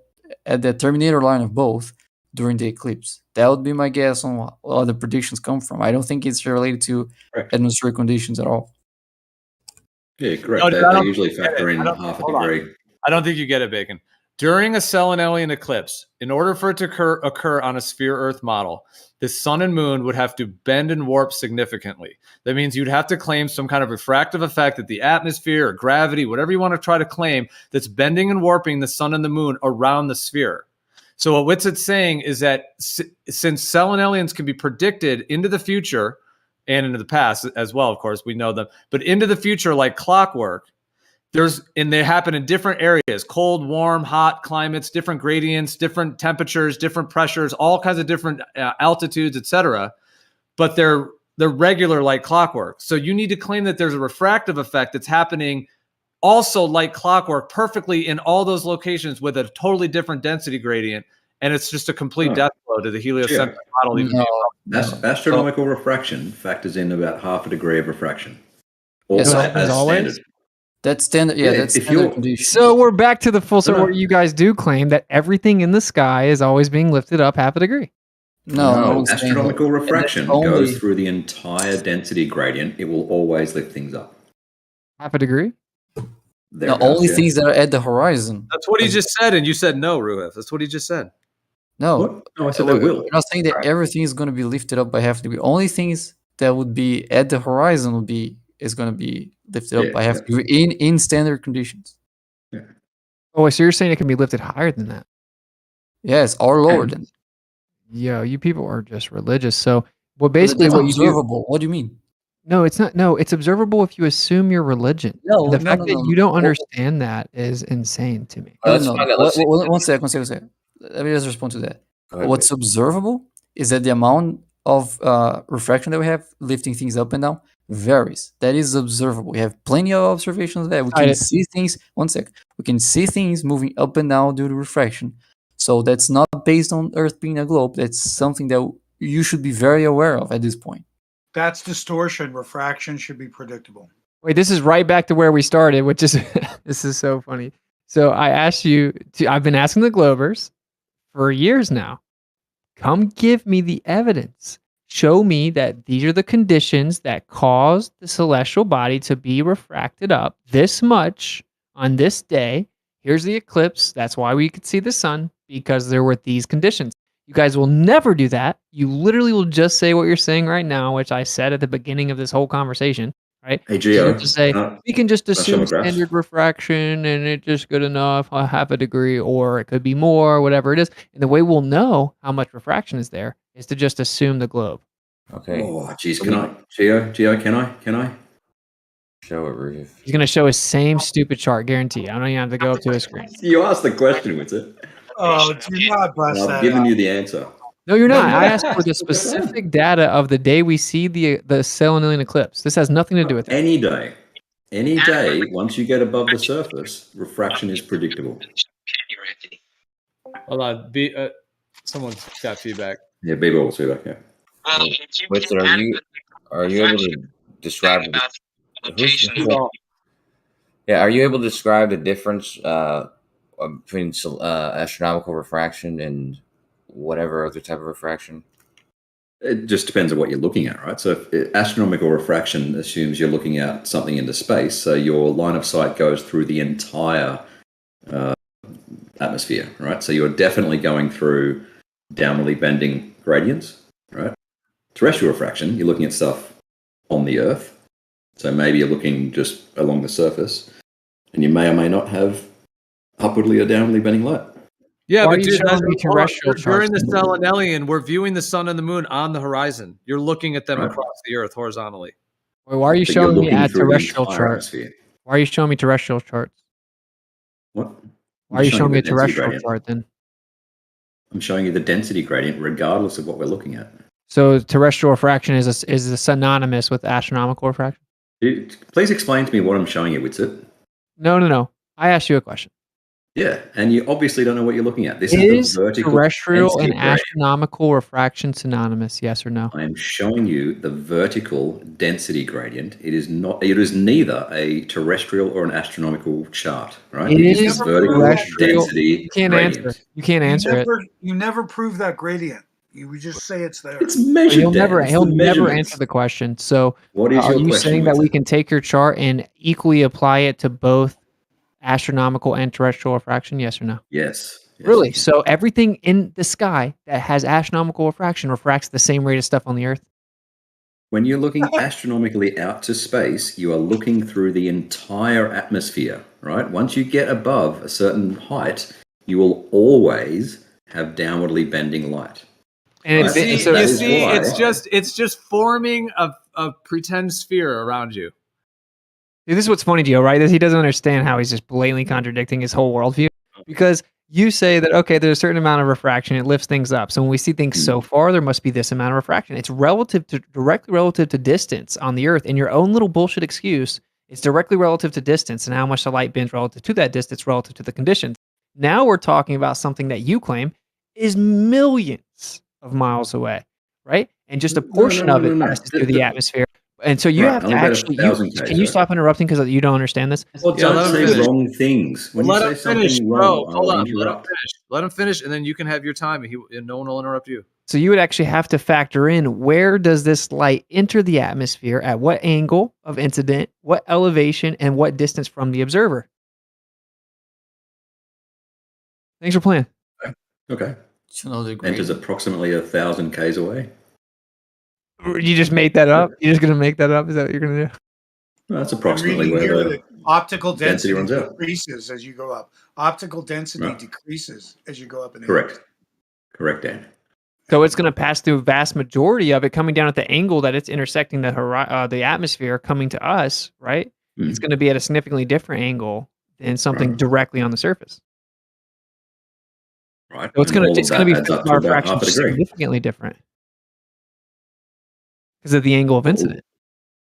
at the terminator line of both during the eclipse. That would be my guess on what other predictions come from. I don't think it's related to atmospheric conditions at all. Yeah, correct. They usually factor in half a degree. I don't think you get it, Bacon. During a Selenelian eclipse, in order for it to occur on a sphere-Earth model, the sun and moon would have to bend and warp significantly. That means you'd have to claim some kind of refractive effect that the atmosphere or gravity, whatever you want to try to claim, that's bending and warping the sun and the moon around the sphere. So what Witzit's saying is that since Selenelians can be predicted into the future and into the past as well, of course, we know them, but into the future like clockwork, and they happen in different areas, cold, warm, hot climates, different gradients, different temperatures, different pressures, all kinds of different altitudes, etc. But they're regular like clockwork. So you need to claim that there's a refractive effect that's happening also like clockwork perfectly in all those locations with a totally different density gradient. And it's just a complete death blow to the heliocentric model. Astronomical refraction factors in about half a degree of refraction. Yes, as always? standard. That's standard. Yeah, that's standard condition. So we're back to the full circle where you guys do claim that everything in the sky is always being lifted up half a degree. No, astronomical refraction goes through the entire density gradient. It will always lift things up. Half a degree? The only things that are at the horizon. That's what he just said, and you said no, Ruhef. That's what he just said. No, I said they will. We're not saying that everything is going to be lifted up by half a degree. Only things that would be at the horizon is going to be lifted up by half a degree in standard conditions. Yeah. Oh, so you're saying it can be lifted higher than that? Yes, or lower than. Yo, you people are just religious. So, well, basically, it's what observable. What do you mean? No, it's not. No, it's observable if you assume your religion. No, the fact that you don't understand that is insane to me. One second. Let me just respond to that. What's observable is that the amount of refraction that we have lifting things up and down varies. That is observable. We have plenty of observations there. We can see things. One sec. We can see things moving up and down due to refraction. So that's not based on Earth being a globe. That's something that you should be very aware of at this point. That's distortion. Refraction should be predictable. Wait, this is right back to where we started, which is this is so funny. So I asked you I've been asking the Globers for years now. Come give me the evidence. Show me that these are the conditions that caused the celestial body to be refracted up this much on this day. Here's the eclipse. That's why we could see the sun, because there were these conditions. You guys will never do that. You literally will just say what you're saying right now, which I said at the beginning of this whole conversation, right? Hey, Gio, just say, we can just assume standard refraction and it's just good enough, half a degree, or it could be more, whatever it is. And the way we'll know how much refraction is there is to just assume the globe. Okay. Oh, geez, Gio, can I? Show it, Ruhef. He's going to show his same stupid chart, guarantee. I don't even have to go up to his screen. You asked the question, was it? Oh, do not bust that. I've given you the answer. No, you're not. I asked for the specific data of the day we see the Selenelian eclipse. This has nothing to do with it. Any day, once you get above the surface, refraction is predictable. Hold on, someone's got feedback. Yeah, B-ball's feedback. Yeah. Wait, so are you able to describe? Yeah, are you able to describe the difference between astronomical refraction and whatever other type of refraction? It just depends on what you're looking at, right? So if astronomical refraction assumes you're looking at something into space, so your line of sight goes through the entire atmosphere, right? So you're definitely going through downwardly bending gradients, right? Terrestrial refraction, you're looking at stuff on the Earth, so maybe you're looking just along the surface, and you may or may not have upwardly or downwardly bending light. Yeah, but dude, terrestrial during the Selenelian, we're viewing the sun and the moon on the horizon. You're looking at them across the Earth horizontally. Wait, why are you showing me a terrestrial chart? Why are you showing me terrestrial charts? What? Why are you showing me a terrestrial chart then? I'm showing you the density gradient regardless of what we're looking at. So terrestrial refraction is synonymous with astronomical refraction? Please explain to me what I'm showing you, Witzit. No. I asked you a question. Yeah, and you obviously don't know what you're looking at. This Is is the vertical terrestrial density and gradient. astronomical refraction synonymous? Yes or no? I am showing you the vertical density gradient. It is not. It is neither a terrestrial or an astronomical chart, right? It It is is the vertical terrestrial. density You can't gradient. answer. You can't answer it. You never prove that gradient. You would just say it's there. It's measured. He'll never. It's He'll the never measurements. answer the question. So, What is are your you question, saying that we Winston? can take your chart and equally apply it to both astronomical and terrestrial refraction? Yes or no? Yes. Really? So everything in the sky that has astronomical refraction refracts the same rate of stuff on the Earth? When you're looking astronomically out to space, you are looking through the entire atmosphere, right? Once you get above a certain height, you will always have downwardly bending light. And Right? it's just forming a pretend sphere around you. Dude, this is what's funny, Gio, right? Is he doesn't understand how he's just blatantly contradicting his whole worldview. Because you say that, okay, there's a certain amount of refraction, it lifts things up. So when we see things so far, there must be this amount of refraction. It's directly relative to distance on the Earth. In your own little bullshit excuse, it's directly relative to distance and how much the light bends relative to that distance relative to the conditions. Now we're talking about something that you claim is millions of miles away, right? And just a portion of it passes through the atmosphere. And so you Right, have to only about actually, 1,000 can k's, you right? stop interrupting because you don't understand this? Well, don't say wrong things. When Let you him say finish, something bro. wrong, Hold I'll on. interrupt. Let him finish, and then you can have your time, and no one will interrupt you. So you would actually have to factor in, where does this light enter the atmosphere, at what angle of incident, what elevation, and what distance from the observer. Thanks for playing. Okay. Another Enters approximately 1,000 k's away. You just made that up? You're just going to make that up? Is that what you're going to do? Well, that's I'm approximately reading where here the that optical density density runs out. decreases as you go up. Optical density Right. decreases as you go up in age. Correct. Correct, Dan. So it's going to pass through a vast majority of it coming down at the angle that it's intersecting the atmosphere coming to us, right? It's going to be at a significantly different angle than something directly on the surface. Right. So it's And going all of to that be adds up physical to about refraction half a degree. significantly different because of the angle of incident.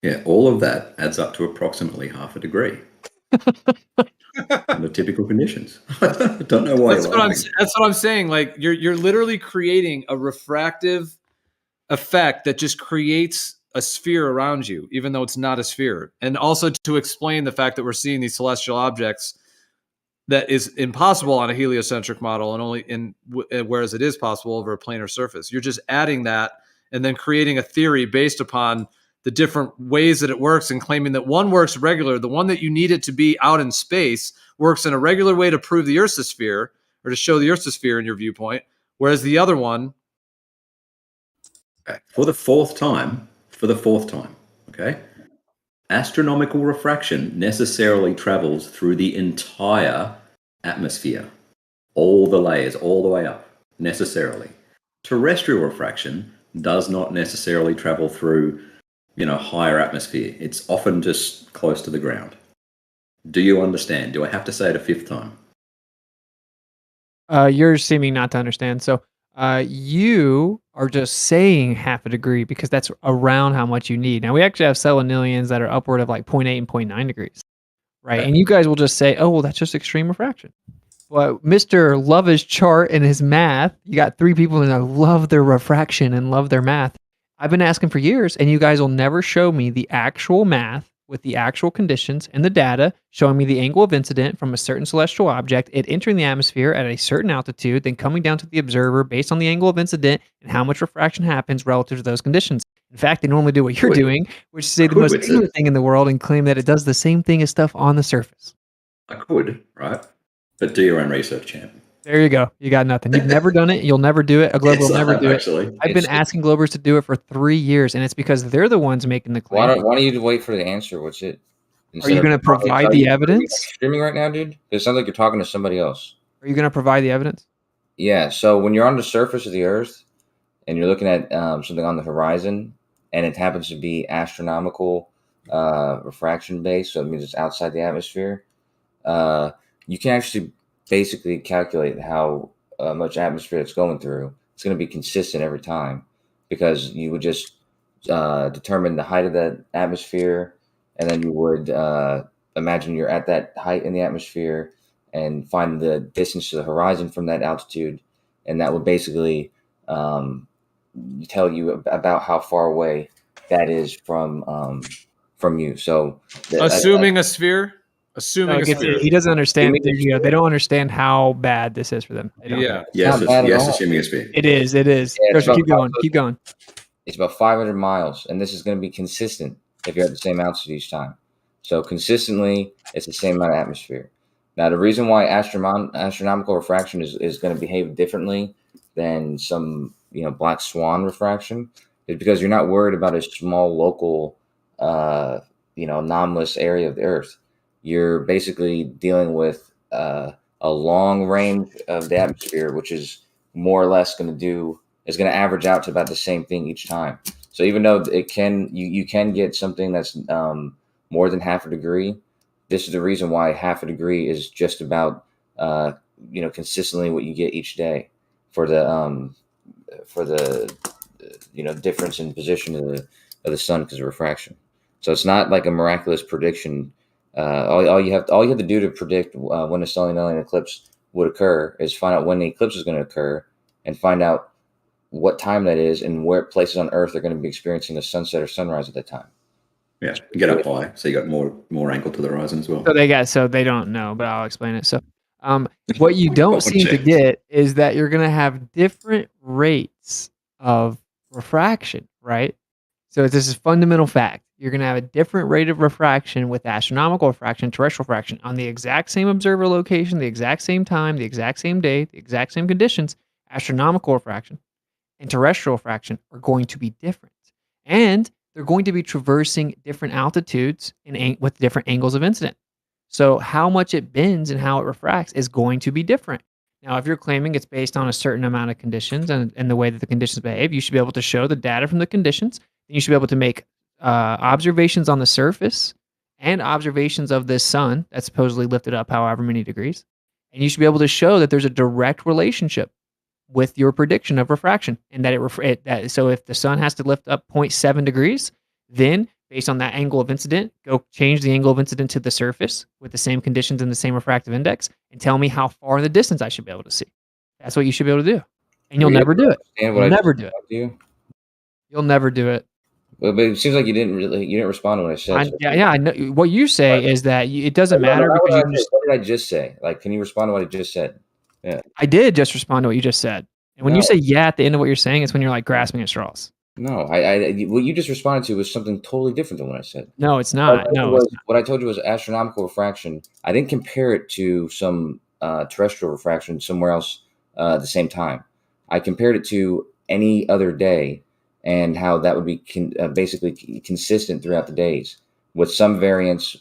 Yeah, all of that adds up to approximately half a degree. Under typical conditions. I don't know why That's you're what I'm. laughing. That's what I'm saying. Like you're literally creating a refractive effect that just creates a sphere around you, even though it's not a sphere. And also to explain the fact that we're seeing these celestial objects that is impossible on a heliocentric model, and only whereas it is possible over a planar surface. You're just adding that and then creating a theory based upon the different ways that it works, and claiming that one works regular, the one that you need it to be out in space works in a regular way to prove the Earth's a sphere, or to show the Earth's a sphere in your viewpoint, whereas the other one. For the fourth time, okay? Astronomical refraction necessarily travels through the entire atmosphere. All the layers, all the way up, necessarily. Terrestrial refraction does not necessarily travel through, higher atmosphere. It's often just close to the ground. Do you understand? Do I have to say it a fifth time? You're seeming not to understand. So you are just saying half a degree because that's around how much you need. Now, we actually have selenilians that are upward of like 0.8 and 0.9 degrees, right? And you guys will just say, oh, well, that's just extreme refraction. But Mr. Love his chart and his math, you got three people that love their refraction and love their math. I've been asking for years, and you guys will never show me the actual math with the actual conditions and the data showing me the angle of incident from a certain celestial object, it entering the atmosphere at a certain altitude, then coming down to the observer based on the angle of incident and how much refraction happens relative to those conditions. In fact, they normally do what you're doing, which is say the most ignorant thing in the world and claim that it does the same thing as stuff on the surface. I could, right? But do your own research, champ. There you go. You got nothing. You've never done it. You'll never do it. A Globe will never do it. Actually. I've been asking Globers to do it for 3 years, and it's because they're the ones making the claim. Why don't you wait for the answer? What's it? Are you going to provide the evidence? Streaming right now, dude? It sounds like you're talking to somebody else. Are you going to provide the evidence? Yeah. So when you're on the surface of the Earth and you're looking at something on the horizon, and it happens to be astronomical refraction based, so it means it's outside the atmosphere, you can actually basically calculate how much atmosphere it's going through. It's going to be consistent every time, because you would just determine the height of that atmosphere, and then you would imagine you're at that height in the atmosphere, and find the distance to the horizon from that altitude, and that would basically tell you about how far away that is from you. So, assuming a sphere. Assuming a sphere. He doesn't understand. They don't understand how bad this is for them. They don't. Yeah. Yes, assuming a sphere. It is. It is. Yeah, Keep going. Keep going. It's about 500 miles, and this is going to be consistent if you're at the same altitude each time. So consistently, it's the same amount of atmosphere. Now, the reason why astronomical refraction is going to behave differently than some black swan refraction is because you're not worried about a small local anomalous area of the Earth. You're basically dealing with a long range of the atmosphere, which is more or less going to average out to about the same thing each time. So even though you can get something that's more than half a degree, this is the reason why half a degree is just about consistently what you get each day for the difference in position of the sun because of refraction. So it's not like a miraculous prediction. All you have to do to predict when a solar alien eclipse would occur is find out when the eclipse is going to occur and find out what time that is and where places on Earth are going to be experiencing a sunset or sunrise at that time. Yeah, get up high, so you got more angle to the horizon as well. So they don't know, but I'll explain it. So, what you don't seem to get is that you're going to have different rates of refraction, right? So this is fundamental fact. You're going to have a different rate of refraction with astronomical refraction, terrestrial refraction on the exact same observer location, the exact same time, the exact same day, the exact same conditions. Astronomical refraction and terrestrial refraction are going to be different, and they're going to be traversing different altitudes with different angles of incidence. So how much it bends and how it refracts is going to be different. Now, if you're claiming it's based on a certain amount of conditions and the way that the conditions behave, you should be able to show the data from the conditions. Then you should be able to make observations on the surface and observations of this sun that's supposedly lifted up however many degrees. And you should be able to show that there's a direct relationship with your prediction of refraction, and that so if the sun has to lift up 0.7 degrees, then based on that angle of incident, go change the angle of incident to the surface with the same conditions and the same refractive index, and tell me how far in the distance I should be able to see. That's what you should be able to do, and you'll never do it. You'll never do it. You'll never do it. But it seems like you didn't respond to what I said. I know what you say is that it doesn't matter because what did I just say? Like, can you respond to what I just said? Yeah, I did just respond to what you just said. And when you say yeah at the end of what you're saying, it's when you're like grasping at straws. No, what you just responded to was something totally different than what I said. No, it's not. What I told you was astronomical refraction. I didn't compare it to some terrestrial refraction somewhere else at the same time. I compared it to any other day and how that would be basically consistent throughout the days with some variance,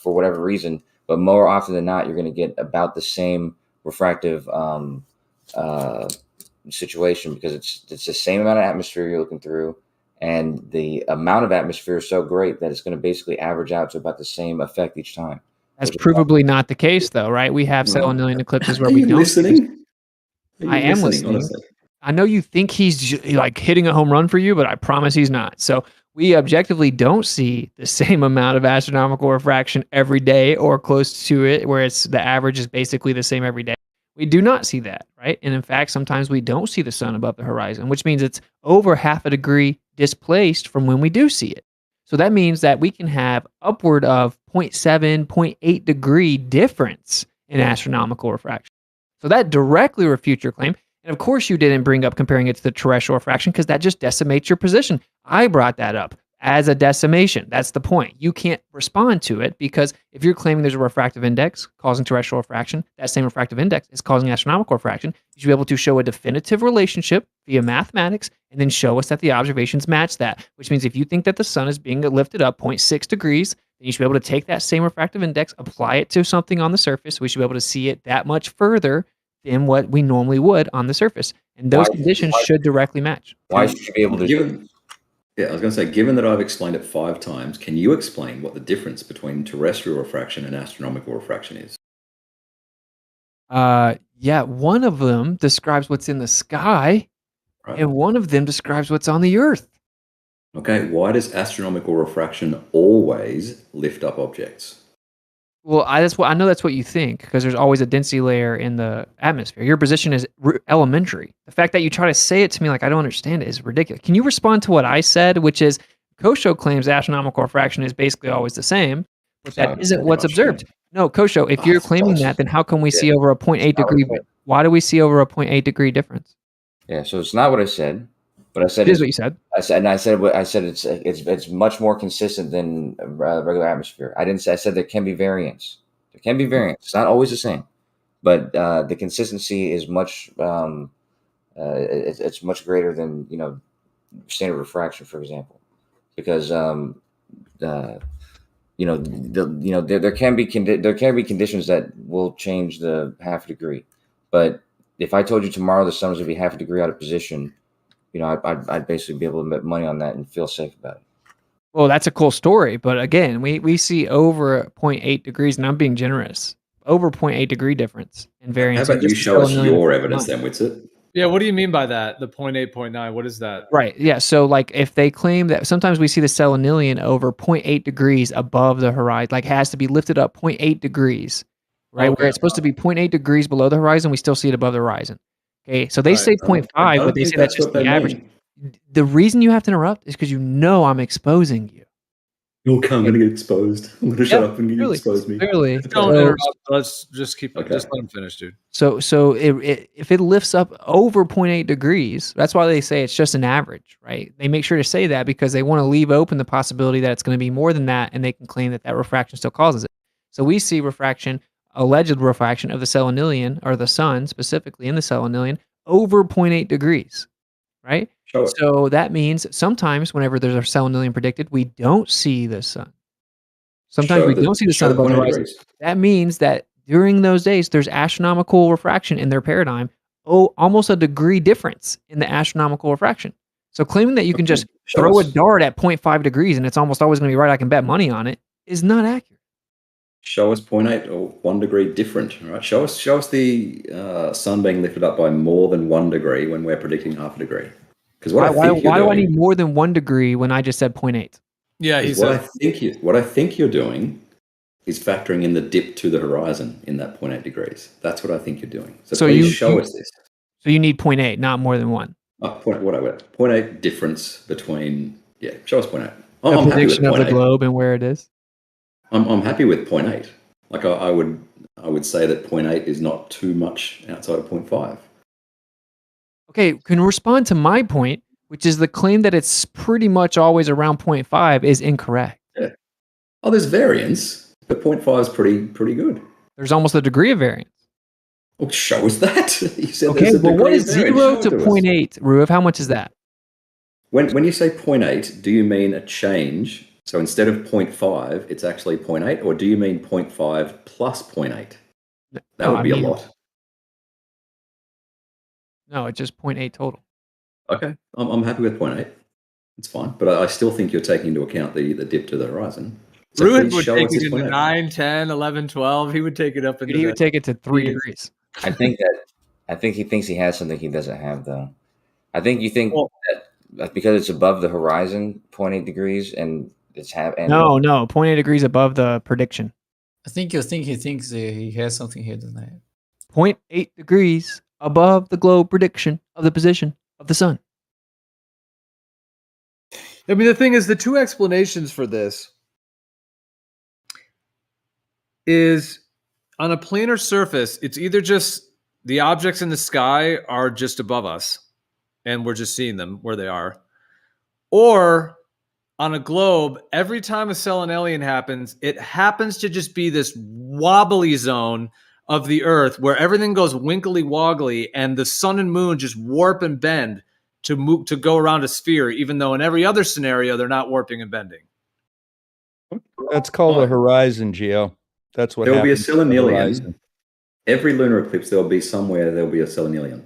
for whatever reason. But more often than not, you're going to get about the same refractive situation because it's the same amount of atmosphere you're looking through, and the amount of atmosphere is so great that it's going to basically average out to about the same effect each time. That's provably not the case, though, right? We have selenium eclipses where we don't. Listening? I am listening. Honestly? I know you think he's like hitting a home run for you, but I promise he's not. So we objectively don't see the same amount of astronomical refraction every day or close to it, where the average is basically the same every day. We do not see that, right? And in fact, sometimes we don't see the sun above the horizon, which means it's over half a degree displaced from when we do see it. So that means that we can have upward of 0.7, 0.8 degree difference in astronomical refraction. So that directly refutes your claim. And of course, you didn't bring up comparing it to the terrestrial refraction because that just decimates your position. I brought that up as a decimation. That's the point. You can't respond to it because if you're claiming there's a refractive index causing terrestrial refraction, that same refractive index is causing astronomical refraction. You should be able to show a definitive relationship via mathematics and then show us that the observations match that, which means if you think that the sun is being lifted up 0.6 degrees, then you should be able to take that same refractive index, apply it to something on the surface. We should be able to see it that much further than what we normally would on the surface. And those conditions should directly match. Why should you be able to? Yeah, I was going to say, given that I've explained it 5 times, can you explain what the difference between terrestrial refraction and astronomical refraction is? Yeah, one of them describes what's in the sky, and one of them describes what's on the Earth. Okay, why does astronomical refraction always lift up objects? Well, I know that's what you think because there's always a density layer in the atmosphere. Your position is elementary. The fact that you try to say it to me like I don't understand it is ridiculous. Can you respond to what I said, which is Kosho claims astronomical refraction is basically always the same, but that isn't what's observed. No, Kosho, if you're claiming that, then how come we see over a 0.8 degree? Why do we see over a 0.8 degree difference? Yeah, so it's not what I said. But I said it is what you said. I said it's much more consistent than a regular atmosphere. I didn't say. I said there can be variance. There can be variance. It's not always the same, but the consistency is much. It's much greater than standard refraction, for example, because there can be conditions that will change the half degree, but if I told you tomorrow the sun was going to be half a degree out of position, I'd basically be able to make money on that and feel safe about it. Well, that's a cool story, but again, we see over 0.8 degrees, and I'm being generous, over 0.8 degree difference in variance. How about you show us your evidence then, Witsit? Yeah, what do you mean by that? The 0.8, 0.9, what is that? Right. Yeah. So, like, if they claim that sometimes we see the selenilian over 0.8 degrees above the horizon, like, has to be lifted up 0.8 degrees, right? Okay. Where it's supposed to be 0.8 degrees below the horizon, we still see it above the horizon. Okay. So they say 0.5, but they say that's just the average. The reason you have to interrupt is because I'm exposing you. You're going to get exposed. I'm going to shut up and you expose me. Clearly. Don't interrupt. Let's just keep it. Just let him finish, dude. So if it lifts up over 0.8 degrees, that's why they say it's just an average, right? They make sure to say that because they want to leave open the possibility that it's going to be more than that, and they can claim that refraction still causes it. So we see alleged refraction of the selenilian, or the sun specifically in the selenilian, over 0.8 degrees, right? So that means sometimes whenever there's a selenilian predicted, we don't see the sun. Sometimes we don't see the sun above the horizon. That means that during those days, there's astronomical refraction in their paradigm. Almost a degree difference in the astronomical refraction. So claiming that you can just throw a dart at 0.5 degrees and it's almost always going to be right, I can bet money on it, is not accurate. Show us 0.8 or 1 degree different, right? Show us the sun being lifted up by more than 1 degree when we're predicting half a degree. Because why do I need more than 1 degree when I just said 0.8? Yeah, what I think you're doing is factoring in the dip to the horizon in that 0.8 degrees. That's what I think you're doing. So please show us this. So you need 0.8, not more than 1. 0.8 difference between, show us 0.8. The prediction of the globe and where it is. I'm happy with 0.8. Like I would say that 0.8 is not too much outside of 0.5. Okay, can respond to my point, which is the claim that it's pretty much always around 0.5 is incorrect. Yeah. Oh, there's variance, but 0.5 is pretty good. There's almost a degree of variance. Well, show us that. You said okay, well, what is 0 to 0.8, Ruev? How much is that? When you say 0.8, do you mean a change? So instead of 0.5, it's actually 0.8, or do you mean 0.5 plus 0.8? That would be a lot. No, it's just 0.8 total. Okay, I'm happy with 0.8. It's fine, but I still think you're taking into account the dip to the horizon. So Ruud would take it into 9, 10, 11, 12. He would take it up into he would take it to 3 degrees. I think he thinks he has something he doesn't have, though. I think you think that because it's above the horizon, 0.8 degrees, and it's No, 0.8 degrees above the prediction. I think you think he thinks he has something he doesn't have. 0.8 degrees above the globe prediction of the position of the sun. I mean, the thing is, the two explanations for this is on a planar surface, it's either just the objects in the sky are just above us and we're just seeing them where they are, or on a globe, every time a selenilian happens, it happens to just be this wobbly zone of the Earth where everything goes winkly woggly and the sun and moon just warp and bend to go around a sphere, even though in every other scenario they're not warping and bending. That's called a horizon, Gio. That's what there'll be a happens selenilian. Every lunar eclipse, there'll be a selenilian.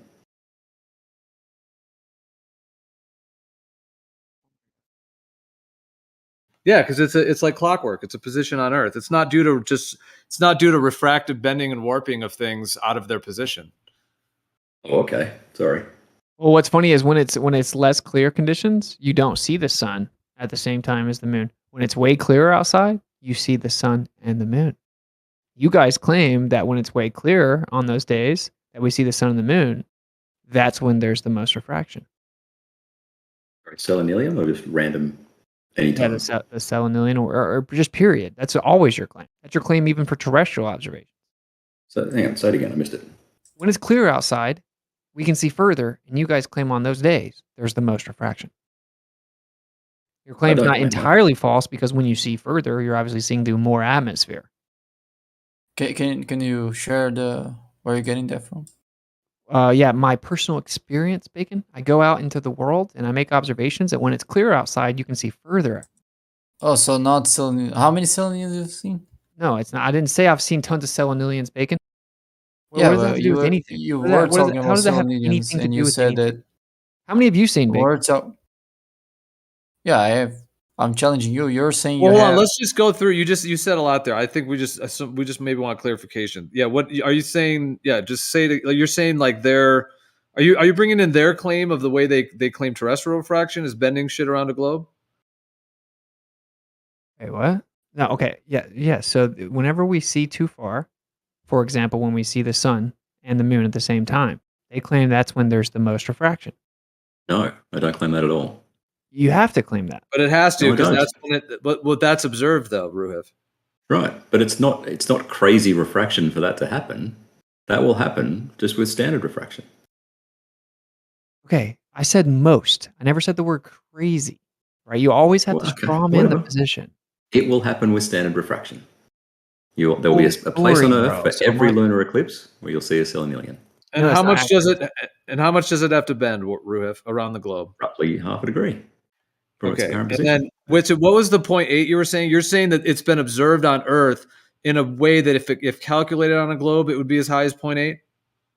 Yeah, because it's like clockwork. It's a position on Earth. It's not due to refractive bending and warping of things out of their position. Oh, okay. Sorry. Well, what's funny is when it's less clear conditions, you don't see the sun at the same time as the moon. When it's way clearer outside, you see the sun and the moon. You guys claim that when it's way clearer on those days that we see the sun and the moon, that's when there's the most refraction. Selenilium or just random anytime? Yeah, the selenilium or just period. That's always your claim. That's your claim even for terrestrial observation. So hang on, say it again. I missed it. When it's clear outside, we can see further, and you guys claim on those days there's the most refraction. Your claim's not entirely false because when you see further, you're obviously seeing through more atmosphere. Can you share where you're getting that from? Yeah, my personal experience, Bacon. I go out into the world and I make observations that when it's clear outside, you can see further. Oh, so not selenium. How many seleniums have you seen? No, it's not. I didn't say I've seen tons of selenilians, Bacon. What does that have to do with anything? You were talking about seleniums, and you said that. How many have you seen, Bacon? Yeah, I have. I'm challenging you. You're saying well, hold on. Let's just go through. You said a lot there. I think we just maybe want clarification. Yeah. What are you saying? Yeah. Just say you're saying like are you bringing in their claim of the way they claim terrestrial refraction is bending shit around a globe? Wait, what? No. Okay. Yeah. So whenever we see too far, for example, when we see the sun and the moon at the same time, they claim that's when there's the most refraction. No, I don't claim that at all. You have to claim that. But it has to because that's when but that's observed though, Ruhiv. Right, but it's not crazy refraction for that to happen. That will happen just with standard refraction. Okay, I said most. I never said the word crazy. Right? You always have to draw them in the position. It will happen with standard refraction. There will be a place on Earth for every lunar eclipse where you'll see a selenilian. And how much does it have to bend, Ruhiv, around the globe? Roughly half a degree. Okay, and then what was the 0.8 you were saying? You're saying that it's been observed on Earth in a way that if calculated on a globe, it would be as high as 0.8?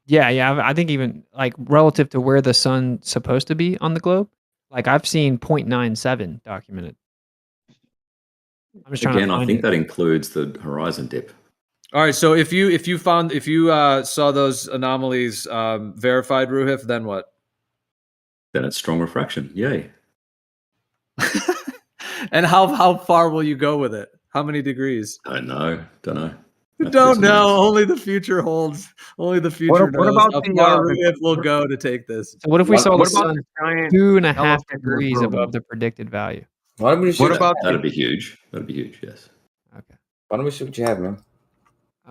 Yeah. I think even like relative to where the sun's supposed to be on the globe, like I've seen 0.97 documented. I'm just trying to find I think that includes the horizon dip. All right, so if you saw those anomalies verified, Ruhiv, then what? Then it's strong refraction. Yay. And how far will you go with it? How many degrees? Don't know. Don't know. Only the future holds. Only the future knows how far Ruhiv will go to take this. So what if we saw the sun 2.5 degrees above the predicted value? Why don't we shoot That'd be huge. That'd be huge. Yes. Okay. Why don't we see what you have, man?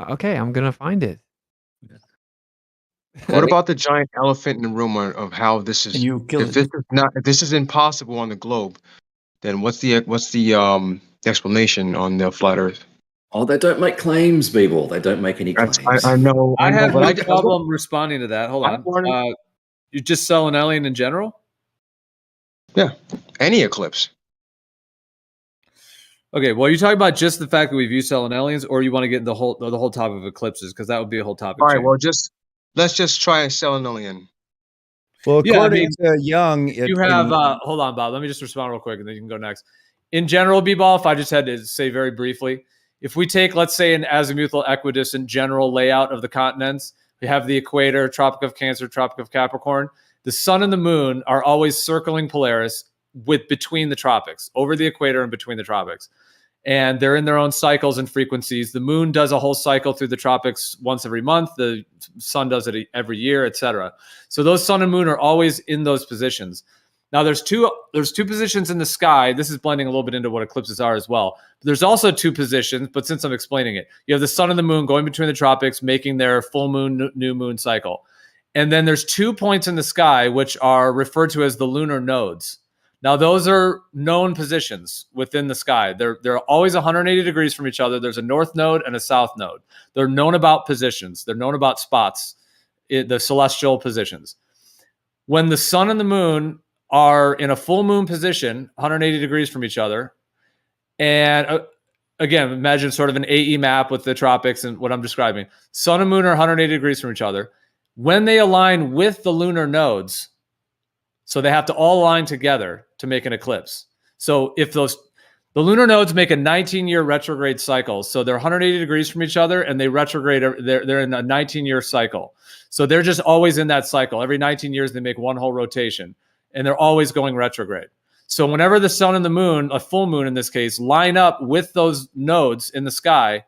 Okay, I'm gonna find it. What about the giant elephant in the room of how this is? If this is impossible on the globe, then what's the explanation on the flat Earth? Oh, they don't make claims, people. They don't make any claims. I know. I have no problem responding to that. Hold on. You just sell an alien in general? Yeah, any eclipse. Okay, well, you're talking about just the fact that we view selenalians, or you want to get into the whole topic of eclipses, because that would be a whole topic. All right, well, let's just try a selenalian. Well, according to Young, you have hold on, Bob. Let me just respond real quick, and then you can go next. In general, B-Ball, if I just had to say very briefly, if we take, let's say, an azimuthal equidistant general layout of the continents, we have the equator, Tropic of Cancer, Tropic of Capricorn. The sun and the moon are always circling Polaris between the tropics, over the equator and between the tropics. And they're in their own cycles and frequencies. The moon does a whole cycle through the tropics once every month. The sun does it every year, etc. So those sun and moon are always in those positions. Now there's two positions in the sky. This is blending a little bit into what eclipses are as well. But there's also two positions, but since I'm explaining it, you have the sun and the moon going between the tropics, making their full moon, new moon cycle. And then there's 2 points in the sky, which are referred to as the lunar nodes. Now, those are known positions within the sky. They're always 180 degrees from each other. There's a north node and a south node. They're known about positions. They're known about spots, the celestial positions. When the sun and the moon are in a full moon position, 180 degrees from each other, and again, imagine sort of an AE map with the tropics and what I'm describing. Sun and moon are 180 degrees from each other. When they align with the lunar nodes, so they have to all align together to make an eclipse. So if the lunar nodes make a 19-year retrograde cycle, so they're 180 degrees from each other and they retrograde, they're in a 19-year cycle. So they're just always in that cycle. Every 19 years, they make one whole rotation and they're always going retrograde. So whenever the sun and the moon, a full moon in this case, line up with those nodes in the sky,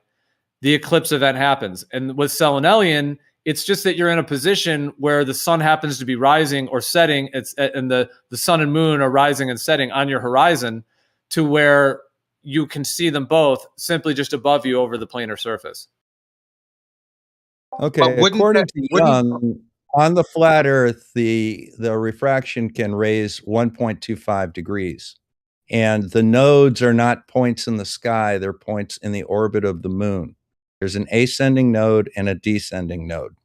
the eclipse event happens. And with Selenelian, it's just that you're in a position where the sun happens to be rising or setting, and the sun and moon are rising and setting on your horizon to where you can see them both simply just above you over the planar surface. Okay, according to Young, on the flat Earth, the refraction can raise 1.25 degrees. And the nodes are not points in the sky, they're points in the orbit of the moon. There's an ascending node and a descending node.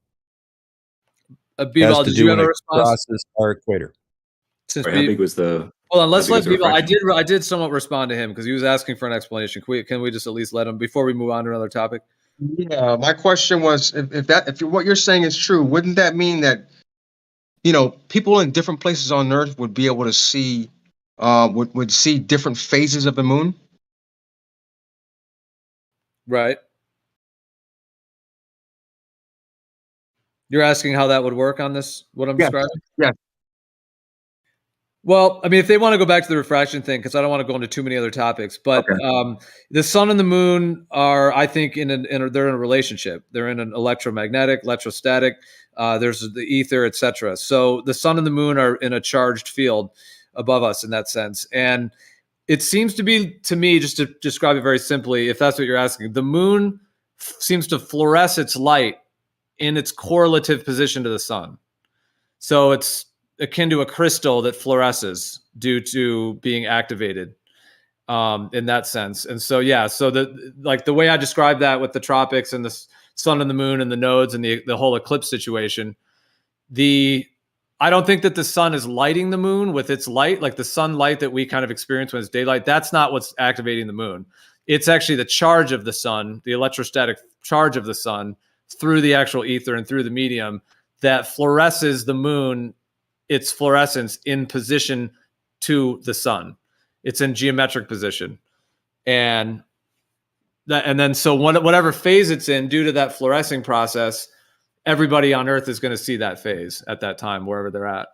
Bebal, did you have a response? Crosses our equator. How big was the... Hold on, let's let Bebal. I did somewhat respond to him because he was asking for an explanation. Can we just at least let him, before we move on to another topic? Yeah, my question was, if what you're saying is true, wouldn't that mean that, people in different places on Earth would be able to see, would see different phases of the moon? Right. You're asking how that would work on this, what I'm describing? Yeah. Well, I mean, if they want to go back to the refraction thing, because I don't want to go into too many other topics, but the sun and the moon are, I think, they're in a relationship. They're in an electromagnetic, electrostatic. There's the ether, etc. So the sun and the moon are in a charged field above us in that sense, and it seems to be, to me, just to describe it very simply, if that's what you're asking, the moon seems to fluoresce its light in its correlative position to the sun. So it's akin to a crystal that fluoresces due to being activated in that sense. And so, so the way I described that with the tropics and the sun and the moon and the nodes and the whole eclipse situation, I don't think that the sun is lighting the moon with its light, like the sunlight that we kind of experience when it's daylight. That's not what's activating the moon. It's actually the charge of the sun, the electrostatic charge of the sun through the actual ether and through the medium that fluoresces the moon, its fluorescence in position to the sun. It's in geometric position. And then so whatever phase it's in due to that fluorescing process, everybody on Earth is going to see that phase at that time, wherever they're at.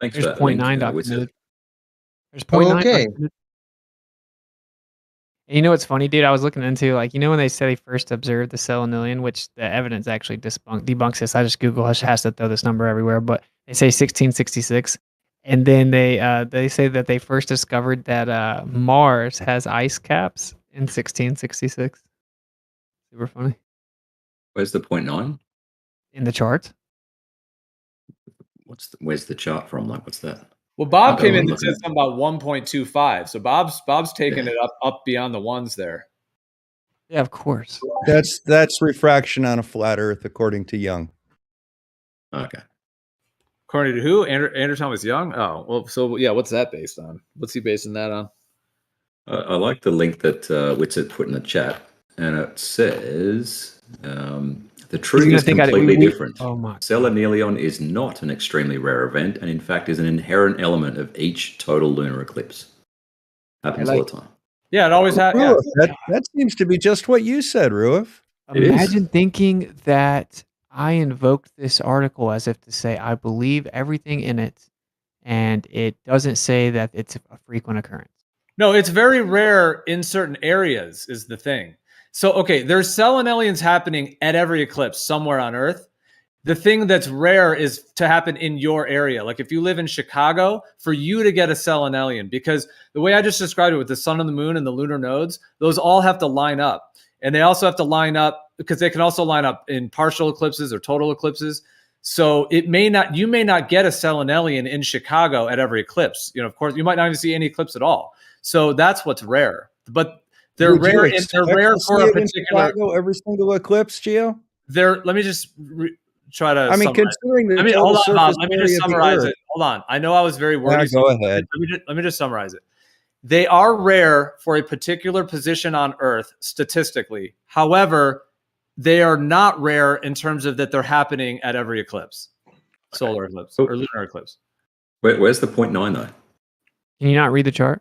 Thanks There's for that. 0.9 documented. There's 0.9 documented. And you know what's funny, dude? I was looking into, when they say they first observed the Selenelian, which the evidence actually debunks this. I just Google has to throw this number everywhere, but they say 1666. And then they say that they first discovered that Mars has ice caps in 1666. Super funny. Where's the 0.9? In the chart. Where's the chart from? What's that? Well, Bob came in and said something about 1.25. So Bob's taking it up beyond the ones there. Yeah, of course. That's refraction on a flat Earth, according to Young. Okay. According to who? Andrew Thomas Young? Oh, well, so yeah, what's that based on? What's he basing that on? I like the link that Witsit put in the chat, and it says the truth is completely different. Oh my! Selenelion is not an extremely rare event, and in fact is an inherent element of each total lunar eclipse. Happens all the time. Yeah, it always happens. That seems to be just what you said, Ruif. Imagine thinking that I invoked this article as if to say I believe everything in it, and it doesn't say that it's a frequent occurrence. No, it's very rare in certain areas is the thing. So, okay, there's Selenelians happening at every eclipse somewhere on Earth. The thing that's rare is to happen in your area. Like if you live in Chicago, for you to get a Selenelian, because the way I just described it with the sun and the moon and the lunar nodes, those all have to line up. And they also have to line up because they can also line up in partial eclipses or total eclipses. So you may not get a Selenelian in Chicago at every eclipse. Of course, you might not even see any eclipse at all. So that's what's rare. But they're rare. They're rare for a particular. Chicago, every single eclipse, Gio. Let me just try to. I mean, considering the total hold on, Bob. Let me just area of the summarize Earth. it. Hold on. I know I was very wordy. Go ahead. Let me just summarize it. They are rare for a particular position on Earth statistically. However, they are not rare in terms of that they're happening at every eclipse, solar eclipse or lunar eclipse. Where's the 0.9 though? Can you not read the chart?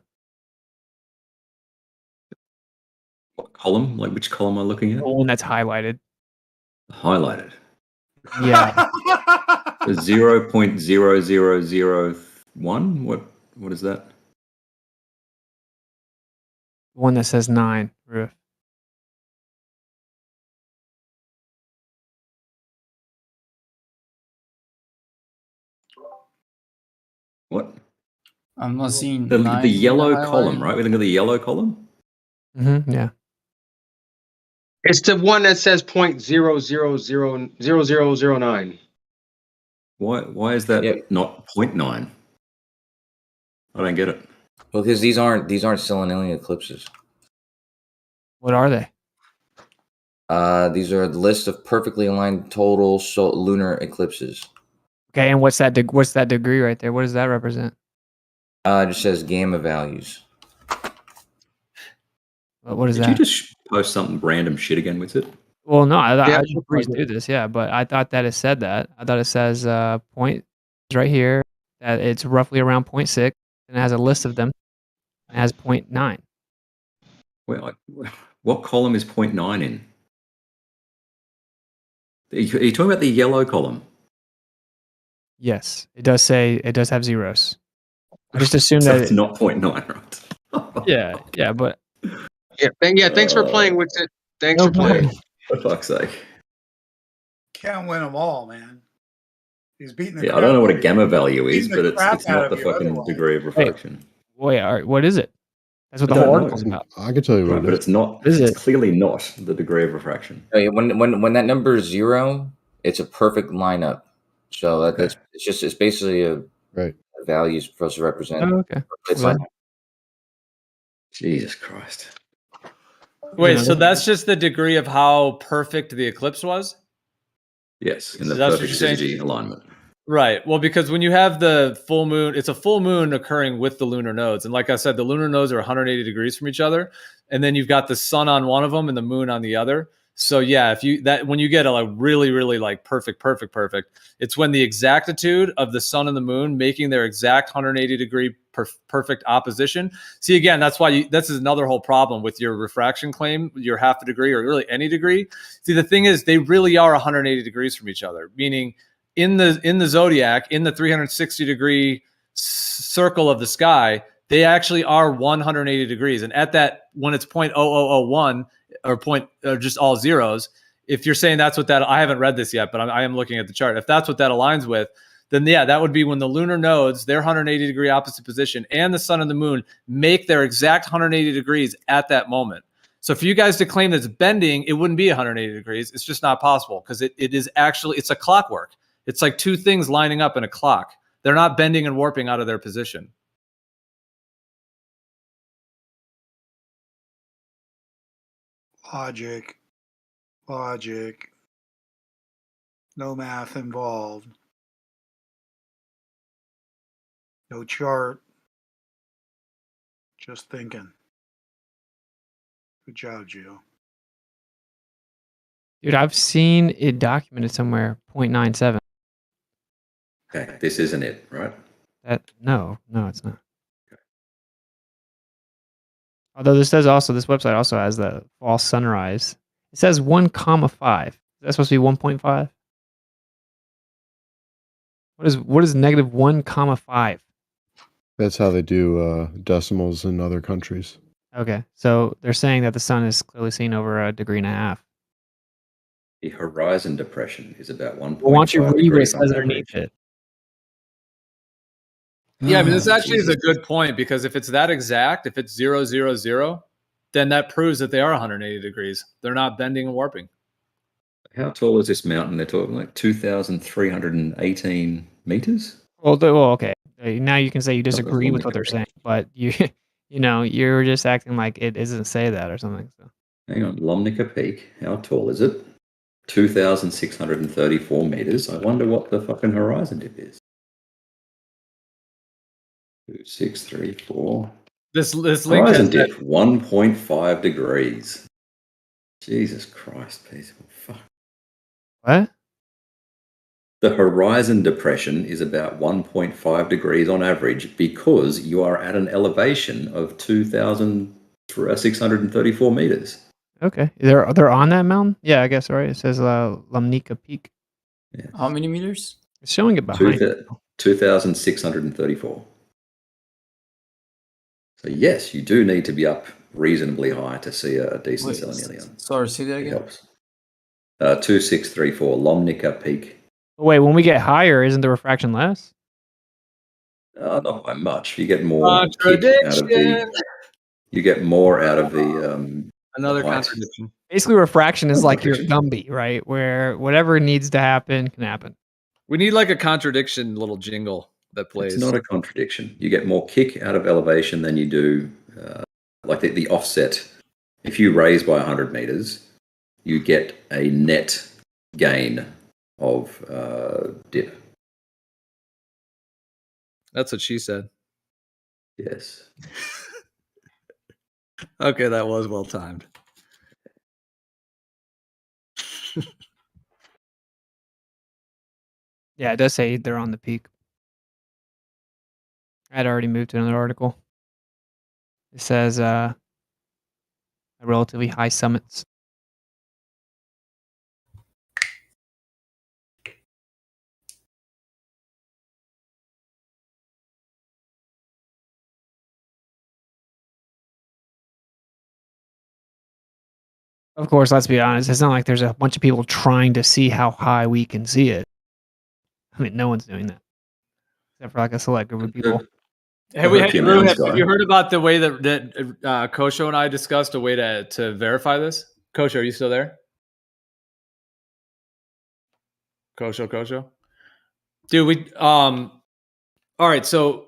What column? Which column am I looking at? The one that's highlighted. Highlighted. Yeah. 0.0001. What is that? The one that says 9 roof. What? I'm not seeing The 9 in yellow highlight. column, right? We're looking at the yellow column. Yeah. It's the one that says 0.000009. Why is that not 0.9? I don't get it. Well, because these aren't selenium eclipses. What are they? These are the list of perfectly aligned total lunar eclipses. Okay, and what's that degree right there? What does that represent? It just says gamma values. What is Did that? you just post something random shit again with it? Well, no, I just breezed through this, yeah, but I thought that it said that. I thought it says point right here that it's roughly around 0.6, and it has a list of them. And it has 0.9. Well, what column is 0.9 in? Are you talking about the yellow column? Yes, it does have zeros. I just assumed So that it's not 0.9, right? yeah, but Thanks for playing with it. Thanks for playing. For fuck's sake. Can't win them all, man. He's beating the Yeah, crap I don't know what out a of gamma you. value is, Beating but the it's crap out not of the you fucking otherwise. degree of refraction. Wait, all right, what is it? That's what the I whole don't article's know. about. I can tell you what Right, it but is. it's not. What is It's it? clearly not the degree of refraction. When that number is 0, it's a perfect lineup. So that's it's basically a value supposed to represent. Oh, okay. It's Well, like Jesus Christ. Wait, so that's just the degree of how perfect the eclipse was? Yes, in the That's what perfect you're saying? syzygy alignment. Right. Well, because when you have the full moon, it's a full moon occurring with the lunar nodes. And like I said, the lunar nodes are 180 degrees from each other. And then you've got the sun on one of them and the moon on the other. So yeah, when you get a really, really like perfect, it's when the exactitude of the sun and the moon making their exact 180 degree perfect opposition. See, again, that's why this is another whole problem with your refraction claim, your half a degree or really any degree. See, the thing is they really are 180 degrees from each other, meaning in the zodiac, in the 360 degree circle of the sky, they actually are 180 degrees. And at that, when it's 0.0001 or just all zeros, if you're saying that's what that, I haven't read this yet, but I am looking at the chart. If that's what that aligns with, then yeah, that would be when the lunar nodes, their 180 degree opposite position, and the sun and the moon make their exact 180 degrees at that moment. So for you guys to claim that it's bending, it wouldn't be 180 degrees. It's just not possible because it is actually, it's a clockwork. It's like two things lining up in a clock. They're not bending and warping out of their position. Logic. No math involved. No chart. Just thinking. Good job, Gio. Dude, I've seen it documented somewhere 0.97. Okay, this isn't it, right? No, it's not. Although this website also has the false sunrise. It says 1,5. Is that supposed to be 1.5? What is negative 1,5? That's how they do decimals in other countries. Okay, so they're saying that the sun is clearly seen over 1.5 degrees. The horizon depression is about 1.5 Well, why don't you read what it degrees says on underneath average. it? Yeah, I mean, this actually is a good point because if it's that exact, if it's 0, 0, 0, then that proves that they are 180 degrees. They're not bending and warping. How tall is this mountain? They're talking like 2,318 meters. Well, okay. Now you can say you disagree with what they're saying, but you're just acting like it doesn't say that or something. So. Hang on, Lomnica Peak. How tall is it? 2,634 meters. I wonder what the fucking horizon dip is. 2,634. This link horizon has dip 1.5 degrees. Jesus Christ, people. Fuck. What? The horizon depression is about 1.5 degrees on average because you are at an elevation of 2,634 meters. Okay, they're on that mountain. Yeah, I guess right. It says Lomnica Peak. Yeah. How many meters? It's showing it behind. 2,634. So yes, you do need to be up reasonably high to see a decent selenium. Sorry, see that It again? helps. 2634 Lomnica Peak. Wait, when we get higher, isn't the refraction less? Not by much. You get more kick out of the. You get more out of the. Another the height. contradiction. Basically, refraction is like your Gumby, right? Where whatever needs to happen can happen. We need like a contradiction little jingle that plays. It's not a contradiction. You get more kick out of elevation than you do, like the offset. If you raise by 100 meters, you get a net gain of dip. That's what she said. Yes. Okay, that was well timed. Yeah, it does say they're on the peak. I'd already moved to another article. It says relatively high summits. Of course, let's be honest. It's not like there's a bunch of people trying to see how high we can see it. I mean, no one's doing that. Except for like a select group of people. Have you heard about the way that Kosho and I discussed a way to verify this? Kosho, are you still there? Kosho? Dude, we all right, so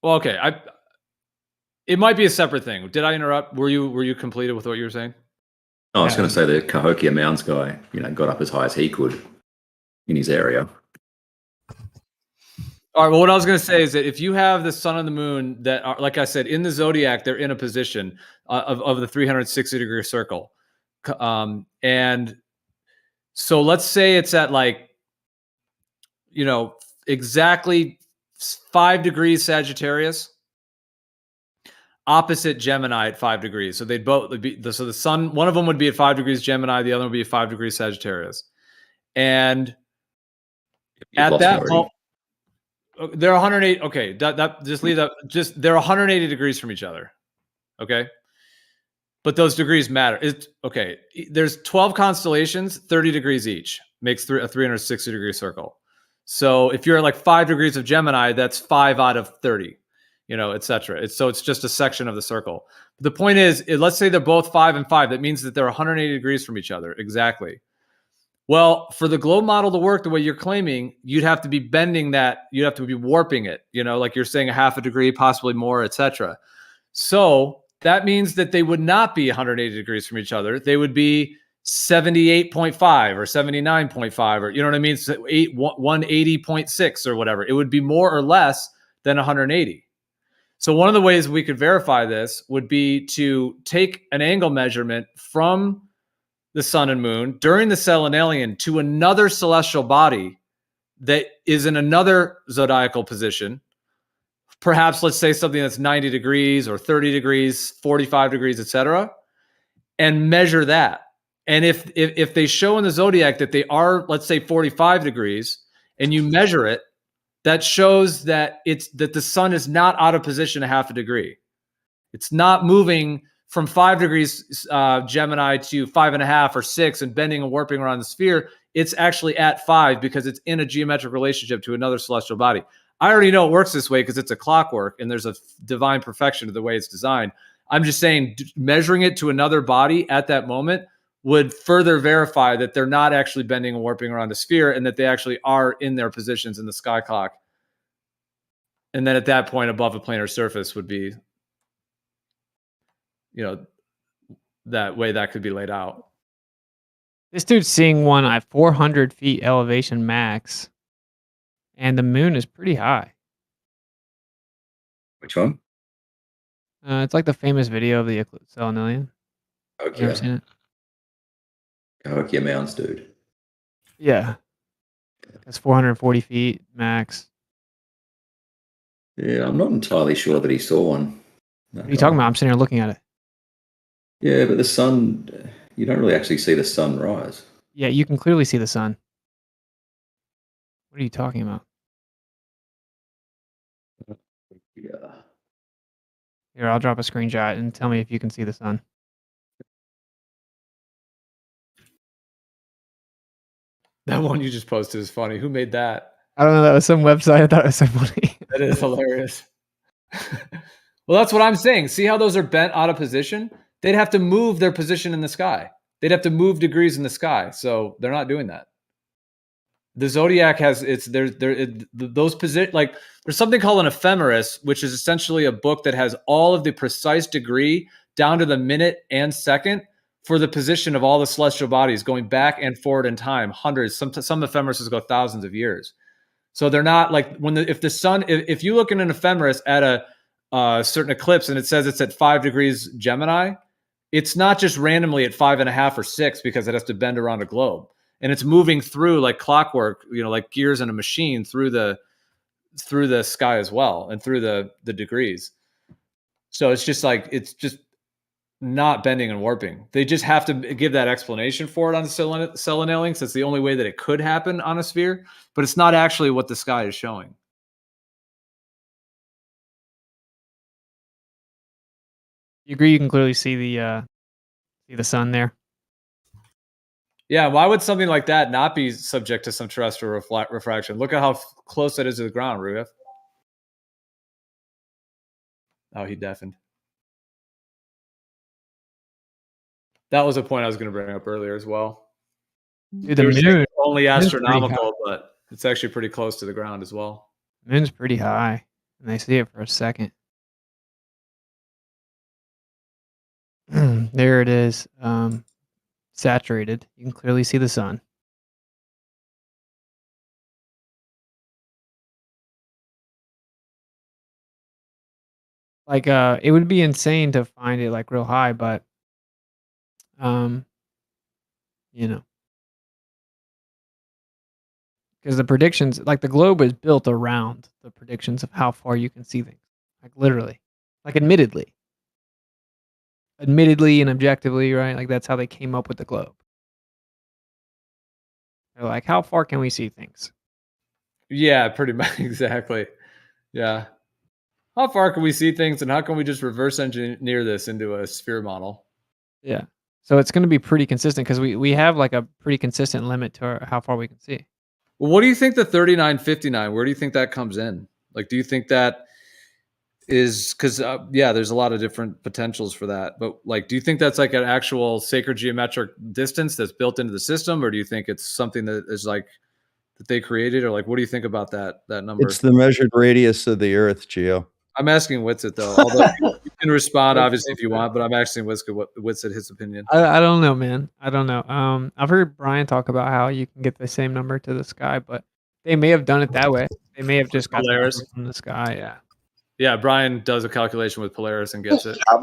okay, it might be a separate thing. Did I interrupt? Were you completed with what you were saying? I was going to say the Cahokia Mounds guy, got up as high as he could in his area. All right. Well, what I was going to say is that if you have the sun and the moon that are, like I said, in the zodiac, they're in a position of the 360-degree circle, and so let's say it's at exactly 5 degrees Sagittarius, opposite Gemini at 5 degrees. So they'd both be so the sun. One of them would be at 5 degrees Gemini, the other would be at 5 degrees Sagittarius, and at that point. They're 180. Okay, that just leave that. Just they're 180 degrees from each other. Okay, but those degrees matter. It's okay. There's 12 constellations, 30 degrees each makes a 360-degree circle. So if you're at like 5 degrees of Gemini, that's 5 out of 30, etc. It's just a section of the circle. The point is, let's say they're both 5 and 5. That means that they're 180 degrees from each other. Exactly. Well, for the globe model to work the way you're claiming, you'd have to be bending that. You'd have to be warping it, like you're saying, a half a degree, possibly more, etc. So that means that they would not be 180 degrees from each other. They would be 78.5 or 79.5, or you know what I mean? 180.6 or whatever. It would be more or less than 180. So one of the ways we could verify this would be to take an angle measurement from the sun and moon during the selenalian to another celestial body that is in another zodiacal position, perhaps let's say something that's 90 degrees or 30 degrees, 45 degrees, etc., and measure that. And if they show in the zodiac that they are, let's say, 45 degrees, and you measure it, that shows that the sun is not out of position a half a degree. It's not moving from 5 degrees Gemini to 5.5 or 6 and bending and warping around the sphere. It's actually at 5 because it's in a geometric relationship to another celestial body. I already know it works this way because it's a clockwork and there's a divine perfection to the way it's designed. I'm just saying measuring it to another body at that moment would further verify that they're not actually bending and warping around the sphere and that they actually are in their positions in the sky clock. And then at that point above a planar surface would be, that way that could be laid out. This dude's seeing one at 400 feet elevation max, and the moon is pretty high. Which one? It's like the famous video of the eclipse selenalian. Okay. You ever seen it? Cahokia Mounds, dude. Yeah. That's 440 feet max. Yeah, I'm not entirely sure that he saw one. What are you talking about? I'm sitting here looking at it. Yeah, but the sun, you don't really actually see the sun rise. Yeah, you can clearly see the sun. What are you talking about? Yeah. Here, I'll drop a screenshot and tell me if you can see the sun. That one you just posted is funny. Who made that? I don't know. That was some website. I thought it was so funny. That is hilarious. Well, that's what I'm saying. See how those are bent out of position? They'd have to move their position in the sky. They'd have to move degrees in the sky. So they're not doing that. The zodiac has those position, like there's something called an ephemeris, which is essentially a book that has all of the precise degree down to the minute and second for the position of all the celestial bodies going back and forward in time, hundreds, some ephemerises go thousands of years. So they're not like if the sun, if you look in an ephemeris at a certain eclipse and it says it's at 5 degrees Gemini, it's not just randomly at 5.5 or 6 because it has to bend around a globe. And it's moving through like clockwork, like gears in a machine through the sky as well and through the degrees. So it's just not bending and warping. They just have to give that explanation for it on the selenal links. That's the only way that it could happen on a sphere, but it's not actually what the sky is showing. You agree? You can clearly see the sun there. Yeah, why would something like that not be subject to some terrestrial refraction? Look at how close it is to the ground, Rudolph. Oh, he deafened. That was a point I was going to bring up earlier as well. Dude, the moon only astronomical, but it's actually pretty close to the ground as well. The moon's pretty high, and I see it for a second. There it is. Saturated. You can clearly see the sun. Like it would be insane to find it like real high, but because the predictions, like the globe is built around the predictions of how far you can see things. Like literally. Like admittedly and objectively, right? Like that's how they came up with the globe. They're like, how far can we see things? Yeah, pretty much. Exactly. Yeah. How far can we see things and how can we just reverse engineer this into a sphere model? Yeah. So it's going to be pretty consistent because we have like a pretty consistent limit to how far we can see. Well, what do you think the 3959, where do you think that comes in? Like, do you think that is because there's a lot of different potentials for that, but like, do you think that's like an actual sacred geometric distance that's built into the system, or do you think it's something that is like that they created, or like what do you think about that number? It's the measured radius of the Earth, Geo. I'm asking Witsit though, although you can respond obviously if you want, but I'm asking Witsit his opinion. I don't know, man. I don't know. I've heard Brian talk about how you can get the same number to the sky, but they may have done it that way. They may have just got Polaris from the sky. Yeah. Yeah, Brian does a calculation with Polaris and gets it. How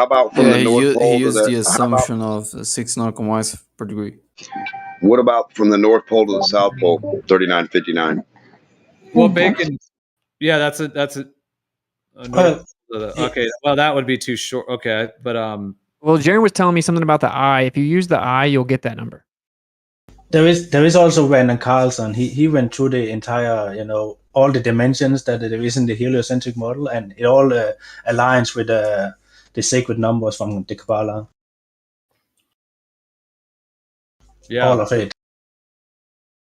about from the North Pole? He used the assumption of 6 nautical miles per degree. What about from the North Pole to the South Pole, 3959? Well, Bacon. Yeah, that's it. Okay, well, that would be too short. Okay, but well, Jaron was telling me something about the eye. If you use the eye, you'll get that number. There is also Werner Carlson. He went through the entire, all the dimensions that there is in the heliocentric model, and it all aligns with the sacred numbers from the Kabbalah. Yeah, all of it.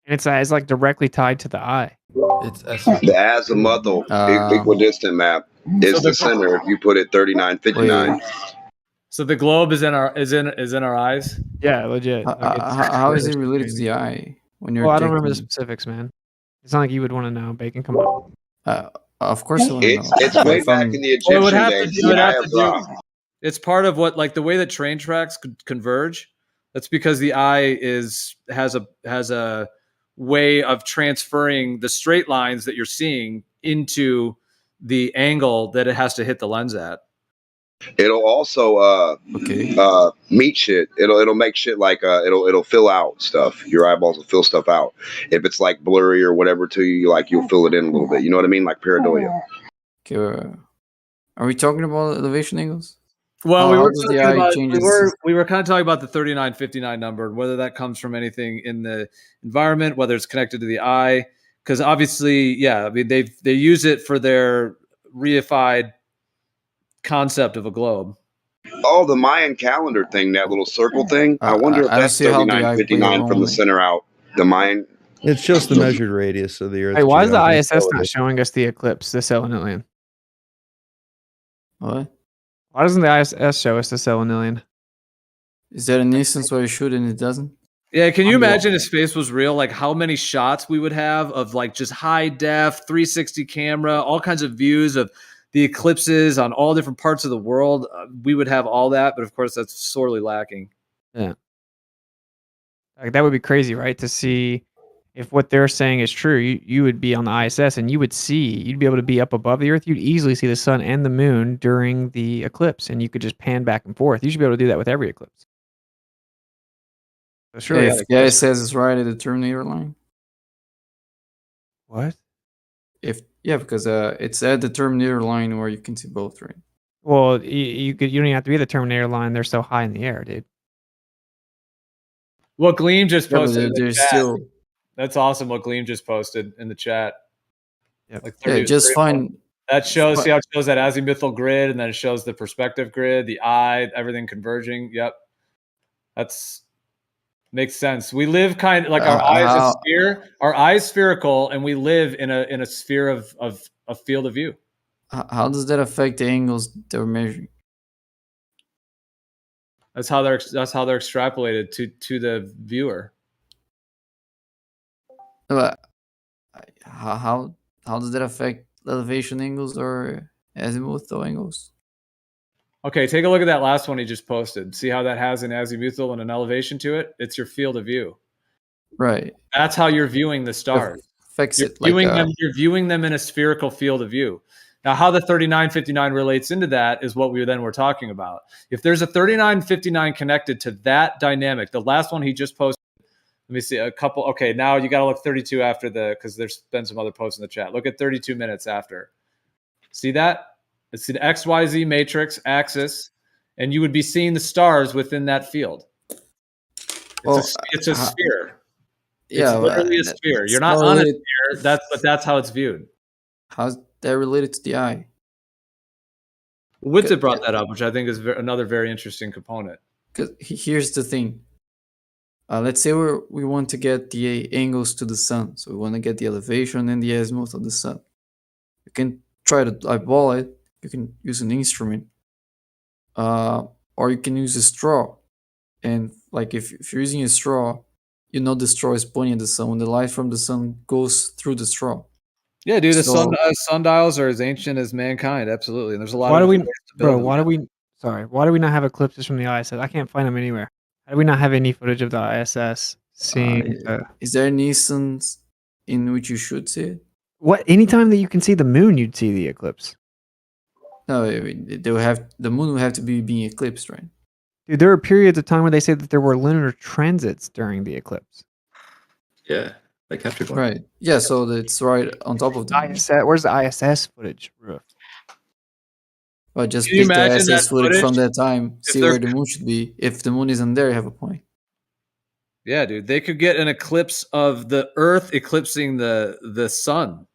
And it's like directly tied to the eye. The azimuthal equidistant map is the center. If you put it 3959. So the globe is in our eyes. Yeah, legit. How is it related to the eye? When you're I don't remember the specifics, man. It's not like you would want to know. Bacon, come on. Of course, I want to know. It's way back in the Egyptian days. It's part of what, like the way that train tracks converge. That's because the eye has a way of transferring the straight lines that you're seeing into the angle that it has to hit the lens at. It'll also meet shit. It'll make shit like it'll fill out stuff. Your eyeballs will fill stuff out. If it's like blurry or whatever to you, like you'll fill it in a little bit. You know what I mean? Like pareidolia. Okay. Are we talking about elevation angles? Well, we were kind of talking about the 3959 number and whether that comes from anything in the environment, whether it's connected to the eye, because obviously, yeah, I mean they use it for their reified concept of a globe. Oh, the Mayan calendar thing, that little circle thing. I wonder if I don't that's see how the eye play a 39.59 role from in the it. center out. The Mayan. It's just the measured radius of the Earth. Hey, why is the Geo. ISS not showing us the eclipse this selenillion? What? Why doesn't the ISS show us the selenillion? Is there an instance where you shoot and it doesn't? Yeah, can you imagine if space was real? Like how many shots we would have of like just high def, 360 camera, all kinds of views of the eclipses on all different parts of the world. We would have all that, but of course that's sorely lacking. Yeah. Like that would be crazy, right? To see if what they're saying is true, you would be on the ISS and you'd be able to be up above the Earth. You'd easily see the sun and the moon during the eclipse, and you could just pan back and forth. You should be able to do that with every eclipse. So surely, If the ISS is right at the Terminator line. What? Because it's at the Terminator line where you can see both, right? Well, you don't even have to be at the Terminator line. They're so high in the air, dude. What Gleam just Yeah, but posted in the there's chat. still- That's awesome what Gleam just posted in the chat. Yep. Like Yeah, just find. that shows. See how it shows that azimuthal grid, and then it shows the perspective grid, the eye, everything converging. Yep, that's makes sense. We live kind of like our eye is a sphere. Our eye is spherical, and we live in a sphere of a field of view. How does that affect the angles they're measuring? That's how they're extrapolated to the viewer. But how does that affect elevation angles or azimuthal angles? Okay, take a look at that last one he just posted. See how that has an azimuthal and an elevation to it? It's your field of view. Right. That's how you're viewing the stars. You're viewing them in a spherical field of view. Now, how the 3959 relates into that is what we then were talking about. If there's a 3959 connected to that dynamic, the last one he just posted, let me see a couple. Okay, now you got to look 32 after because there's been some other posts in the chat. Look at 32 minutes after. See that? It's an XYZ matrix axis, and you would be seeing the stars within that field. It's a sphere. Yeah, it's literally a sphere. You're not on a sphere. That's how it's viewed. How's that related to the eye? Witzit brought that up, which I think is another very interesting component. Because here's the thing. Let's say we want to get the angles to the sun. So we want to get the elevation and the azimuth of the sun. You can try to eyeball it. You can use an instrument. Or you can use a straw. And like if you're using a straw, you know the straw is pointing at the sun. When the light from the sun goes through the straw. Yeah, dude, the sundials are as ancient as mankind. Absolutely. And there's a lot Why of do we not have eclipses from the ISS? I can't find them anywhere. How do we not have any footage of the ISS seeing? Is there an instance in which you should see it? What? Anytime that you can see the moon, you'd see the eclipse. No, the moon would have to be being eclipsed, right? Dude, there are periods of time where they say that there were lunar transits during the eclipse. Yeah, they captured one. Right. Yeah, so it's right on top of the ISS. Where's the ISS footage, Roof? Well, just pick the ISS footage from that time, see where the moon should be. If the moon isn't there, you have a point. Yeah, dude, they could get an eclipse of the Earth eclipsing the sun.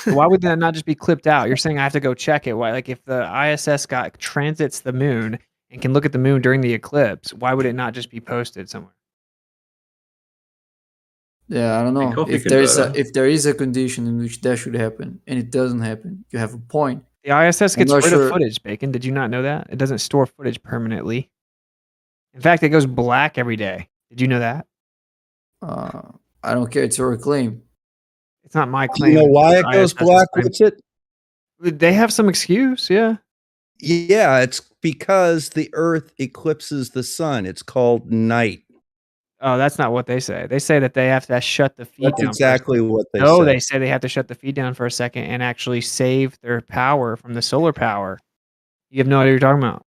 Why would that not just be clipped out? You're saying I have to go check it. Why? Like if the ISS transits the moon and can look at the moon during the eclipse, why would it not just be posted somewhere? Yeah, I don't know. If there is a condition in which that should happen and it doesn't happen, you have a point. The ISS gets rid of footage, Bacon. Did you not know that? It doesn't store footage permanently. In fact, it goes black every day. Did you know that? I don't care. It's your claim. It's not my claim. You know why it goes black? What's it? They have some excuse, yeah. Yeah, it's because the Earth eclipses the sun. It's called night. Oh, that's not what they say. They say that they have to shut the feed down. That's exactly what they say. No, they say they have to shut the feed down for a second and actually save their power from the solar power. You have no idea what you're talking about.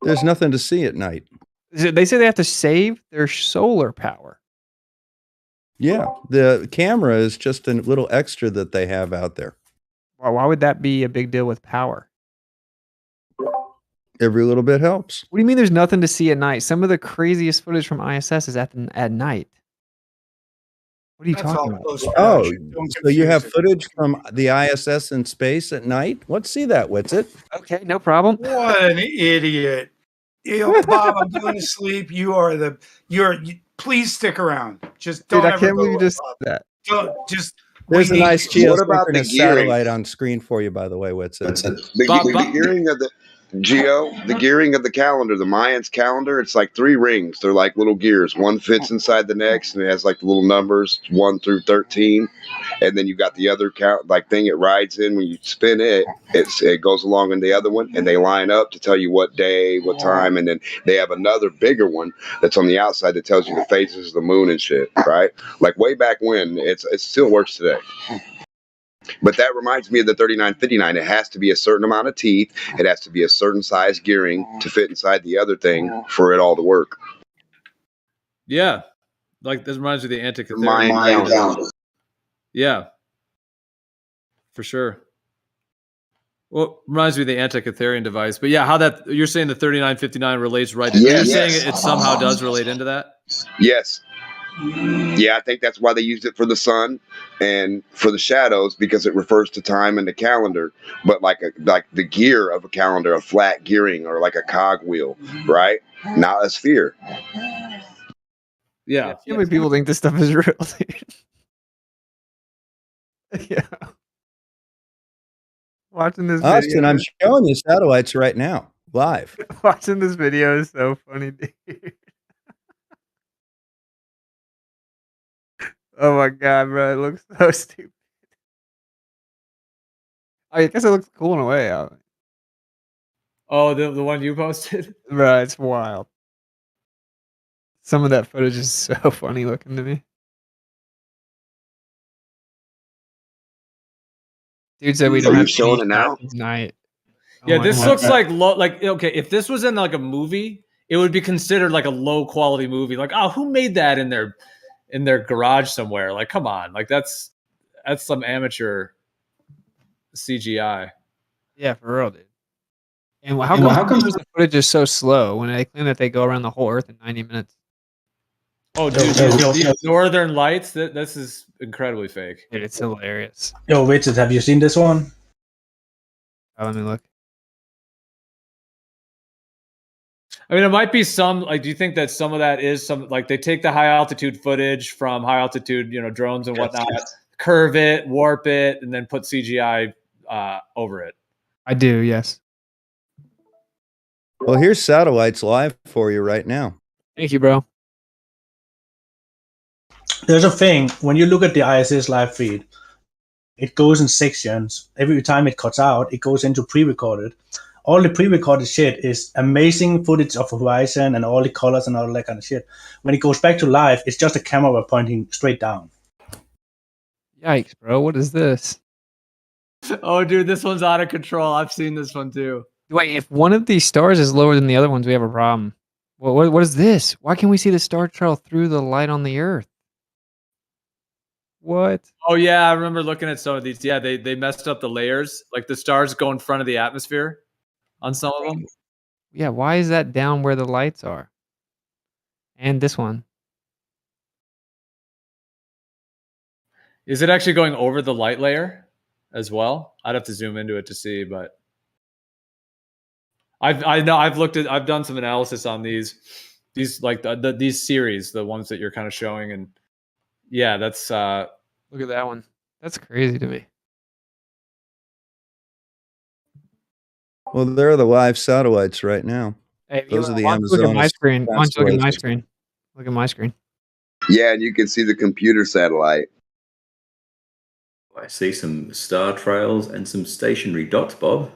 There's nothing to see at night. They say they have to save their solar power. Yeah, the camera is just a little extra that they have out there. Why would that be a big deal with power? Every little bit helps. What do you mean there's nothing to see at night? Some of the craziest footage from ISS is at night. What are you That's talking all about? post-production. Don't So you have confuse it. footage from the ISS in space at night? Let's see that, Witsit. Okay, no problem. What an idiot. Bob, I'm going to sleep. Please stick around. Just don't Dude, I ever can't go believe you away, just Bob. said that. Don't just. There's a we need nice you. What about the geosynchronous gearing? satellite on screen for you, by the way, Witsit. The gearing of the the gearing of the calendar, the Mayans calendar, it's like 3 rings. They're like little gears. One fits inside the next, and it has like the little numbers 1 through 13. And then you got the other thing it rides in when you spin it. It goes along in the other one, and they line up to tell you what day, what time, and then they have another bigger one that's on the outside that tells you the phases of the moon and shit. Right? Like way back when, it still works today. But that reminds me of the 3959. It has to be a certain amount of teeth. It has to be a certain size gearing to fit inside the other thing for it all to work. Yeah. Like this reminds me of the Antikythera. Mayan calendar. Yeah. For sure. Well, reminds me of the Antikytherian device. But yeah, how that you're saying the 3959 relates right in. Yes. You're saying it somehow does relate into that? Yes. Yeah, I think that's why they used it for the sun and for the shadows, because it refers to time in the calendar. But like the gear of a calendar, a flat gearing, or like a cog wheel, right? Not a sphere. Yeah. How many people think this stuff is real, dude? Yeah. Watching this video. Austin, I'm showing you satellites right now, live. Watching this video is so funny, dude. Oh my god, bro! It looks so stupid. I guess it looks cool in a way. Oh, the one you posted? Bro, it's wild. Some of that footage is so funny looking to me. Dude said we don't have showing it now. Night. Yeah, Oh this my looks God. like low. Like okay, if this was in like a movie, it would be considered like a low quality movie. Like, oh, who made that in their garage somewhere? Like, come on, like that's some amateur CGI. Yeah, for real, dude. And how come the footage is so slow when they claim that they go around the whole Earth in 90 minutes? Oh, dude, these Northern Lights. This is incredibly fake. Dude, it's hilarious. Yo, Richard, have you seen this one? Oh, let me look. I mean, it might be some. Like, do you think that some of that is some like they take the high altitude footage from high altitude, drones and whatnot, curve it, warp it, and then put CGI over it? I do, yes. Well, here's satellites live for you right now. Thank you, bro. There's a thing when you look at the ISS live feed, it goes in sections. Every time it cuts out, it goes into pre-recorded. All the pre-recorded shit is amazing footage of horizon and all the colors and all that kind of shit. When it goes back to live, it's just a camera pointing straight down. Yikes, bro! What is this? Oh, dude, this one's out of control. I've seen this one too. Wait, if one of these stars is lower than the other ones, we have a problem. What is this? Why can't we see the star trail through the light on the Earth? What? Oh yeah, I remember looking at some of these. Yeah, they messed up the layers. Like the stars go in front of the atmosphere on some of them. Yeah, why is that down where the lights are? And this one. Is it actually going over the light layer as well? I'd have to zoom into it to see, but I've done some analysis on these like these series, the ones that you're kind of showing, and yeah, that's look at that one. That's crazy to me. Well, there are the live satellites right now. Hey, those are the Amazonas. Look at my screen. Why don't you look at my screen? Look at my screen. Yeah, and you can see the computer satellite. I see some star trails and some stationary dots, Bob.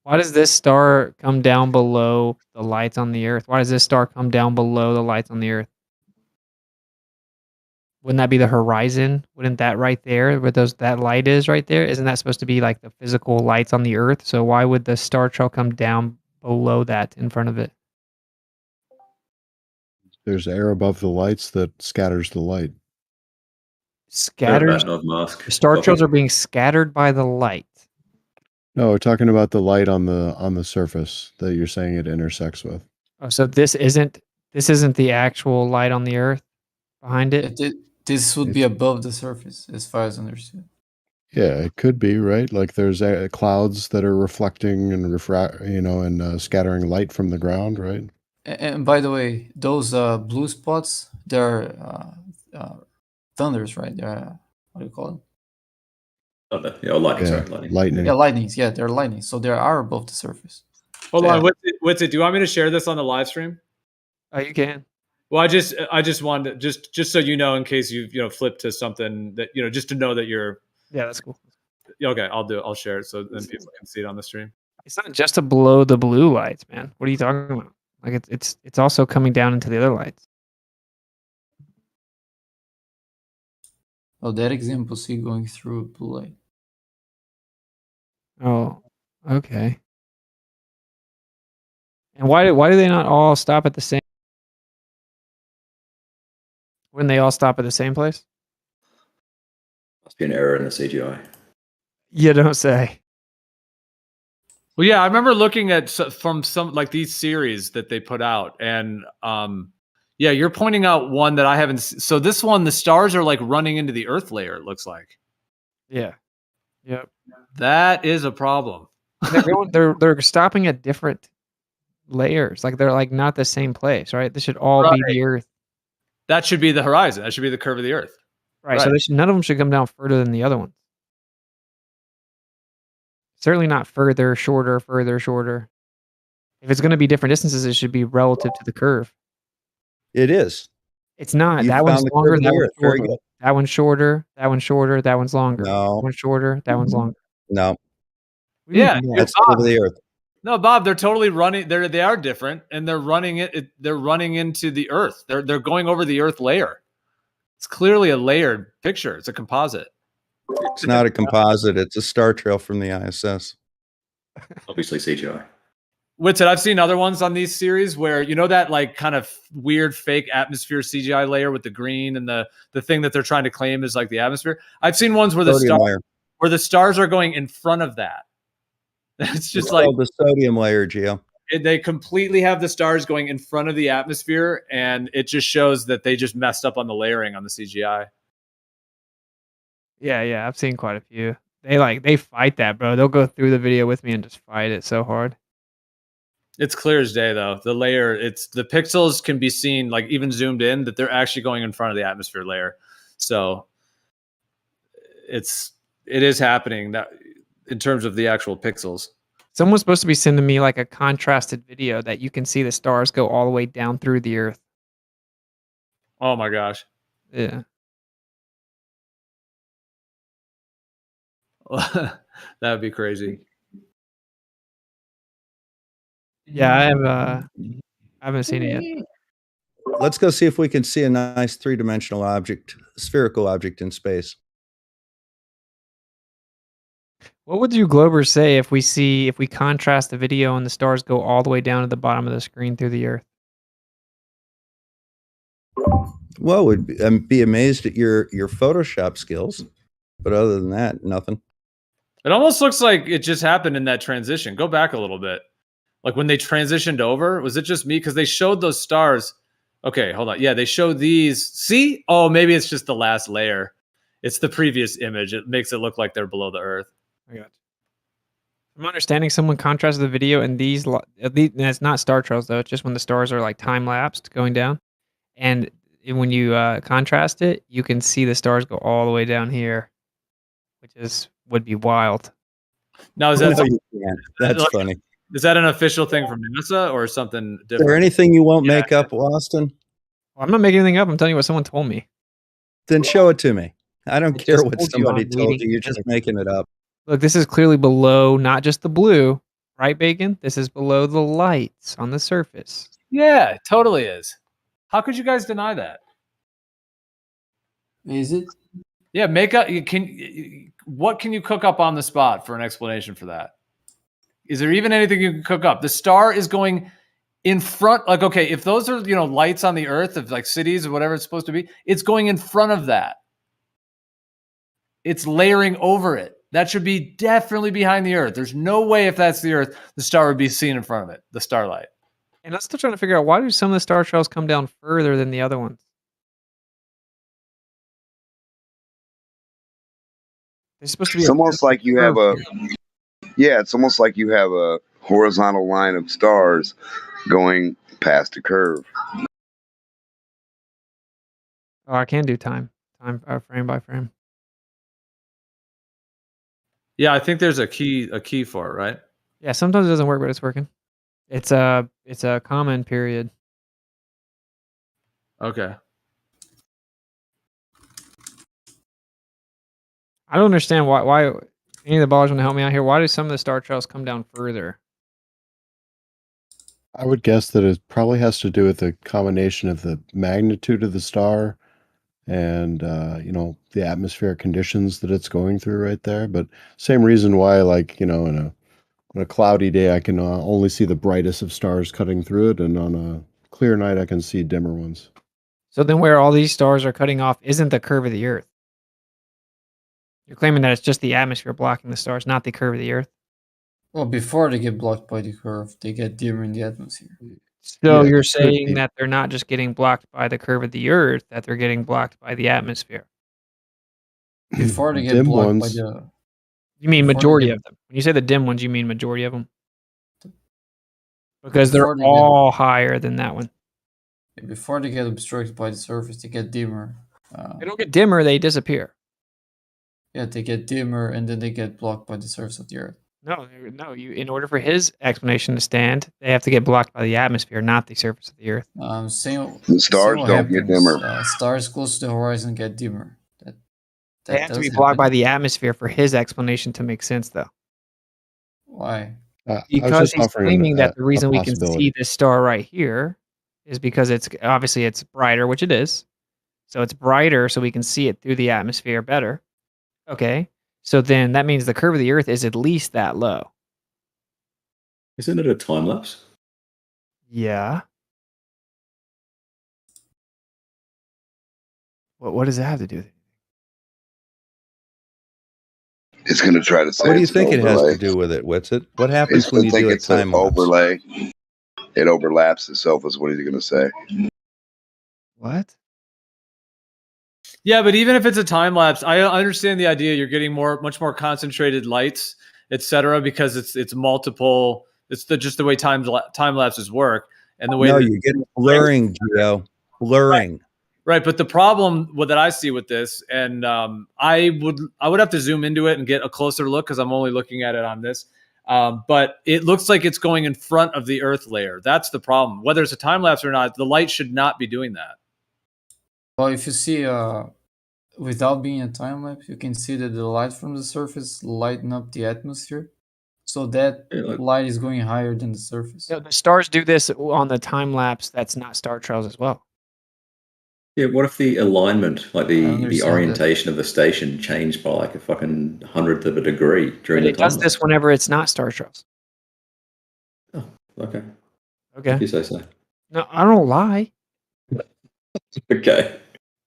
Why does this star come down below the lights on the Earth? Why does this star come down below the lights on the Earth? Wouldn't that be the horizon? Wouldn't that right there, where that light is right there? Isn't that supposed to be like the physical lights on the Earth? So why would the star trail come down below that in front of it? There's air above the lights that scatters the light. Scatters? The star trails are being scattered by the light. No, we're talking about the light on the surface that you're saying it intersects with. Oh, so this isn't the actual light on the Earth behind it? This would be above the surface, as far as understood. Yeah, it could be, right? Like there's clouds that are reflecting and and scattering light from the ground, right? And by the way, those blue spots, they're thunders, right? They're what do you call them? Thunder. Yeah, lightning. Yeah, Sorry, lightning. lightning. Yeah, lightnings. Yeah, they're lightning. So they are above the surface. Hold on, what's it? Do you want me to share this on the live stream? Oh, you can. Well, I just wanted to, just so you know, in case you flip to something that just to know that you're. Yeah, that's cool. Okay, I'll share it so then people can see it on the stream. It's not just to blow the blue lights, man. What are you talking about? Like it's also coming down into the other lights. Oh, that example, see going through a blue light. Oh, okay. And why do they not all stop at the same? When they all stop at the same place? Must be an error in the CGI. You don't say. Well, yeah, I remember looking at from some like these series that they put out, and yeah, you're pointing out one that I haven't. So this one, the stars are like running into the Earth layer. It looks like. Yeah. Yep. That is a problem. They're stopping at different layers. Like they're like not the same place, right? This should all be the Earth. That should be the horizon. That should be the curve of the Earth. Right. So none of them should come down further than the other ones. Certainly not further, shorter, further, shorter. If it's going to be different distances, it should be relative to the curve. It is. It's not. You That one's found the longer. curve of That the one's Earth. Very shorter. good. That one's shorter. That one's shorter. That one's longer. No. That one's shorter. That one's longer. No. Yeah, That's the curve of the Earth. No, Bob, they're totally running. They are different, and they're running it. They're running into the Earth. They're going over the Earth layer. It's clearly a layered picture. It's a composite. It's not a composite. It's a star trail from the ISS. Obviously CGI. Whitson, I've seen other ones on these series where that like kind of weird fake atmosphere CGI layer with the green and the thing that they're trying to claim is like the atmosphere. I've seen ones where the stars are going in front of that. It's just like called the sodium layer, Gio. They completely have the stars going in front of the atmosphere, and it just shows that they just messed up on the layering on the CGI. Yeah, I've seen quite a few. They fight that, bro. They'll go through the video with me and just fight it so hard. It's clear as day, though. The layer, the pixels can be seen, like even zoomed in, that they're actually going in front of the atmosphere layer. So it is happening that in terms of the actual pixels. Someone's supposed to be sending me like a contrasted video that you can see the stars go all the way down through the Earth. Oh my gosh. Yeah. That would be crazy. Yeah, I haven't seen it yet. Let's go see if we can see a nice three-dimensional object, spherical object in space. What would you Globers say if we contrast the video and the stars go all the way down to the bottom of the screen through the Earth? Well, would be amazed at your Photoshop skills, but other than that, nothing. It almost looks like it just happened in that transition. Go back a little bit. Like when they transitioned over, was it just me? Because they showed those stars. Okay, hold on. Yeah, they showed these. See? Oh, maybe it's just the last layer. It's the previous image. It makes it look like they're below the Earth. I got you. I'm understanding someone contrasted the video and these, and it's not star trails though. It's just when the stars are like time lapsed going down. And when you contrast it, you can see the stars go all the way down here, which would be wild. Now, is that That's funny. Is that an official thing from NASA or something different? Is there anything you won't make up, Austin? Well, I'm not making anything up. I'm telling you what someone told me. Then show it to me. I don't care what told you somebody I'm told reading you. You're just making it up. Look, this is clearly below not just the blue, right, Bacon? This is below the lights on the surface. Yeah, it totally is. How could you guys deny that? Is it? Yeah, what can you cook up on the spot for an explanation for that? Is there even anything you can cook up? The star is going in front. Like, okay, if those are, lights on the Earth of like cities or whatever it's supposed to be, it's going in front of that. It's layering over it. That should be definitely behind the Earth. There's no way if that's the Earth, the star would be seen in front of it, the starlight. And I'm still trying to figure out why do some of the star trails come down further than the other ones? It's supposed to be. It's almost like you have a. Yeah, it's almost like you have a horizontal line of stars going past a curve. Oh, I can do time frame by frame. Yeah, I think there's a key for it, right? Yeah, sometimes it doesn't work, but it's working. It's a common period. Okay. I don't understand why any of the ballers want to help me out here. Why do some of the star trails come down further? I would guess that it probably has to do with the combination of the magnitude of the star and the atmospheric conditions that it's going through right there. But same reason why, like, on a cloudy day, I can only see the brightest of stars cutting through it, and on a clear night, I can see dimmer ones. So then where all these stars are cutting off isn't the curve of the Earth. You're claiming that it's just the atmosphere blocking the stars, not the curve of the Earth. Well, before they get blocked by the curve, they get dimmer in the atmosphere. So you're saying that they're not just getting blocked by the curve of the Earth, that they're getting blocked by the atmosphere. Before they get Dim blocked by ones. the... You mean Before they majority get- of them. When you say the dim ones, you mean majority of them. Because they're Before they get- all higher than that one. Before they get obstructed by the surface, they get dimmer. They don't get dimmer, they disappear. Yeah, they get dimmer and then they get blocked by the surface of the Earth. No, in order for his explanation to stand, they have to get blocked by the atmosphere, not the surface of the Earth. The stars don't get dimmer. Stars close to the horizon get dimmer. They have to be does blocked happen. by the atmosphere for his explanation to make sense, though. Why? Because he's claiming that the reason we can see possibility. this star right here is because it's brighter, which it is. So it's brighter, so we can see it through the atmosphere better. Okay. So then that means the curve of the Earth is at least that low. Isn't it a time lapse? Yeah. What does that have to do with it? It's going to try to say. What do you it's an think it has to overlay. do with it? What's it? What happens It's when going you to think do a it's an time lapse? overlay. It overlaps itself. Is what he's going to say. What? Yeah, but even if it's a time lapse, I understand the idea. You're getting much more concentrated lights, etc., because it's multiple. It's just the way time lapses work, and the way No, that you get blurring, Gio. Blurring. Right, but the problem that I see with this, and I would have to zoom into it and get a closer look because I'm only looking at it on this. But it looks like it's going in front of the Earth layer. That's the problem. Whether it's a time lapse or not, the light should not be doing that. Well, if you see, without being a time lapse, you can see that the light from the surface lighten up the atmosphere. So that light is going higher than the surface. The stars do this on the time lapse that's not star trails as well. Yeah, what if the alignment, like the understand orientation of the station changed by like a fucking 100th of a degree during But the it time does this whenever it's not star trails. lapse? Okay. Okay. If you say so. No, I don't lie. Okay.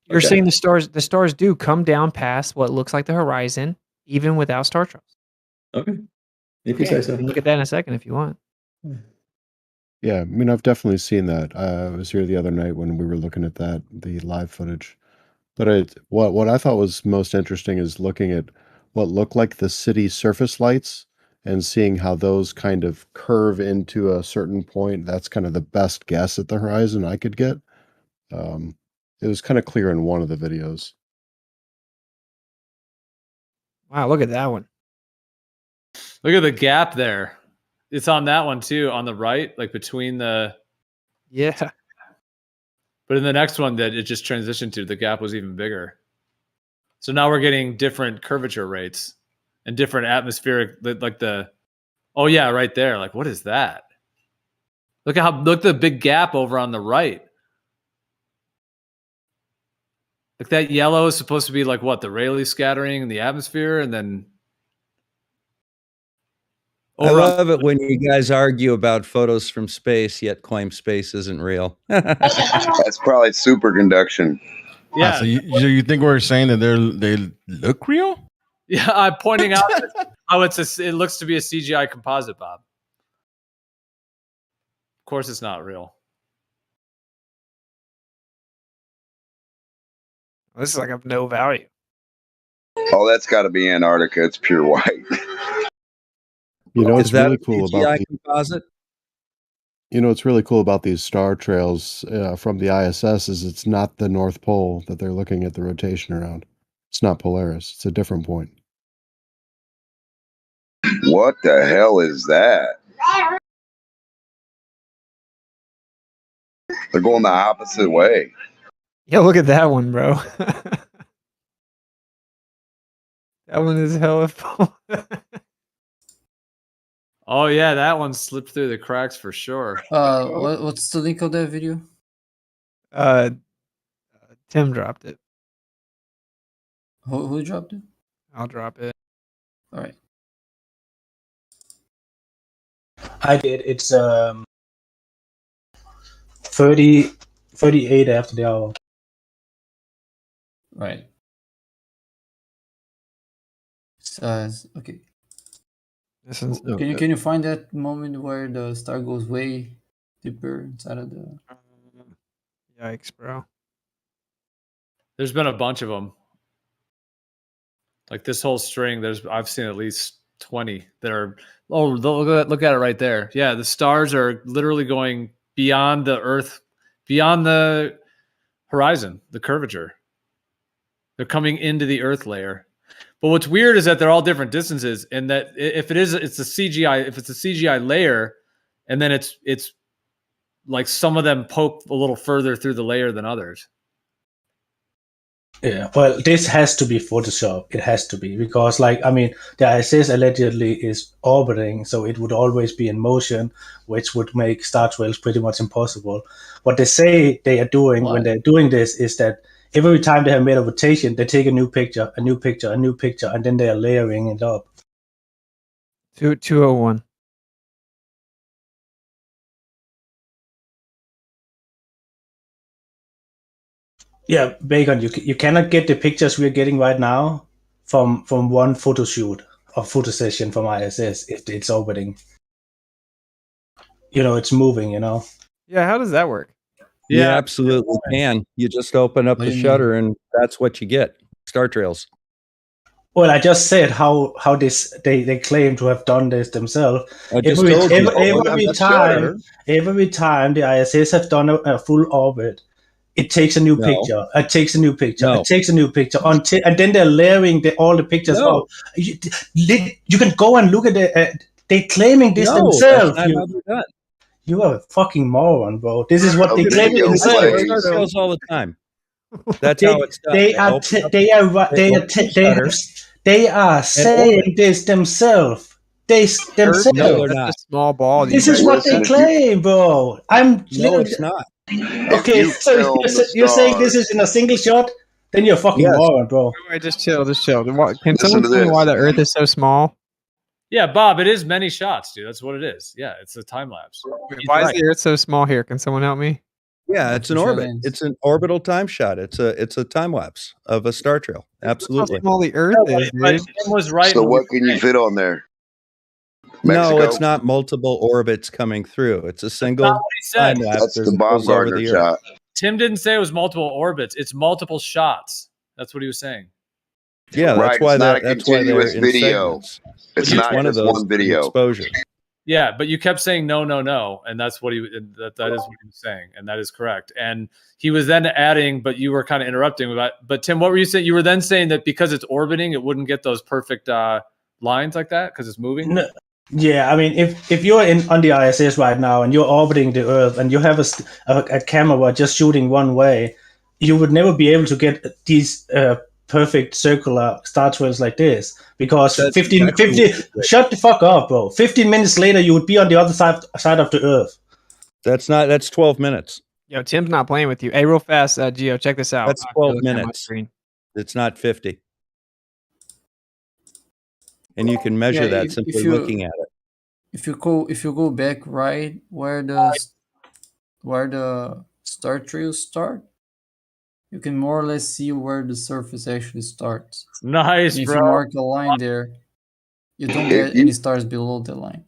You're Okay. saying the stars do come down past what looks like the horizon, even without star trails. Okay. If you Okay, say so. we can look at that in a second if you want. Yeah, I mean, I've definitely seen that. I was here the other night when we were looking at the live footage. But what I thought was most interesting is looking at what looked like the city surface lights and seeing how those kind of curve into a certain point. That's kind of the best guess at the horizon I could get. It was kind of clear in one of the videos. Wow, look at that one. Look at the gap there. It's on that one too, on the right, like between the. Yeah. But in the next one that it just transitioned to, the gap was even bigger. So now we're getting different curvature rates and different atmospheric, like the. Oh yeah, right there. Like, what is that? Look at the big gap over on the right. Like that yellow is supposed to be like what, the Rayleigh scattering in the atmosphere, and then. I love it when you guys argue about photos from space, yet claim space isn't real. That's probably superconduction. Yeah. So you think we're saying that they look real? Yeah, I'm pointing out how it looks to be a CGI composite, Bob. Of course, it's not real. This is like of no value. Oh, that's got to be Antarctica. It's pure white. You know, Is it's that really a cool about CGI the, composite? you know, it's really cool about these star trails from the ISS is it's not the North Pole that they're looking at the rotation around. It's not Polaris. It's a different point. What the hell is that? They're going the opposite way. Yeah, look at that one, bro. That one is hella full. Oh yeah, that one slipped through the cracks for sure. What's the link of that video? Tim dropped it. Who dropped it? I'll drop it. All right. I did. It's 38 after the hour. Right. Okay. Can you find that moment where the star goes way deeper inside of the? Yikes, bro. There's been a bunch of them. Like this whole string, I've seen at least 20 that are. Oh, look at it right there. Yeah, the stars are literally going beyond the Earth, beyond the horizon, the curvature. They're coming into the Earth layer. But what's weird is that they're all different distances, and that if it's a CGI, if it's a CGI layer, and then it's like some of them poke a little further through the layer than others. Yeah, well, this has to be Photoshop. It has to be because, like, I mean, the ISS allegedly is orbiting, so it would always be in motion, which would make star trails pretty much impossible. What they say they are doing when they're doing this is that every time they have made a rotation, they take a new picture, a new picture, a new picture, and then they are layering it up. 201. Yeah, Bacon, you cannot get the pictures we're getting right now from one photo shoot or photo session from ISS if it's orbiting. You know, it's moving, you know. Yeah, how does that work? You absolutely can. You just open up What the do you shutter and that's what you get. Star trails. Well, I just said how this they claim to have done this themselves. I just told you. Every time the ISS have done a full orbit, it takes a new picture. It takes a new picture. It takes a new picture until, and then they're layering all the pictures up. You can go and look at it. They're claiming this themselves. That's not how they're done. You are a fucking moron, bro. This is what they claim themselves. Star trails all the time. That's how it's done. They are saying this themselves. Themselves. No, they're not. That's a small ball. This is what they claim, bro. No, it's not. Okay, so you're saying this is in a single shot? Then you're a fucking moron, bro. Wait, just chill. Can someone tell me why the Earth is so small? Yeah, Bob, it is many shots, dude. That's what it is. Yeah, it's a time lapse. Why is the Earth so small here? Can someone help me? Yeah, it's an orbit. It's an orbital time shot. It's a time lapse of a star trail. Absolutely. How small the Earth is, dude. Tim was right. So what can you fit on there? No, it's not multiple orbits coming through. It's a single time lapse. That's the Baumgartner shot. Tim didn't say it was multiple orbits. It's multiple shots. That's what he was saying. Yeah, that's why not a that's why continuous they're in video. segments. It's not one of just those one video. exposure. Yeah, but you kept saying no, and that's what that is what he was saying, and that is correct. And he was then adding, but you were kind of interrupting about. But Tim, what were you saying? You were then saying that because it's orbiting, it wouldn't get those perfect lines like that because it's moving. No. Yeah, I mean, if you're on the ISS right now and you're orbiting the Earth and you have a camera just shooting one way, you would never be able to get these perfect circular star trails like this because 15 shut the fuck up, bro. 15 minutes later you would be on the other side of the Earth. That's 12 minutes. Yo, Tim's not playing with you. Hey, real fast, Gio, check this out. That's 12 minutes. It's not 50. And you can measure that simply looking at it. If you go back right where the star trails start, you can more or less see where the surface actually starts. Nice, and if bro. you mark a line there, you don't get any stars below the line.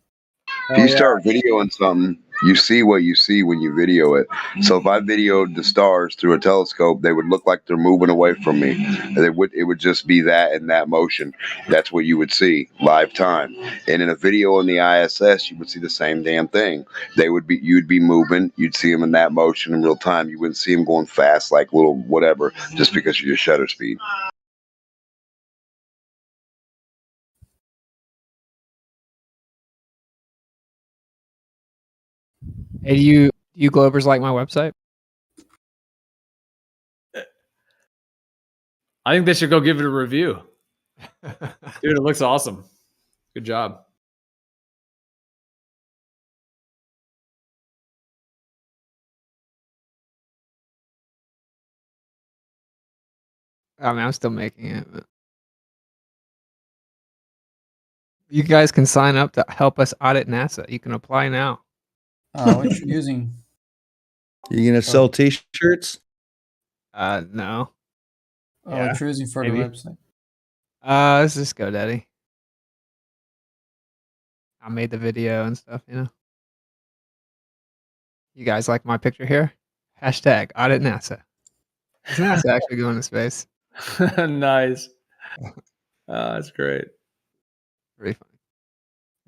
If you start videoing something, You see what you see when you video it. So if I videoed the stars through a telescope, they would look like they're moving away from me. It would just be that in that motion. That's what you would see live time. And in a video on the ISS, you would see the same damn thing. You'd be moving. You'd see them in that motion in real time. You wouldn't see them going fast like little whatever just because of your shutter speed. Hey, do you Globers like my website? I think they should go give it a review. Dude, it looks awesome. Good job. I mean, I'm still making it. But you guys can sign up to help us audit NASA. You can apply now. What you using? You gonna sell T-shirts? No. What you using for maybe. the website? Let's just GoDaddy. I made the video and stuff, you know. You guys like my picture here? Hashtag audit NASA. Is NASA actually going to space? Nice. That's great. Pretty funny.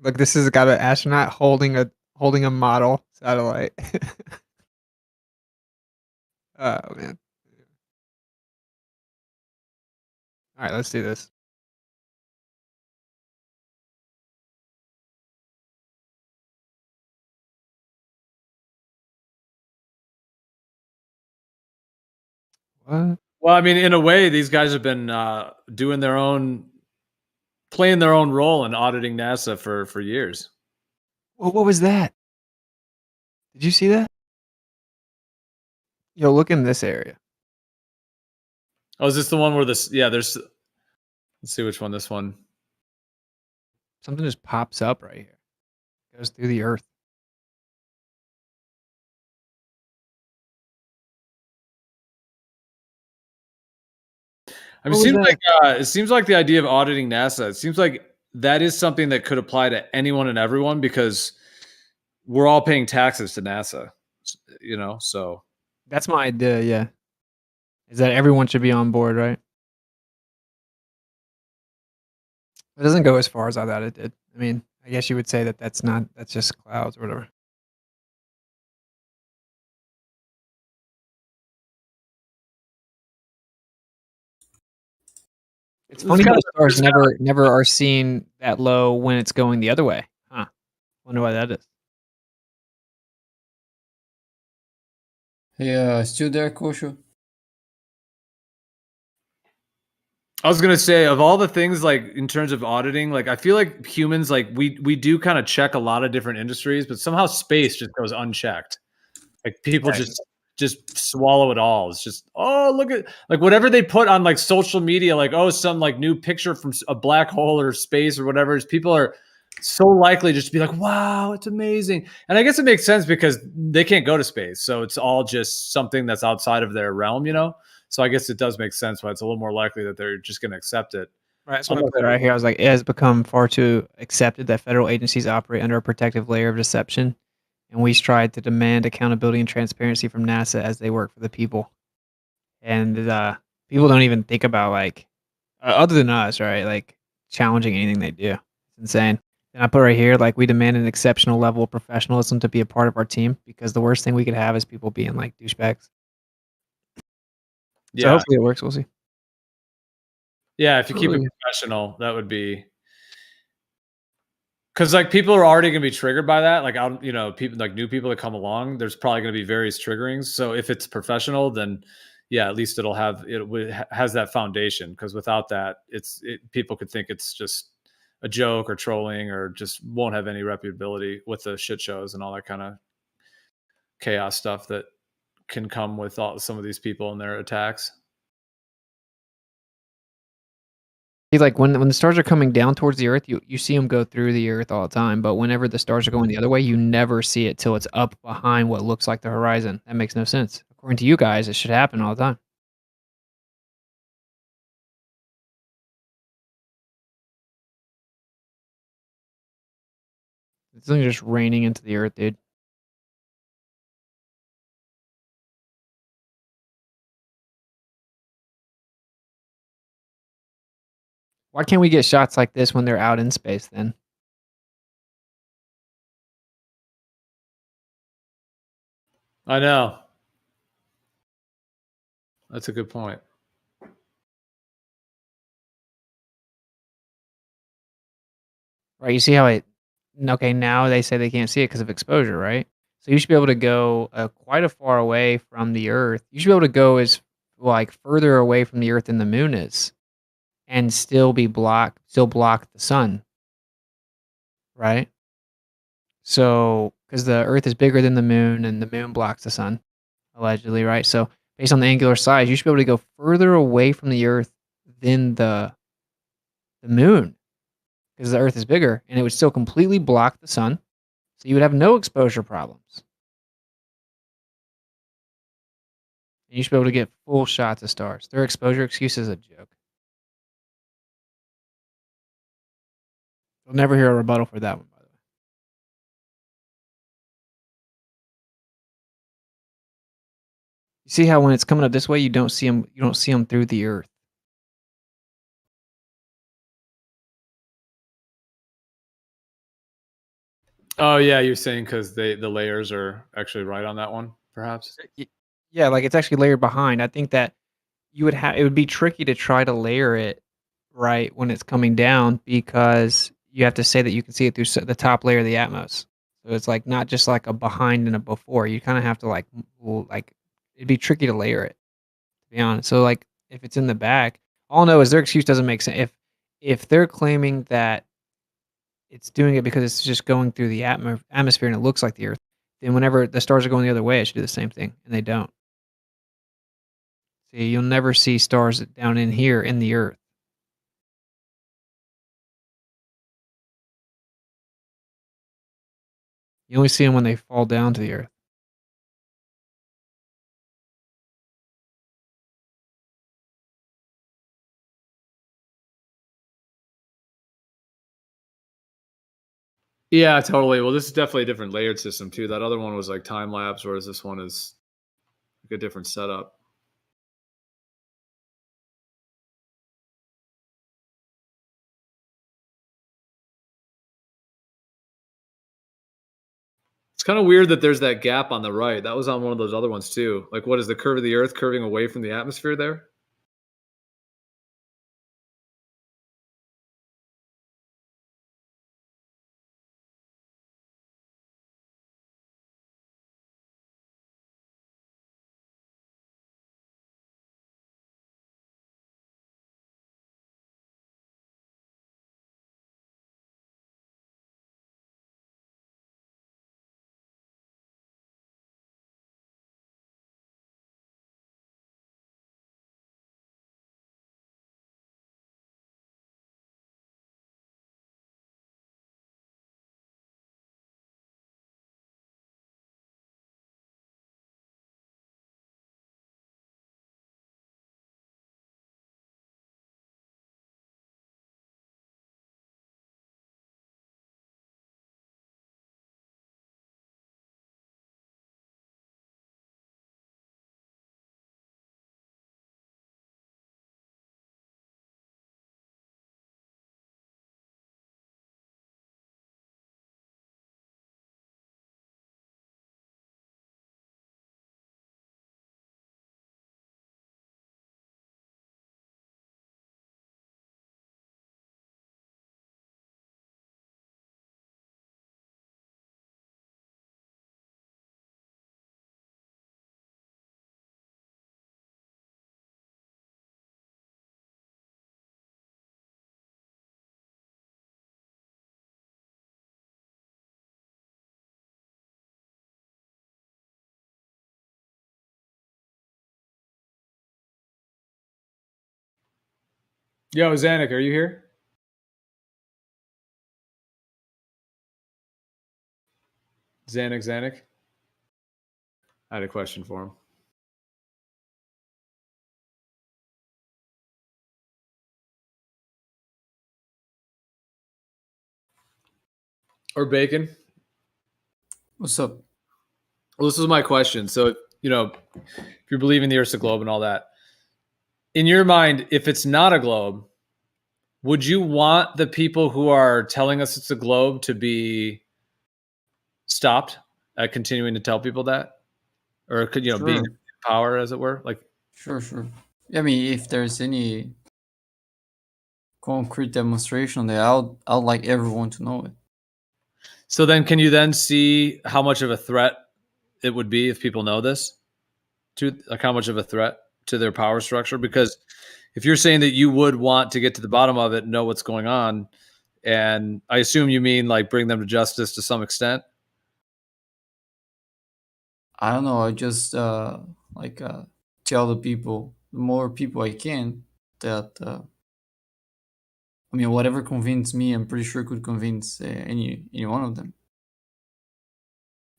Look, this has got an astronaut holding a model satellite. Oh man. All right, let's do this. What? Well, I mean, in a way, these guys have been playing their own role in auditing NASA for years. Well, what was that? Did you see that? Yo, look in this area. Oh, is this the one where this? Yeah, there's. Let's see which one. This one. Something just pops up right here. Goes through the earth. I mean, it seems like the idea of auditing NASA. It seems like that is something that could apply to anyone and everyone because we're all paying taxes to NASA. You know, so That's my idea. Yeah, is that everyone should be on board, right? It doesn't go as far as I thought it did. I mean, I guess you would say that that's just clouds or whatever. It's funny how the stars never are seen that low when it's going the other way. Huh. Wonder why that is. Hey, still there, Kosho? I was gonna say, of all the things, like in terms of auditing, like I feel like humans, like we do kind of check a lot of different industries, but somehow space just goes unchecked. Like people just swallow it all. It's just, oh, look at like whatever they put on like social media, like, oh, some like new picture from a black hole or space or whatever. Is people are so likely just to be like, wow, it's amazing. And I guess it makes sense because they can't go to space, so it's all just something that's outside of their realm, you know. So I guess it does make sense why it's a little more likely that they're just going to accept it. Right. So right here, I was like, it has become far too accepted that federal agencies operate under a protective layer of deception, and we strive to demand accountability and transparency from NASA as they work for the people. And people don't even think about like, other than us, right? Like challenging anything they do. It's insane. And I put right here, like, we demand an exceptional level of professionalism to be a part of our team because the worst thing we could have is people being like douchebags. Yeah. So hopefully it works. We'll see. Yeah, if you keep it professional, that would be because like people are already going to be triggered by that. Like, you know, people like new people that come along, there's probably going to be various triggerings. So if it's professional, then yeah, at least has that foundation. Because without that, people could think it's just a joke or trolling or just won't have any reputability with the shit shows and all that kind of chaos stuff that can come with some of these people and their attacks. Like when the stars are coming down towards the earth, you see them go through the earth all the time. But whenever the stars are going the other way, you never see it till it's up behind what looks like the horizon. That makes no sense. According to you guys, it should happen all the time. It's only just raining into the earth, dude. Why can't we get shots like this when they're out in space then? I know. That's a good point. Right, you see how okay, now they say they can't see it because of exposure, right? So you should be able to go quite a far away from the Earth. You should be able to go as further away from the Earth than the moon is, and still block the sun, right? So because the Earth is bigger than the moon, and the moon blocks the sun, allegedly, right? So based on the angular size, you should be able to go further away from the Earth than the moon, because the Earth is bigger, and it would still completely block the sun. So you would have no exposure problems. And you should be able to get full shots of stars. Their exposure excuse is a joke. You'll never hear a rebuttal for that one, by the way. You see how when it's coming up this way, you don't see them through the Earth. Oh yeah, you're saying because the layers are actually right on that one, perhaps. Yeah, like it's actually layered behind. I think that it would be tricky to try to layer it right when it's coming down, because you have to say that you can see it through the top layer of the Atmos. So it's like not just like a behind and a before. You kind of have to it'd be tricky to layer it, to be honest. So like if it's in the back, all I know is their excuse doesn't make sense. If they're claiming that it's doing it because it's just going through the atmosphere and it looks like the Earth, then whenever the stars are going the other way, it should do the same thing, and they don't. See, you'll never see stars down in here in the Earth. You only see them when they fall down to the Earth. Yeah, totally. Well, this is definitely a different layered system too. That other one was like time lapse, whereas this one is like a different setup. It's kind of weird that there's that gap on the right. That was on one of those other ones too. Like, what is the curve of the Earth curving away from the atmosphere there? Yo, Zanuck, are you here? Zanuck. I had a question for him. Or Bacon. What's up? Well, this is my question. So, if you're believing the Earth's a globe and all that, in your mind, if it's not a globe, would you want the people who are telling us it's a globe to be stopped at continuing to tell people that? Or could, you know, being in power, as it were? Like, Sure. I mean, if there's any concrete demonstration there, I'd like everyone to know it. so then can you then see how much of a threat it would be if people know this? To like how much of a threat to their power structure? Because if you're saying that you would want to get to the bottom of it and know what's going on, and I assume you mean like bring them to justice to some extent. I don't know. I just tell the people, the more people I can, that I mean, whatever convinced me, I'm pretty sure could convince any one of them.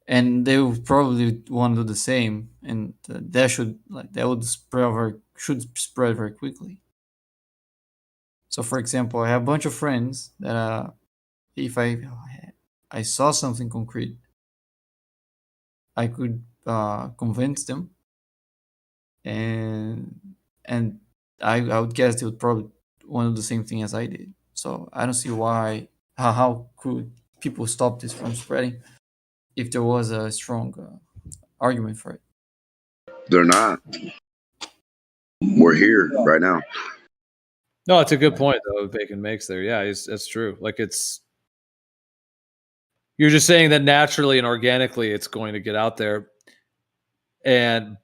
And they would probably want to do the same, and that would should spread very quickly. So, for example, I have a bunch of friends that if I saw something concrete, I could convince them, and I would guess they would probably want to do the same thing as I did. So I don't see why how could people stop this from spreading if there was a strong argument for it. They're not. We're here right now. No, it's a good point though Bacon makes there. Yeah, that's true. Like you're just saying that naturally and organically it's going to get out there. And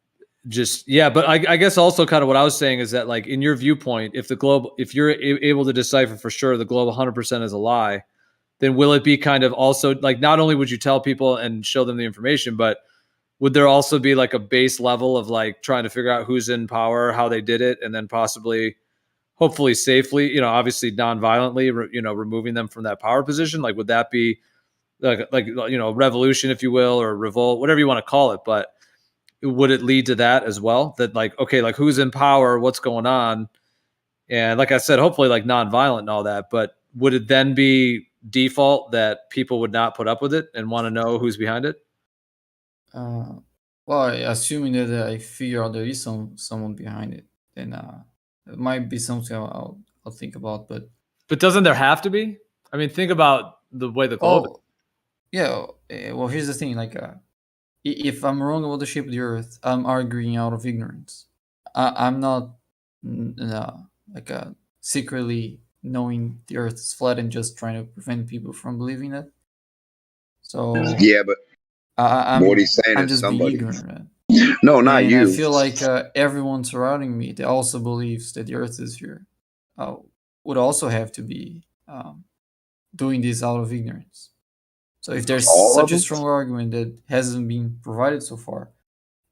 just, yeah, but I guess also kind of what I was saying is that, like, in your viewpoint, if you're able to decipher for sure the globe 100% is a lie, then will it be kind of also like, not only would you tell people and show them the information, but would there also be like a base level of like trying to figure out who's in power, how they did it, and then possibly, hopefully safely, you know, obviously non-violently, you know, removing them from that power position? Like, would that be like you know, revolution, if you will, or revolt, whatever you want to call it? But would it lead to that as well? That like, okay, like who's in power, what's going on? And like I said, hopefully like non-violent and all that, but would it then be default that people would not put up with it and want to know who's behind it? Well, assuming that I figure out there is someone behind it, then it might be something I'll think about. But doesn't there have to be? I mean, think about the way the globe is. Yeah. Well, here's the thing. Like, if I'm wrong about the shape of the Earth, I'm arguing out of ignorance. I'm not secretly knowing the Earth is flat and just trying to prevent people from believing that. So yeah, but what he's saying I'm is just somebody. being ignorant. No, not and you. I feel like everyone surrounding me that also believes that the Earth is here would also have to be doing this out of ignorance. So if there's such a strong argument that hasn't been provided so far,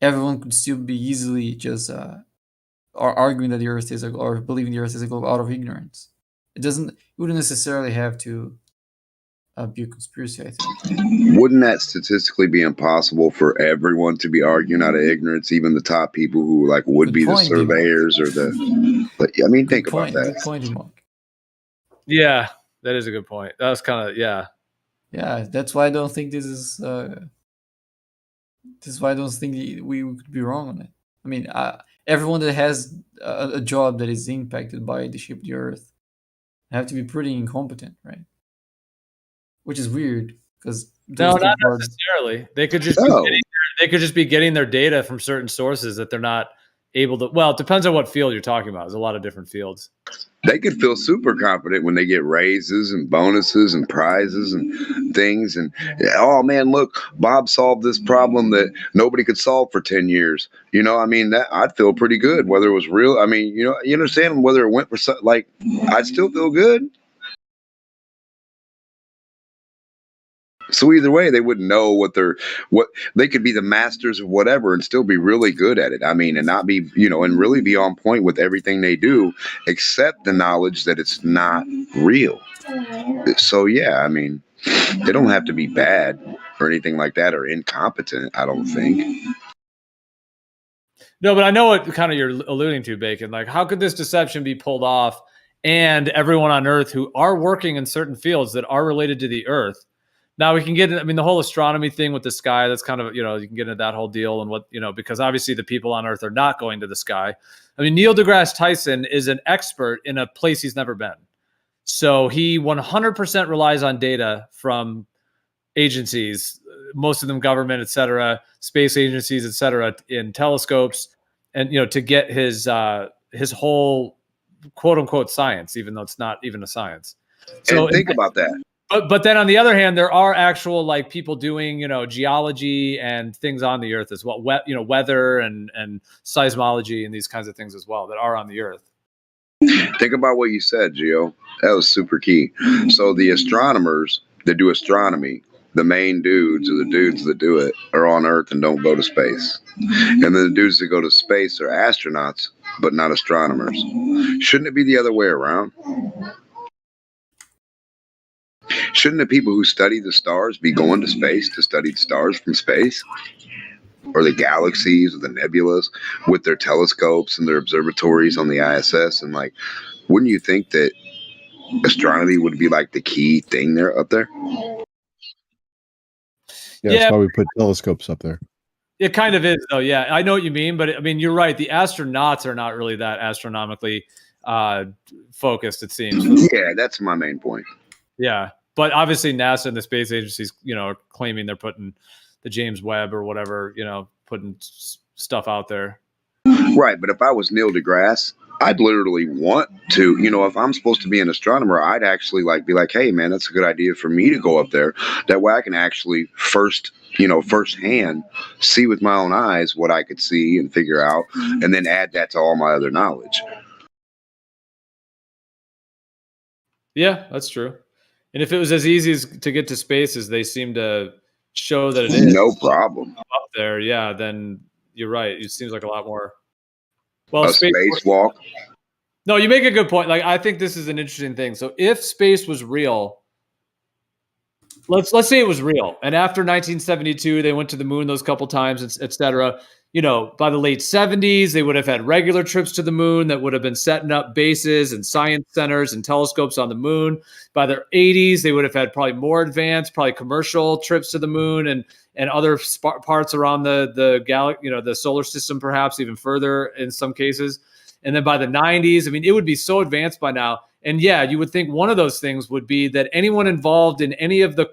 everyone could still be easily just arguing that the Earth is or believing the Earth is a globe out of ignorance. It wouldn't necessarily have to be a conspiracy, I think. Wouldn't that statistically be impossible for everyone to be arguing out of ignorance, even the top people who like would be the surveyors or the? But I mean, think about that. Good point, Mark. Yeah, that is a good point. That was kind of Yeah, that's why I don't think this is. This is why I don't think we could be wrong on it. I mean, everyone that has a job that is impacted by the shape of the Earth have to be pretty incompetent, right? Which is weird because no, not necessarily. They could just be getting their data from certain sources that they're not able to. Well, it depends on what field you're talking about. There's a lot of different fields. They could feel super confident when they get raises and bonuses and prizes and things. And oh man, look, Bob solved this problem that nobody could solve for 10 years. You know, I mean, that I'd feel pretty good whether it was real. I mean, you know, you understand whether it went for something like I'd still feel good. So either way, they wouldn't know what they could be the masters of whatever and still be really good at it. I mean, and not be, you know, and really be on point with everything they do, except the knowledge that it's not real. So yeah, I mean, they don't have to be bad or anything like that or incompetent, I don't think. No, but I know what kind of you're alluding to, Bacon. Like, how could this deception be pulled off and everyone on Earth who are working in certain fields that are related to the Earth? Now we can get, I mean, the whole astronomy thing with the sky, that's kind of, you know, you can get into that whole deal and what, you know, because obviously the people on Earth are not going to the sky. I mean, Neil deGrasse Tyson is an expert in a place he's never been. So he 100% relies on data from agencies, most of them government, et cetera, space agencies, et cetera, in telescopes, and to get his whole quote unquote science, even though it's not even a science. So and think about that. But then on the other hand, there are actual like people doing geology and things on the Earth as well, weather and seismology and these kinds of things as well that are on the Earth. Think about what you said, Gio. That was super key. So the astronomers that do astronomy, the main dudes or the dudes that do it are on Earth and don't go to space. And then the dudes that go to space are astronauts, but not astronomers. Shouldn't it be the other way around? Shouldn't the people who study the stars be going to space to study the stars from space? Or the galaxies or the nebulas with their telescopes and their observatories on the ISS? And like, wouldn't you think that astronomy would be like the key thing there up there? Yeah, that's why we put telescopes up there. It kind of is, though. Yeah, I know what you mean, but I mean, you're right. The astronauts are not really that astronomically focused, it seems. Yeah, that's my main point. Yeah, but obviously NASA and the space agencies, are claiming they're putting the James Webb or whatever, putting stuff out there. Right, but if I was Neil deGrasse, I'd literally want to, if I'm supposed to be an astronomer, I'd actually be like, hey man, that's a good idea for me to go up there. That way I can actually firsthand see with my own eyes what I could see and figure out, and then add that to all my other knowledge. Yeah, that's true. And if it was as easy as to get to space as they seem to show that it is, no problem up there, yeah, then you're right. It seems like a lot more. Well, a spacewalk. No, you make a good point. Like, I think this is an interesting thing. So if space was real, let's say it was real, and after 1972, they went to the moon those couple times, et cetera. By the late 70s, they would have had regular trips to the moon that would have been setting up bases and science centers and telescopes on the moon. By the 80s, they would have had probably more advanced, probably commercial trips to the moon and other parts around the galaxy, the solar system, perhaps even further in some cases. And then by the 90s, I mean, it would be so advanced by now. And yeah, you would think one of those things would be that anyone involved in any of the,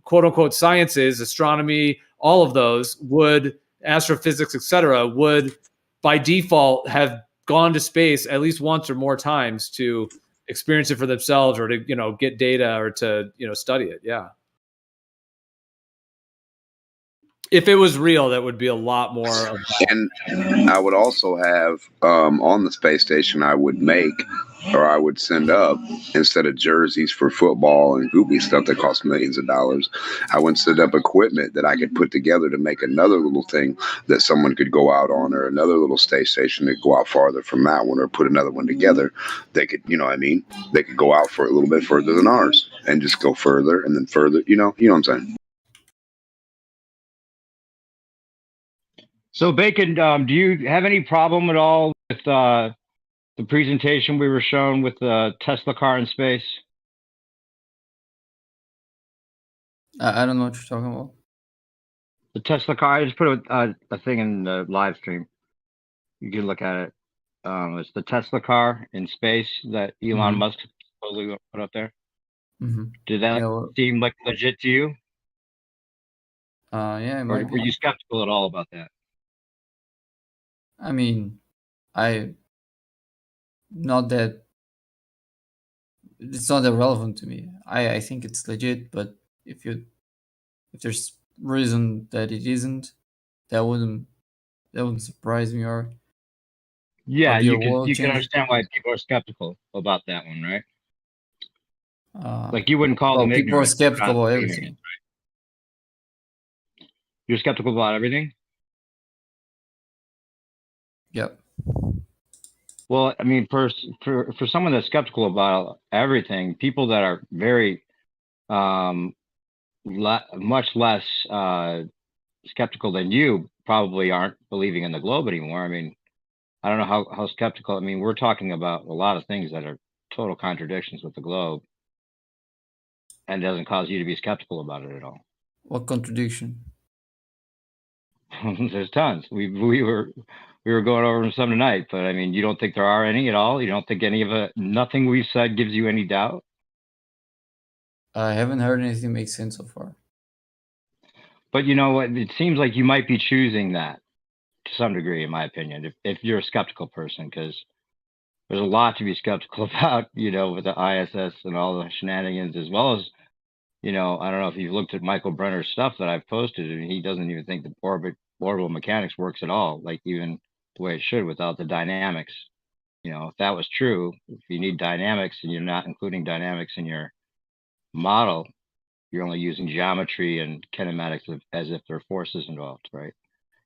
quote unquote sciences, astronomy, all of those would, astrophysics, et cetera, would by default have gone to space at least once or more times to experience it for themselves or to, get data or to, study it. Yeah. If it was real, that would be a lot more of that. And I would also have on the space station, I would send up, instead of jerseys for football and goopy stuff that costs millions of dollars, I would send up equipment that I could put together to make another little thing that someone could go out on, or another little space station that go out farther from that one, or put another one together. They could, they could go out for a little bit further than ours and just go further and then further, you know what I'm saying? So Bacon, do you have any problem at all with the presentation we were shown with the Tesla car in space? I don't know what you're talking about. The Tesla car. I just put a thing in the live stream. You can look at it. It's the Tesla car in space that Elon Musk supposedly put up there. Mm-hmm. Did that seem like legit to you? Yeah. Or were you skeptical at all about that? I mean, it's not that relevant to me. I think it's legit, but if there's reason that it isn't, that wouldn't surprise me or yeah, be a you world can changer. understand why people are skeptical about that one, right? Like you wouldn't call them people are ignorant. skeptical Not about ignorant, everything. right? You're skeptical about everything? Yep. Well, I mean, for someone that's skeptical about everything, people that are very much less skeptical than you probably aren't believing in the globe anymore. I mean, I don't know how skeptical. I mean, we're talking about a lot of things that are total contradictions with the globe, and it doesn't cause you to be skeptical about it at all. What contradiction? There's tons. We were we were going over some tonight, but I mean, you don't think there are any at all? You don't think any of it, nothing we've said gives you any doubt? I haven't heard anything make sense so far. But you know what? It seems like you might be choosing that to some degree, in my opinion, if you're a skeptical person, because there's a lot to be skeptical about, you know, with the ISS and all the shenanigans, as well as, you know, I don't know if you've looked at Michael Brenner's stuff that I've posted, and he doesn't even think the orbital mechanics works at all, like even the way it should without the dynamics. You know, if that was true, if you need dynamics and you're not including dynamics in your model, you're only using geometry and kinematics as if there are forces involved, right?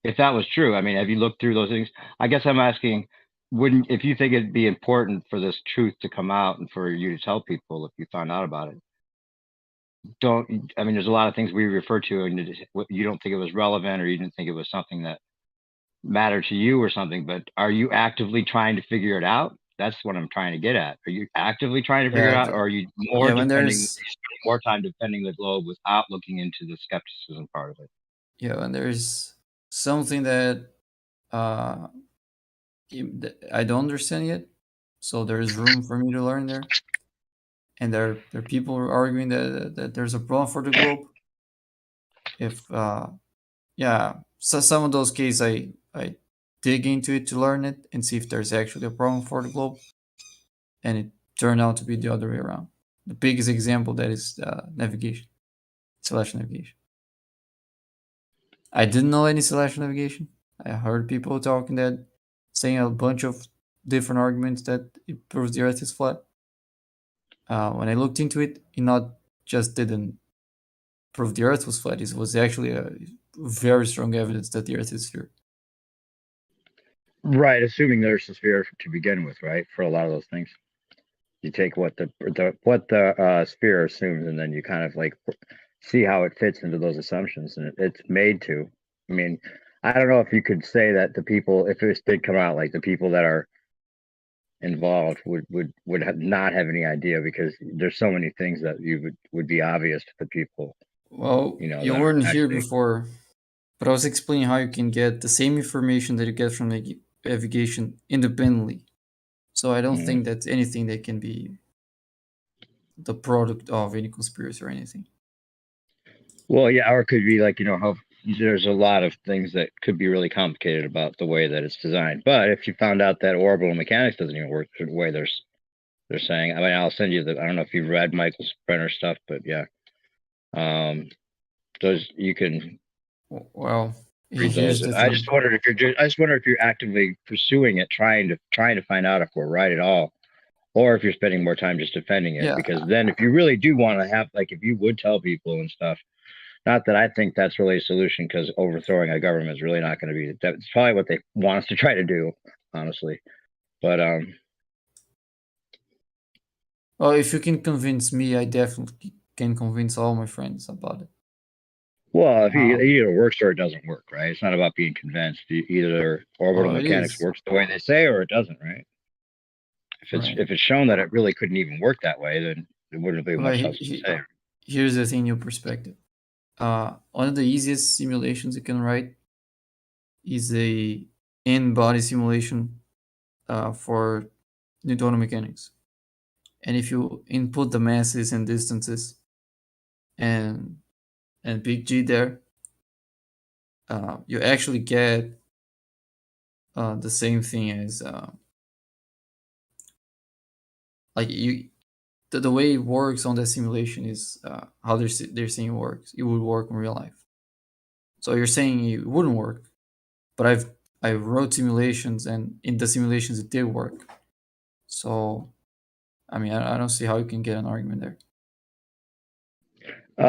If that was true, I mean, have you looked through those things? I guess I'm asking, if you think it'd be important for this truth to come out and for you to tell people if you found out about it, I mean, there's a lot of things we refer to and you don't think it was relevant, or you didn't think it was something that mattered to you or something, but are you actively trying to figure it out? That's what I'm trying to get at. Are you actively trying to figure it out, or are you more more time defending the globe without looking into the skepticism part of it? Yeah, and there's something that I don't understand yet, so there's room for me to learn there. And there are people arguing that there's a problem for the globe. If so some of those cases I dig into it to learn it and see if there's actually a problem for the globe, and it turned out to be the other way around. The biggest example that is navigation, celestial navigation. I didn't know any celestial navigation. I heard people talking that, saying a bunch of different arguments that it proves the Earth is flat. When I looked into it, it not just didn't prove the Earth was flat. It was actually a very strong evidence that the Earth is sphere. Right, assuming there's a sphere to begin with, right? For a lot of those things, you take what the sphere assumes, and then you kind of like see how it fits into those assumptions, and it's made to. I mean, I don't know if you could say that the people, if this did come out, like the people that are involved would not have any idea, because there's so many things that would be obvious to the people. Well, you know, you weren't here before, but I was explaining how you can get the same information that you get from the navigation independently. So I don't think that's anything that can be the product of any conspiracy or anything. Well, yeah, or it could be like, you know, how there's a lot of things that could be really complicated about the way that it's designed. But if you found out that orbital mechanics doesn't even work the way they're saying, I mean, I'll send you I don't know if you've read Michael Brenner stuff, but yeah, those you can. Well, read those. I just wondered if you're actively pursuing it, trying to find out if we're right at all, or if you're spending more time just defending it. Yeah. Because then, if you really do want to have, like, if you would tell people and stuff. Not that I think that's really a solution, because overthrowing a government is really not going to be. That's probably what they want us to try to do, honestly. But well, if you can convince me, I definitely can convince all my friends about it. Well, if either works or it doesn't work, right? It's not about being convinced. Either orbital mechanics works the way they say, or it doesn't, right? If it's shown that it really couldn't even work that way, then it wouldn't be much else to say. Here's the thing, new perspective. One of the easiest simulations you can write is a in-body simulation for Newtonian mechanics. And if you input the masses and distances and big G there, you actually get the same thing as like the way it works on that simulation is how they're saying it works. It would work in real life. So you're saying it wouldn't work, but I wrote simulations, and in the simulations it did work. So, I mean, I don't see how you can get an argument there.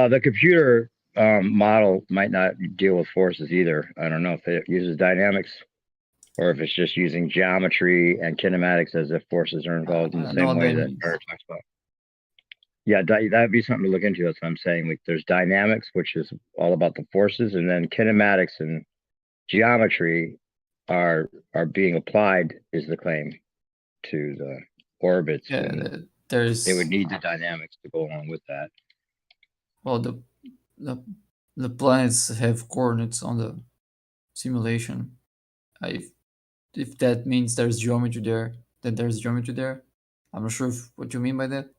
The computer model might not deal with forces either. I don't know if it uses dynamics, or if it's just using geometry and kinematics as if forces are involved in the same way that Brenner talks about. Yeah, that'd be something to look into. That's what I'm saying. Like, there's dynamics, which is all about the forces, and then kinematics and geometry are being applied, is the claim, to the orbits. Yeah, they would need the dynamics to go along with that. Well, the planets have coordinates on the simulation. If that means there's geometry there, then there's geometry there. I'm not sure what you mean by that.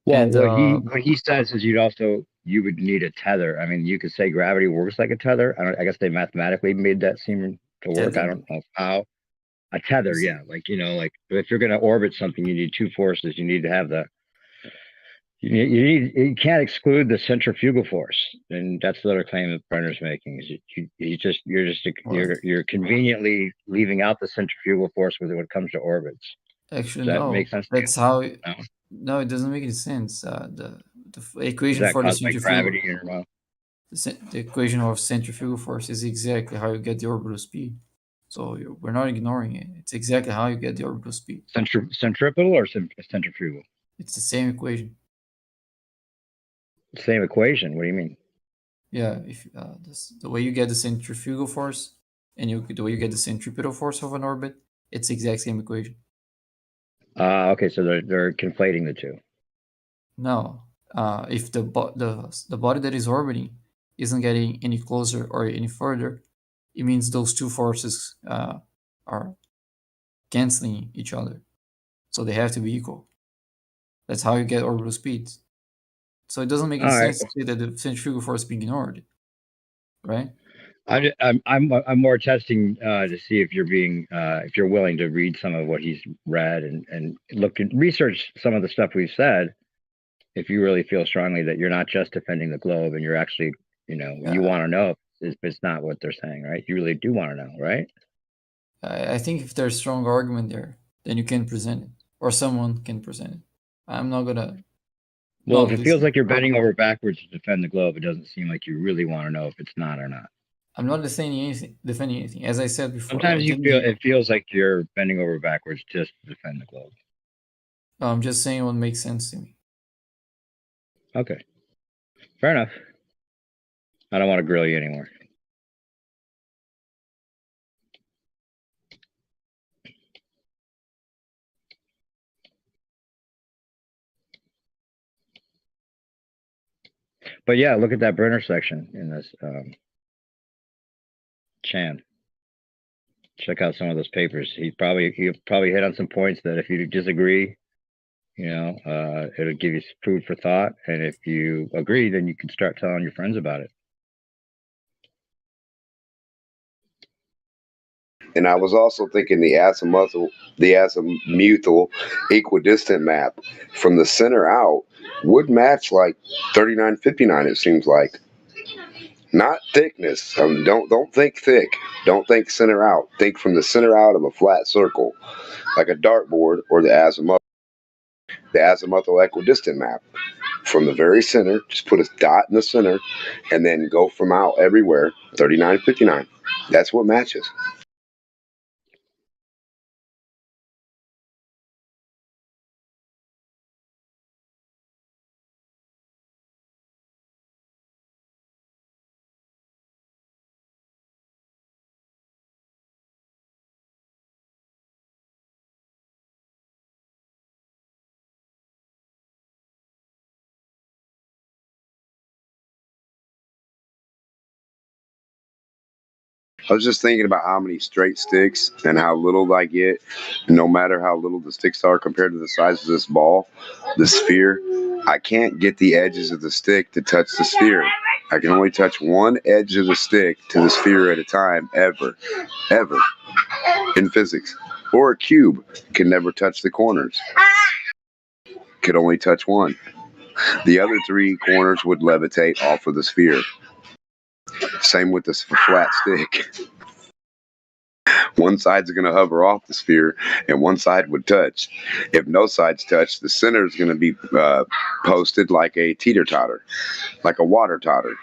Well, And what he says is you would need a tether. I mean, you could say gravity works like a tether. I guess they mathematically made that seem to work. I tether. don't know how. A tether, yeah. Like, like if you're going to orbit something, you need two forces. You need to have you can't exclude the centrifugal force, and that's the other claim that Brenner's making. Is you're conveniently leaving out the centrifugal force when it comes to orbits. Actually, Does that no. make sense to you? That's how. No? No, it doesn't make any sense. The Is equation that for the caused by centrifugal. gravity or no? The equation of centrifugal force is exactly how you get the orbital speed. So we're not ignoring it. It's exactly how you get the orbital speed. Centripetal or centrifugal? It's the same equation. Same equation. What do you mean? Yeah, if the way you get the centrifugal force and the way you get the centripetal force of an orbit, it's the exact same equation. Okay, so they're conflating the two. No, if the body that is orbiting isn't getting any closer or any further, it means those two forces are canceling each other, so they have to be equal. That's how you get orbital speeds. So it doesn't make any sense to say that the centrifugal force is being ignored, right? I'm more testing to see if if you're willing to read some of what he's read and look and research some of the stuff we've said. If you really feel strongly that you're not just defending the globe and you're actually, you want to know if it's not what they're saying, right? You really do want to know, right? I think if there's strong argument there, then you can present it, or someone can present it. I'm not gonna. Well, if it feels like you're bending over backwards to defend the globe, it doesn't seem like you really want to know if it's not or not. I'm not defending anything. As I said before. Sometimes it feels like you're bending over backwards just to defend the globe. I'm just saying what makes sense to me. Okay. Fair enough. I don't want to grill you anymore. But yeah, look at that Brenner section in this Chan. Check out some of those papers. He'll probably hit on some points that if you disagree, it'll give you food for thought. And if you agree, then you can start telling your friends about it. And I was also thinking the azimuthal equidistant map from the center out would match like 3959. It seems like, not thickness. Don't think thick. Don't think center out. Think from the center out of a flat circle, like a dartboard or the azimuthal equidistant map. From the very center, just put a dot in the center, and then go from out everywhere. 3959. That's what matches. I was just thinking about how many straight sticks and how little I get, no matter how little the sticks are compared to the size of this ball, the sphere. I can't get the edges of the stick to touch the sphere. I can only touch one edge of the stick to the sphere at a time, ever, in physics. Or a cube can never touch the corners. Could only touch one. The other three corners would levitate off of the sphere. Same with this flat stick. One side's going to hover off the sphere and one side would touch. If no sides touch, the center is going to be posted like a teeter-totter, like a water totter.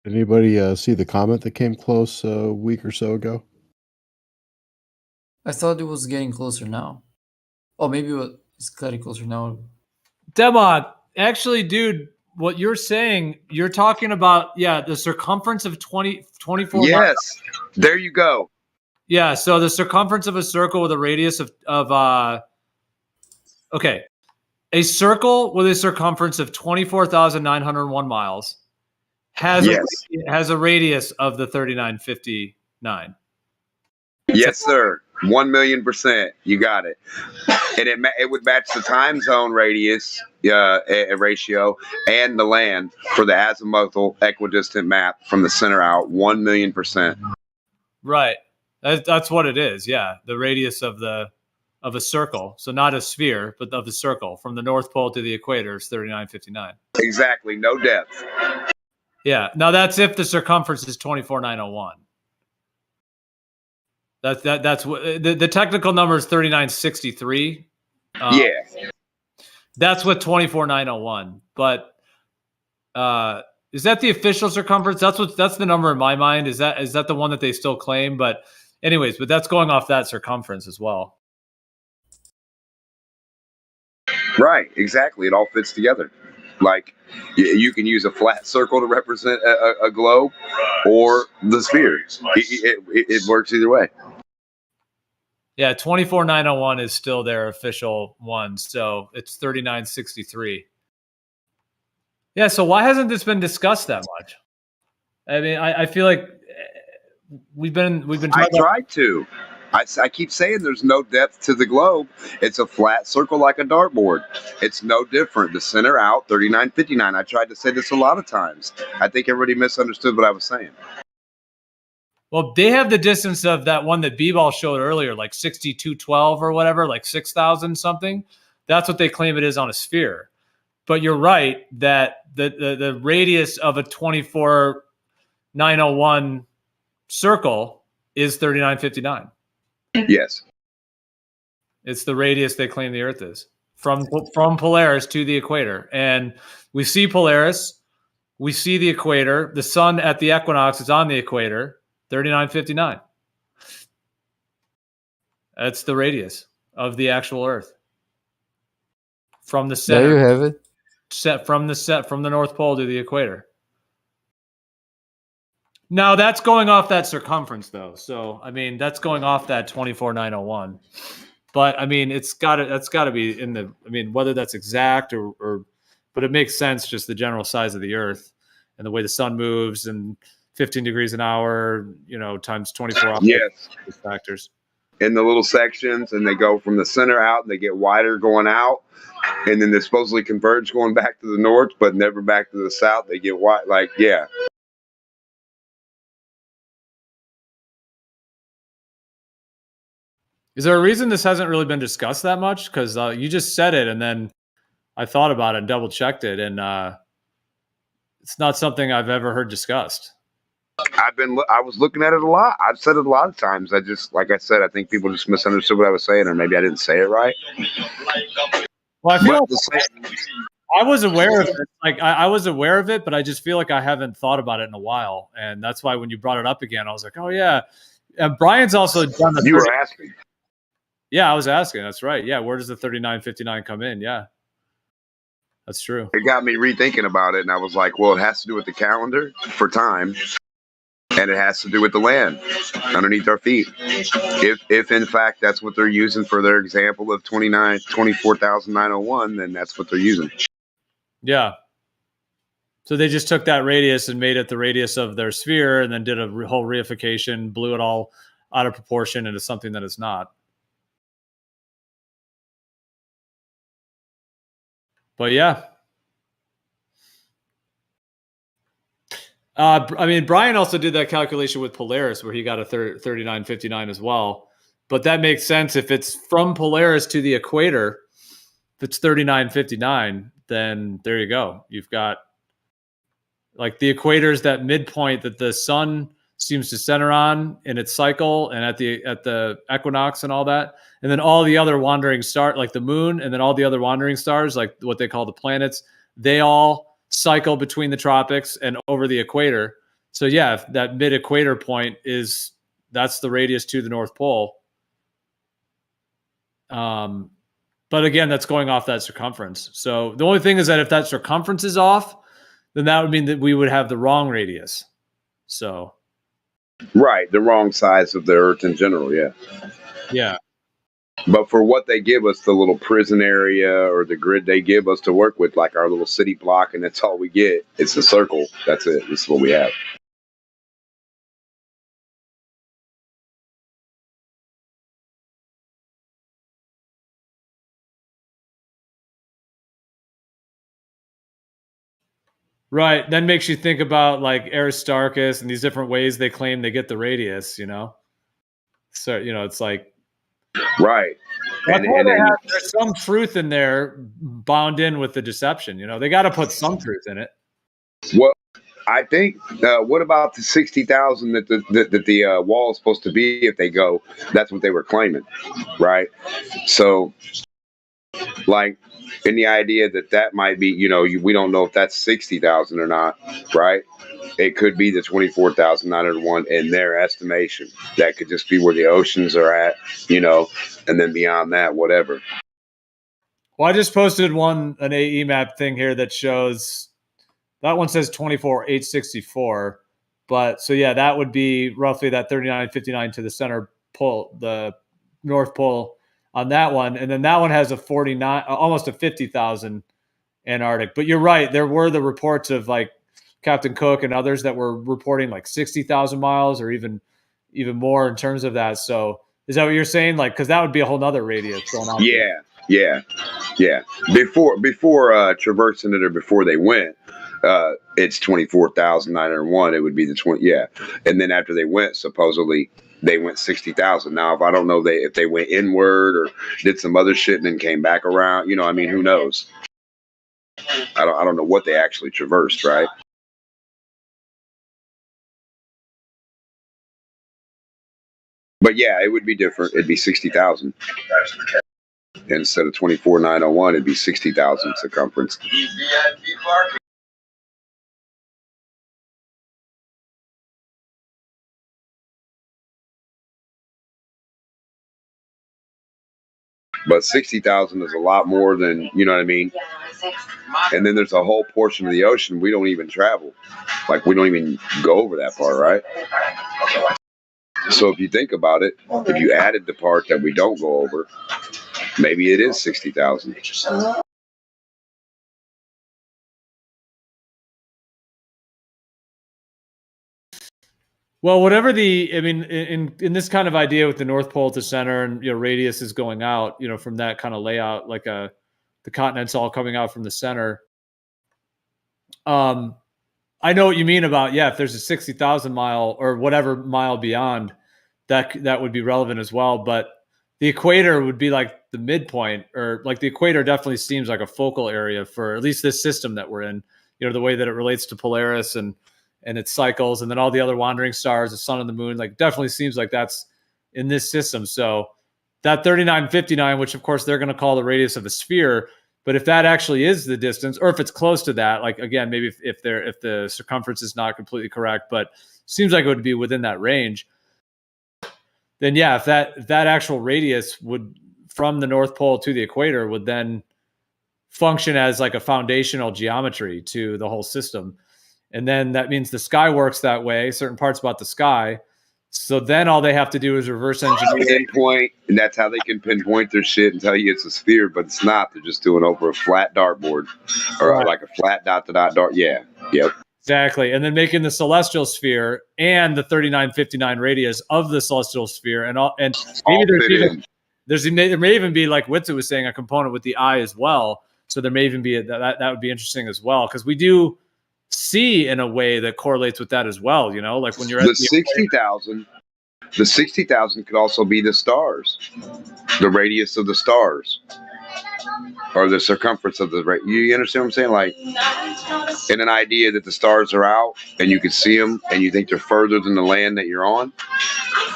Anybody see the comment that came close a week or so ago? I thought it was getting closer now. Oh, maybe it's getting closer now. Demon, actually, dude, what you're saying, you're talking about, the circumference of 24. Yes, there you go. Yeah, so the circumference of a circle with a radius of okay, a circle with a circumference of 24,901 miles has a radius of the 3959. Yes, sir. 1,000,000%. You got it. And it would match the time zone radius ratio and the land for the azimuthal equidistant map from the center out. 1,000,000%. Right. That's what it is. Yeah, the radius of a circle. So not a sphere, but of the circle from the North Pole to the equator is 3959. Exactly. No depth. Yeah. Now that's if the circumference is 24,901. That's what the technical number is 3963. Yeah. That's what 24,901. But is that the official circumference? That's the number in my mind. Is that the one that they still claim? But anyways, but that's going off that circumference as well. Right. Exactly. It all fits together. Like you can use a flat circle to represent a globe or the sphere. It works either way. Yeah, 24,901 is still their official one, so it's 3963. Yeah, so why hasn't this been discussed that much? I mean, I feel like we've been I tried to. I keep saying there's no depth to the globe. It's a flat circle like a dartboard. It's no different. The center out, 3959. I tried to say this a lot of times. I think everybody misunderstood what I was saying. Well, they have the distance of that one that B-Ball showed earlier, like 6212 or whatever, like 6,000 something. That's what they claim it is on a sphere. But you're right that the radius of a 24,901 circle is 3959. Yes. It's the radius they claim the Earth is from Polaris to the equator. And we see Polaris, we see the equator, the sun at the equinox is on the equator, 3959. That's the radius of the actual Earth. From the center. There you have it. From the North Pole to the equator. Now that's going off that circumference though. So I mean that's going off that 24,901. But I mean that's gotta be in the, I mean, whether that's exact or but it makes sense just the general size of the Earth and the way the sun moves and 15 degrees an hour, times 24 hours. Yes. Factors. In the little sections, and they go from the center out and they get wider going out, and then they supposedly converge going back to the north, but never back to the south. They get wide, yeah. Is there a reason this hasn't really been discussed that much? Because you just said it, and then I thought about it and double checked it, and it's not something I've ever heard discussed. I was looking at it a lot. I've said it a lot of times. Like I said, I think people just misunderstood what I was saying, or maybe I didn't say it right. Well, I feel like I was aware of it. Like I was aware of it, but I just feel like I haven't thought about it in a while, and that's why when you brought it up again, I was like, oh yeah. And Brian's also done the. You were asking. Yeah, I was asking. That's right. Yeah, where does the 3959 come in? Yeah, that's true. It got me rethinking about it, and I was like, well, it has to do with the calendar for time. And it has to do with the land underneath our feet. If in fact that's what they're using for their example of 24,901, then that's what they're using. Yeah. So they just took that radius and made it the radius of their sphere, and then did a whole reification, blew it all out of proportion into something that it's not. But yeah. I mean, Brian also did that calculation with Polaris where he got a 3959 as well. But that makes sense. If it's from Polaris to the equator, if it's 3959, then there you go. You've got like the equator is that midpoint that the sun seems to center on in its cycle and at the equinox and all that. And then all the other wandering stars, like the moon, and then all the other wandering stars, like what they call the planets, they all cycle between the tropics and over the equator. So yeah, if that mid-equator point that's the radius to the North Pole. But again, that's going off that circumference. So the only thing is that if that circumference is off, then that would mean that we would have the wrong radius. So Right, the wrong size of the Earth in general, yeah. yeah. But for what they give us, the little prison area or the grid they give us to work with, like our little city block, and that's all we get. It's a circle. That's it. This is what we have. Right. Then makes you think about like Aristarchus and these different ways they claim they get the radius, you know? So, you know, it's like. Right. That's why there's some truth in there bound in with the deception, you know? They got to put some truth in it. Well, I think, what about the 60,000 that the wall is supposed to be if they go? That's what they were claiming, right? So, like, in the idea that might be, you know, we don't know if that's 60,000 or not, right? It could be the 24,901 in their estimation. That could just be where the oceans are at, you know, and then beyond that, whatever. Well, I just posted an AE map thing here that shows, that one says 24,864. But so yeah, that would be roughly that 3959 to the center pole, the North Pole on that one. And then that one has a 49, almost a 50,000 Antarctic. But you're right. There were the reports of like Captain Cook and others that were reporting like 60,000 miles or even more in terms of that. So is that what you're saying? Like, cause that would be a whole nother radius going on. Yeah. Before traversing it or before they went, it's 24,901. It would be the 20. Yeah. And then after they went, supposedly they went 60,000. Now, if I don't know if they went inward or did some other shit and then came back around, you know, I mean, who knows? I don't know what they actually traversed, right? But yeah, it would be different. It'd be 60,000 instead of 24,901. It'd be 60,000 circumference. But 60,000 is a lot more than, you know what I mean? And then there's a whole portion of the ocean we don't even travel. Like, we don't even go over that part, right? So if you think about it, if you added the part that we don't go over, maybe it is 60,000. Well, whatever in this kind of idea with the North Pole to center and, you know, radius is going out, you know, from that kind of layout, like the continents all coming out from the center. I know what you mean about, yeah, if there's a 60,000 mile or whatever mile beyond, that would be relevant as well. But the equator would be like the midpoint, or like the equator definitely seems like a focal area for at least this system that we're in, you know, the way that it relates to Polaris and its cycles, and then all the other wandering stars, the sun and the moon, like definitely seems like that's in this system. So that 3959, which of course they're going to call the radius of a sphere, but if that actually is the distance, or if it's close to that, like again, maybe if the circumference is not completely correct, but seems like it would be within that range, then yeah, if that actual radius would from the North Pole to the equator would then function as like a foundational geometry to the whole system. And then that means the sky works that way, certain parts about the sky. So then all they have to do is reverse engineer. Pinpoint, and that's how they can pinpoint their shit and tell you it's a sphere, but it's not. They're just doing over a flat dartboard or like a flat dot to dot dart. Yeah. Yep. Exactly. And then making the celestial sphere and the 3959 radius of the celestial sphere. And maybe there may even be, like Witzu was saying, a component with the eye as well. So there may even be that would be interesting as well. Because we do see in a way that correlates with that as well, you know, like when you're at the 60,000, the 60,000 could also be the stars, the radius of the stars, or the circumference of the. You understand what I'm saying? Like, in an idea that the stars are out and you can see them, and you think they're further than the land that you're on.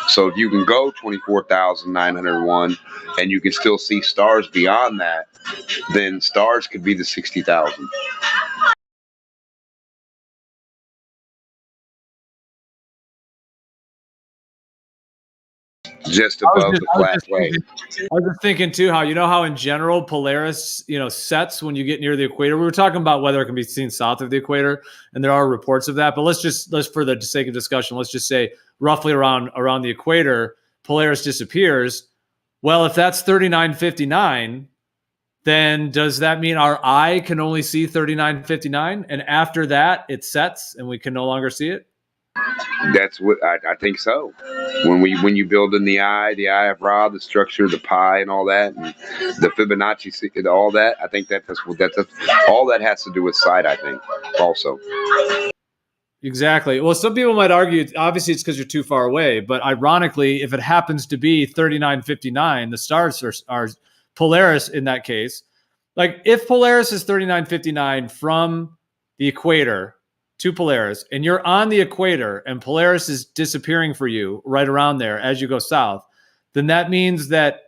So if you can go 24,901 and you can still see stars beyond that, then stars could be the 60,000. just above the flat plate. I was just thinking too, how in general Polaris, sets when you get near the equator. We were talking about whether it can be seen south of the equator, and there are reports of that. But let's for the sake of discussion, let's just say roughly around the equator, Polaris disappears. Well, if that's 3959, then does that mean our eye can only see 3959, and after that it sets and we can no longer see it? That's what I think so. When you build in the eye of Ra, the structure, the pi, and all that, and the Fibonacci, all that, I think that's all that has to do with sight. I think also. Exactly. Well, some people might argue, obviously, it's because you're too far away. But ironically, if it happens to be 3959, the stars are Polaris in that case. Like if Polaris is 3959 from the equator to Polaris, and you're on the equator and Polaris is disappearing for you right around there as you go south, then that means that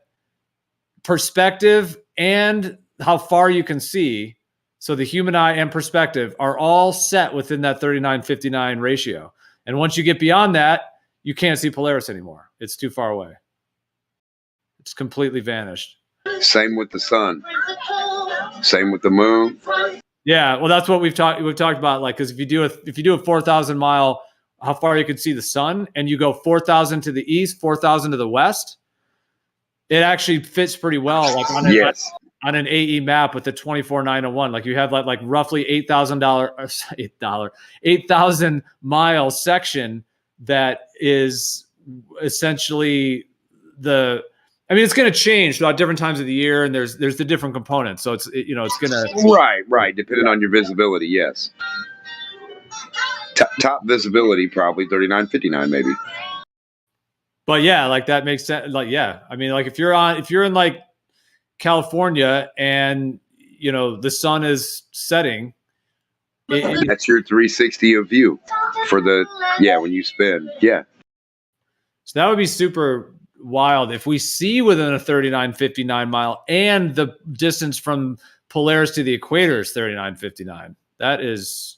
perspective and how far you can see, so the human eye and perspective, are all set within that 3959 ratio. And once you get beyond that, you can't see Polaris anymore. It's too far away. It's completely vanished. Same with the sun. Same with the moon. Yeah, well, that's what we've talked about. Like, because if you do a 4,000 mile, how far you can see the sun, and you go 4,000 to the east, 4,000 to the west, it actually fits pretty well. Like on an AE map with the 24901, like you have like roughly $8,000 mile section that is essentially the. I mean, it's going to change throughout different times of the year, and there's the different components. So it's going to right, depending on your visibility. Yes, top visibility probably 3959 maybe. But yeah, like that makes sense. Like yeah, I mean, like if you're in like California and the sun is setting, that's your 360 of view for when you spin. Yeah, so that would be super wild if we see within a 3959 mile and the distance from Polaris to the equator is 3959. That is,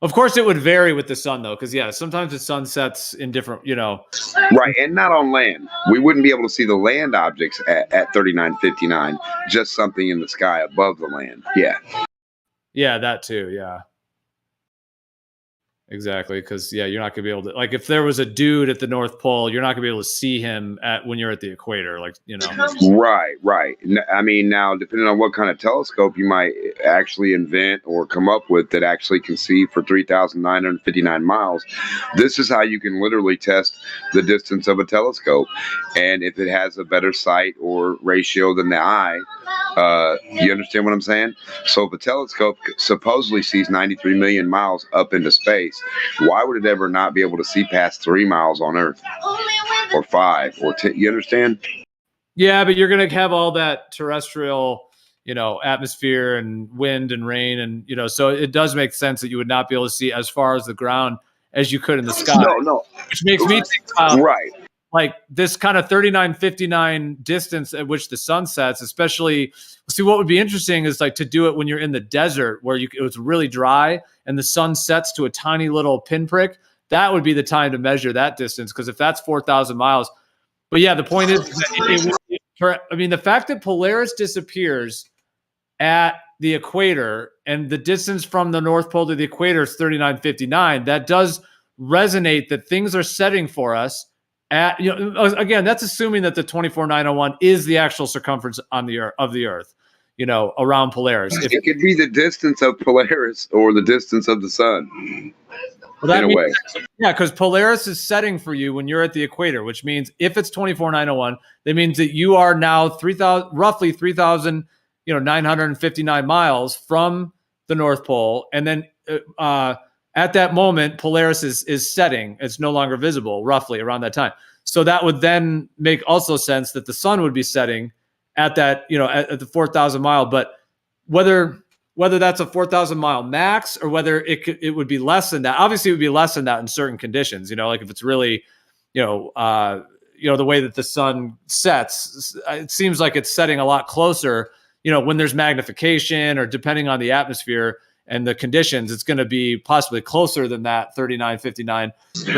of course, it would vary with the sun though, because sometimes the sun sets in different, right, and not on land. We wouldn't be able to see the land objects at 3959. Just something in the sky above the land. Yeah, that too. Yeah. Exactly, because you're not gonna be able to, like, if there was a dude at the North Pole, you're not gonna be able to see him when you're at the equator, like Right. I mean, now depending on what kind of telescope you might actually invent or come up with that actually can see for 3,959 miles, this is how you can literally test the distance of a telescope, and if it has a better sight or ratio than the eye. You understand what I'm saying? So if a telescope supposedly sees 93 million miles up into space, why would it ever not be able to see past 3 miles on Earth or 5 or 10? You understand? Yeah, but you're going to have all that terrestrial, atmosphere and wind and rain. And, so it does make sense that you would not be able to see as far as the ground as you could in the sky. No. Which makes me think about, right. Like this kind of 3959 distance at which the sun sets, especially, see, what would be interesting is like to do it when you're in the desert where it was really dry and the sun sets to a tiny little pinprick. That would be the time to measure that distance, because if that's 4,000 miles. But yeah, the point is that the fact that Polaris disappears at the equator and the distance from the North Pole to the equator is 3959, that does resonate that things are setting for us. Again, that's assuming that the 24901 is the actual circumference of the Earth, around Polaris. It could be the distance of Polaris or the distance of the sun. Well, in a way. Yeah, because Polaris is setting for you when you're at the equator, which means if it's 24901, that means that you are now roughly 3,959 miles from the North Pole, and then at that moment, Polaris is setting. It's no longer visible, roughly around that time. So that would then make also sense that the sun would be setting at that, at the 4,000 mile. But whether that's a 4,000 mile max or whether it would be less than that, obviously it would be less than that in certain conditions. Like if it's really, the way that the sun sets, it seems like it's setting a lot closer. When there's magnification or depending on the atmosphere. and the conditions, it's going to be possibly closer than that 3959. But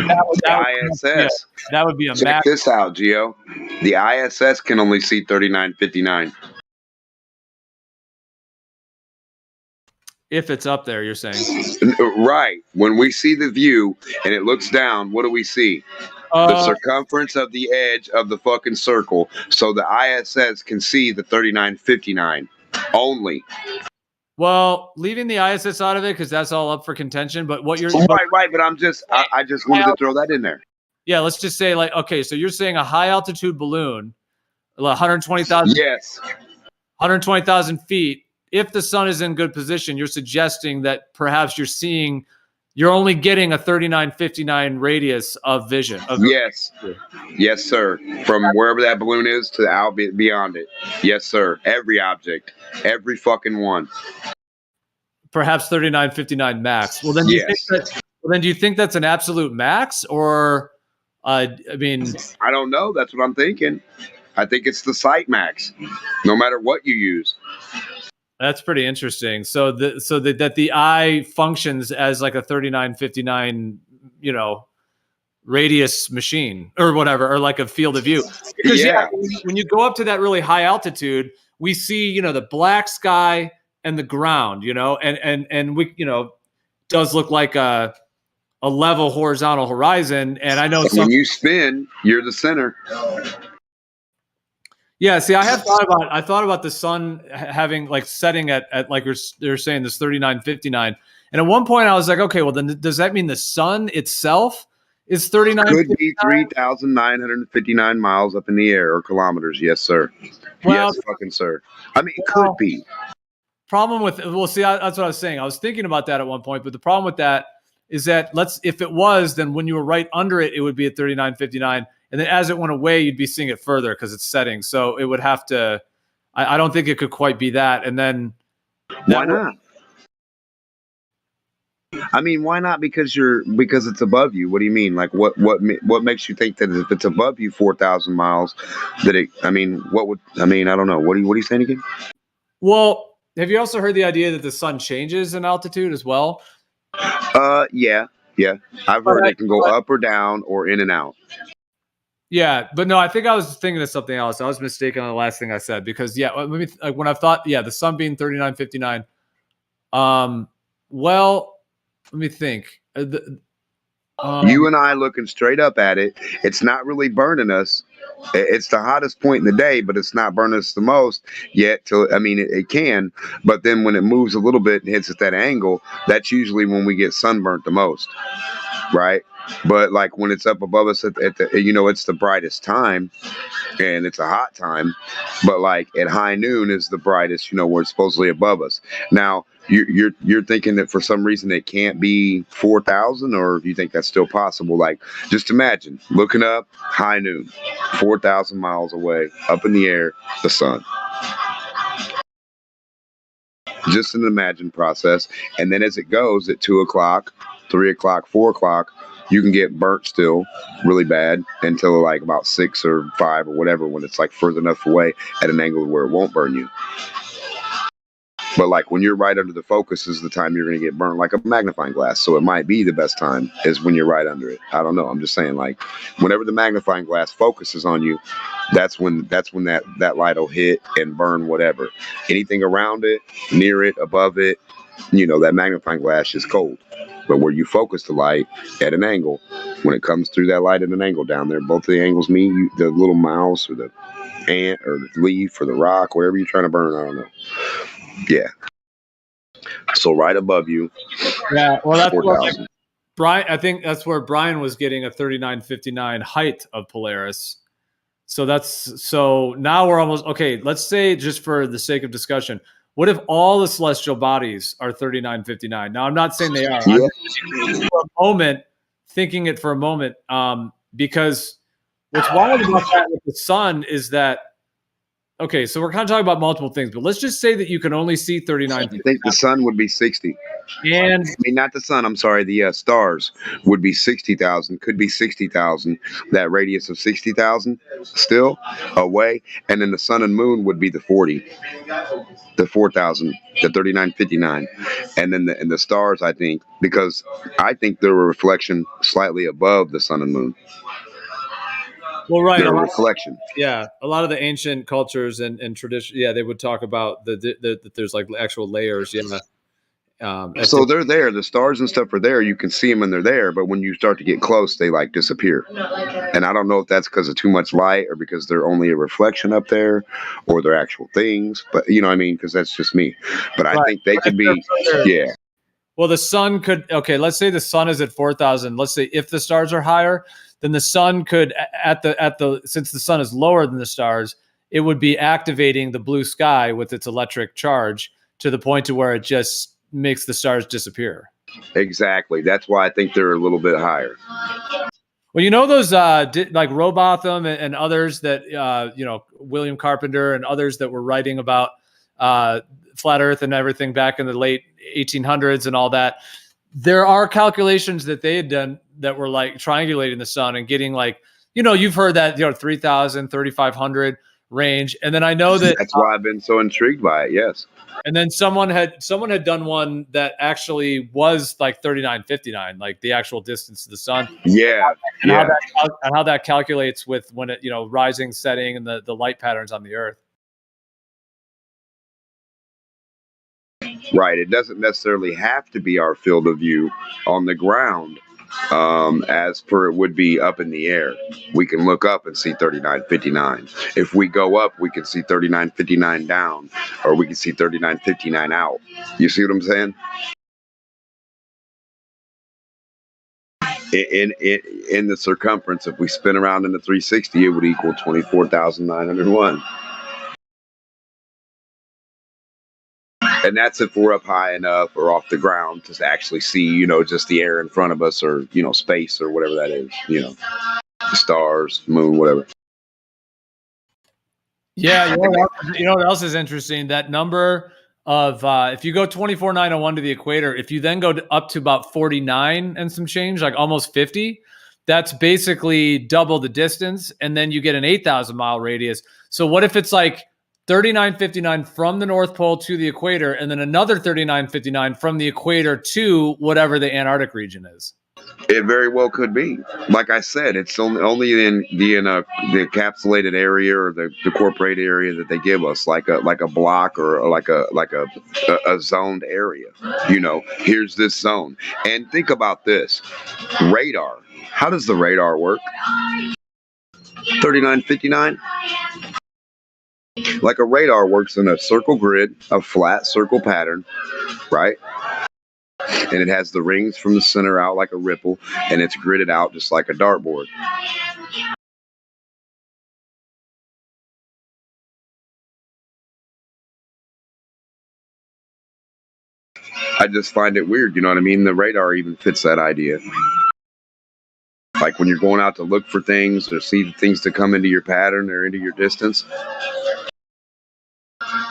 ISS. that would be a Check max. this out, Gio. The ISS can only see 3959. If it's up there, you're saying. Right. When we see the view and it looks down, what do we see? The circumference of the edge of the fucking circle. So the ISS can see the 3959 only. Well, leaving the ISS out of it because that's all up for contention. But what you're right. But I just wanted to throw that in there. Yeah, let's just say like, okay, so you're saying a high altitude balloon, 120,000. Yes. 120,000 feet. If the sun is in good position, you're suggesting that perhaps you're only getting a 3959 radius of vision. Yes. Yes, sir. From wherever that balloon is to out beyond it. Yes, sir. Every object. Every fucking one. Perhaps 3959 max. Well, then, do you think that's an absolute max, or I mean, I don't know. That's what I'm thinking. I think it's the sight max, no matter what you use. That's pretty interesting. So that the eye functions as like a 3959, radius machine or whatever, or like a field of view. Because when you go up to that really high altitude, we see, the black sky and the ground, and we, does look like a level horizontal horizon. And I know when you spin, you're the center. Yeah, see, I thought about the sun having like setting at like they're saying this 3959, and at one point I was like, okay, well then does that mean the sun itself is 39? Could be 3,959 miles up in the air or kilometers. Yes, sir. Well, yes, fucking sir. I mean, it could be. Problem with that's what I was saying. I was thinking about that at one point, but the problem with that is that if it was, then when you were right under it, it would be at 3959. And then as it went away, you'd be seeing it further because it's setting. So it would have to, I don't think it could quite be that. And then why not? I mean, why not? Because it's above you. What do you mean? Like what makes you think that if it's above you 4,000 miles, that it, I mean, I don't know. What are you saying again? Well, have you also heard the idea that the sun changes in altitude as well? Yeah. I've heard it can go up or down or in and out. Yeah, but no, I think I was thinking of something else. I was mistaken on the last thing I said because when I thought, the sun being 3959. Well, let me think. You and I looking straight up at it. It's not really burning us. It's the hottest point in the day, but it's not burning us the most yet. It can, but then when it moves a little bit and hits at that angle, that's usually when we get sunburnt the most, right? But like when it's up above us at the, it's the brightest time, and it's a hot time. But like at high noon is the brightest, where it's supposedly above us. Now you're thinking that for some reason it can't be 4,000, or you think that's still possible? Like just imagine looking up high noon, 4,000 miles away, up in the air, the sun. Just an imagine process, and then as it goes at 2 o'clock, 3 o'clock, 4 o'clock. You can get burnt still really bad until like about 6 or 5 or whatever, when it's like further enough away at an angle where it won't burn you. But like when you're right under the focus is the time you're going to get burnt, like a magnifying glass. So it might be the best time is when you're right under it. I don't know. I'm just saying, like whenever the magnifying glass focuses on you, that's when that light will hit and burn whatever. Anything around it, near it, above it, that magnifying glass is cold. But where you focus the light at an angle, when it comes through that light at an angle down there, both of the angles meet, the little mouse or the ant or the leaf or the rock, whatever you're trying to burn, I don't know. Yeah. So right above you. Yeah. Well, that's where Brian. I think that's where Brian was getting a 3959 height of Polaris. So now we're almost okay. Let's say, just for the sake of discussion, what if all the celestial bodies are 3959? Now, I'm not saying they are. Yeah. I'm thinking it for a moment, because what's wild about that with the sun is that okay, so we're kind of talking about multiple things, but let's just say that you can only see 39. I think the sun would be 60. And I mean, not the sun. I'm sorry. The stars would be 60,000. Could be 60,000. That radius of 60,000 still away, and then the sun and moon would be the 40, the 4,000, the 3959, and then the stars. I think because I think they're a reflection slightly above the sun and moon. Well, right. They're a reflection. Yeah, a lot of the ancient cultures and tradition, yeah, they would talk about that there's like actual layers. Yeah. So they're there. The stars and stuff are there. You can see them and they're there. But when you start to get close, they like disappear. And I don't know if that's because of too much light or because they're only a reflection up there or they're actual things. But you know what I mean? Because that's just me. But I think they could be, yeah. Well, the sun could, okay, let's say the sun is at 4,000. Let's say if the stars are higher, then the sun could since the sun is lower than the stars, it would be activating the blue sky with its electric charge to the point to where it just makes the stars disappear. Exactly. That's why I think they're a little bit higher. Well, you know those like Robotham and others that William Carpenter and others that were writing about flat Earth and everything back in the late 1800s and all that. There are calculations that they had done that were like triangulating the sun and getting like, you've heard that 3,000, 3,500 range, and then I know that that's why I've been so intrigued by it. Yes. And then someone had done one that actually was like 3959, like the actual distance to the sun. Yeah. And how that calculates with when it, rising, setting, and the light patterns on the Earth. Right. It doesn't necessarily have to be our field of view on the ground, as per it would be up in the air. We can look up and see 3959. If we go up, we can see 3959 down, or we can see 3959 out. You see what I'm saying? In the circumference, if we spin around in the 360, it would equal 24,901. And that's if we're up high enough or off the ground to actually see, just the air in front of us or, space or whatever that is, the stars, moon, whatever. Yeah. You know what else is interesting? That number of, if you go 24,901 to the equator, if you then go up to about 49 and some change, like almost 50, that's basically double the distance. And then you get an 8,000 mile radius. So what if it's like 3959 from the North Pole to the equator, and then another 3959 from the equator to whatever the Antarctic region is? It very well could be. Like I said, it's only in the encapsulated area or the corporate area that they give us, like a block or like a zoned area. Here's this zone. And think about this: radar. How does the radar work? 3959. Like a radar works in a circle grid, a flat circle pattern, right? And it has the rings from the center out like a ripple, and it's gridded out just like a dartboard. I just find it weird, you know what I mean? The radar even fits that idea. Like when you're going out to look for things or see things to come into your pattern or into your distance.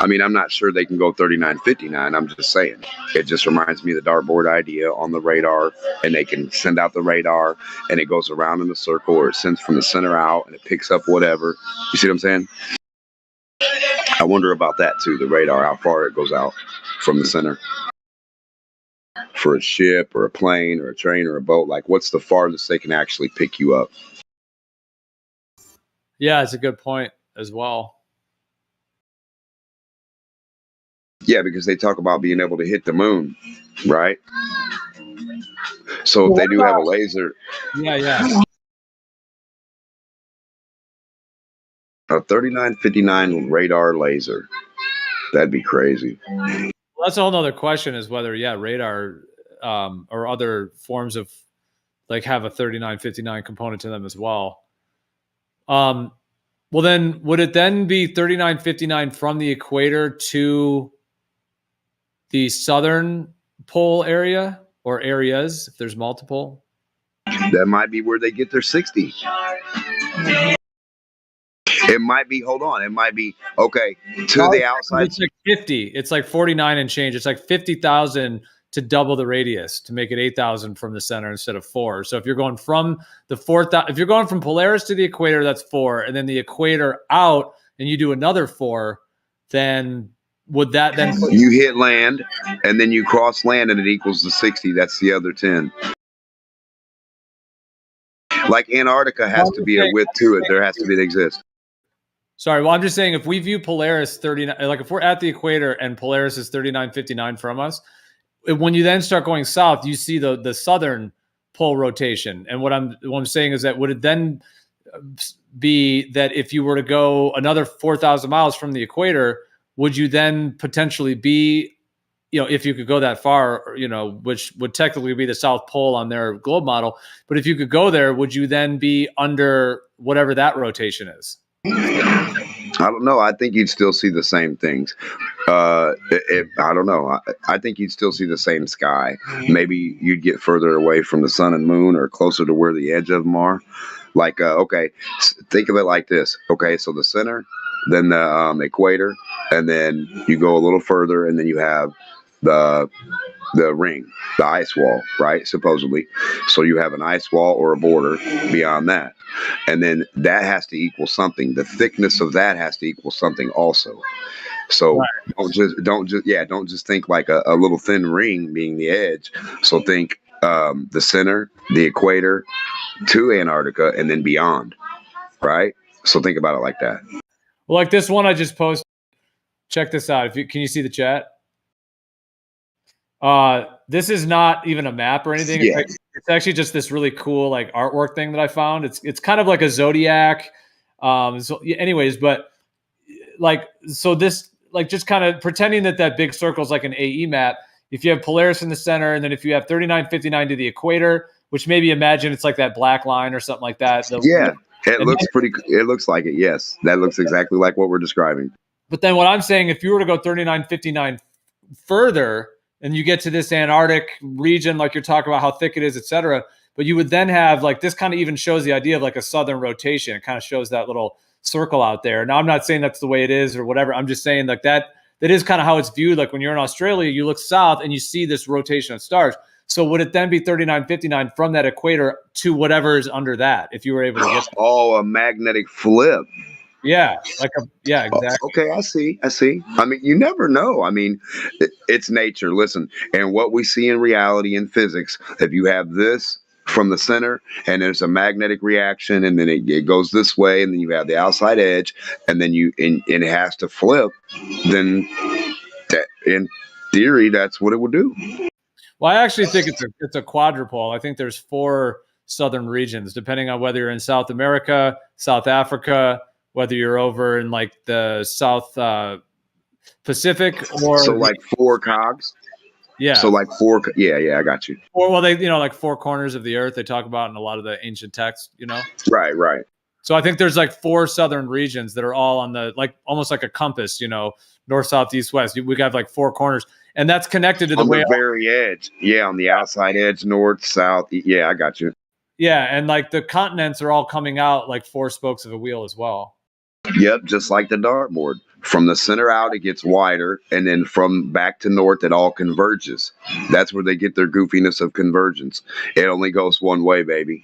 I mean, I'm not sure they can go 3959. I'm just saying. It just reminds me of the dartboard idea on the radar, and they can send out the radar, and it goes around in a circle, or it sends from the center out, and it picks up whatever. You see what I'm saying? I wonder about that too, the radar, how far it goes out from the center. For a ship or a plane or a train or a boat, like what's the farthest they can actually pick you up? Yeah, it's a good point as well. Yeah, because they talk about being able to hit the moon, right? So if they do have a laser. Yeah. A 3959 radar laser. That'd be crazy. Well, that's a whole nother question is whether, radar or other forms of like have a 3959 component to them as well. Well, then would it then be 3959 from the equator to the southern pole area or areas if there's multiple? That might be where they get their 60. It might be. Hold on. It might be okay to the outside. It's like 50. It's like 49 and change. It's like 50,000 to double the radius to make it 8,000 from the center instead of 4. So if you're going from the 4,000, if you're going from Polaris to the equator, that's 4, and then the equator out, and you do another 4, then would that then you hit land and then you cross land and it equals the 60? That's the other 10. Like Antarctica has to be a width to it. There has to be an exist. Sorry, well, I'm just saying if we view Polaris 39, like if we're at the equator and Polaris is 39.59 from us, when you then start going south, you see the southern pole rotation. And what I'm saying is that would it then be that if you were to go another 4,000 miles from the equator, would you then potentially be, if you could go that far, which would technically be the South Pole on their globe model, but if you could go there, would you then be under whatever that rotation is? I don't know. I think you'd still see the same things. I don't know. I think you'd still see the same sky. Maybe you'd get further away from the sun and moon or closer to where the edge of them are. Like, okay, think of it like this. Okay, so the center, then the equator, and then you go a little further, and then you have the ring, the ice wall, right? Supposedly. So you have an ice wall or a border beyond that. And then that has to equal something. The thickness of that has to equal something also. So don't just think like a little thin ring being the edge. So think the center, the equator to Antarctica, and then beyond, right? So think about it like that. Well, like this one I just posted. Check this out. Can you see the chat? This is not even a map or anything. Yeah. It's actually just this really cool like artwork thing that I found. It's kind of like a zodiac. Anyways, but like, so this, like, just kind of pretending that big circle is like an AE map. If you have Polaris in the center, and then if you have 39.59 to the equator, which maybe imagine it's like that black line or something like that. It looks like it. Yes. That looks exactly like what we're describing. But then what I'm saying, if you were to go 39.59 further, and you get to this Antarctic region, like you're talking about how thick it is, et cetera, but you would then have like, this kind of even shows the idea of like a southern rotation. It kind of shows that little circle out there. Now, I'm not saying that's the way it is or whatever. I'm just saying like that is kind of how it's viewed. Like when you're in Australia, you look south and you see this rotation of stars. So would it then be 39.59 from that equator to whatever is under that, if you were able to get that? Oh, a magnetic flip. Yeah, exactly. Okay, I see. I mean, you never know. I mean, it's nature. Listen, and what we see in reality in physics, if you have this from the center and there's a magnetic reaction and then it goes this way and then you have the outside edge and then it has to flip, then that, in theory, that's what it would do. Well, I actually think it's a quadrupole. I think there's 4 southern regions, depending on whether you're in South America, South Africa, whether you're over in like the South Pacific, or so like 4 cogs. Yeah. So like 4. Yeah, I got you. Or well, they like 4 corners of the earth they talk about in a lot of the ancient texts. Right. So I think there's like 4 southern regions that are all on the like almost like a compass. North, south, east, west. We got like 4 corners, and that's connected to the way very edge. Yeah, on the outside edge, north, south. Yeah, I got you. Yeah, and like the continents are all coming out like 4 spokes of a wheel as well. Yep, just like the dartboard. From the center out, it gets wider, and then from back to north, it all converges. That's where they get their goofiness of convergence. It only goes one way, baby.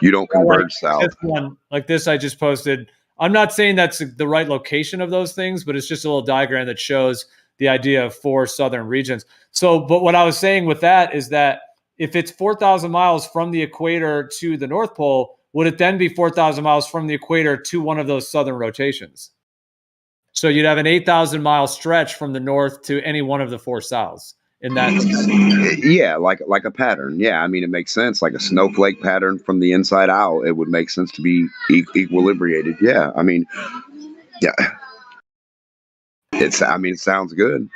You don't converge south. This one, like this I just posted. I'm not saying that's the right location of those things, but it's just a little diagram that shows the idea of 4 southern regions. So, but what I was saying with that is that if it's 4,000 miles from the equator to the North Pole, would it then be 4,000 miles from the equator to one of those southern rotations? So you'd have an 8,000 mile stretch from the north to any one of the 4 souths in that. Yeah, like a pattern. Yeah, I mean, it makes sense. Like a snowflake pattern from the inside out, it would make sense to be equilibrated. Yeah, I mean, yeah. It sounds good.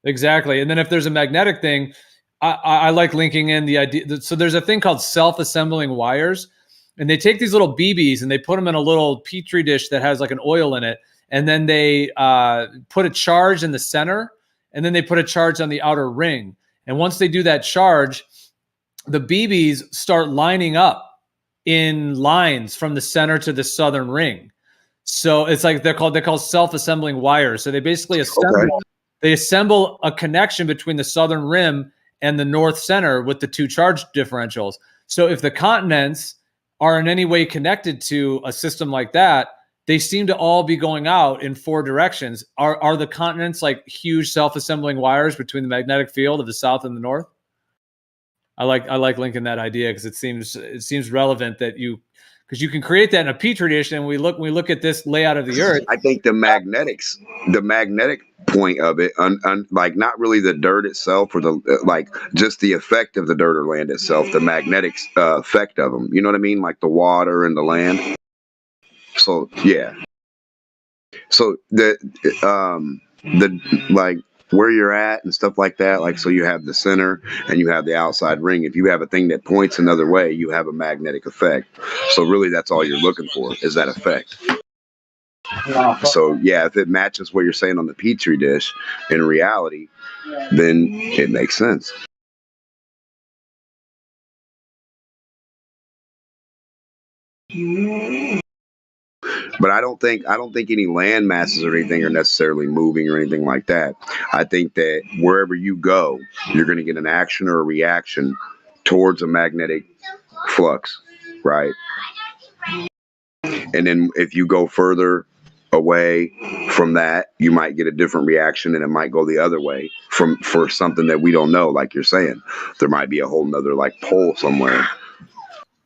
Exactly. And then if there's a magnetic thing, I like linking in the idea. So there's a thing called self-assembling wires. And they take these little BBs and they put them in a little petri dish that has like an oil in it. And then they put a charge in the center, and then they put a charge on the outer ring. And once they do that charge, the BBs start lining up in lines from the center to the southern ring. So it's like they're called self-assembling wires. So they basically assemble a connection between the southern rim and the north center with the two charge differentials. So if the continents are in any way connected to a system like that, they seem to all be going out in four directions. Are the continents like huge self-assembling wires between the magnetic field of the south and the north? I like linking that idea because it seems relevant that because you can create that in a petri dish, and we look at this layout of the Earth. I think the magnetic point of it, like not really the dirt itself or like just the effect of the dirt or land itself, the magnetic effect of them. You know what I mean? Like the water and the land. So yeah. So the like where you're at and stuff like that, like so you have the center and you have the outside ring. If you have a thing that points another way, you have a magnetic effect. So really that's all you're looking for is that effect. So yeah, if it matches what you're saying on the petri dish in reality, then it makes sense. But I don't think any land masses or anything are necessarily moving or anything like that. I think that wherever you go, you're going to get an action or a reaction towards a magnetic flux, right? And then if you go further away from that, you might get a different reaction, and it might go the other way for something that we don't know. Like you're saying, there might be a whole nother like pole somewhere.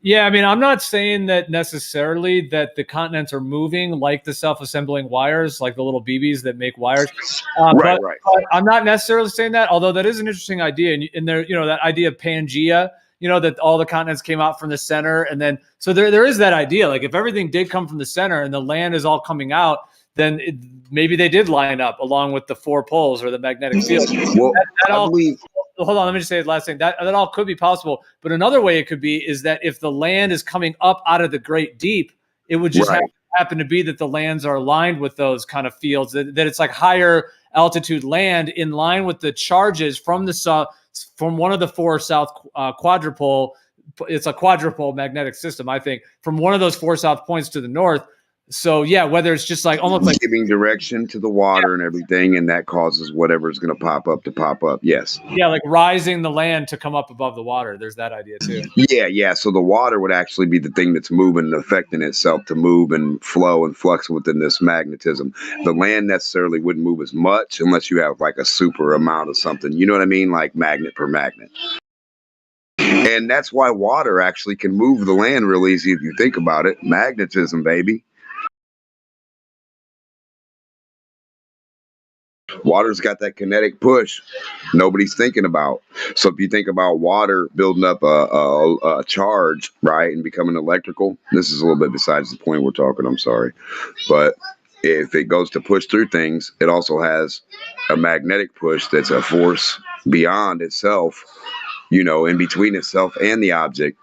Yeah, I mean, I'm not saying that necessarily that the continents are moving like the self-assembling wires, like the little BBs that make wires. Right. But I'm not necessarily saying that, although that is an interesting idea. And there, that idea of Pangea, that all the continents came out from the center, and then so there is that idea. Like if everything did come from the center and the land is all coming out, then maybe they did line up along with the four poles or the magnetic field. Well, Hold on, let me just say the last thing. That all could be possible. But another way it could be is that if the land is coming up out of the great deep, it would just happen to be that the lands are aligned with those kind of fields, that it's like higher altitude land in line with the charges from the south, from one of the four south quadrupole. It's a quadrupole magnetic system, I think, from one of those four south points to the north. So yeah, whether it's just like almost like giving direction to the water and everything, and that causes whatever's going to pop up to pop up. Yes. Yeah, like rising the land to come up above the water. There's that idea too. Yeah. So the water would actually be the thing that's moving and affecting itself to move and flow and flux within this magnetism. The land necessarily wouldn't move as much unless you have like a super amount of something. You know what I mean? Like magnet per magnet. And that's why water actually can move the land real easy if you think about it. Magnetism, baby. Water's got that kinetic push nobody's thinking about. So if you think about water building up a charge, right, and becoming electrical, this is a little bit besides the point we're talking, I'm sorry. But if it goes to push through things, it also has a magnetic push that's a force beyond itself, in between itself and the object.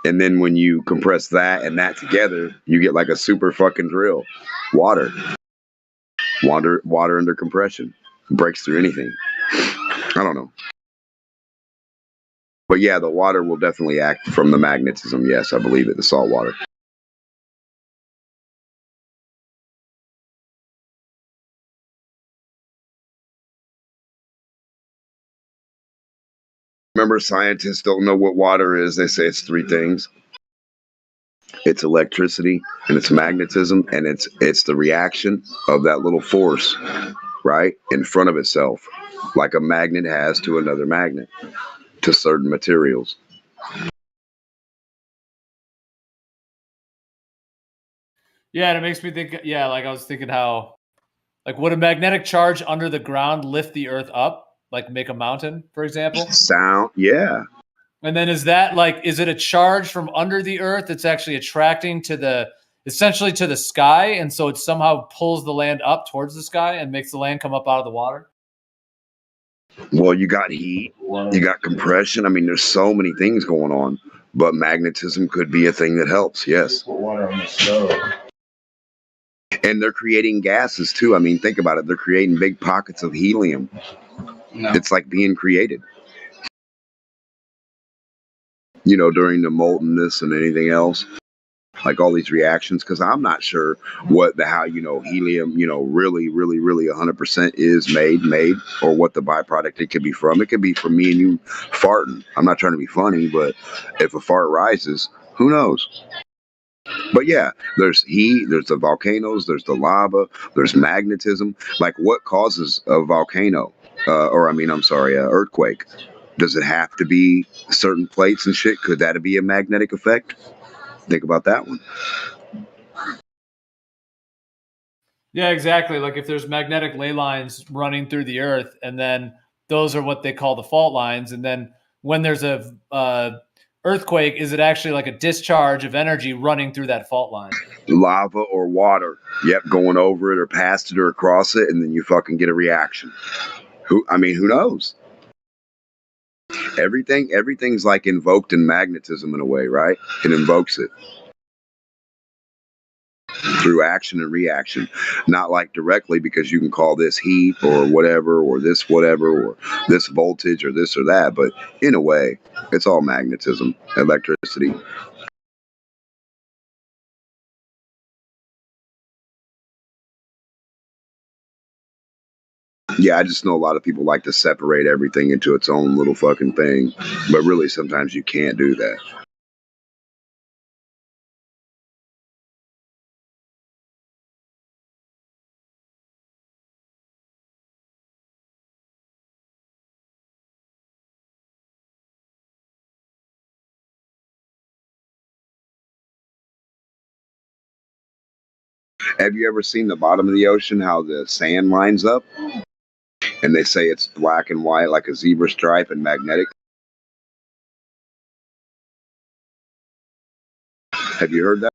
And then when you compress that and that together, you get like a super fucking drill. Water under compression breaks through anything. I don't know. But yeah, the water will definitely act from the magnetism. Yes, I believe it. The salt water. Remember, scientists don't know what water is. They say it's three things. It's electricity, and it's magnetism, and it's the reaction of that little force, right, in front of itself, like a magnet has to another magnet, to certain materials. Yeah, and it makes me think, like I was thinking how, like would a magnetic charge under the ground lift the earth up, like make a mountain, for example? Sound, yeah. And then is it a charge from under the earth that's actually attracting essentially to the sky, and so it somehow pulls the land up towards the sky and makes the land come up out of the water? Well, you got heat, you got compression. I mean, there's so many things going on, but magnetism could be a thing that helps. Yes. Water on the stove. And they're creating gases too. I mean, think about it. They're creating big pockets of helium. No. It's like being created. During the moltenness and anything else. like all these reactions, because I'm not sure how helium really 100% is made, or what the byproduct it could be from. It could be from me and you farting. I'm not trying to be funny, but if a fart rises, who knows? But yeah, there's heat, there's the volcanoes, there's the lava, there's magnetism. Like, what causes a volcano? Earthquake? Does it have to be certain plates and shit? Could that be a magnetic effect? Think about that one. Yeah, exactly. Like if there's magnetic ley lines running through the earth, and then those are what they call the fault lines. And then when there's a earthquake, is it actually like a discharge of energy running through that fault line? Lava or water. Yep, going over it or past it or across it, and then you fucking get a reaction. Who knows? Everything's like invoked in magnetism in a way, right? It invokes it through action and reaction, not like directly, because you can call this heat or whatever, or this whatever, or this voltage or this or that, but in a way, it's all magnetism, electricity. Yeah, I just know a lot of people like to separate everything into its own little fucking thing, but really sometimes you can't do that. Have you ever seen the bottom of the ocean, how the sand lines up? And they say it's black and white like a zebra stripe and magnetic. Have you heard that?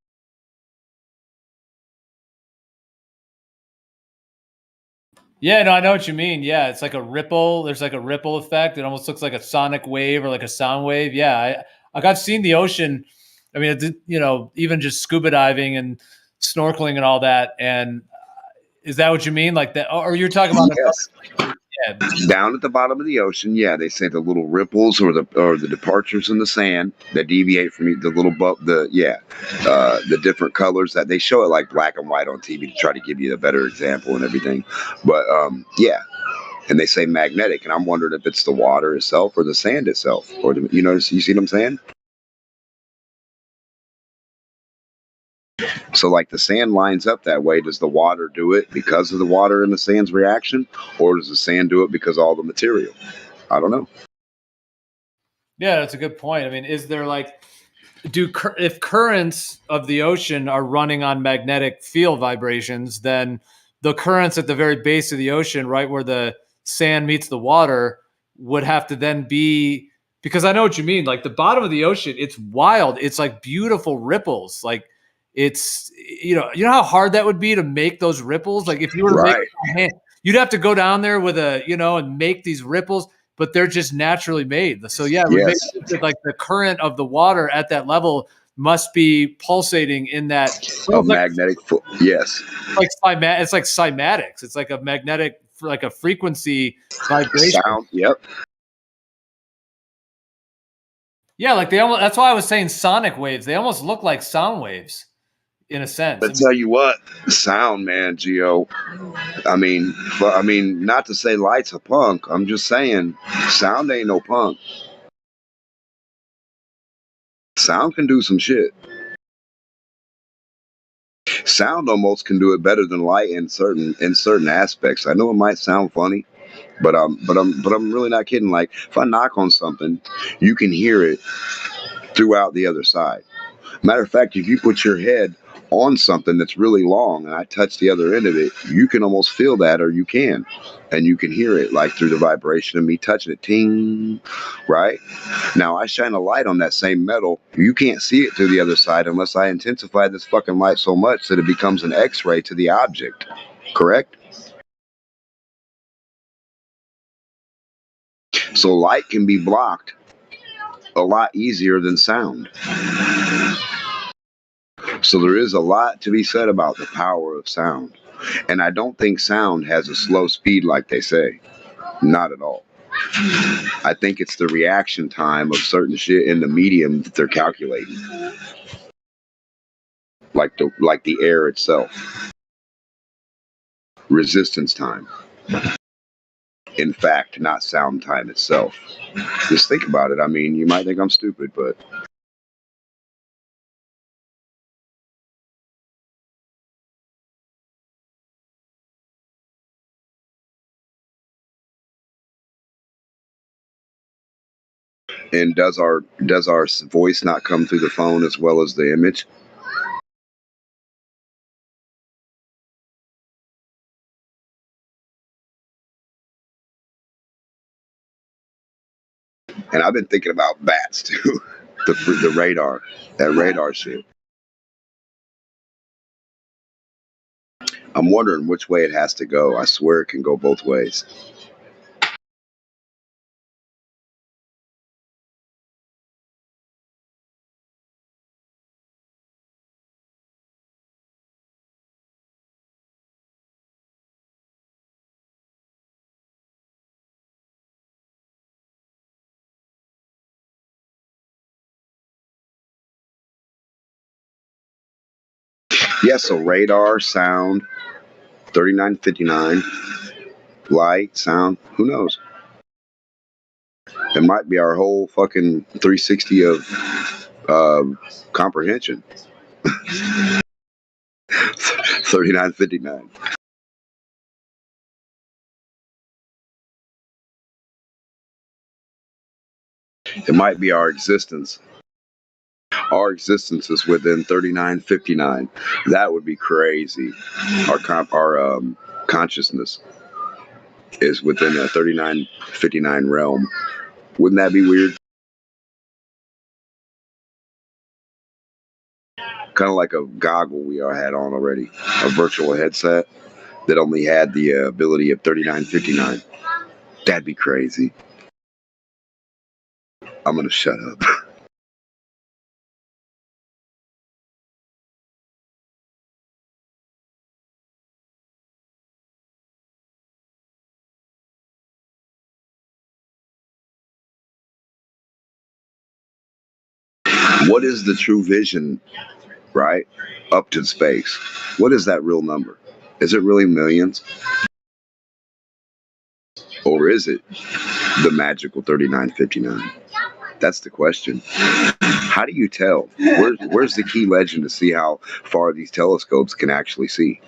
Yeah, no, I know what you mean. Yeah, it's like a ripple. There's like a ripple effect. It almost looks like a sonic wave or like a sound wave. Yeah, I've seen the ocean. I mean, even just scuba diving and snorkeling and all that. And is that what you mean? Like that? Or you're talking about? Yes. Down at the bottom of the ocean, yeah, they say the little ripples or the departures in the sand that deviate from the little the different colors that they show it like black and white on TV to try to give you a better example and everything. But yeah, and they say magnetic, and I'm wondering if it's the water itself or the sand itself, or you see what I'm saying? So like the sand lines up that way. Does the water do it because of the water and the sand's reaction, or does the sand do it because of all the material? I don't know. Yeah, that's a good point. I mean, is there like, if currents of the ocean are running on magnetic field vibrations, then the currents at the very base of the ocean, right where the sand meets the water, would have to then be, because I know what you mean. Like the bottom of the ocean, it's wild. It's like beautiful ripples. Like it's, you know how hard that would be to make those ripples. Like if you were to make it by hand, you'd have to go down there with and make these ripples, but they're just naturally made. So yeah, it would make sense that like the current of the water at that level must be pulsating in that magnetic. Yes, it's like cymatics. It's like a magnetic, like a frequency vibration. Sound. Yep. Yeah, like that's why I was saying sonic waves. They almost look like sound waves, in a sense. But tell you what, sound, man, Gio. I mean, not to say light's a punk. I'm just saying, sound ain't no punk. Sound can do some shit. Sound almost can do it better than light in certain aspects. I know it might sound funny, but I'm really not kidding. Like if I knock on something, you can hear it throughout the other side. Matter of fact, if you put your head on something that's really long and I touch the other end of it, you can almost feel that, or you can hear it like through the vibration of me touching it. Ting, right? Now I shine a light on that same metal. You can't see it through the other side unless I intensify this fucking light so much that it becomes an X-ray to the object. Correct? So light can be blocked a lot easier than sound. So there is a lot to be said about the power of sound. And I don't think sound has a slow speed like they say. Not at all. I think it's the reaction time of certain shit in the medium that they're calculating. like the air itself. Resistance time. In fact, not sound time itself. Just think about it. I mean, you might think I'm stupid, but and does our voice not come through the phone as well as the image? And I've been thinking about bats too. the radar, that radar shit. I'm wondering which way it has to go. I swear it can go both ways. Yeah, so radar, sound, 3959, light, sound, who knows? It might be our whole fucking 360 of comprehension. 3959. It might be our existence. Our existence is within 3959. That would be crazy. Our consciousness is within a 3959 realm. Wouldn't that be weird? Kind of like a goggle we had on already, a virtual headset that only had the ability of 3959. That'd be crazy. I'm gonna shut up. What is the true vision, right? Up to space. What is that real number? Is it really millions? Or is it the magical 3959? That's the question. How do you tell? Where's the key legend to see how far these telescopes can actually see?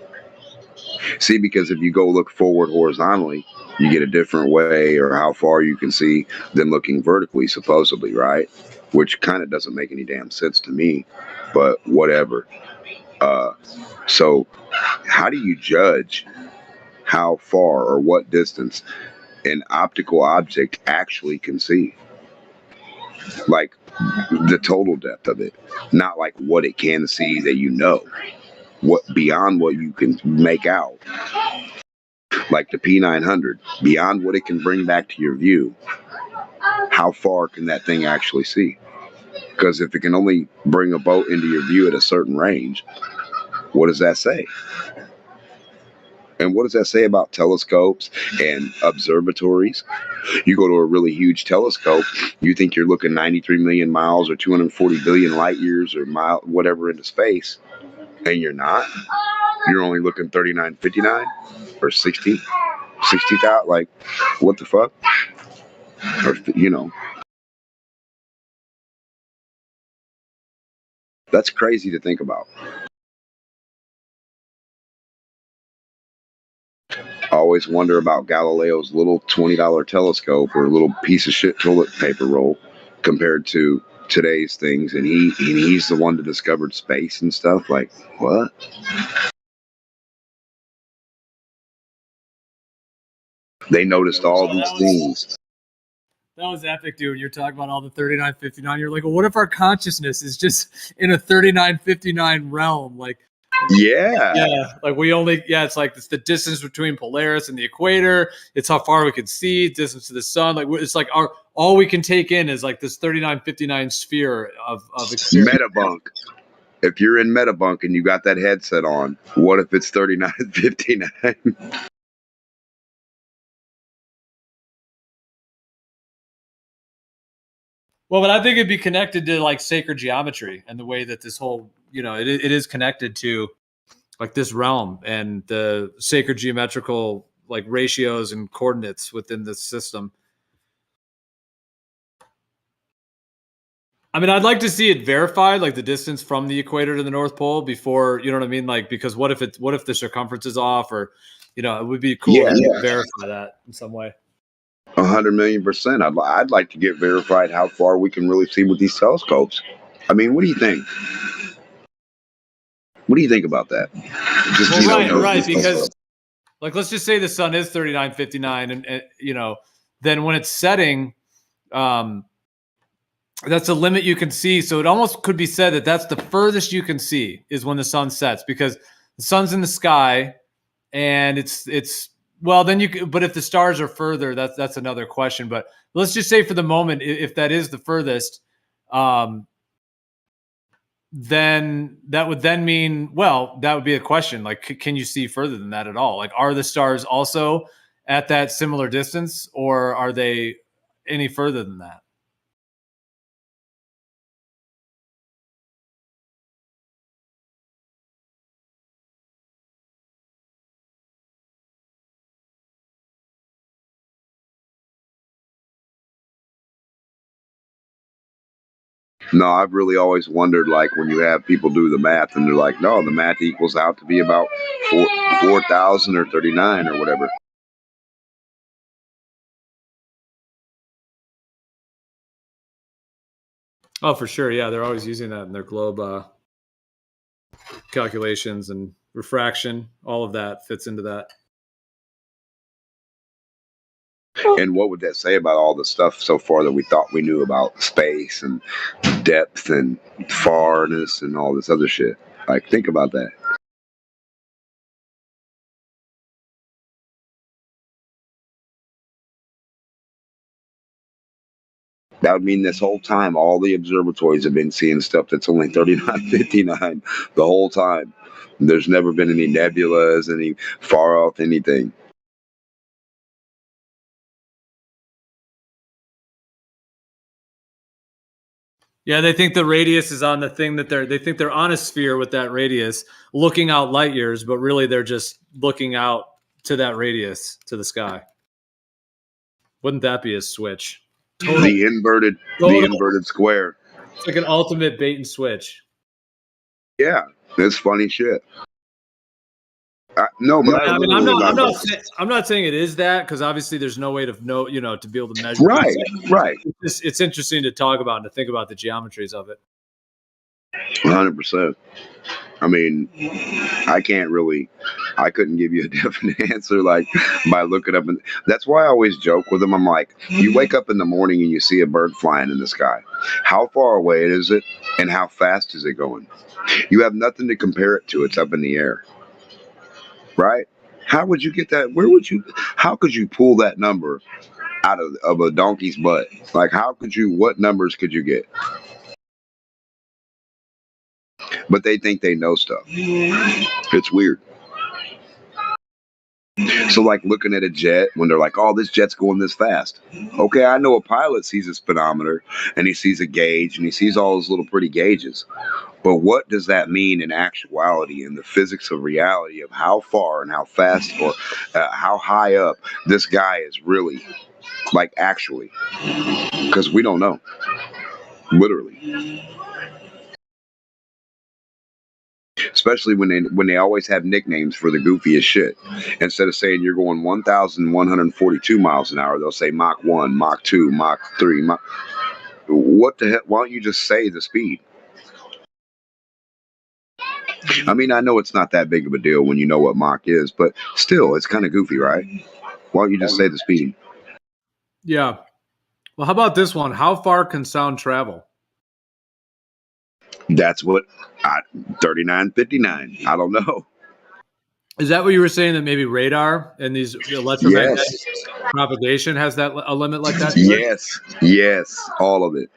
See, because if you go look forward horizontally, you get a different way or how far you can see than looking vertically, supposedly, right? Which kind of doesn't make any damn sense to me, but whatever. So how do you judge how far or what distance an optical object actually can see? Like the total depth of it, not like what it can see that you know, what beyond what you can make out. Like the P900, beyond what it can bring back to your view, how far can that thing actually see? Because if it can only bring a boat into your view at a certain range, what does that say? And what does that say about telescopes and observatories? You go to a really huge telescope, you think you're looking 93 million miles or 240 billion light years or whatever into space, and you're not. You're only looking 3959 or 60,000. Like, what the fuck? Or, that's crazy to think about. I always wonder about Galileo's little $20 telescope or little piece of shit toilet paper roll compared to today's things, and he's the one that discovered space and stuff. Like, what? They noticed all these things. That was epic, dude. You're talking about all the 3959. You're like, well, what if our consciousness is just in a 3959 realm? Like, yeah, like it's like it's the distance between Polaris and the equator. It's how far we can see, distance to the sun. Like, it's like all we can take in is like this 3959 sphere of experience. Metabunk. If you're in Metabunk and you got that headset on, what if it's 3959? Well, but I think it'd be connected to like sacred geometry and the way that this whole, it is connected to like this realm and the sacred geometrical like ratios and coordinates within this system. I mean, I'd like to see it verified, like the distance from the equator to the North Pole before, you know what I mean? Like, because what if the circumference is off, or, it would be cool to verify that in some way. 100 million%. I'd like to get verified how far we can really see with these telescopes. I mean, what do you think? What do you think about that? Just, Right, because like, let's just say the sun is 3959 and then when it's setting, that's a limit you can see. So it almost could be said that that's the furthest you can see is when the sun sets, because the sun's in the sky and it's well, then but if the stars are further, that's another question. But let's just say for the moment, if that is the furthest, then that would then mean, well, that would be a question. Like, can you see further than that at all? Like, are the stars also at that similar distance, or are they any further than that? No, I've really always wondered, like, when you have people do the math and they're like, no, the math equals out to be about 4,000 or 39 or whatever. Oh, for sure. Yeah, they're always using that in their globe calculations, and refraction. All of that fits into that. And what would that say about all the stuff so far that we thought we knew about space and depth and farness and all this other shit? Like, think about that. That would mean this whole time, all the observatories have been seeing stuff that's only 3959 the whole time. There's never been any nebulas, any far off anything. Yeah, they think the radius is on the thing that they think they're on a sphere with that radius, looking out light years, but really they're just looking out to that radius to the sky. Wouldn't that be a switch? The inverted square. It's like an ultimate bait and switch. Yeah, it's funny shit. No, but I mean, I'm not saying it is that, because obviously there's no way to know, to be able to measure. Right. It's interesting to talk about and to think about the geometries of it. 100%. I mean, I couldn't give you a definite answer like by looking up. And that's why I always joke with them. I'm like, you wake up in the morning and you see a bird flying in the sky. How far away is it and how fast is it going? You have nothing to compare it to. It's up in the air. Right? How would you get that? How could you pull that number out of a donkey's butt? Like, what numbers could you get? But they think they know stuff. It's weird. So, like, looking at a jet when they're like, oh, this jet's going this fast. Okay, I know a pilot sees a speedometer and he sees a gauge and he sees all those little pretty gauges. But what does that mean in actuality, in the physics of reality of how far and how fast or how high up this guy is really, like, actually? Because we don't know. Literally. Especially when they always have nicknames for the goofiest shit. Instead of saying you're going 1,142 miles an hour, they'll say Mach 1, Mach 2, Mach 3. What the heck? Why don't you just say the speed? I mean, I know it's not that big of a deal when you know what Mach is, but still, it's kind of goofy, right? Why don't you just say the speed? Yeah. Well, how about this one? How far can sound travel? That's what 3959. I don't know. Is that what you were saying, that maybe radar and these electromagnetic propagation has a limit like that? Yes, all of it.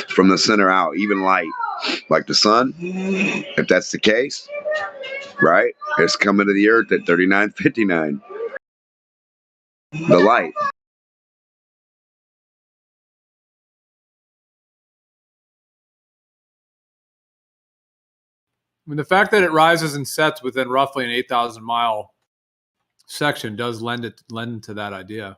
From the center out, even light, like the sun, if that's the case, right? It's coming to the earth at 3959. The light. I mean, the fact that it rises and sets within roughly an 8,000 mile section does lend to that idea.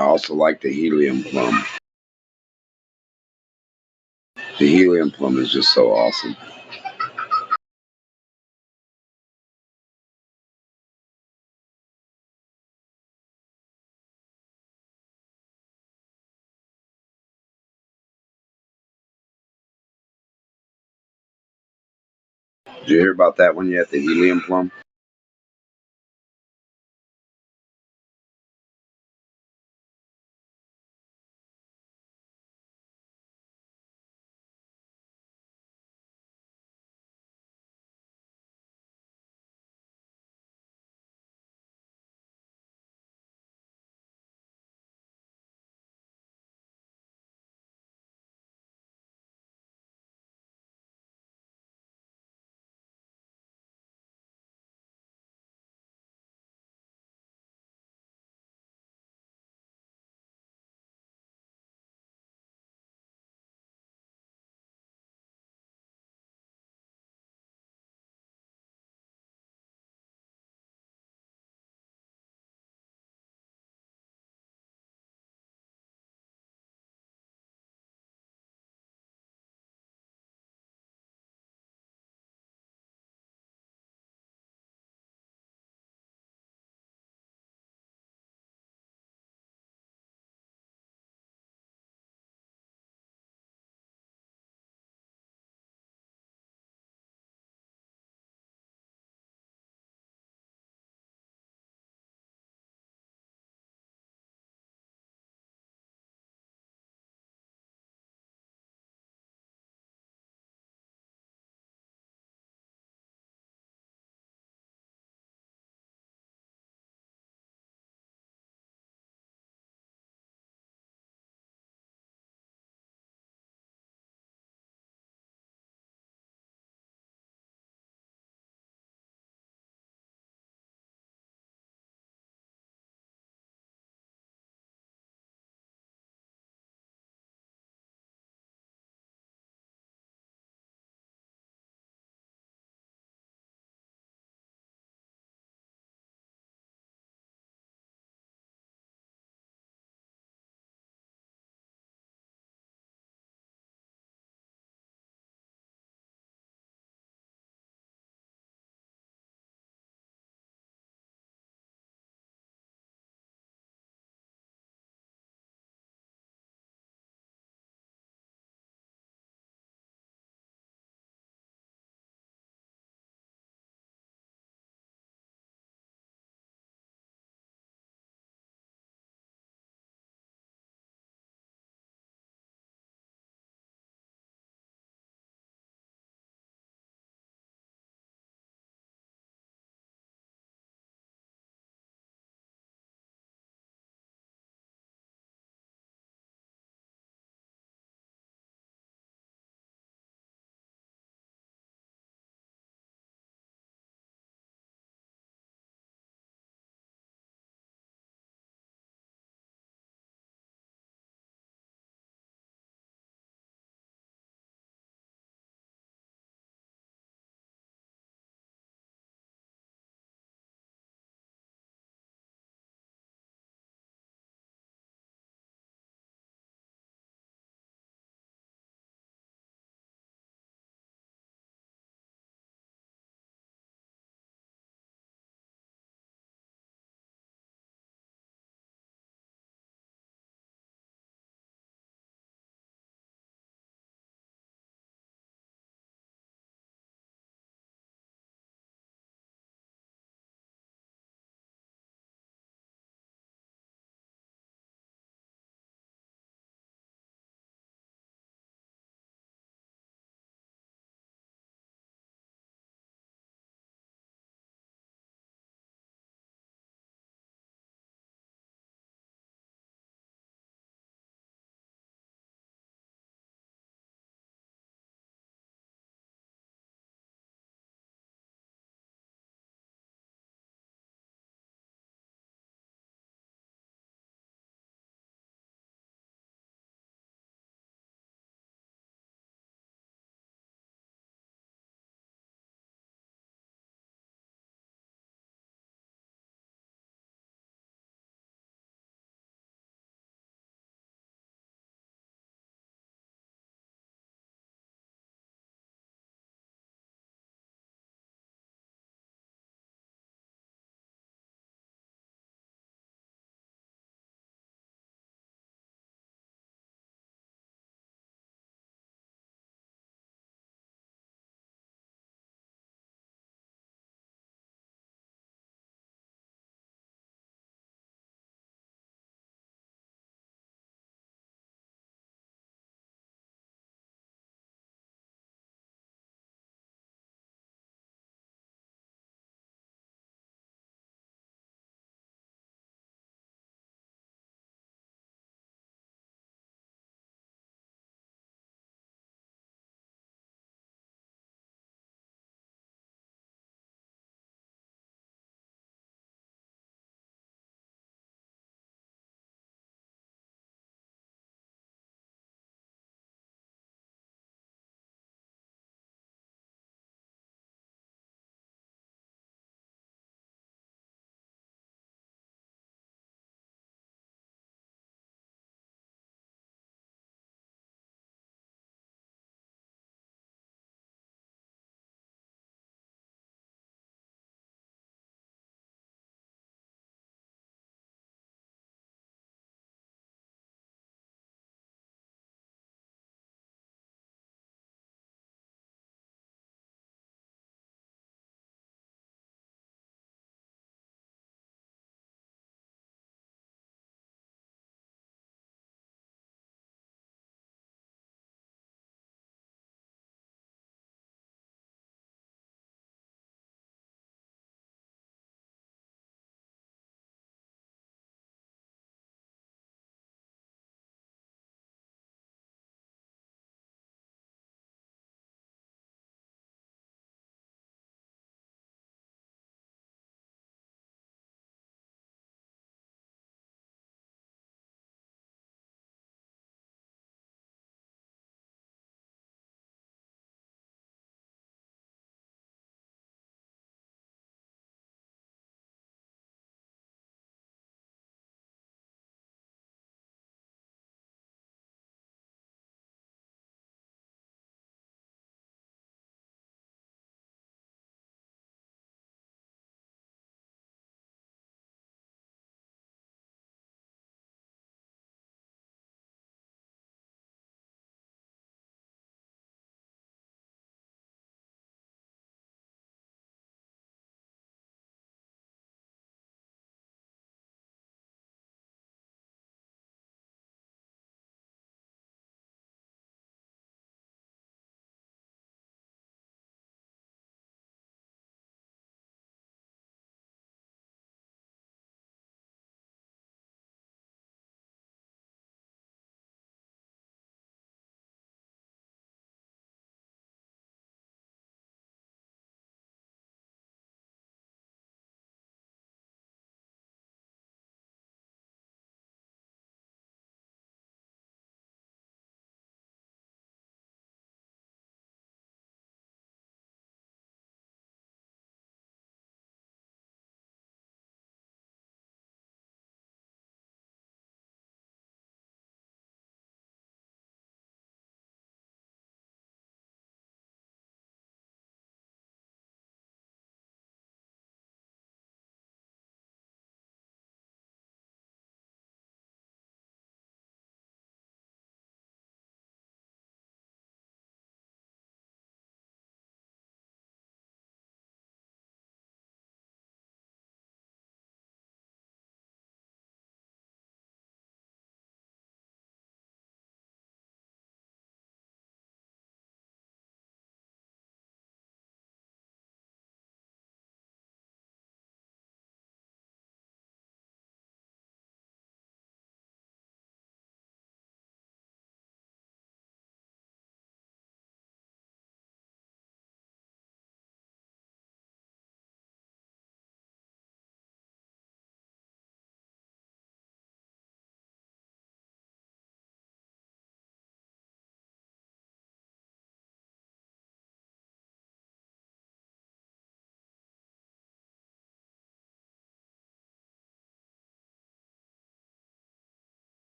also like the helium plum. The helium plum is just so awesome. Did you hear about that one yet? The helium plum?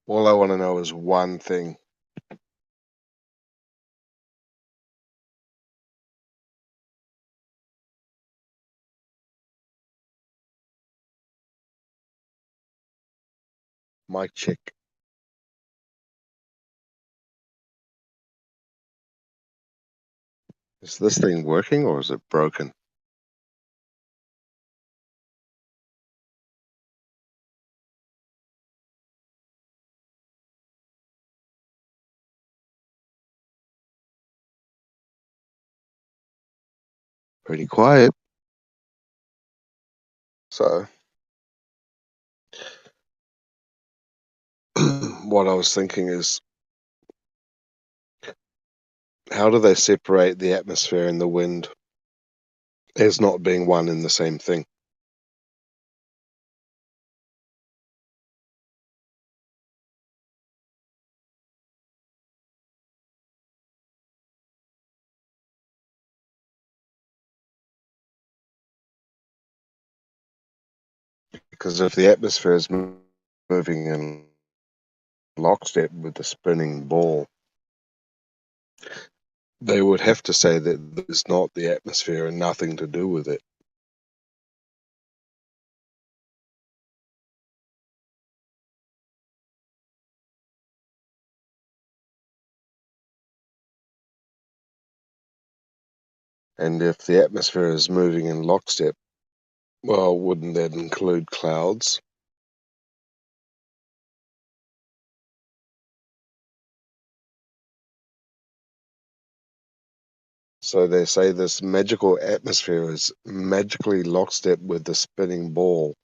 All I want to know is one thing. Mic check. Is this thing working or is it broken? Pretty quiet. So, what I was thinking is, how do they separate the atmosphere and the wind as not being one and the same thing? Because if the atmosphere is moving in lockstep with the spinning ball, they would have to say that there's not the atmosphere and nothing to do with it. And if the atmosphere is moving in lockstep, well, wouldn't that include clouds? So they say this magical atmosphere is magically lockstep with the spinning ball,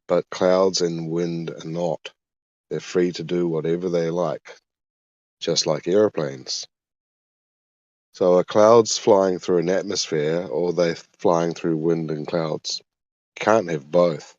but clouds and wind are not. They're free to do whatever they like, just like airplanes. So are clouds flying through an atmosphere, or are they flying through wind and clouds? Can't have both.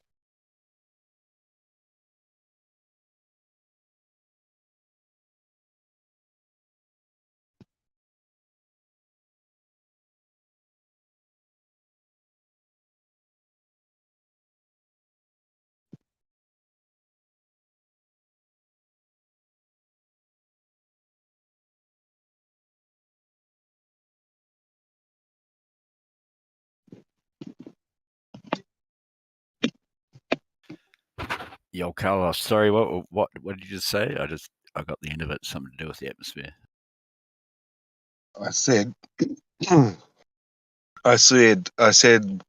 Yo, Carlos, sorry, what did you just say? I got the end of it. Something to do with the atmosphere. I said, I said,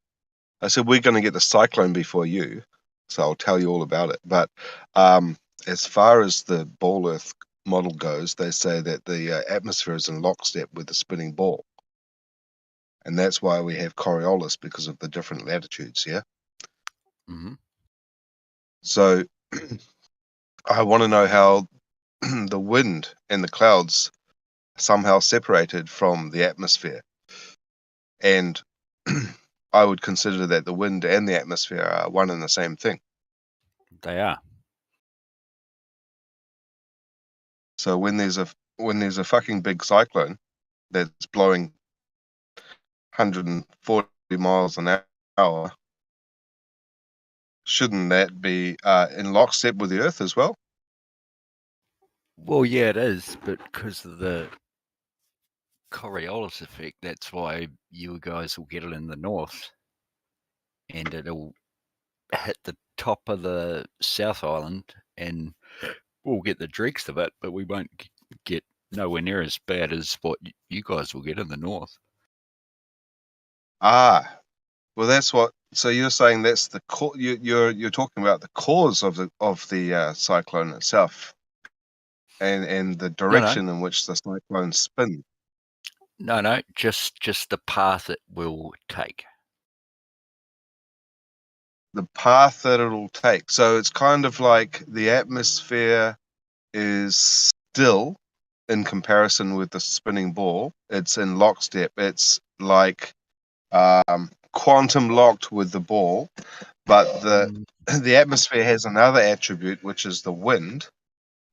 we're going to get the cyclone before you, so I'll tell you all about it. But as far as the ball Earth model goes, they say that the atmosphere is in lockstep with the spinning ball, and that's why we have Coriolis, because of the different latitudes. Yeah. Mm-hmm. So I want to know how the wind and the clouds are somehow separated from the atmosphere, and I would consider that the wind and the atmosphere are one and the same thing. They are. So when there's a fucking big cyclone that's blowing 140 miles an hour, shouldn't that be in lockstep with the Earth as well? Well, yeah, it is, but because of the Coriolis effect, that's why you guys will get it in the north, and it'll hit the top of the South Island, and we'll get the dregs of it, but we won't get nowhere near as bad as what you guys will get in the north. Ah, well, that's what. So you're saying that's the you're talking about the cause of the cyclone itself, and the direction in which the cyclone spins. No, just the path it will take. The path that it'll take. So it's kind of like the atmosphere is still in comparison with the spinning ball. It's in lockstep. It's like quantum locked with the ball, but the atmosphere has another attribute, which is the wind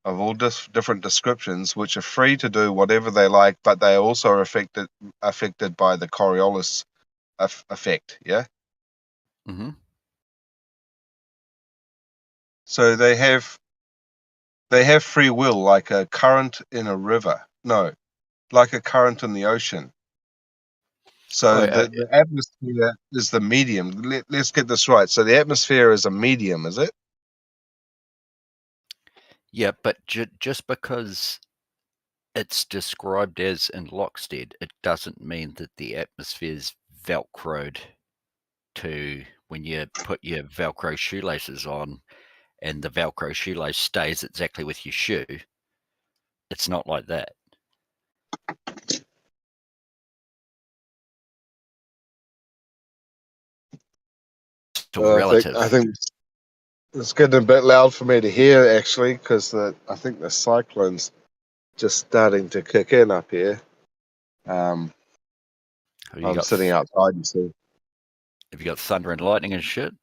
of all different descriptions, which are free to do whatever they like, but they also are affected by the Coriolis effect. Yeah. Mm-hmm. So they have they have free will, like a current in a river. No, like a current in the ocean. So the atmosphere is the medium. Let's get this right. So the atmosphere is a medium, is it? Yeah, but just because it's described as in Lockstead, it doesn't mean that the atmosphere's velcroed to when you put your Velcro shoelaces on and the Velcro shoelace stays exactly with your shoe. It's not like that. It's all relative. I think it's getting a bit loud for me to hear, actually, because I think the cyclone's just starting to kick in up here. I'm sitting outside, you see. Have you got thunder and lightning and shit?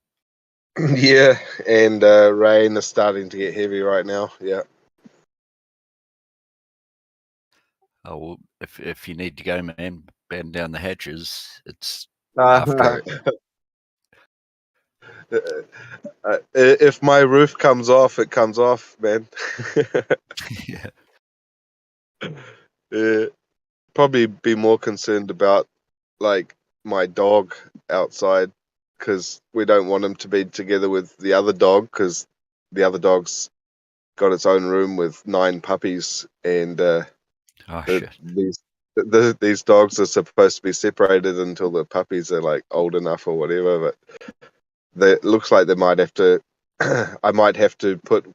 Yeah, and rain is starting to get heavy right now. Yeah. Oh, well, if you need to go, man, batten down the hatches. It's after. If my roof comes off, it comes off, man. Yeah. Probably be more concerned about like my dog outside because we don't want him to be together with the other dog because the other dog's got its own room with 9 puppies and these dogs are supposed to be separated until the puppies are like old enough or whatever, but it looks like they might have to I might have to put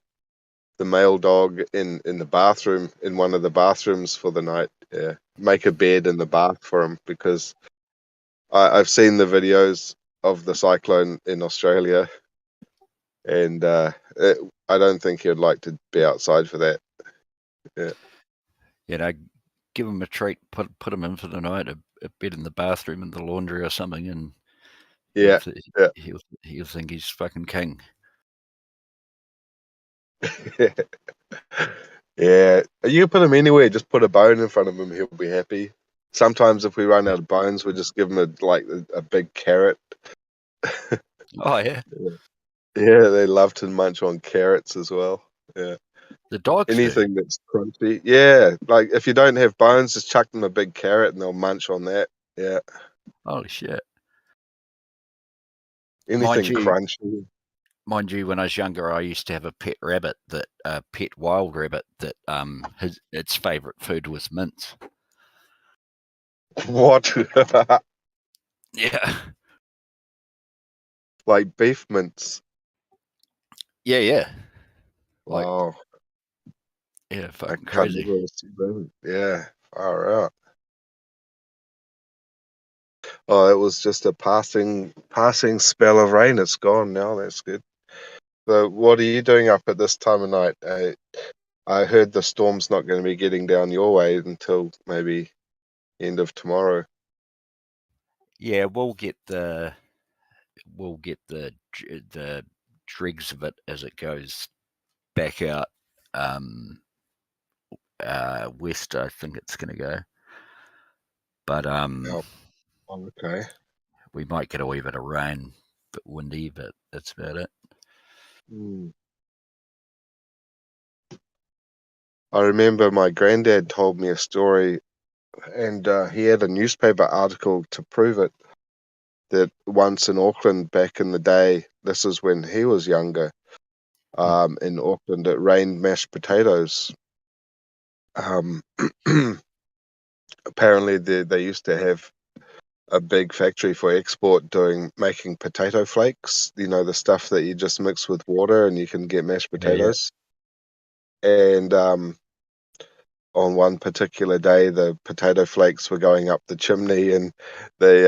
the male dog in the bathroom, in one of the bathrooms for the night. Yeah, make a bed in the bath for him because I've seen the videos of the cyclone in Australia, and I don't think he'd like to be outside for that. Yeah. You know, give him a treat, put him in for the night, a bed in the bathroom and the laundry or something, and yeah, he'll think he's fucking king. Yeah, you can put him anywhere. Just put a bone in front of him; he'll be happy. Sometimes, if we run out of bones, we just give him a big carrot. Oh yeah. Yeah, they love to munch on carrots as well. Yeah, the dogs. Anything that's crunchy. Yeah, like if you don't have bones, just chuck them a big carrot and they'll munch on that. Yeah. Holy shit. Anything crunchy. Mind you, when I was younger, I used to have a pet rabbit, pet wild rabbit that its favorite food was mince. What? Yeah. Like beef mince. Yeah, yeah. Wow. Yeah, fucking crazy. Yeah, far out. Oh, it was just a passing spell of rain. It's gone now. That's good. So, what are you doing up at this time of night? I heard the storm's not going to be getting down your way until maybe end of tomorrow. Yeah, we'll get the dregs of it as it goes back out west. I think it's going to go, but okay. We might get a wee bit of rain, bit windy, but that's about it. I remember my granddad told me a story, and he had a newspaper article to prove it, that once in Auckland back in the day, this is when he was younger, in Auckland, it rained mashed potatoes. Apparently they used to have a big factory for export making potato flakes, the stuff that you just mix with water and you can get mashed potatoes. And on one particular day, the potato flakes were going up the chimney, and they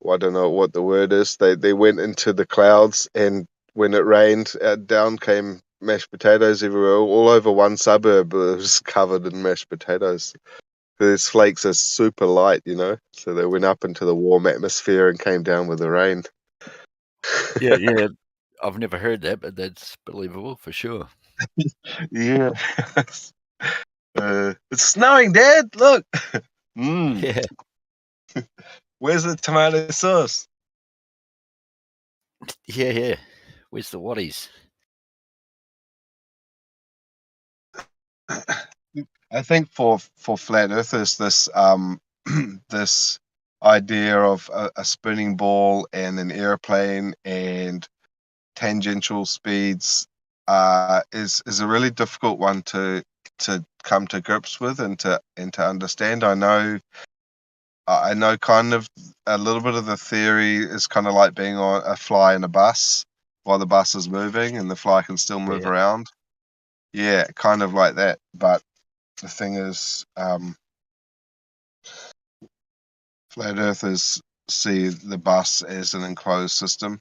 I don't know what the word is. They went into the clouds, and when it rained, down came mashed potatoes everywhere. All over one suburb, it was covered in mashed potatoes. These flakes are super light, so they went up into the warm atmosphere and came down with the rain. Yeah, yeah. I've never heard that, but that's believable for sure. Yeah. It's snowing, Dad. Look. Yeah. Where's the tomato sauce? Yeah, yeah. Where's the Waddies? I think for flat earthers, this this idea of a spinning ball and an airplane and tangential speeds is a really difficult one to come to grips with and to understand. I know kind of a little bit of the theory is kind of like being on a fly in a bus while the bus is moving and the fly can still move around. Yeah, kind of like that. But the thing is, flat earthers see the bus as an enclosed system,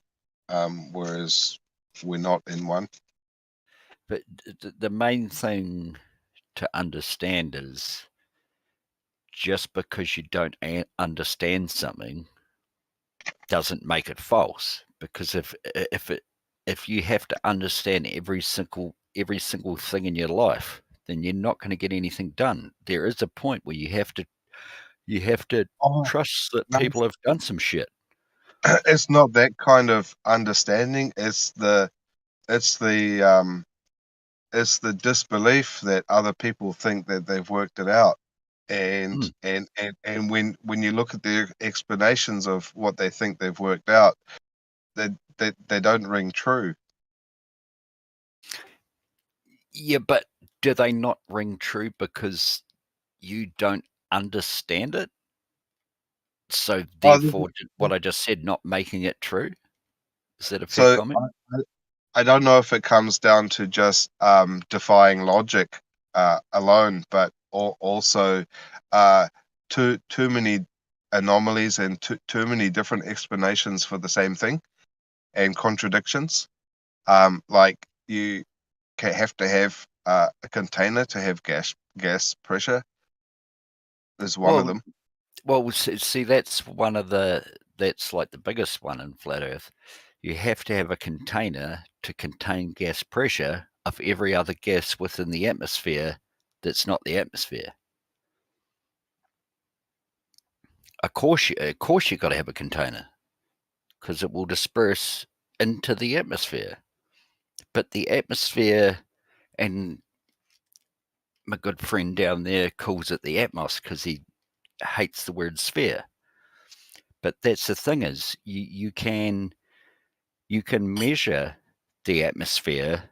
whereas we're not in one. But the main thing to understand is just because you don't understand something doesn't make it false. Because if you have to understand every single thing in your life, then you're not going to get anything done. There is a point where you have to trust that people have done some shit. It's not that kind of understanding. It's the disbelief that other people think that they've worked it out, and when you look at their explanations of what they think they've worked out, they don't ring true. Yeah, but do they not ring true because you don't understand it? So therefore, what I just said, not making it true? Is that a fair comment? I don't know if it comes down to just defying logic alone, but also too many anomalies and too many different explanations for the same thing and contradictions. Like you have to have a container to have gas pressure is one of them. Well, see, that's like the biggest one in flat Earth. You have to have a container to contain gas pressure of every other gas within the atmosphere that's not the atmosphere. Of course you got to have a container because it will disperse into the atmosphere. But the atmosphere, and my good friend down there calls it the atmos because he hates the word sphere. But that's the thing is you can measure the atmosphere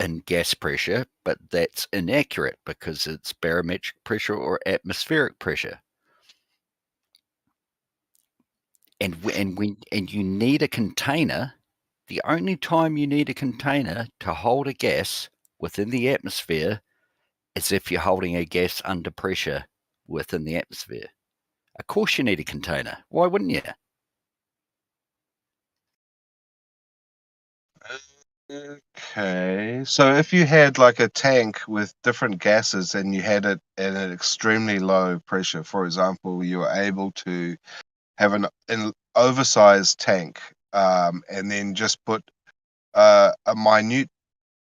in gas pressure, but that's inaccurate because it's barometric pressure or atmospheric pressure. And you need a container. The only time you need a container to hold a gas within the atmosphere is if you're holding a gas under pressure within the atmosphere. Of course you need a container. Why wouldn't you? Okay, so if you had like a tank with different gases and you had it at an extremely low pressure, for example, you were able to have an oversized tank and then just put a minute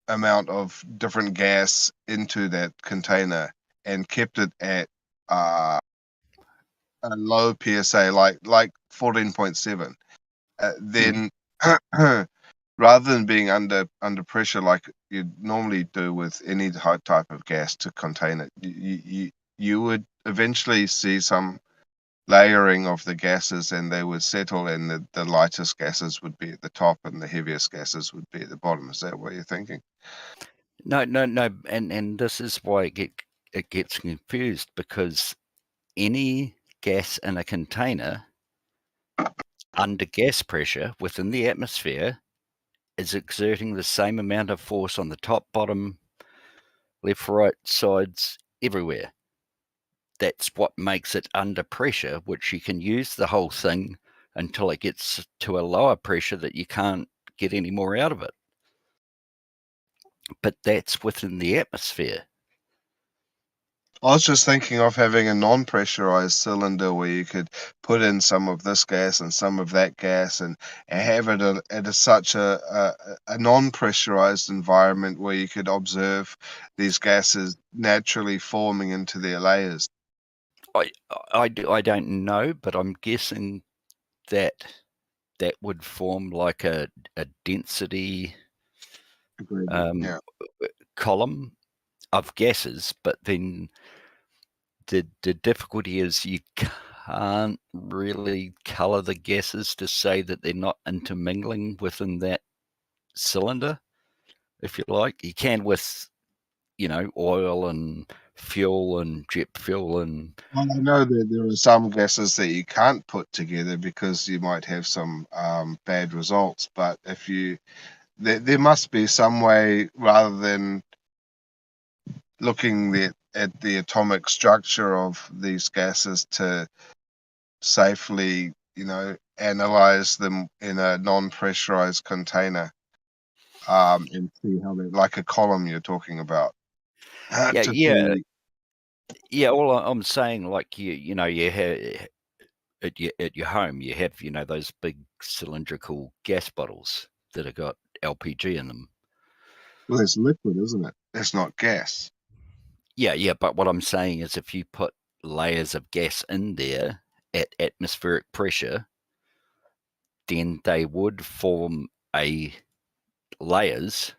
amount of different gas into that container and kept it at a low PSA, like 14.7, then rather than being under pressure like you'd normally do with any type of gas to contain it, you would eventually see some layering of the gases and they would settle, and the lightest gases would be at the top and the heaviest gases would be at the bottom. Is that what you're thinking? No, and this is why it gets confused, because any gas in a container under gas pressure within the atmosphere is exerting the same amount of force on the top, bottom, left, right, sides, everywhere. That's what makes it under pressure, which you can use the whole thing until it gets to a lower pressure that you can't get any more out of it. But that's within the atmosphere. I was just thinking of having a non-pressurized cylinder where you could put in some of this gas and some of that gas and have it at such a non-pressurized environment where you could observe these gases naturally forming into their layers. I don't know, but I'm guessing that would form like a density column of gases, but then the difficulty is you can't really color the gases to say that they're not intermingling within that cylinder, if you like. You can with, oil and fuel and jet fuel and... Well, I know that there are some gases that you can't put together because you might have some bad results, but if you... There must be some way, rather than looking at the atomic structure of these gases, to safely, analyze them in a non-pressurized container, and see how they, like a column you're talking about. Yeah, to yeah, see. yeah. All I'm saying, like you have at your home, you have those big cylindrical gas bottles that have got LPG in them. Well, it's liquid, isn't it? It's not gas. Yeah, but what I'm saying is, if you put layers of gas in there at atmospheric pressure, then they would form layers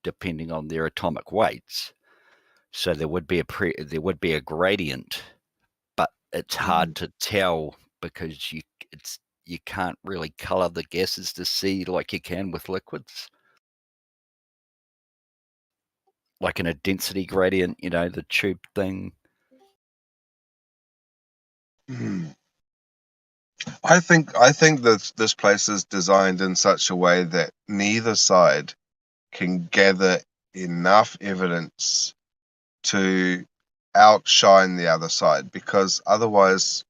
depending on their atomic weights. So there would be a gradient, but it's hard to tell because you can't really color the gases to see like you can with liquids. Like in a density gradient, the tube thing. I think that this place is designed in such a way that neither side can gather enough evidence to outshine the other side, because otherwise,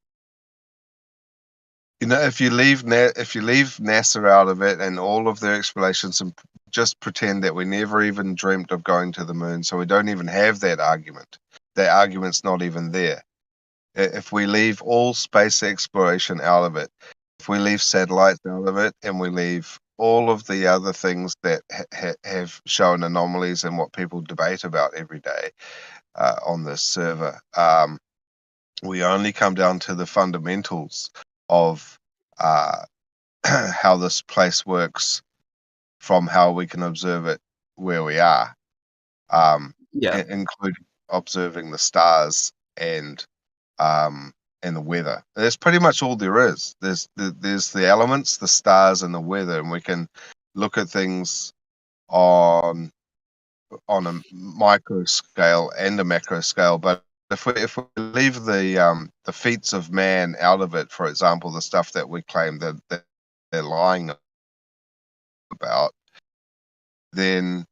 if you leave NASA out of it and all of their explanations, and just pretend that we never even dreamt of going to the moon, so we don't even have that argument. That argument's not even there. If we leave all space exploration out of it, if we leave satellites out of it, and we leave all of the other things that have shown anomalies and what people debate about every day on this server, we only come down to the fundamentals of how this place works from how we can observe it where we are, including observing the stars and the weather. That's pretty much all there is. There's the elements, the stars, and the weather, and we can look at things on a micro scale and a macro scale. But if we leave the feats of man out of it, for example, the stuff that we claim that they're lying about, then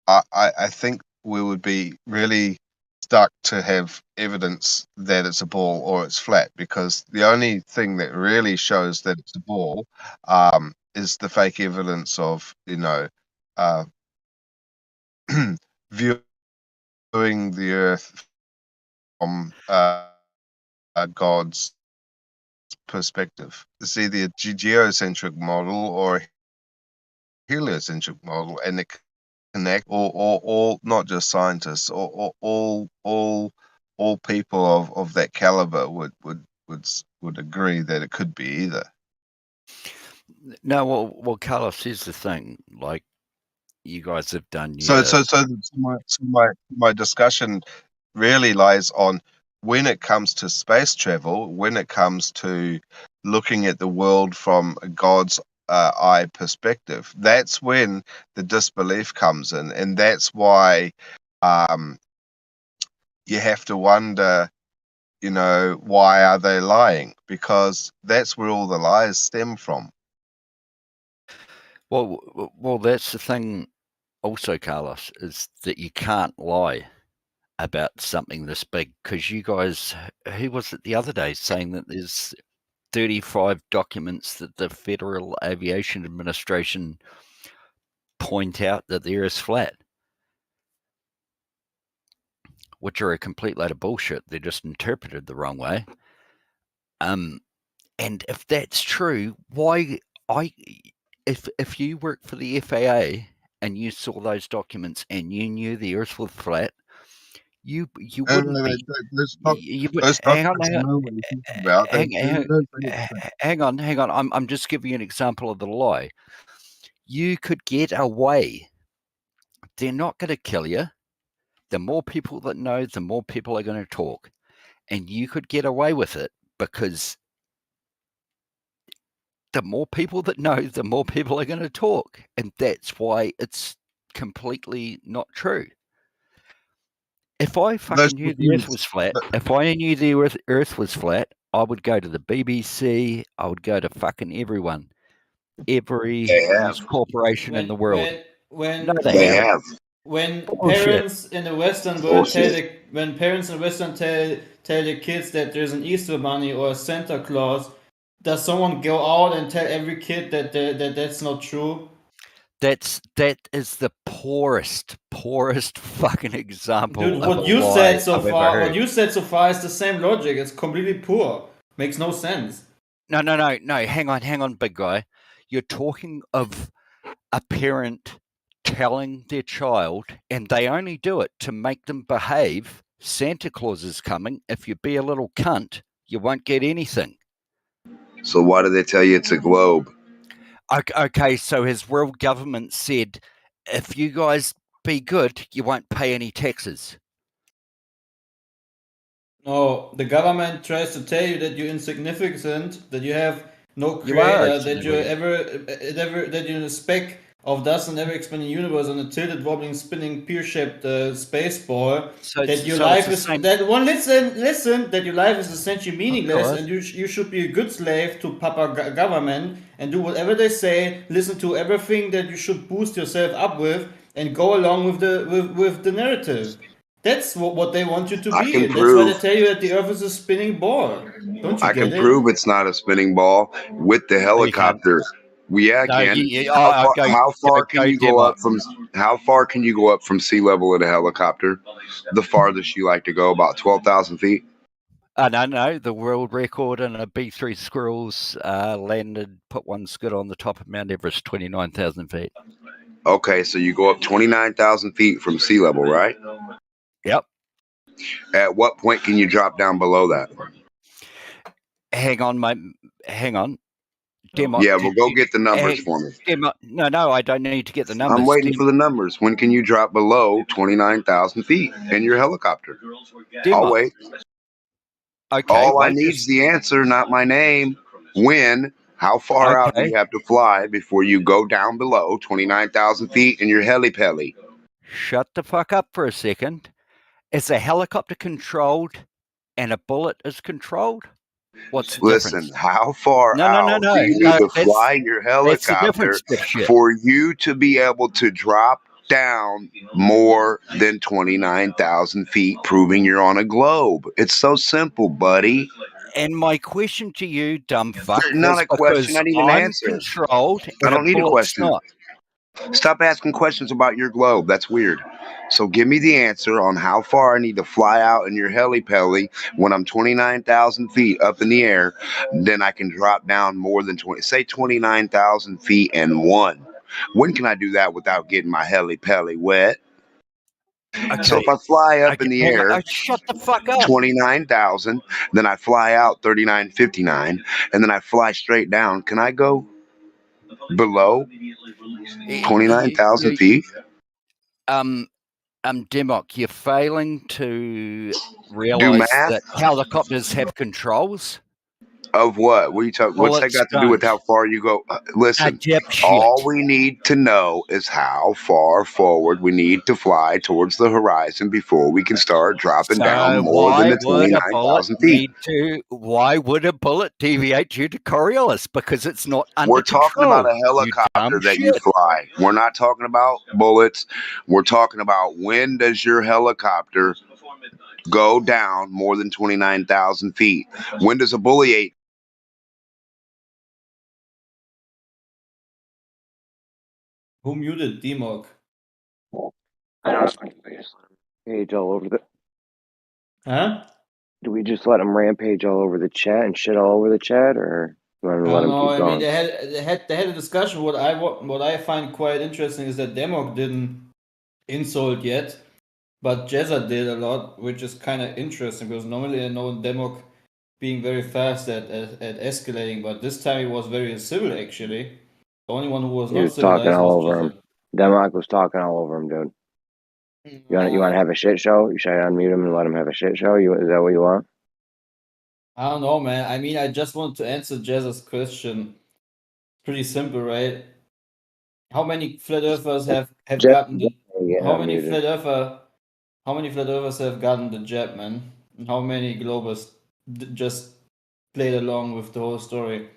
I think we would be really stuck to have evidence that it's a ball or it's flat, because the only thing that really shows that it's a ball is the fake evidence of viewing the Earth from God's perspective. It's either a geocentric model or a heliocentric model, and it connect all not just scientists, or all people of that caliber would agree that it could be either. No, well, Carlos, here's the thing. Like, you guys have done So my discussion really lies on, when it comes to space travel, when it comes to looking at the world from God's eye perspective, that's when the disbelief comes in, and that's why you have to wonder, why are they lying? Because that's where all the lies stem from. Well, that's the thing also, Carlos, is that you can't lie about something this big, because you guys, who was it the other day saying that there's 35 documents that the Federal Aviation Administration point out that the Earth is flat, which are a complete load of bullshit. They're just interpreted the wrong way. And if that's true, if you work for the FAA and you saw those documents and you knew the Earth was flat, you wouldn't be. Hang on. I'm just giving you an example of the lie. You could get away. They're not going to kill you. the more people that know, the more people are going to talk. And you could get away with it because the more people that know, the more people are going to talk. And that's why it's completely not true. If I fucking knew the Earth was flat, if I knew the Earth was flat, I would go to the BBC. I would go to fucking everyone, every news corporation in the world. When No, they have. when Bullshit. parents in the Western world tell the kids that there's an Easter Bunny or a Santa Claus, does someone go out and tell every kid that that's not true? That is the poorest fucking example Dude, of what a you lie said so I've ever far, heard. what you said so far is the same logic. It's completely poor. Makes no sense. No. Hang on, big guy. You're talking of a parent telling their child, and they only do it to make them behave. Santa Claus is coming. If you be a little cunt, you won't get anything. So why do they tell you it's a globe? Okay, so his world government said, if you guys be good, you won't pay any taxes. No, the government tries to tell you that you're insignificant, that you have no You are creator, that you're insignificant. that you're a speck of dust in every expanding universe on a tilted, wobbling, spinning, pear-shaped space ball. That your life is listen. That your life is essentially meaningless, and you should be a good slave to Papa government and do whatever they say. Listen to everything that you should boost yourself up with, and go along with the narrative. That's what they want you to I be, can and that's why they prove. tell you that the Earth is a spinning ball. Don't you I get can it? prove it's not a spinning ball with the helicopter. Yeah, I No, can. I'll go, How far can you go demo. up from? How far can you go up from sea level in a helicopter? The farthest you like to go, about 12,000 feet. No. The world record in a B3 Squirrels landed, put one skid on the top of Mount Everest, 29,000 feet. Okay, so you go up 29,000 feet from sea level, right? Yep. At what point can you drop down below that? Hang on, mate. Hang on. Demo, Yeah, well, go get the numbers for me. No, I don't need to get the numbers. I'm waiting for the numbers. When can you drop below 29,000 feet in your helicopter? I'll wait. Okay, All I need is the answer, not my name. When? How far out do you have to fly before you go down below 29,000 feet in your heli-peli? Shut the fuck up for a second. Is a helicopter controlled and a bullet is controlled? What's the difference? Listen, how far No. out do you need to fly your That's the helicopter difference, dipshit. for you to be able to drop down more than 29,000 feet, proving you're on a globe? It's so simple, buddy. And my question to you, dumb fuck, Not was a question, because I need an I'm answer. controlled I and don't need a bullet's question. not. Stop asking questions about your globe. That's weird. So give me the answer on how far I need to fly out in your heli-peli when I'm 29,000 feet up in the air. Then I can drop down more than 29,000 feet and one. When can I do that without getting my heli-peli wet? Okay. So if I fly up in the air, shut the fuck up. 29,000, then I fly out 39.59, and then I fly straight down. Can I go below 29,000 feet? Demok, you're failing to Do realize math? that helicopters have controls. Of what? What are you talking? What's that got to do with how far you go? Listen, all we need to know is how far forward we need to fly towards the horizon before we can start dropping down more than the 29,000 feet. Why would a bullet deviate due to Coriolis? Because it's not under We're talking about a control, helicopter that you fly. We're not talking about bullets. We're talking about when does your helicopter go down more than 29,000 feet? When does a bullet Who muted Demok? I don't know. We just let him rampage all over the. Huh? Do we just let him rampage all over the chat and shit all over the chat, or do we let him keep I going? mean, they had a discussion. What I find quite interesting is that Demok didn't insult yet, but Jezza did a lot, which is kind of interesting because normally I know Demok being very fast at escalating, but this time he was very civil actually. The only one who was He not was talking civilized all was over Jezza. him. Democ was talking all over him, dude. You want to have a shit show? Should I unmute him and let him have a shit show? Is that what you want? I don't know, man. I mean, I just want to answer Jazz's question. Pretty simple, right? How many flat earthers have gotten the how many flat earthers have gotten the jab, man? And how many globers just played along with the whole story?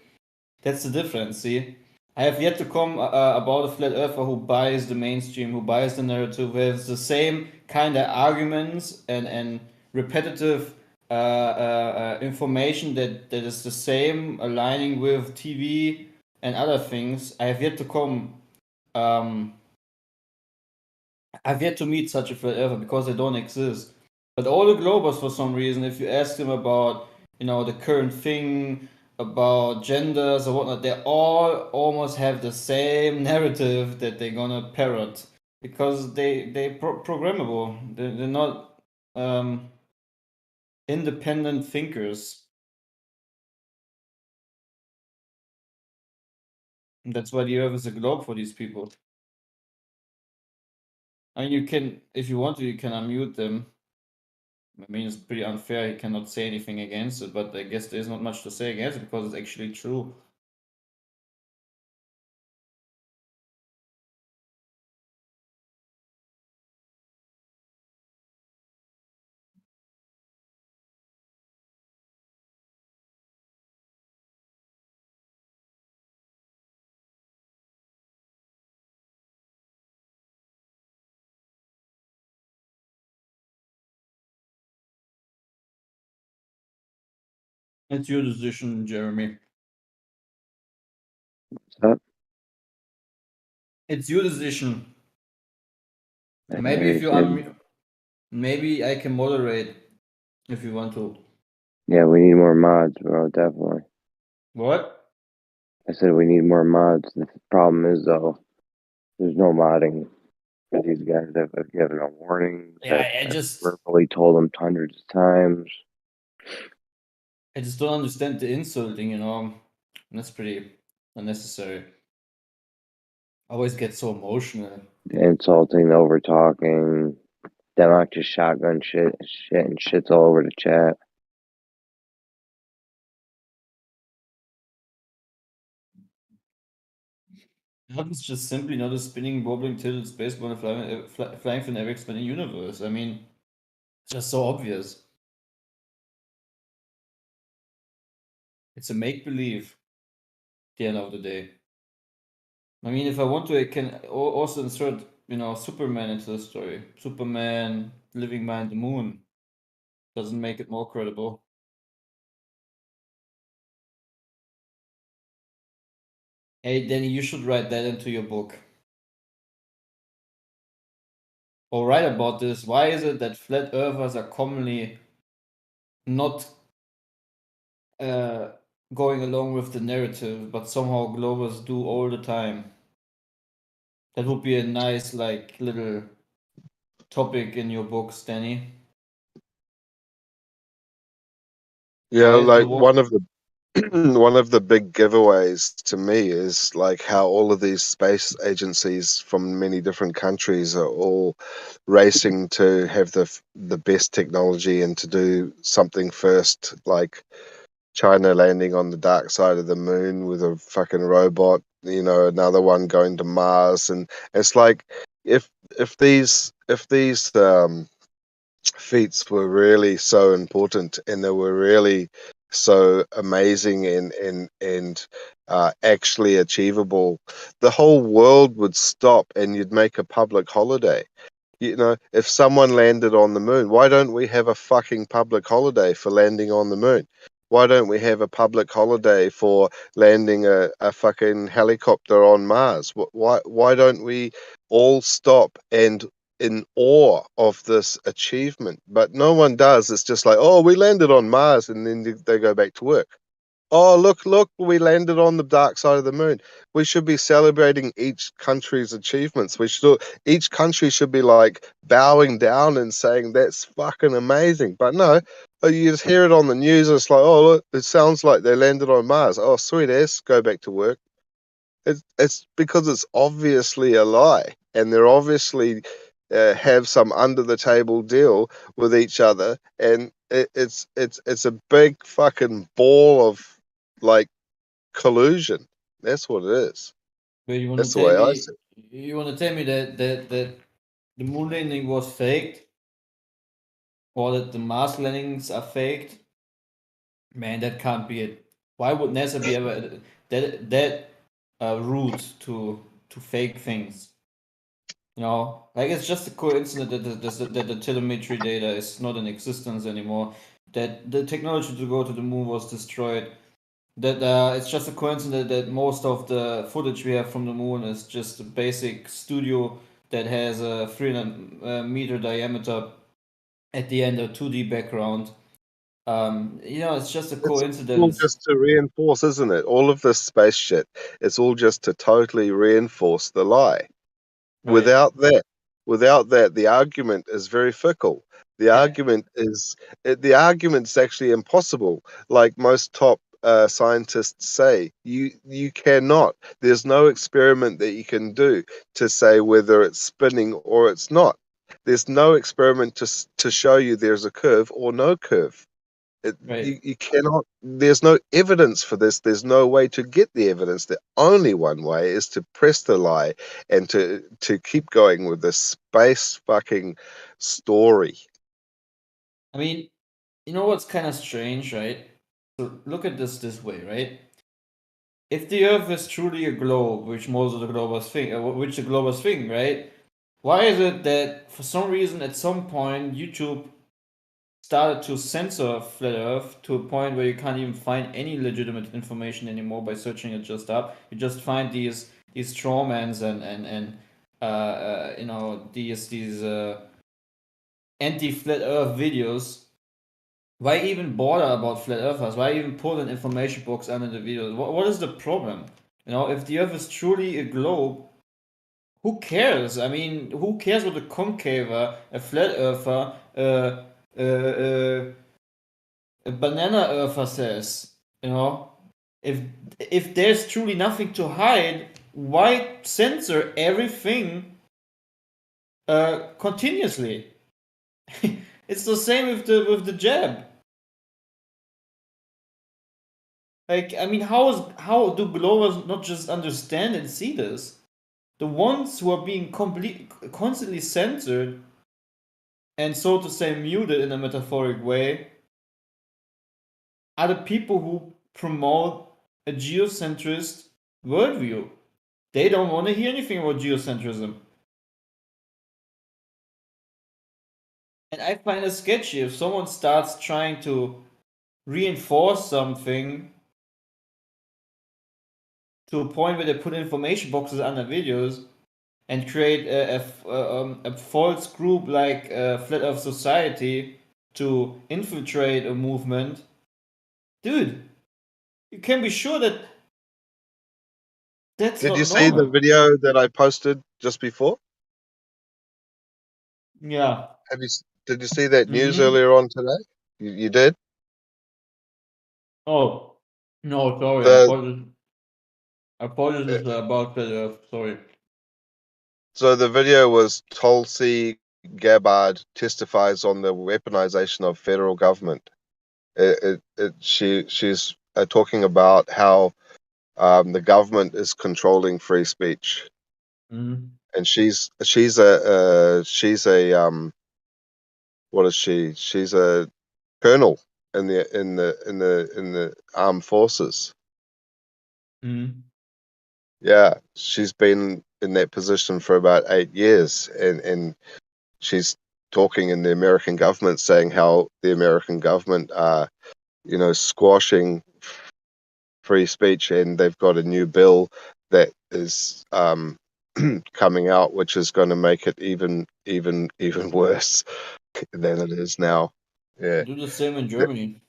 That's the difference, see? I have yet to come about a flat earther who buys the mainstream, who buys the narrative, who has the same kind of arguments and repetitive information that is the same, aligning with TV and other things. I have yet to come. I've yet to meet such a flat earther because they don't exist. But all the globers, for some reason, if you ask them about, the current thing, about genders or whatnot, they all almost have the same narrative that they're gonna parrot because they're programmable. They're not independent thinkers. And that's why the Earth is a globe for these people. I mean, you can, if you want to, you can unmute them. I mean, it's pretty unfair. He cannot say anything against it, but I guess there's not much to say against it because it's actually true. It's your decision, Jeremy. What's up? It's your decision. Maybe if you maybe I can moderate if you want to. Yeah, we need more mods, bro. Definitely. What? I said we need more mods. The problem is though, there's no modding. These guys have given a warning. Yeah, I just verbally told them hundreds of times. I just don't understand the insulting, That's pretty unnecessary. I always get so emotional. The insulting, the over talking. Democ just shotgun shit and shit's all over the chat. It's just simply not a spinning, wobbling, tilted space ball flying from every expanding universe. I mean, it's just so obvious. It's a make-believe at the end of the day. I mean, if I want to, I can also insert, Superman into the story. Superman living behind the moon. Doesn't make it more credible. Hey, Danny, you should write that into your book. Or write about this. Why is it that flat earthers are commonly not going along with the narrative, but somehow globers do all the time? That would be a nice, little topic in your books, Danny. Yeah, like one of the one of the big giveaways to me is like how all of these space agencies from many different countries are all racing to have the best technology and to do something first, like China landing on the dark side of the moon with a fucking robot, another one going to Mars, and it's like if these feats were really so important and they were really so amazing and actually achievable, the whole world would stop and you'd make a public holiday. If someone landed on the moon, why don't we have a fucking public holiday for landing on the moon? Why don't we have a public holiday for landing a fucking helicopter on Mars? Why don't we all stop and in awe of this achievement? But no one does. It's just like, oh, we landed on Mars, and then they go back to work. Oh, look, we landed on the dark side of the moon. We should be celebrating each country's achievements. Each country should be like bowing down and saying that's fucking amazing. But no, you just hear it on the news. And it's like, oh, look, it sounds like they landed on Mars. Oh, sweet ass, go back to work. It's because it's obviously a lie, and they're obviously have some under the table deal with each other, and it's a big fucking ball of like collusion. That's what it is. But you want That's to the tell way I me? see it. You want to tell me that the moon landing was faked, or that the Mars landings are faked? Man, that can't be it. Why would NASA be ever that rude to fake things? You know, like it's just a coincidence that the telemetry data is not in existence anymore. That the technology to go to the moon was destroyed. That it's just a coincidence that most of the footage we have from the moon is just a basic studio that has a 300 meter diameter at the end, a 2D background. You know, it's just a It's all coincidence. just to reinforce, isn't it? All of this space shit. It's all just to totally reinforce the lie. Right. Without that, the argument is very fickle. The argument's actually impossible. Like most top scientists say, you cannot. There's no experiment that you can do to say whether it's spinning or it's not. There's no experiment to show you there's a curve or no curve. Right. You cannot. There's no evidence for this. There's no way to get the evidence. The only one way is to press the lie and to keep going with this space fucking story. I mean, you know what's kind of strange, right? So look at this way, right? If the Earth is truly a globe, which most of the globers think, right? Why is it that for some reason at some point YouTube started to censor flat Earth to a point where you can't even find any legitimate information anymore by searching it just up? You just find these strawmans and you know, these anti-flat Earth videos. Why even bother about flat earthers? Why even put an information box under the videos? What is the problem? You know, if the Earth is truly a globe, who cares? I mean, who cares what a concaver, a flat earther, a banana earther says? You know, if there's truly nothing to hide, why censor everything continuously? It's the same with the jab. Like, I mean, how do globers not just understand and see this? The ones who are being constantly censored and, so to say, muted in a metaphoric way are the people who promote a geocentrist worldview. They don't want to hear anything about geocentrism. And I find it sketchy if someone starts trying to reinforce something to a point where they put information boxes under videos and create a false group like Flat Earth Society to infiltrate a movement. Dude, you can be sure that that's Did not you see the normal. video that I posted just before? Yeah. Did you see that news Mhm. earlier on today? You did? Oh, no, sorry. The Apologies about Flat Earth. Sorry. So the video was Tulsi Gabbard testifies on the weaponization of federal government. She's talking about how the government is controlling free speech, and she's a what is she? She's a colonel in the armed forces. Yeah, she's been in that position for about 8 years, and she's talking in the American government, saying how the American government are, squashing free speech, and they've got a new bill that is coming out, which is going to make it even worse than it is now. Yeah, Do the same in Germany.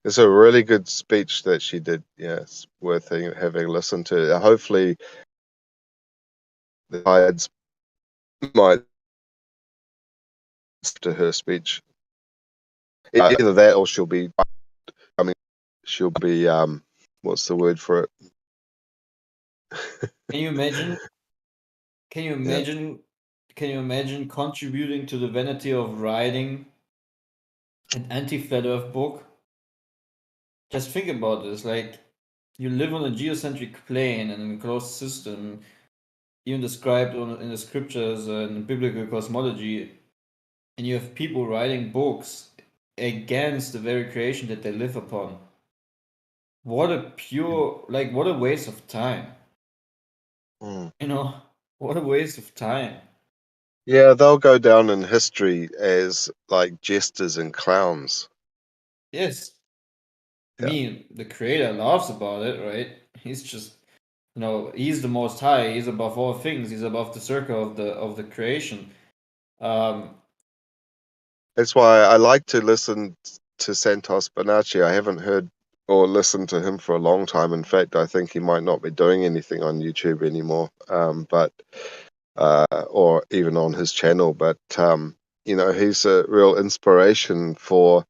it's a really good speech that she did. Yeah, it's worth having listened to. Hopefully, the sides might to her speech. Either that, or she'll be. I mean, she'll be. What's the word for it? Can you imagine? Can you imagine can you imagine contributing to the vanity of writing an anti-flat Earth book? Just think about this. Like, you live on a geocentric plane and in a closed system, even described in the scriptures and biblical cosmology, and you have people writing books against the very creation that they live upon. What a pure, like, what a waste of time. Mm. You know, what a waste of time. Yeah, they'll go down in history as like jesters and clowns. Yes. I mean, the creator laughs about it, right? He's just, he's the most high. He's above all things. He's above the circle of the creation. That's why I like to listen to Santos Bonacci. I haven't heard or listened to him for a long time. In fact, I think he might not be doing anything on YouTube anymore, or even on his channel. But he's a real inspiration for,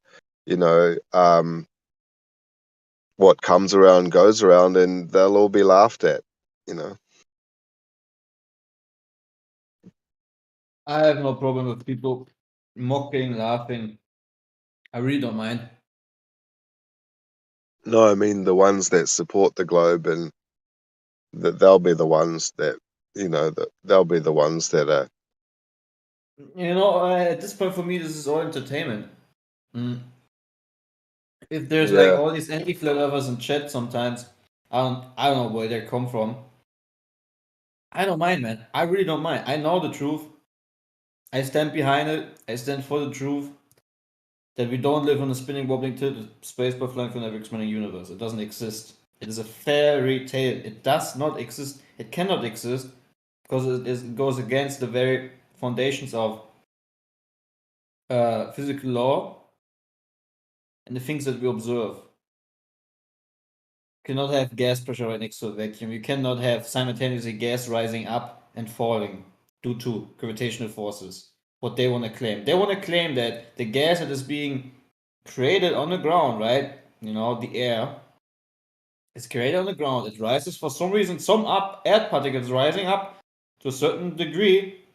what comes around goes around, and they'll all be laughed at. I have no problem with people mocking, laughing. I really don't mind. No, I mean the ones that support the globe, and that they'll be the ones that they'll be the ones that are. At this point for me, this is all entertainment. If there's Yeah. like all these anti-flat earthers in chat sometimes, I don't know where they come from. I don't mind, man. I really don't mind. I know the truth. I stand behind it. I stand for the truth that we don't live on a spinning, wobbling, tilted space by flying for never expanding universe. It doesn't exist. It is a fairy tale. It does not exist. It cannot exist because it goes against the very foundations of physical law and the things that we observe. You cannot have gas pressure right next to a vacuum. You cannot have simultaneously gas rising up and falling due to gravitational forces. What they want to claim. They want to claim that the gas that is being created on the ground, right? The air is created on the ground. It rises for some reason. Some air particles rising up to a certain degree.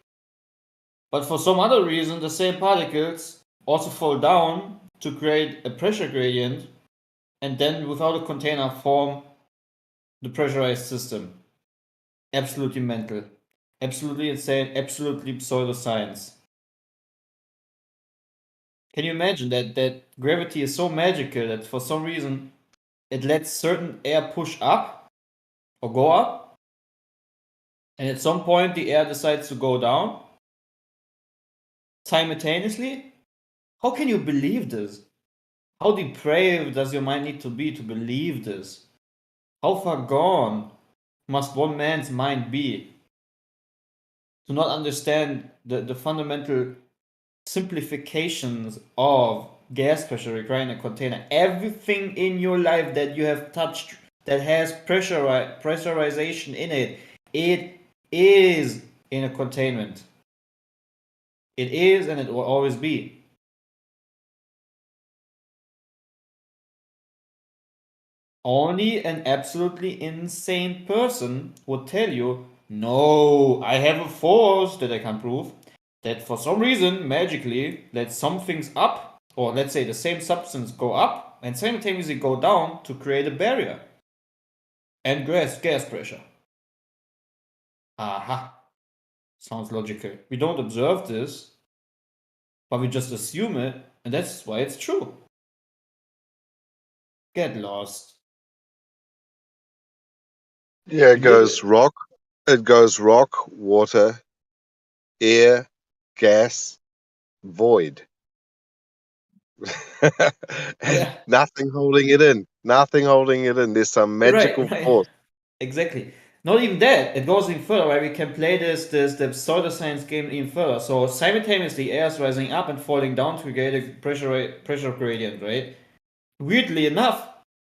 But for some other reason, the same particles also fall down to create a pressure gradient, and then without a container form the pressurized system. Absolutely mental. Absolutely insane. Absolutely pseudoscience. Can you imagine that gravity is so magical that for some reason it lets certain air push up or go up, and at some point the air decides to go down simultaneously? How can you believe this? How depraved does your mind need to be to believe this? How far gone must one man's mind be to not understand the fundamental simplifications of gas pressure requiring a container? Everything in your life that you have touched that has pressurization in it, it is in a containment. It is, and it will always be. Only an absolutely insane person would tell you, no, I have a force that I can prove that for some reason magically lets some things up, or let's say the same substance go up and simultaneously go down to create a barrier and gas pressure. Aha. Sounds logical. We don't observe this, but we just assume it, and that's why it's true. Get lost. Yeah, it goes rock, water, air, gas, void. And nothing holding it in. Nothing holding it in. There's some magical force. Exactly. Not even that. It goes even further, right? We can play the pseudoscience game even further. So simultaneously, air is rising up and falling down to create a pressure gradient, right? Weirdly enough,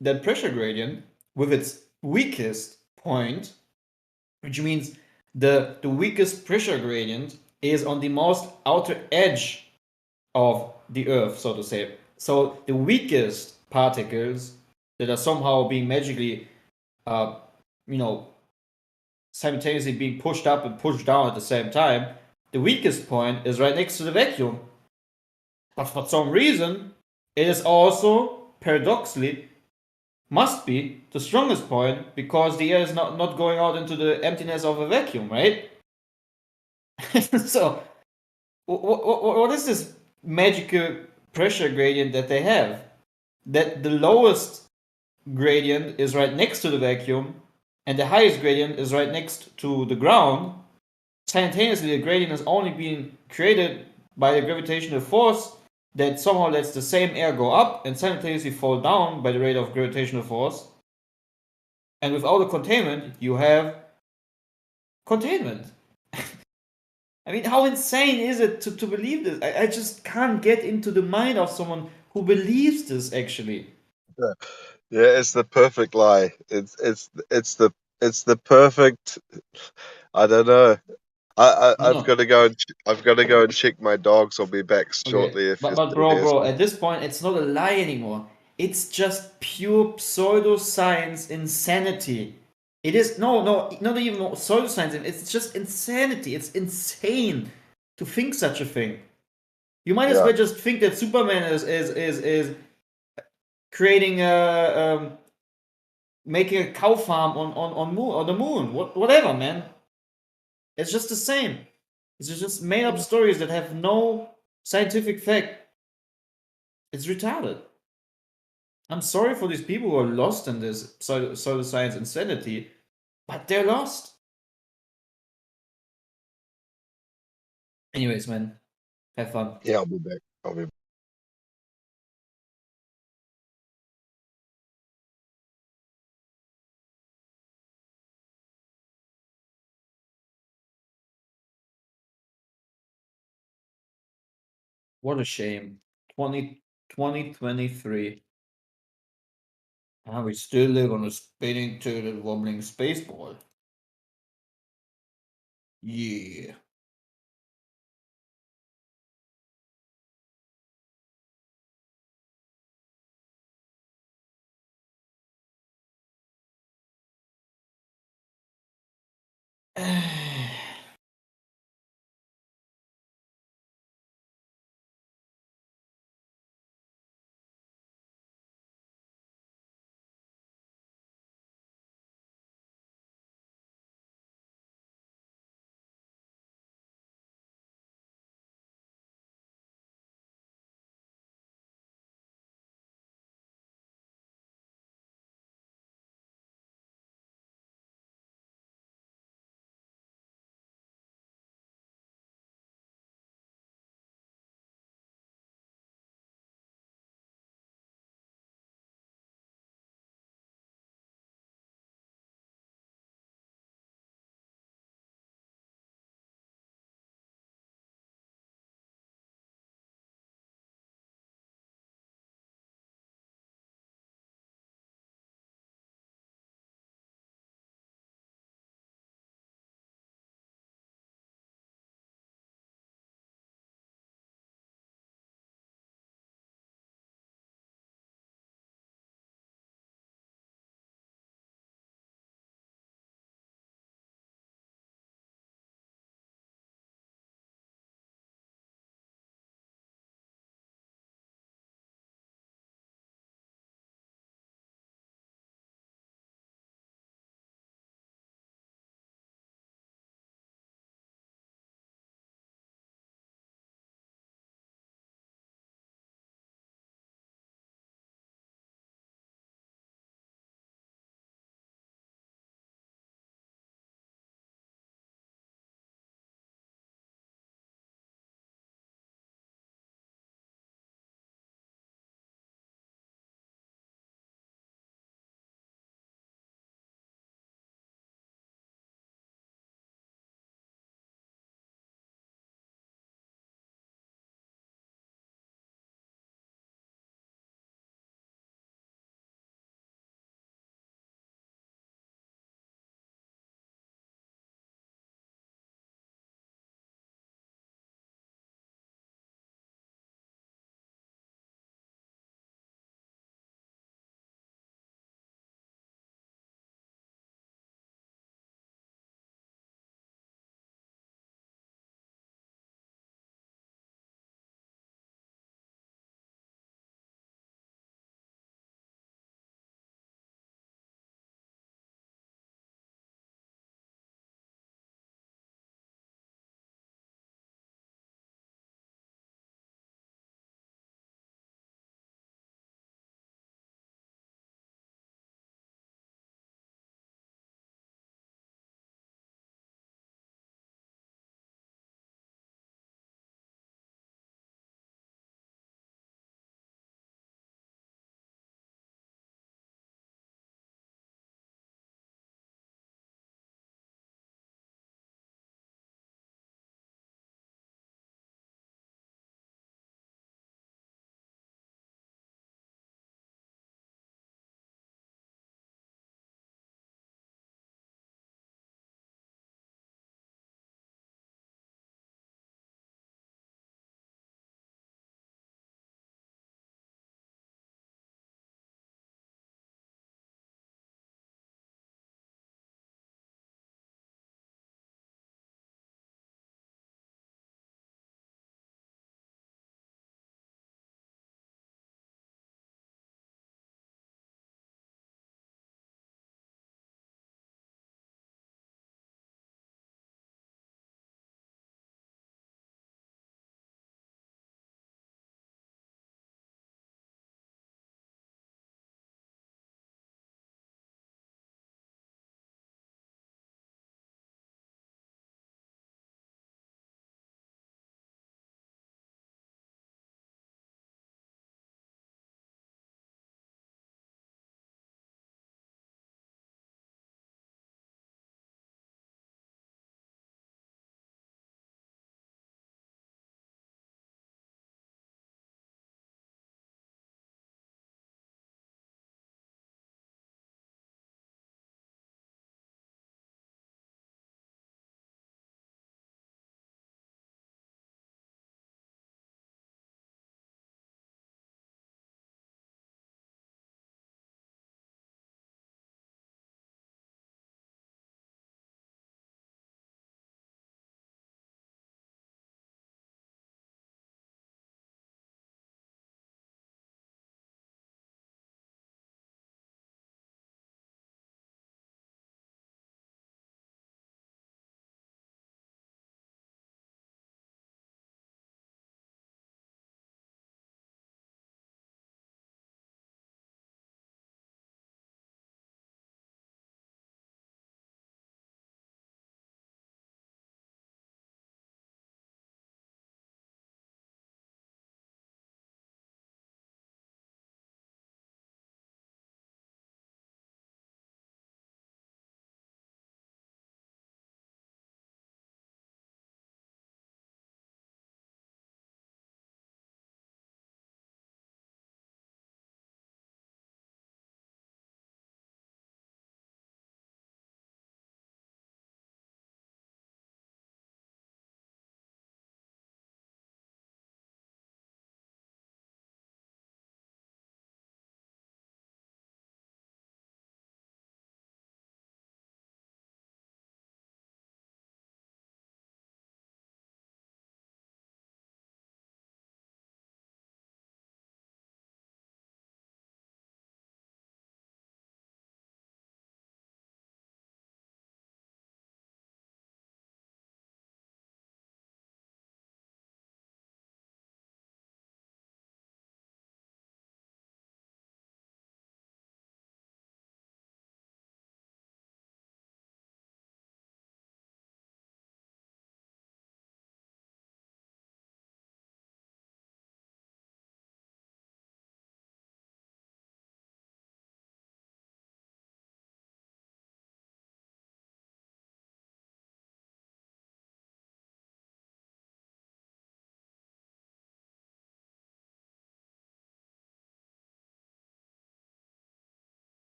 that pressure gradient, with its weakest point, which means the weakest pressure gradient is on the most outer edge of the Earth, so to say. So the weakest particles that are somehow being magically, simultaneously being pushed up and pushed down at the same time the weakest point is right next to the vacuum. But for some reason, it is also, paradoxically, must be the strongest point because the air is not going out into the emptiness of a vacuum, right? So, what is this magical pressure gradient that they have? That the lowest gradient is right next to the vacuum and the highest gradient is right next to the ground. Simultaneously, the gradient is only being created by the gravitational force that somehow lets the same air go up and simultaneously fall down by the rate of gravitational force. And without a containment, you have containment. I mean, how insane is it to believe this? I just can't get into the mind of someone who believes this, actually. Yeah, yeah, it's the perfect lie. It's the perfect. I don't know. I've got to go and I've got to go and check my dogs. I'll be back shortly. If But you're still bro, here. at this point, it's not a lie anymore. It's just pure pseudoscience insanity. It is not even pseudoscience. It's just insanity. It's insane to think such a thing. You might as well just think that Superman is creating making a cow farm on the moon. Whatever, man. It's just the same. It's just made up stories that have no scientific fact. It's retarded. I'm sorry for these people who are lost in this pseudoscience insanity, but they're lost. Anyways, man, have fun. Yeah, I'll be back. I'll be back. What a shame. 2023. And we still live on a spinning, tilted, wobbling space ball. Yeah.